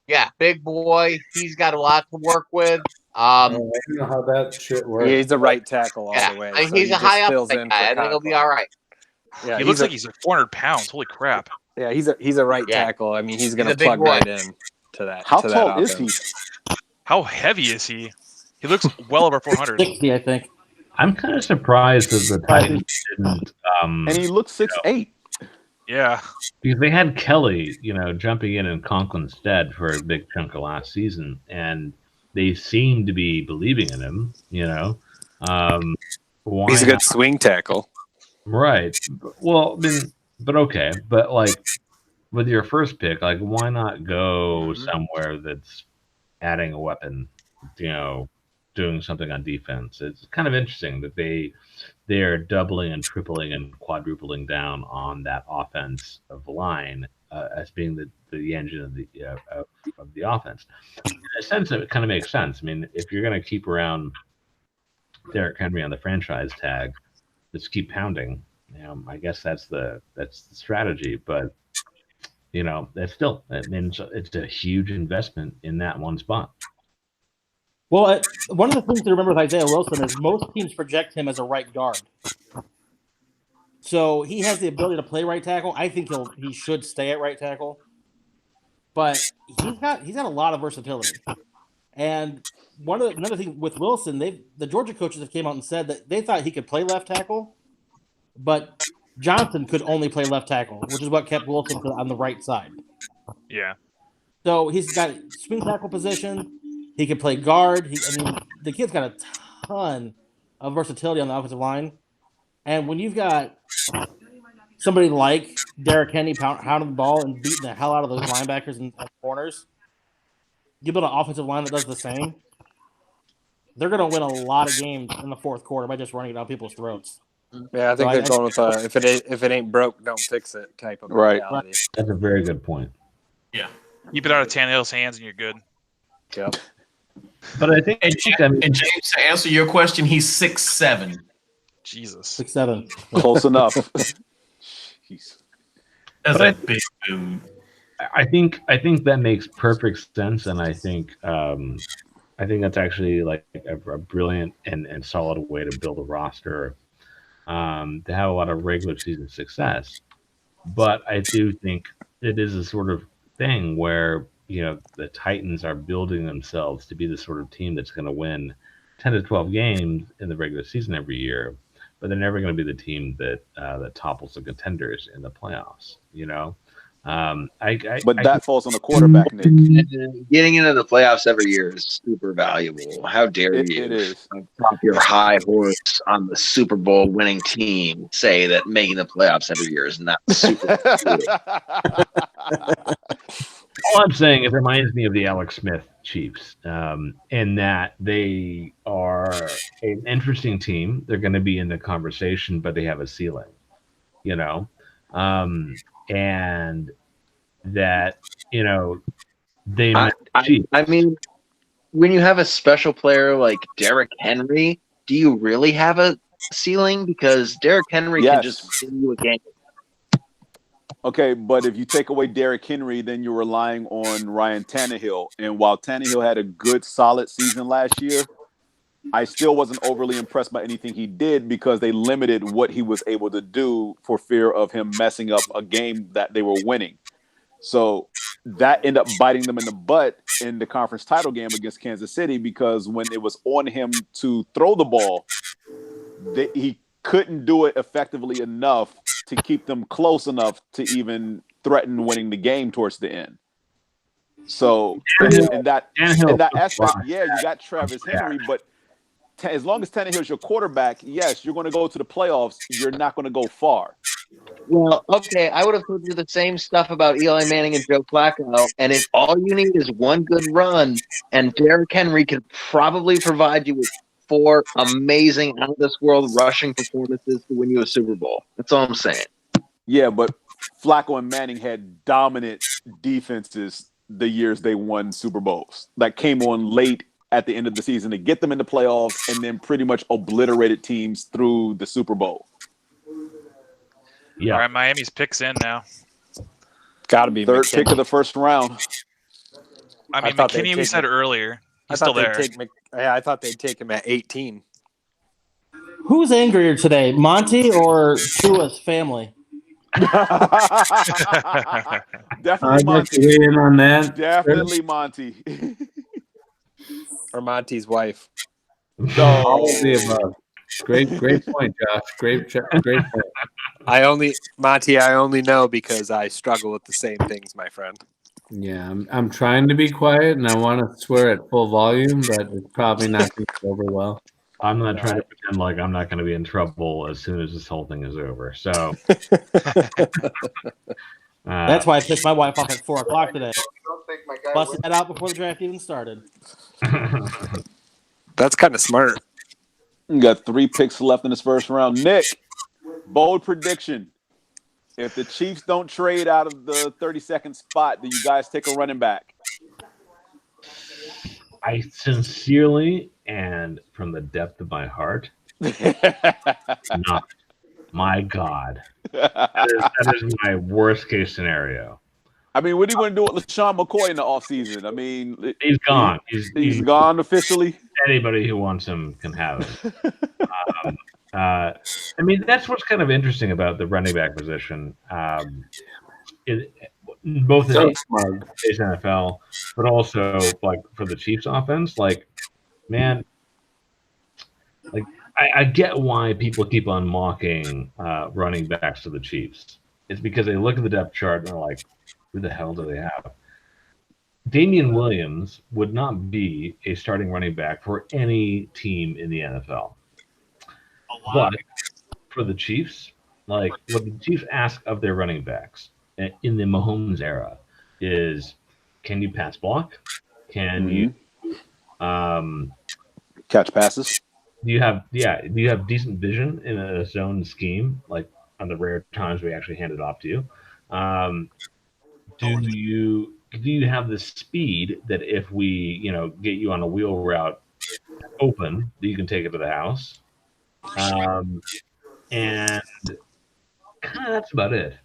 Yeah, big boy. He's got a lot to work with. I don't know how that shit works. He's a right tackle all the way. I mean, he's a high up guy. I think he'll be all right. Yeah, he looks like he's 400 pounds. Holy crap. Yeah, he's a right tackle. I mean, he's going to plug right in to that. How to tall that is offense. he? How heavy is he? He looks well over 400. 60, I think. I'm kind of surprised that the Titans didn't. And he looks 6'8". Yeah. Because they had Kelly, jumping in Conklin's stead for a big chunk of last season, and they seem to be believing in him. He's a good swing tackle. Right. Well, but okay. But like with your first pick, like why not go somewhere that's adding a weapon, doing something on defense? It's kind of interesting that they are doubling and tripling and quadrupling down on that offense of the line as being the engine of the offense. In a sense, it kind of makes sense. I mean, if you're going to keep around Derrick Henry on the franchise tag, just keep pounding. I guess that's the strategy. But that means it's a huge investment in that one spot. Well, one of the things to remember with Isaiah Wilson is most teams project him as a right guard. So he has the ability to play right tackle. I think he should stay at right tackle. But he's got a lot of versatility. And another thing with Wilson, the Georgia coaches have came out and said that they thought he could play left tackle, but Johnson could only play left tackle, which is what kept Wilson on the right side. Yeah. So he's got swing tackle position. He can play guard. The kid's got a ton of versatility on the offensive line. And when you've got somebody like Derrick Henry pounding the ball and beating the hell out of those linebackers and corners, you build an offensive line that does the same, they're going to win a lot of games in the fourth quarter by just running it down people's throats. Yeah, I think they're going with if it ain't broke, don't fix it type of mentality. Right. That's a very good point. Yeah. Keep it out of Tannehill's hands and you're good. Yep. But I think, and James, to answer your question, he's 6'7". Jesus. 6'7". Close enough. Jeez. That's a big dude. I think that makes perfect sense, and I think that's actually like a brilliant and solid way to build a roster to have a lot of regular season success. But I do think it is a sort of thing where the Titans are building themselves to be the sort of team that's going to win 10 to 12 games in the regular season every year, but they're never going to be the team that topples the contenders in the playoffs. But that falls on the quarterback, Nick. Getting into the playoffs every year is super valuable. How dare you? It is. Top your high horse on the Super Bowl winning team say that making the playoffs every year is not super All I'm saying, it reminds me of the Alex Smith Chiefs in that they are an interesting team. They're going to be in the conversation, but they have a ceiling, and that, they I mean, when you have a special player like Derrick Henry, do you really have a ceiling? Because Derrick Henry can just win you a game. Okay, but if you take away Derrick Henry, then you're relying on Ryan Tannehill. And while Tannehill had a good, solid season last year, I still wasn't overly impressed by anything he did because they limited what he was able to do for fear of him messing up a game that they were winning. So that ended up biting them in the butt in the conference title game against Kansas City because when it was on him to throw the ball, he couldn't do it effectively enough to keep them close enough to even threaten winning the game towards the end. So in that aspect, yeah, you got Travis Henry, but as long as Tannehill's your quarterback, yes, you're going to go to the playoffs. You're not going to go far. Well, okay, I would have told you the same stuff about Eli Manning and Joe Flacco, and if all you need is one good run, and Derrick Henry can probably provide you with 4 amazing out-of-this-world rushing performances to win you a Super Bowl. That's all I'm saying. Yeah, but Flacco and Manning had dominant defenses the years they won Super Bowls. That came on late at the end of the season to get them in the playoffs and then pretty much obliterated teams through the Super Bowl. Yeah. All right, Miami's picks in now. Got to be third McKinney. pick of the first round. I mean, McKinney we said earlier. He's still there. I thought they'd take him at 18. Who's angrier today, Monty or Tua's family? Definitely Monty. In on that. Definitely Monty. or Monty's wife. All of the above. Great point, Josh. Great point. I only know because I struggle with the same things, my friend. Yeah, I'm trying to be quiet, and I want to swear at full volume, but it's probably not going to go over well. I'm not trying to pretend like I'm not going to be in trouble as soon as this whole thing is over. So that's why I pissed my wife off at 4 o'clock today. Busted that out before the draft even started. That's kind of smart. We got 3 picks left in this first round. Nick, bold prediction. If the Chiefs don't trade out of the 32nd spot, do you guys take a running back? I sincerely and from the depth of my heart, not. My God. That is my worst case scenario. I mean, what are you going to do with LaShawn McCoy in the offseason? I mean, he's gone. He's gone officially. Anybody who wants him can have him. I mean, that's what's kind of interesting about the running back position. Both in the NFL, but also like for the Chiefs offense, like, man, like I get why people keep on mocking running backs to the Chiefs. It's because they look at the depth chart and they're like, who the hell do they have? Damian Williams would not be a starting running back for any team in the NFL. But for the Chiefs, like what the Chiefs ask of their running backs in the Mahomes era is, can you pass block? Can you catch passes? Do you have decent vision in a zone scheme, like on the rare times we actually hand it off to you? Do you have the speed that if we, get you on a wheel route open, that you can take it to the house? And kind of that's about it.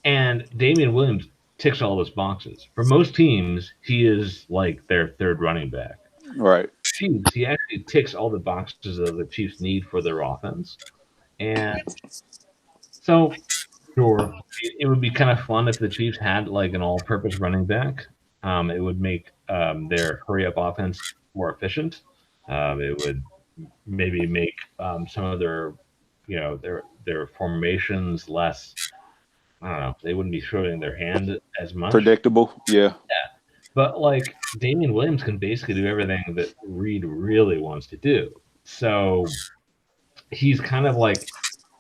And Damian Williams ticks all those boxes. For most teams, he is like their third running back. Right. Chiefs, he actually ticks all the boxes that the Chiefs need for their offense. And so, sure, it would be kind of fun if the Chiefs had like an all-purpose running back. It would make their hurry-up offense more efficient. It would maybe make some of their, their formations less. I don't know. They wouldn't be throwing their hand as much. Predictable, yeah. But like Damian Williams can basically do everything that Reed really wants to do. So he's kind of like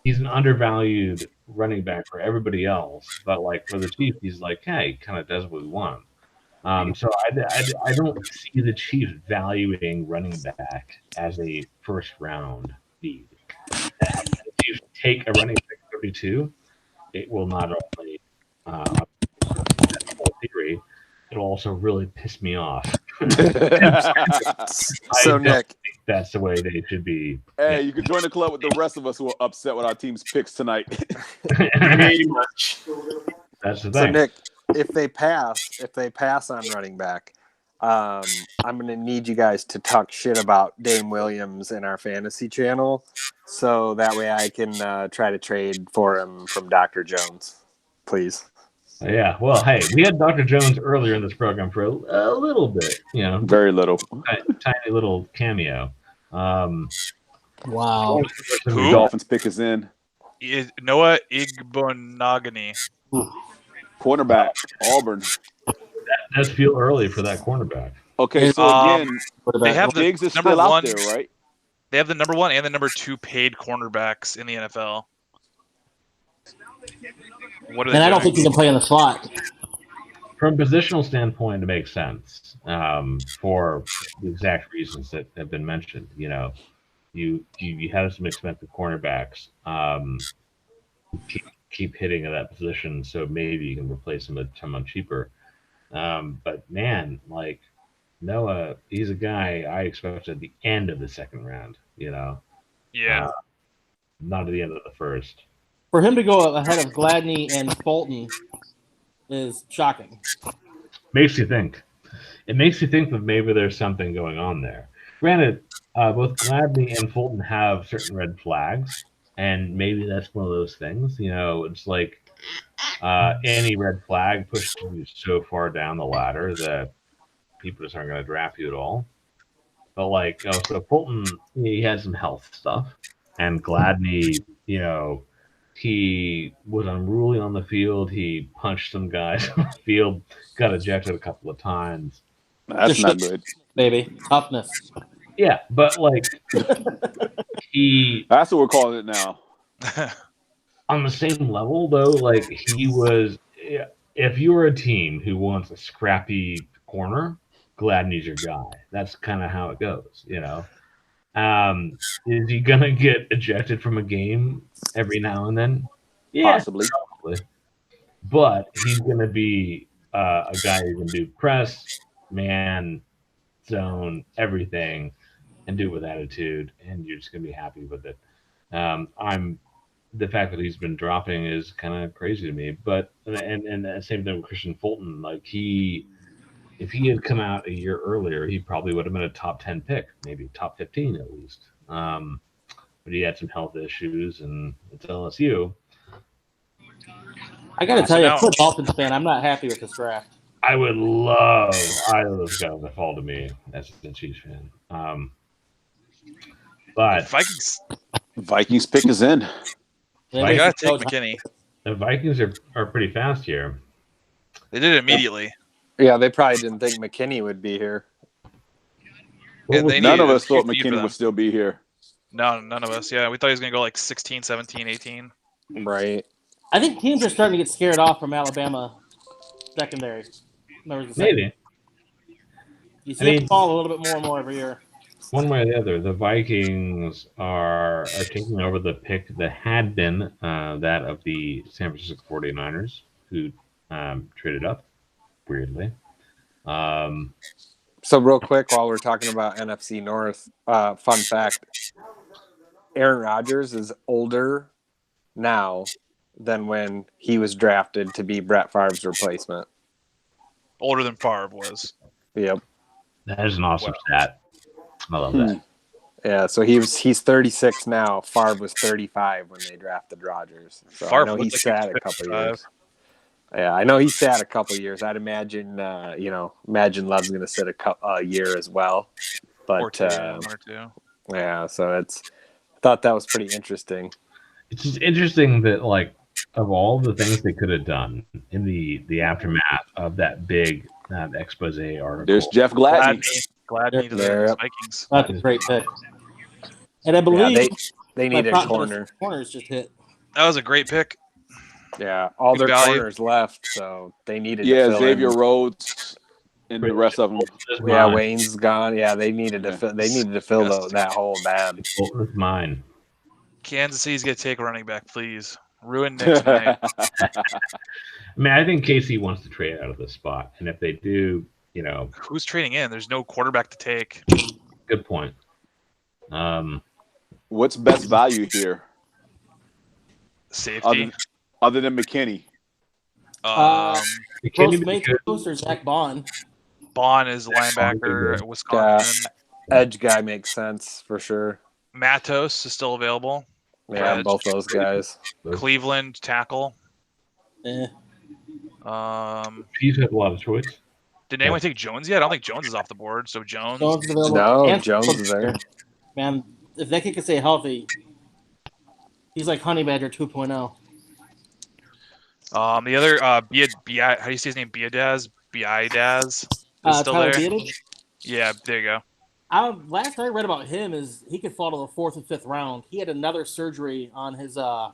he's an undervalued running back for everybody else, but like for the Chiefs, he's like, hey, he kind of does what we want. So I don't see the Chiefs valuing running back as a first round need. If you take a running back 32, it will not only theory, it'll also really piss me off. So Nick, think that's the way they should be. Hey, you can join the club with the rest of us who are upset with our team's picks tonight. Pretty much. That's the thing. So Nick, if they pass on running back, I'm going to need you guys to talk shit about Dame Williams in our fantasy channel, so that way I can try to trade for him from Dr. Jones, please. Yeah, well, hey, we had Dr. Jones earlier in this program for a little bit, very little, tiny little cameo. Wow, the Dolphins pick is in. Noah Igbonogany, cornerback, Auburn. That does feel early for that cornerback. Okay, so again, they have the Diggs is number still one, out there, right? They have the number 1 and the number 2 paid cornerbacks in the NFL. What are they and I don't doing? think he can play in the slot. From a positional standpoint, it makes sense for the exact reasons that have been mentioned. You have some expensive cornerbacks. Keep hitting at that position, so maybe you can replace them with someone cheaper. But man, like Noah, he's a guy I expect at the end of the second round. Yeah, not at the end of the first. For him to go ahead of Gladney and Fulton is shocking. Makes you think. It makes you think that maybe there's something going on there. Granted, both Gladney and Fulton have certain red flags, and maybe that's one of those things. It's like any red flag pushed you so far down the ladder that people just aren't going to draft you at all. But like, so Fulton, he had some health stuff, and Gladney, he was unruly on the field. He punched some guys on the field, got ejected a couple of times. That's not good, baby. Toughness. Yeah, but like that's what we're calling it now. On the same level, though, like he was. If you were a team who wants a scrappy corner, Gladney's your guy. That's kind of how it goes, Is he gonna get ejected from a game every now and then? Yeah, Possibly. probably. But he's gonna be a guy who can do press, man, zone, everything, and do it with attitude, and you're just gonna be happy with it. The fact that he's been dropping is kind of crazy to me. But and the same thing with Christian Fulton. Like if he had come out a year earlier, he probably would have been a top 10 pick, maybe top 15 at least. But he had some health issues, and it's LSU. I got to tell you, as a Dolphins fan, I'm not happy with this draft. I would love either of those guys to fall to me as a Chiefs fan. But Vikings pick is in. I gotta take McKinney. The Vikings are pretty fast here. They did it immediately. Yeah, they probably didn't think McKinney would be here. Yeah, none of us thought McKinney would still be here. No, none of us. Yeah, we thought he was going to go like 16, 17, 18. Right. I think teams are starting to get scared off from Alabama secondary. Maybe. You see it fall a little bit more and more every year. One way or the other, the Vikings are taking over the pick that had been that of the San Francisco 49ers, who traded up, weirdly. So real quick, while we're talking about NFC North, fun fact, Aaron Rodgers is older now than when he was drafted to be Brett Favre's replacement. Older than Favre was. Yep. That is an awesome stat. I love that. Yeah, so he's 36 now. Favre was 35 when they drafted Rodgers. So I know he sat a couple years. Yeah, I know he sat a couple years. I'd imagine, imagine Love's going to sit a year as well. But or two. Yeah, so I thought that was pretty interesting. It's just interesting that, like, of all the things they could have done in the aftermath of that big expose article, there's Jeff Gladney. Gladney to the Vikings. That's a great pick. And I believe they need a corner. Corners just hit. That was a great pick. Yeah, all their corners left, so they needed. Yeah, to fill Xavier in. Rhodes and the rest of them. Yeah, Wayne's gone. Yeah, they needed to fill. They needed to fill that hole bad. It's mine. Kansas City's gonna take a running back, please. Ruin Nick's night. I think KC wants to trade out of this spot, and if they do, who's trading in? There's no quarterback to take. Good point. What's best value Safety. Other than McKinney. Matos or Zach Bond. Bond is linebacker at Wisconsin. Edge guy makes sense for sure. Matos is still available. Yeah, both those guys. Cleveland tackle. Chiefs have a lot of choice. Did anyone take Jones yet? I don't think Jones is off the board. So Jones. Jones is available. No, Jones is there. Man, if that kid can stay healthy, he's like Honey Badger 2.0. The other how do you say his name? Biadaz is still Tyler there. Biadasz? Yeah, there you go. Last I read about him is he could fall to the 4th and 5th round. He had another surgery on his I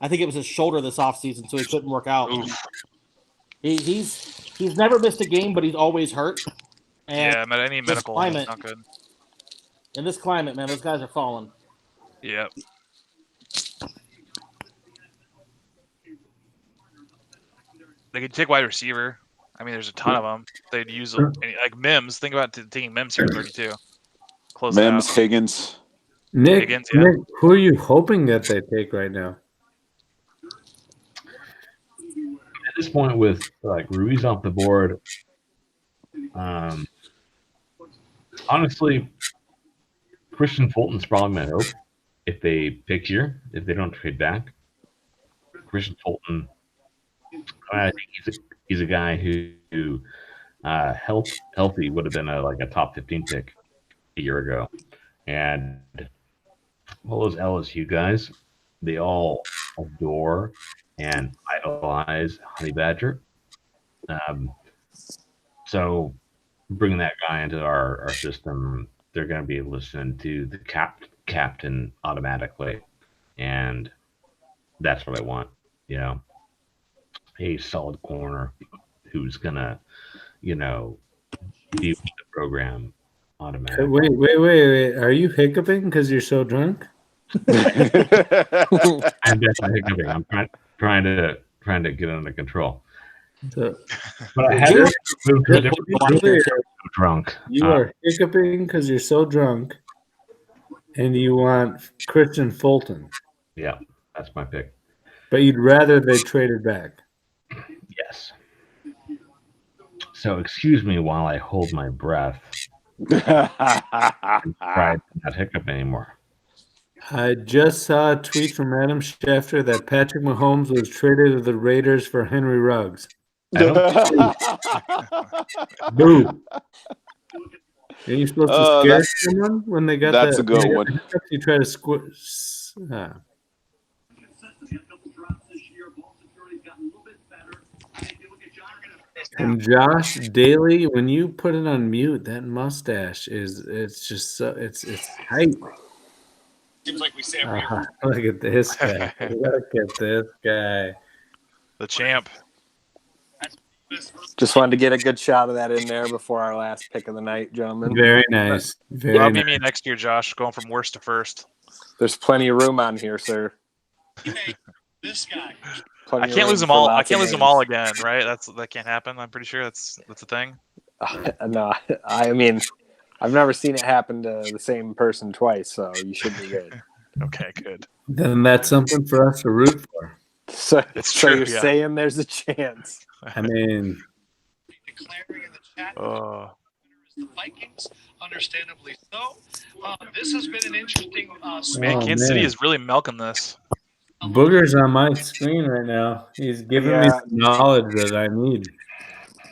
think it was his shoulder this offseason, so he couldn't work out. He's never missed a game, but he's always hurt. And yeah, any medical is not good. In this climate, man, those guys are falling. Yeah. They could take wide receiver. There's a ton of them. They'd use like Mims. Think about taking Mims here at 32. Close Mims, Higgins. Nick, Higgins, yeah. Nick, who are you hoping that they take right now? At this point, with like Ruiz off the board, honestly, Christian Fulton's probably my hope if they pick here, if they don't trade back. Christian Fulton, I think he's a guy who healthy would have been a top 15 pick a a year ago, and all those LSU guys, they all adore and idolize Honey Badger. Um, so bringing that guy into our system, they're going to be listening to the captain automatically, and that's what I want. You know, a solid corner who's gonna, you know, be with the program automatically. Wait. Are you hiccuping because you're so drunk? I'm definitely hiccuping. I'm trying to get under control. So, but I had to move to a different drunk. You are hiccuping because you're so drunk, and you want Christian Fulton. Yeah, that's my pick. But you'd rather they traded back. Yes. So excuse me while I hold my breath. Try not hiccup anymore. I just saw a tweet from Adam Schefter that Patrick Mahomes was traded to the Raiders for Henry Ruggs. Boo. Are you supposed to scare someone when they got that's a good one. You try to squish. And Josh Daly, when you put it on mute, that mustache it's just so it's tight. Seems like we say Look at this guy. Look at this guy. The champ. Just wanted to get a good shot of that in there before our last pick of the night, gentlemen. Very nice. That'll be me next year, Josh, going from worst to first. There's plenty of room on here, sir. This guy. I can't lose them all. I can't lose them all again, right? That can't happen. I'm pretty sure that's a thing. No, I mean, I've never seen it happen to the same person twice, so you should be good. Okay, good. Then that's something for us to root for. So true, you're saying there's a chance. I mean, declaring in the chat. The Vikings, understandably so. This has been an interesting. Man, Kansas City is really milking this. Booger's on my screen right now. He's giving me the knowledge that I need.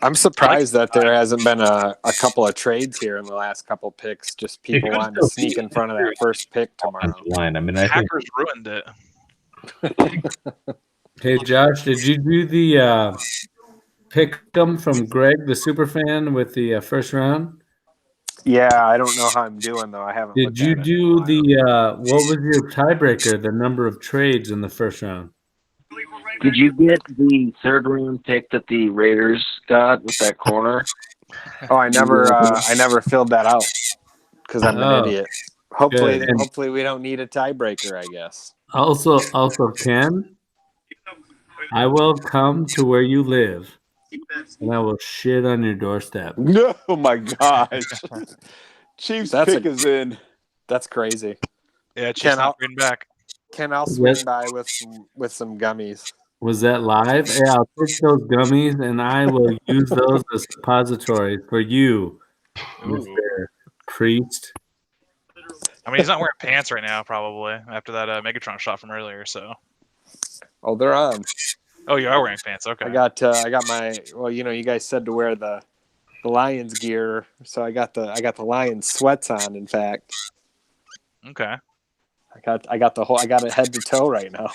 I'm surprised that there hasn't been a couple of trades here in the last couple picks. Just people wanting to sneak in front of that first pick tomorrow. Line. I mean, I think Packers ruined it. Hey, Josh, did you do the pick 'em from Greg, the super fan, with the first round? Yeah, I don't know how I'm doing though. I haven't. Did you do the what was your tiebreaker? The number of trades in the first round. Did you get the third round pick that the Raiders got with that corner? Oh, I never filled that out because I'm an idiot. Hopefully we don't need a tiebreaker, I guess. Also, Ken, I will come to where you live, and I will shit on your doorstep. No, oh my gosh. Chiefs pick is in. That's crazy. Yeah, Chiefs not bring back. Ken, I'll swing by with some gummies. Was that live? Yeah, I'll take those gummies and I will use those as suppositories for you, Mr. Priest. I mean, he's not wearing pants right now, probably after that Megatron shot from earlier. So. Oh, they're on. Oh, you are wearing pants. Okay. I got my. Well, you guys said to wear the Lions gear, so I got the Lions sweats on. In fact. Okay. I got it head to toe right now.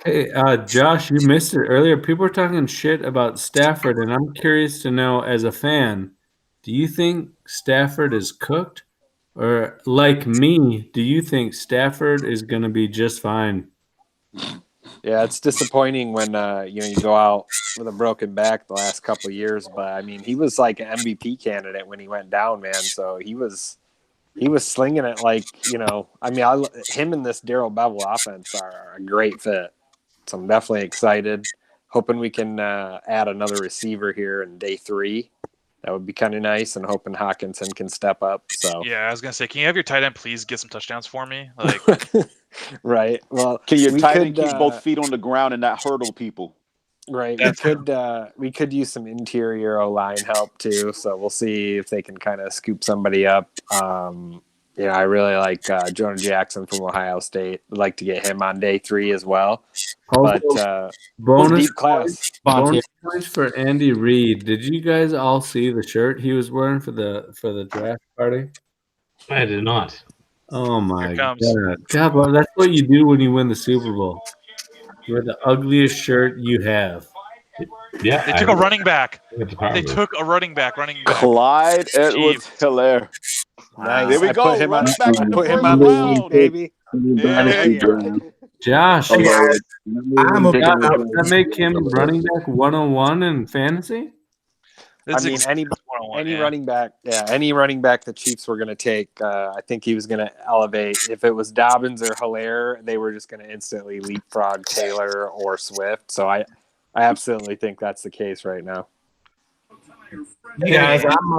Hey, Josh, you missed it earlier. People were talking shit about Stafford, and I'm curious to know, as a fan, do you think Stafford is cooked? Or, like me, do you think Stafford is going to be just fine? Yeah, it's disappointing when you go out with a broken back the last couple of years. But, I mean, he was like an MVP candidate when he went down, man. So he was slinging it like, I mean, him and this Darrell Bevel offense are a great fit. So I'm definitely excited. Hoping we can add another receiver here in day 3. That would be kind of nice, and hoping Hawkinson can step up. So yeah, I was gonna say, can you have your tight end please get some touchdowns for me? Like, right. Well, can your tight end keep both feet on the ground and not hurdle people? Right. We could use some interior O-line help too. So we'll see if they can kind of scoop somebody up. I really like Jonah Jackson from Ohio State. Would like to get him on day 3 as well. But bonus deep class. Bonus points for Andy Reid. Did you guys all see the shirt he was wearing for the draft party? I did not. Oh my Here it comes. god! God, well, that's what you do when you win the Super Bowl. You're the ugliest shirt you have. Yeah, They took a running back. It's a power They move. took a running back. Clyde Edwards-Helaire. Nice. There we I go. put him on. Running back I in the put him first on the round. sheet, baby. Yeah, yeah. Josh, Hello. that make him running back 101 in fantasy? I mean, any running back, any running back the Chiefs were going to take, I think he was going to elevate. If it was Dobbins or Hilaire, they were just going to instantly leapfrog Taylor or Swift. So I absolutely think that's the case right now. You guys, I'm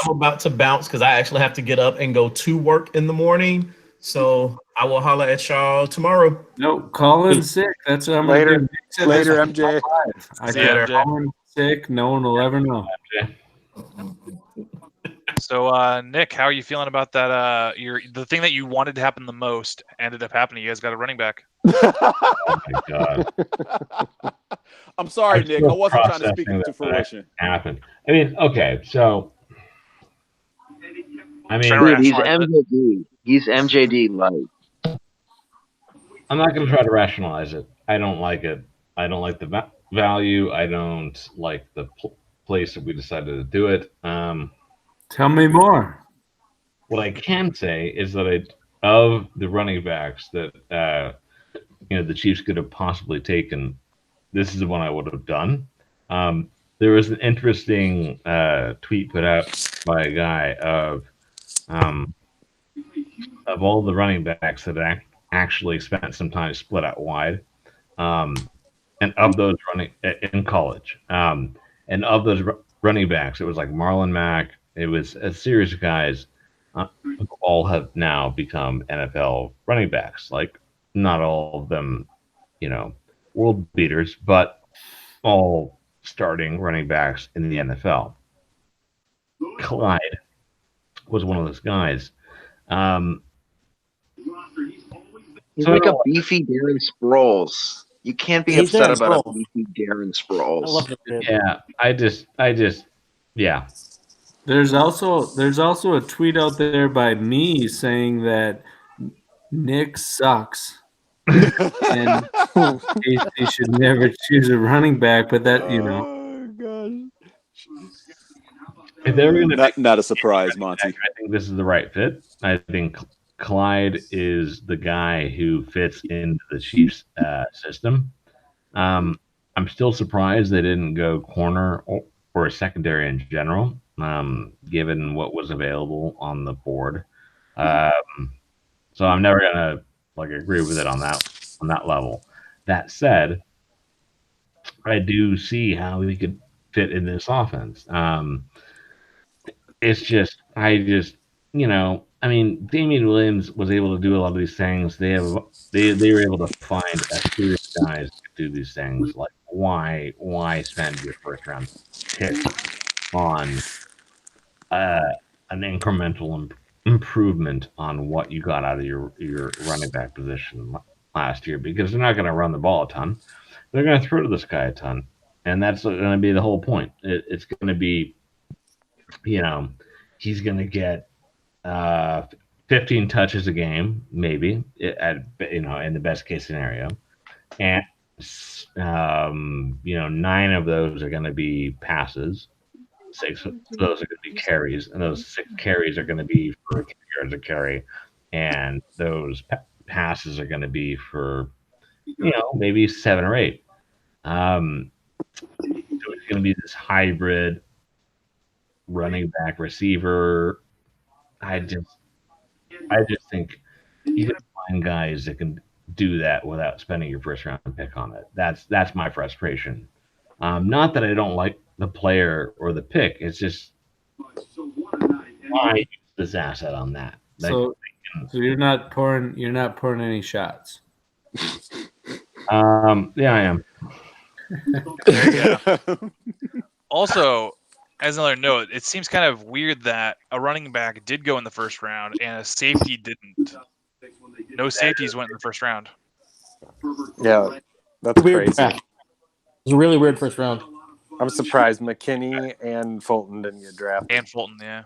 about to bounce because I actually have to get up and go to work in the morning. So I will holler at y'all tomorrow. No, call in sick. That's what I'm going to do. Later, MJ. I See ya, can MJ. call in sick. No one will ever know. So, Nick, how are you feeling about that? The thing that you wanted to happen the most ended up happening. You guys got a running back. Oh my god! I'm sorry, I'm Nick. still I wasn't trying to speak processing it to that fruition. happened. I mean, okay, so dude, he's MJD. He's MJD light. I'm not going to try to rationalize it. I don't like it. I don't like the value. I don't like the place that we decided to do it. Tell me more. What I can say is that of the running backs that the Chiefs could have possibly taken, this is the one I would have done. There was an interesting tweet put out by a guy of all the running backs that actually spent some time split out wide, and of those running in college, and of those running backs, it was like Marlon Mack. It was a series of guys who all have now become NFL running backs. Like not all of them, world beaters, but all starting running backs in the NFL. Clyde was one of those guys. He's like a beefy Darren Sproles. You can't be upset about a beefy Darren Sproles. I love that kid. Yeah, I just, yeah. There's also a tweet out there by me saying that Nick sucks. And he should never choose a running back, but that, If they were going to not a surprise, Monty. I think this is the right fit. I think Clyde is the guy who fits into the Chiefs system. I'm still surprised they didn't go corner or a secondary in general, given what was available on the board. So I'm never gonna agree with it on that level. That said, I do see how he could fit in this offense. It's just Damian Williams was able to do a lot of these things. They were able to find a series of guys to do these things. Like why spend your first round pick on an incremental improvement on what you got out of your running back position last year? Because they're not going to run the ball a ton. They're going to throw to this guy a ton, and that's going to be the whole point. It's going to be, he's going to get 15 touches a game, maybe in the best case scenario, and 9 of those are going to be passes. 6 of those are going to be carries, and those 6 carries are going to be for 3 yards a carry, and those passes are going to be for maybe 7 or 8. So it's going to be this hybrid running back receiver. I just think you can find guys that can do that without spending your first round pick on it. That's my frustration. Not that I don't like the player or the pick. It's just why use this asset on that. So you're not pouring any shots. Yeah, I am. There you go. Also, as another note, it seems kind of weird that a running back did go in the first round and a safety didn't. No safeties went in the first round. Yeah, that's Weird crazy. draft. It was a really weird first round. I'm surprised McKinney and Fulton didn't get drafted. And Fulton, yeah.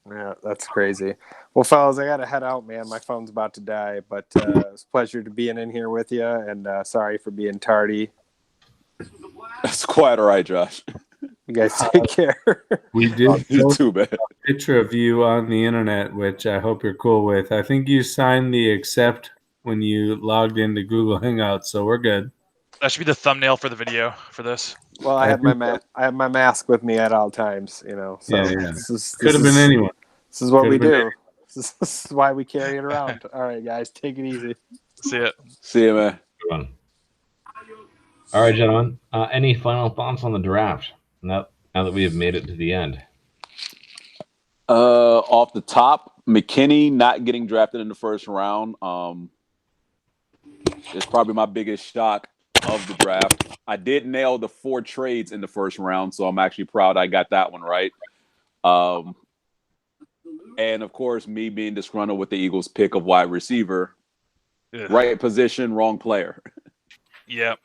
Yeah, that's crazy. Well, fellas, I got to head out, man. My phone's about to die, but it's a pleasure to being in here with you, and sorry for being tardy. That's quite all right, Josh. You guys take care. We did You too, man. a picture of you on the internet, which I hope you're cool with. I think you signed the accept when you logged into Google Hangouts, so we're good. That should be the thumbnail for the video for this. Well, I had my mask with me at all times, you know. So yeah. This Could have been anyone. This is what Could we have been do. This is why we carry it around. All right, guys, take it easy. See ya. See you, man. Good one. All right, gentlemen. Any final thoughts on the draft now that we have made it to the end? Off the top, McKinney not getting drafted in the first round is probably my biggest shock of the draft. I did nail the 4 trades in the first round, so I'm actually proud I got that one right. And of course, me being disgruntled with the Eagles' pick of wide receiver. Ugh. Right position, wrong player. Yeah.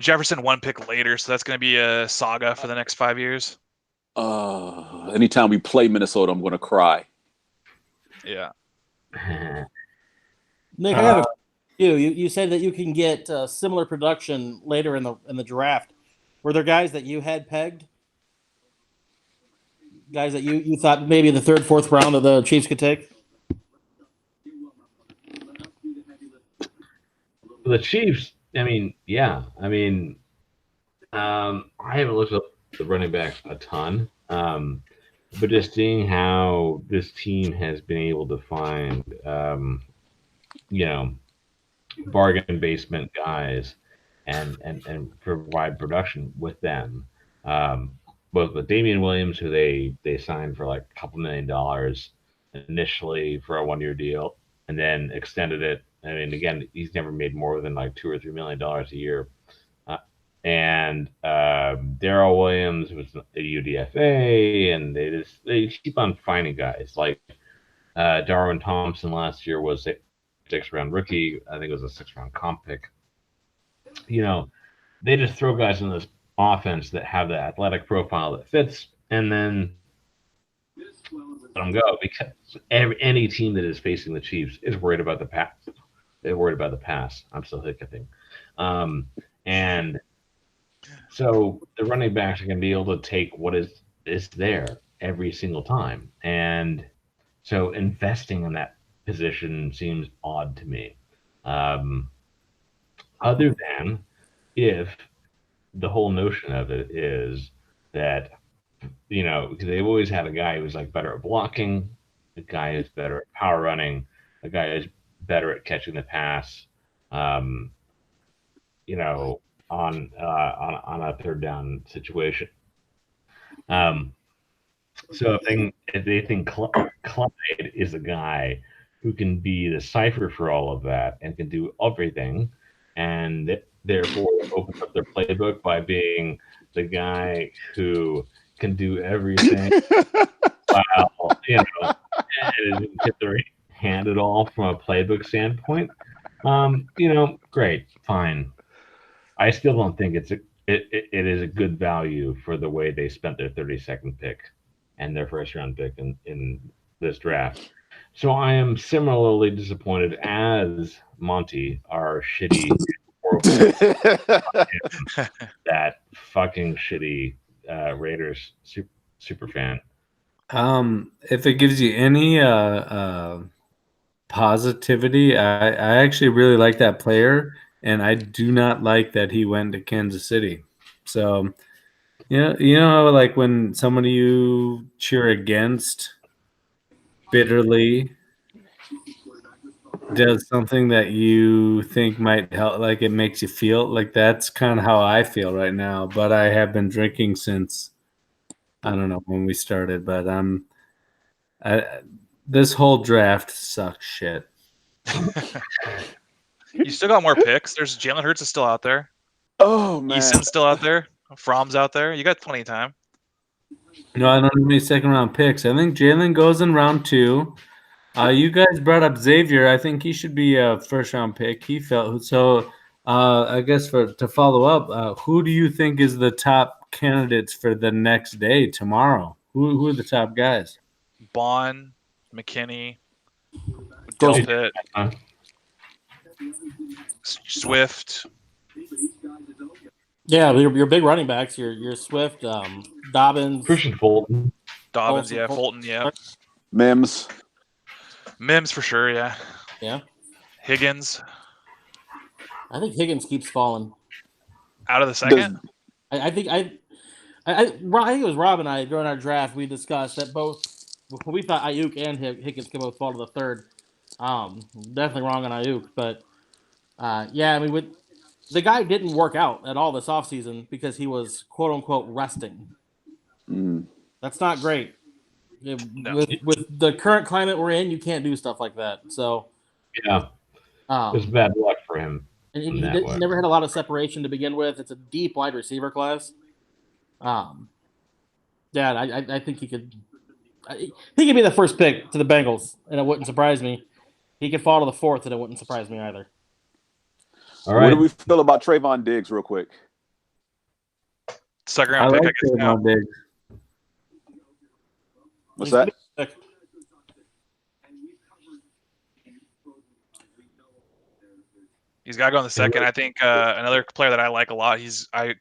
Jefferson 1 pick later, so that's going to be a saga for the next 5 years. Anytime we play Minnesota, I'm going to cry. Yeah. Nick, I have a you said that you can get similar production later in the draft. Were there guys that you had pegged? Guys that you thought maybe in the 3rd, 4th round of the Chiefs could take? The Chiefs, I mean, yeah. I mean, I haven't looked up the running back a ton, but just seeing how this team has been able to find, bargain basement guys and provide production with them. Both with Damian Williams, who they signed for like a couple $1 million initially for a 1-year deal, and then extended it. I mean, again, he's never made more than like $2 or $3 million a year. And Darrell Williams was a UDFA, and they keep on finding guys like Darwin Thompson last year was a 6th-round rookie. I think it was a 6th-round comp pick. You know, they just throw guys in this offense that have the athletic profile that fits, and then let them go, because any team that is facing the Chiefs is worried about the pass. They're worried about the pass. I'm still hiccuping. And so the running backs are going to be able to take what is there every single time. And so investing in that position seems odd to me. Other than if the whole notion of it is that, because they've always had a guy who's like better at blocking, a guy who's better at power running, a guy who's better at catching the pass, on a 3rd down situation. So if they think Clyde is a guy who can be the cipher for all of that and can do everything, and therefore opens up their playbook by being the guy who can do everything while, and get their hand it all from a playbook standpoint, great, fine. I still don't think it is a good value for the way they spent their 32nd pick and their 1st-round pick in this draft. So I am similarly disappointed as Monty, our shitty, that fucking shitty Raiders super fan. If it gives you any positivity, I actually really like that player, and I do not like that he went to Kansas City. So, you know, like when somebody you cheer against bitterly does something that you think might help, like it makes you feel like, that's kind of how I feel right now. But I have been drinking since, I don't know when we started, but this whole draft sucks shit. You still got more picks. There's Jalen Hurts is still out there. Oh man, Eason's still out there. Fromm's out there. You got plenty of time. No, I don't have any 2nd-round picks. I think Jalen goes in round 2. You guys brought up Xavier. I think he should be a 1st-round pick. He felt so. I guess to follow up, who do you think is the top candidates for the next day tomorrow? Who are the top guys? Bond, McKinney, Goes- Delpit, Swift. Yeah, your big running backs, your Swift, Dobbins, Christian Fulton. Dobbins, yeah, Fulton, yeah. Mims for sure, yeah. Yeah. Higgins. I think Higgins keeps falling. Out of the second? I think it was Rob and I during our draft we discussed that both we thought Ayuk and Higgins could both fall to the third. Definitely wrong on Ayuk, but yeah, I mean the guy didn't work out at all this offseason because he was quote unquote resting. That's not great. With the current climate we're in, you can't do stuff like that. So yeah, it's bad luck for him. And he never had a lot of separation to begin with. It's a deep wide receiver class. Yeah, I think he could be the first pick to the Bengals, and it wouldn't surprise me. He could fall to the fourth, and it wouldn't surprise me either. All right. What do we feel about Trayvon Diggs, real quick? Second round pick, I guess. Trayvon Diggs. What's that? He's got to go in the second. I think another player that I like a lot. I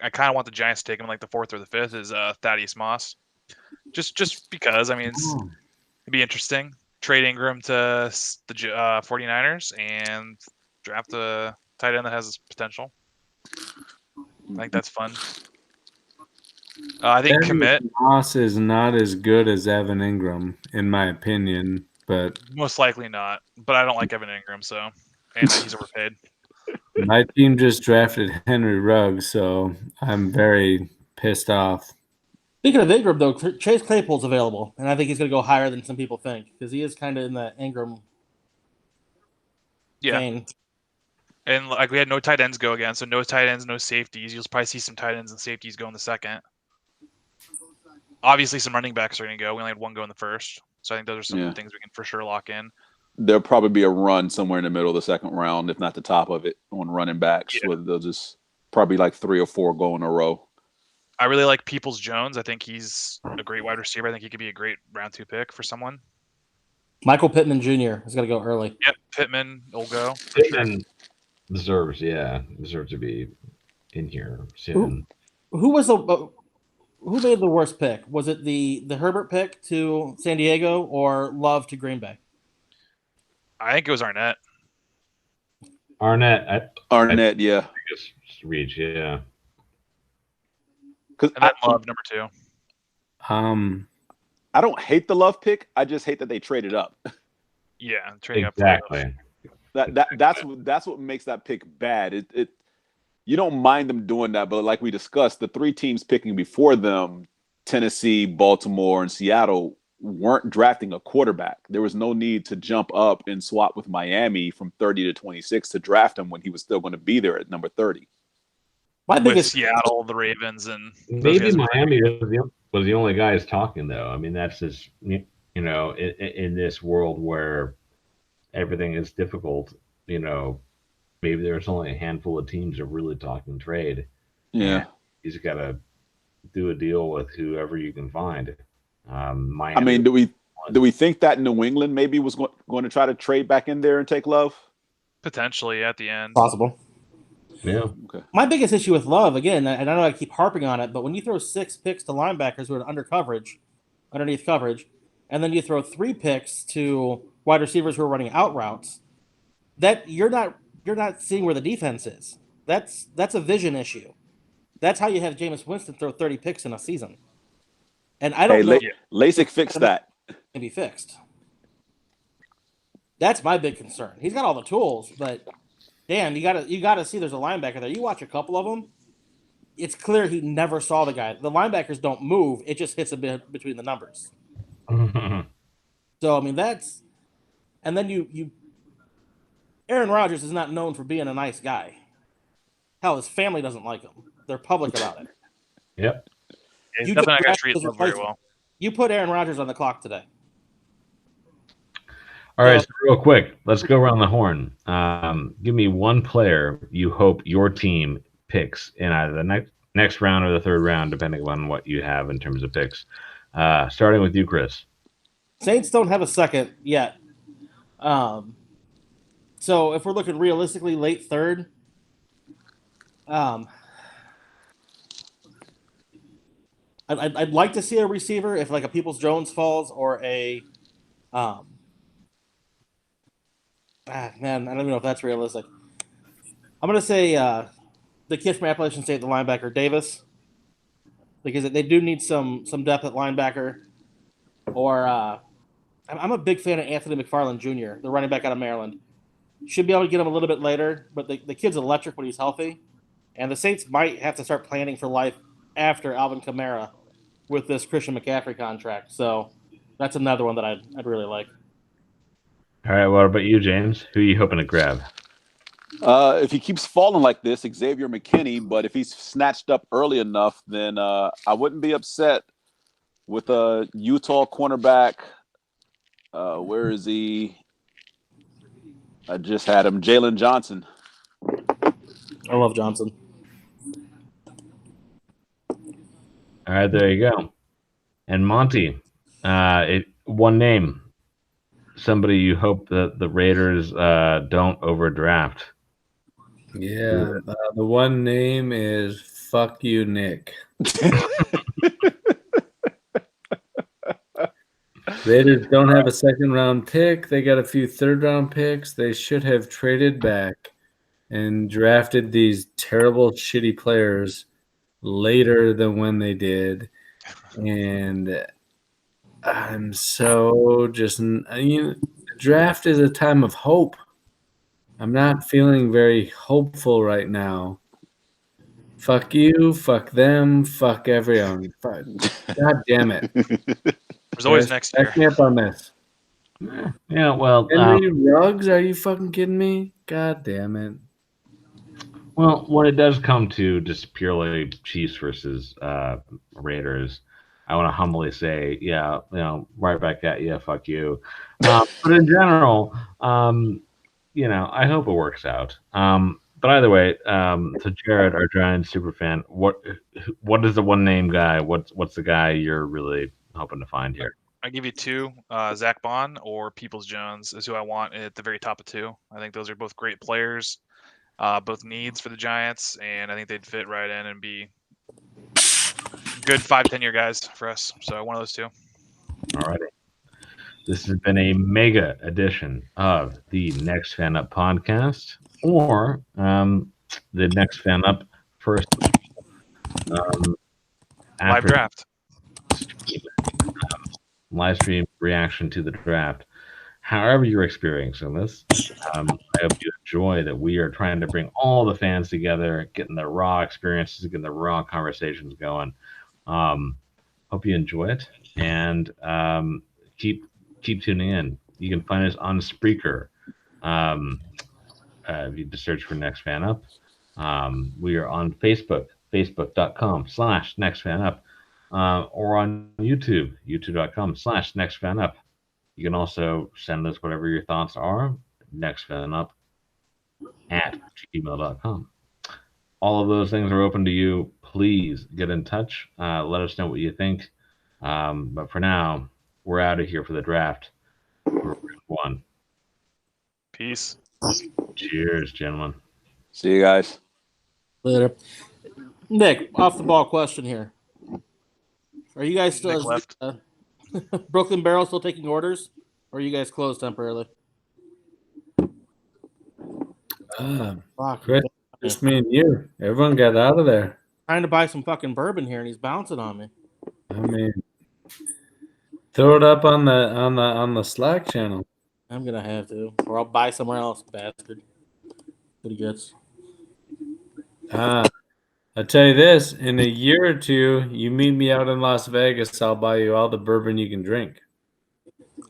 kind of want the Giants to take him in like the fourth or the fifth. Is Thaddeus Moss, just because I mean it'd be interesting. Trade Ingram to the 49ers and draft a tight end that has potential. I think that's fun. I think commit. Moss is not as good as Evan Ingram, in my opinion, but most likely not. But I don't like Evan Ingram, so and he's overpaid. My team just drafted Henry Ruggs, so I'm very pissed off. Speaking of Ingram, though, Chase Claypool's available, and I think he's going to go higher than some people think because he is kind of in the Ingram. Yeah. vein. And like we had no tight ends go again, so no tight ends, no safeties. You'll probably see some tight ends and safeties go in the second. Obviously, some running backs are going to go. We only had one go in the first, so I think those are some things we can for sure lock in. There'll probably be a run somewhere in the middle of the second round, if not the top of it, on running backs. Where they'll just probably like 3 or 4 go in a row. I really like Peoples-Jones. I think he's a great wide receiver. I think he could be a great round 2 pick for someone. Michael Pittman Jr. is going to go early. Yep, Pittman will go. Pittman deserves to be in here soon. Who was who made the worst pick? Was it the Herbert pick to San Diego or Love to Green Bay? I think it was Arnett. Arnett, yeah. Reach, yeah. Because Love number 2. I don't hate the Love pick. I just hate that they traded up. Yeah, trading exactly. up. That's what makes that pick bad. It you don't mind them doing that, but like we discussed, the 3 teams picking before them, Tennessee, Baltimore, and Seattle, weren't drafting a quarterback. There was no need to jump up and swap with Miami from 30 to 26 to draft him when he was still going to be there at number 30. With Seattle, the Ravens, and maybe Miami was the only guys talking though. I mean, that's just in this world where everything is difficult. Maybe there's only a handful of teams that are really talking trade. Yeah, he's got to do a deal with whoever you can find. Miami. I mean, do we think that New England maybe was going to try to trade back in there and take Love? Potentially at the end. Possible. Yeah. Okay. My biggest issue with Love, again, and I know I keep harping on it, but when you throw 6 picks to linebackers who are underneath coverage, and then you throw 3 picks to wide receivers who are running out routes, that you're not seeing where the defense is. That's a vision issue. That's how you have Jameis Winston throw 30 picks in a season. And I don't know. LASIK fixed that. Can be fixed. That's my big concern. He's got all the tools, but damn, you gotta see there's a linebacker there. You watch a couple of them, it's clear he never saw the guy. The linebackers don't move; it just hits a bit between the numbers. So I mean and then you. Aaron Rodgers is not known for being a nice guy. Hell, his family doesn't like him. They're public about it. Yep. You definitely not treat Love very well. You put Aaron Rodgers on the clock today. All right, so real quick, let's go around the horn. Give me one player you hope your team picks in either the next round or the third round, depending on what you have in terms of picks. Starting with you, Chris. Saints don't have a second yet. So if we're looking realistically, late third. I'd like to see a receiver if like a Peoples Jones falls or a man, I don't even know if that's realistic. I'm gonna say the kid from Appalachian State, the linebacker Davis, because they do need some depth at linebacker. Or I'm a big fan of Anthony McFarland Jr., the running back out of Maryland. Should be able to get him a little bit later, but the kid's electric when he's healthy. And the Saints might have to start planning for life after Alvin Kamara with this Christian McCaffrey contract. So that's another one that I'd really like. All right, what about you, James? Who are you hoping to grab? If he keeps falling like this, Xavier McKinney. But if he's snatched up early enough, then I wouldn't be upset with a Utah cornerback. Where is he? I just had him, Jalen Johnson. I love Johnson. All right, there you go. And Monty, one name. Somebody you hope that the Raiders don't overdraft. Yeah, the one name is Fuck You, Nick. Raiders don't have a second-round pick. They got a few third-round picks. They should have traded back and drafted these terrible, shitty players later than when they did. And I'm so just, the draft is a time of hope. I'm not feeling very hopeful right now. Fuck you, fuck them, fuck everyone. Fuck. God damn it. There's always next year. Back me up on this. Yeah, well, Henry Ruggs, are you fucking kidding me? God damn it. Well, when it does come to just purely Chiefs versus Raiders, I want to humbly say, yeah, right back at you, fuck you. But in general, I hope it works out. But either way, to Jared, our Giants super fan, what is the one name guy? What's the guy you're really hoping to find here? I give you two, Zach Bond or Peoples Jones is who I want at the very top of two. I think those are both great players, both needs for the Giants, and I think they'd fit right in and be good 5-10 year guys for us. So one of those two. All righty. This has been a mega edition of the Next Fan Up podcast, or the Next Fan Up first live draft. Live stream reaction to the draft. However you're experiencing this, I hope you enjoy that we are trying to bring all the fans together, getting the raw experiences, getting the raw conversations going. Hope you enjoy it, and keep tuning in. You can find us on Spreaker. If you just search for Next Fan Up. We are on Facebook, facebook.com/NextFanUp, or on YouTube, youtube.com/NextFanUp. You can also send us whatever your thoughts are, nextfanup@gmail.com. All of those things are open to you. Please get in touch. Let us know what you think. But for now, we're out of here for the draft. We're one. Peace. Cheers, gentlemen. See you guys later. Nick, off the ball question here. Are you guys still left? Brooklyn Barrel still taking orders, or are you guys closed temporarily? Chris, just me and you. Everyone got out of there. Trying to buy some fucking bourbon here, and he's bouncing on me. I mean, throw it up on the Slack channel. I'm gonna have to, or I'll buy somewhere else, bastard. What he gets. I'll tell you this: in a year or two, you meet me out in Las Vegas, I'll buy you all the bourbon you can drink.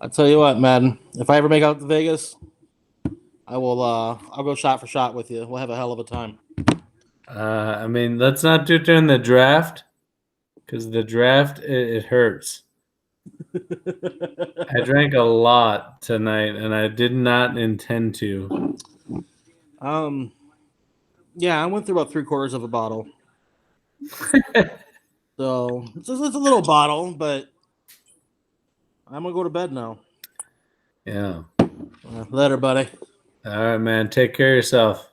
I'll tell you what, man. If I ever make out to Vegas, I will. I'll go shot for shot with you. We'll have a hell of a time. I mean, let's not do during the draft, because the draft it hurts. I drank a lot tonight, and I did not intend to. Yeah, I went through about 3/4 of a bottle. So it's a little bottle, but I'm gonna go to bed now. Yeah. Later, buddy. All right, man. Take care of yourself.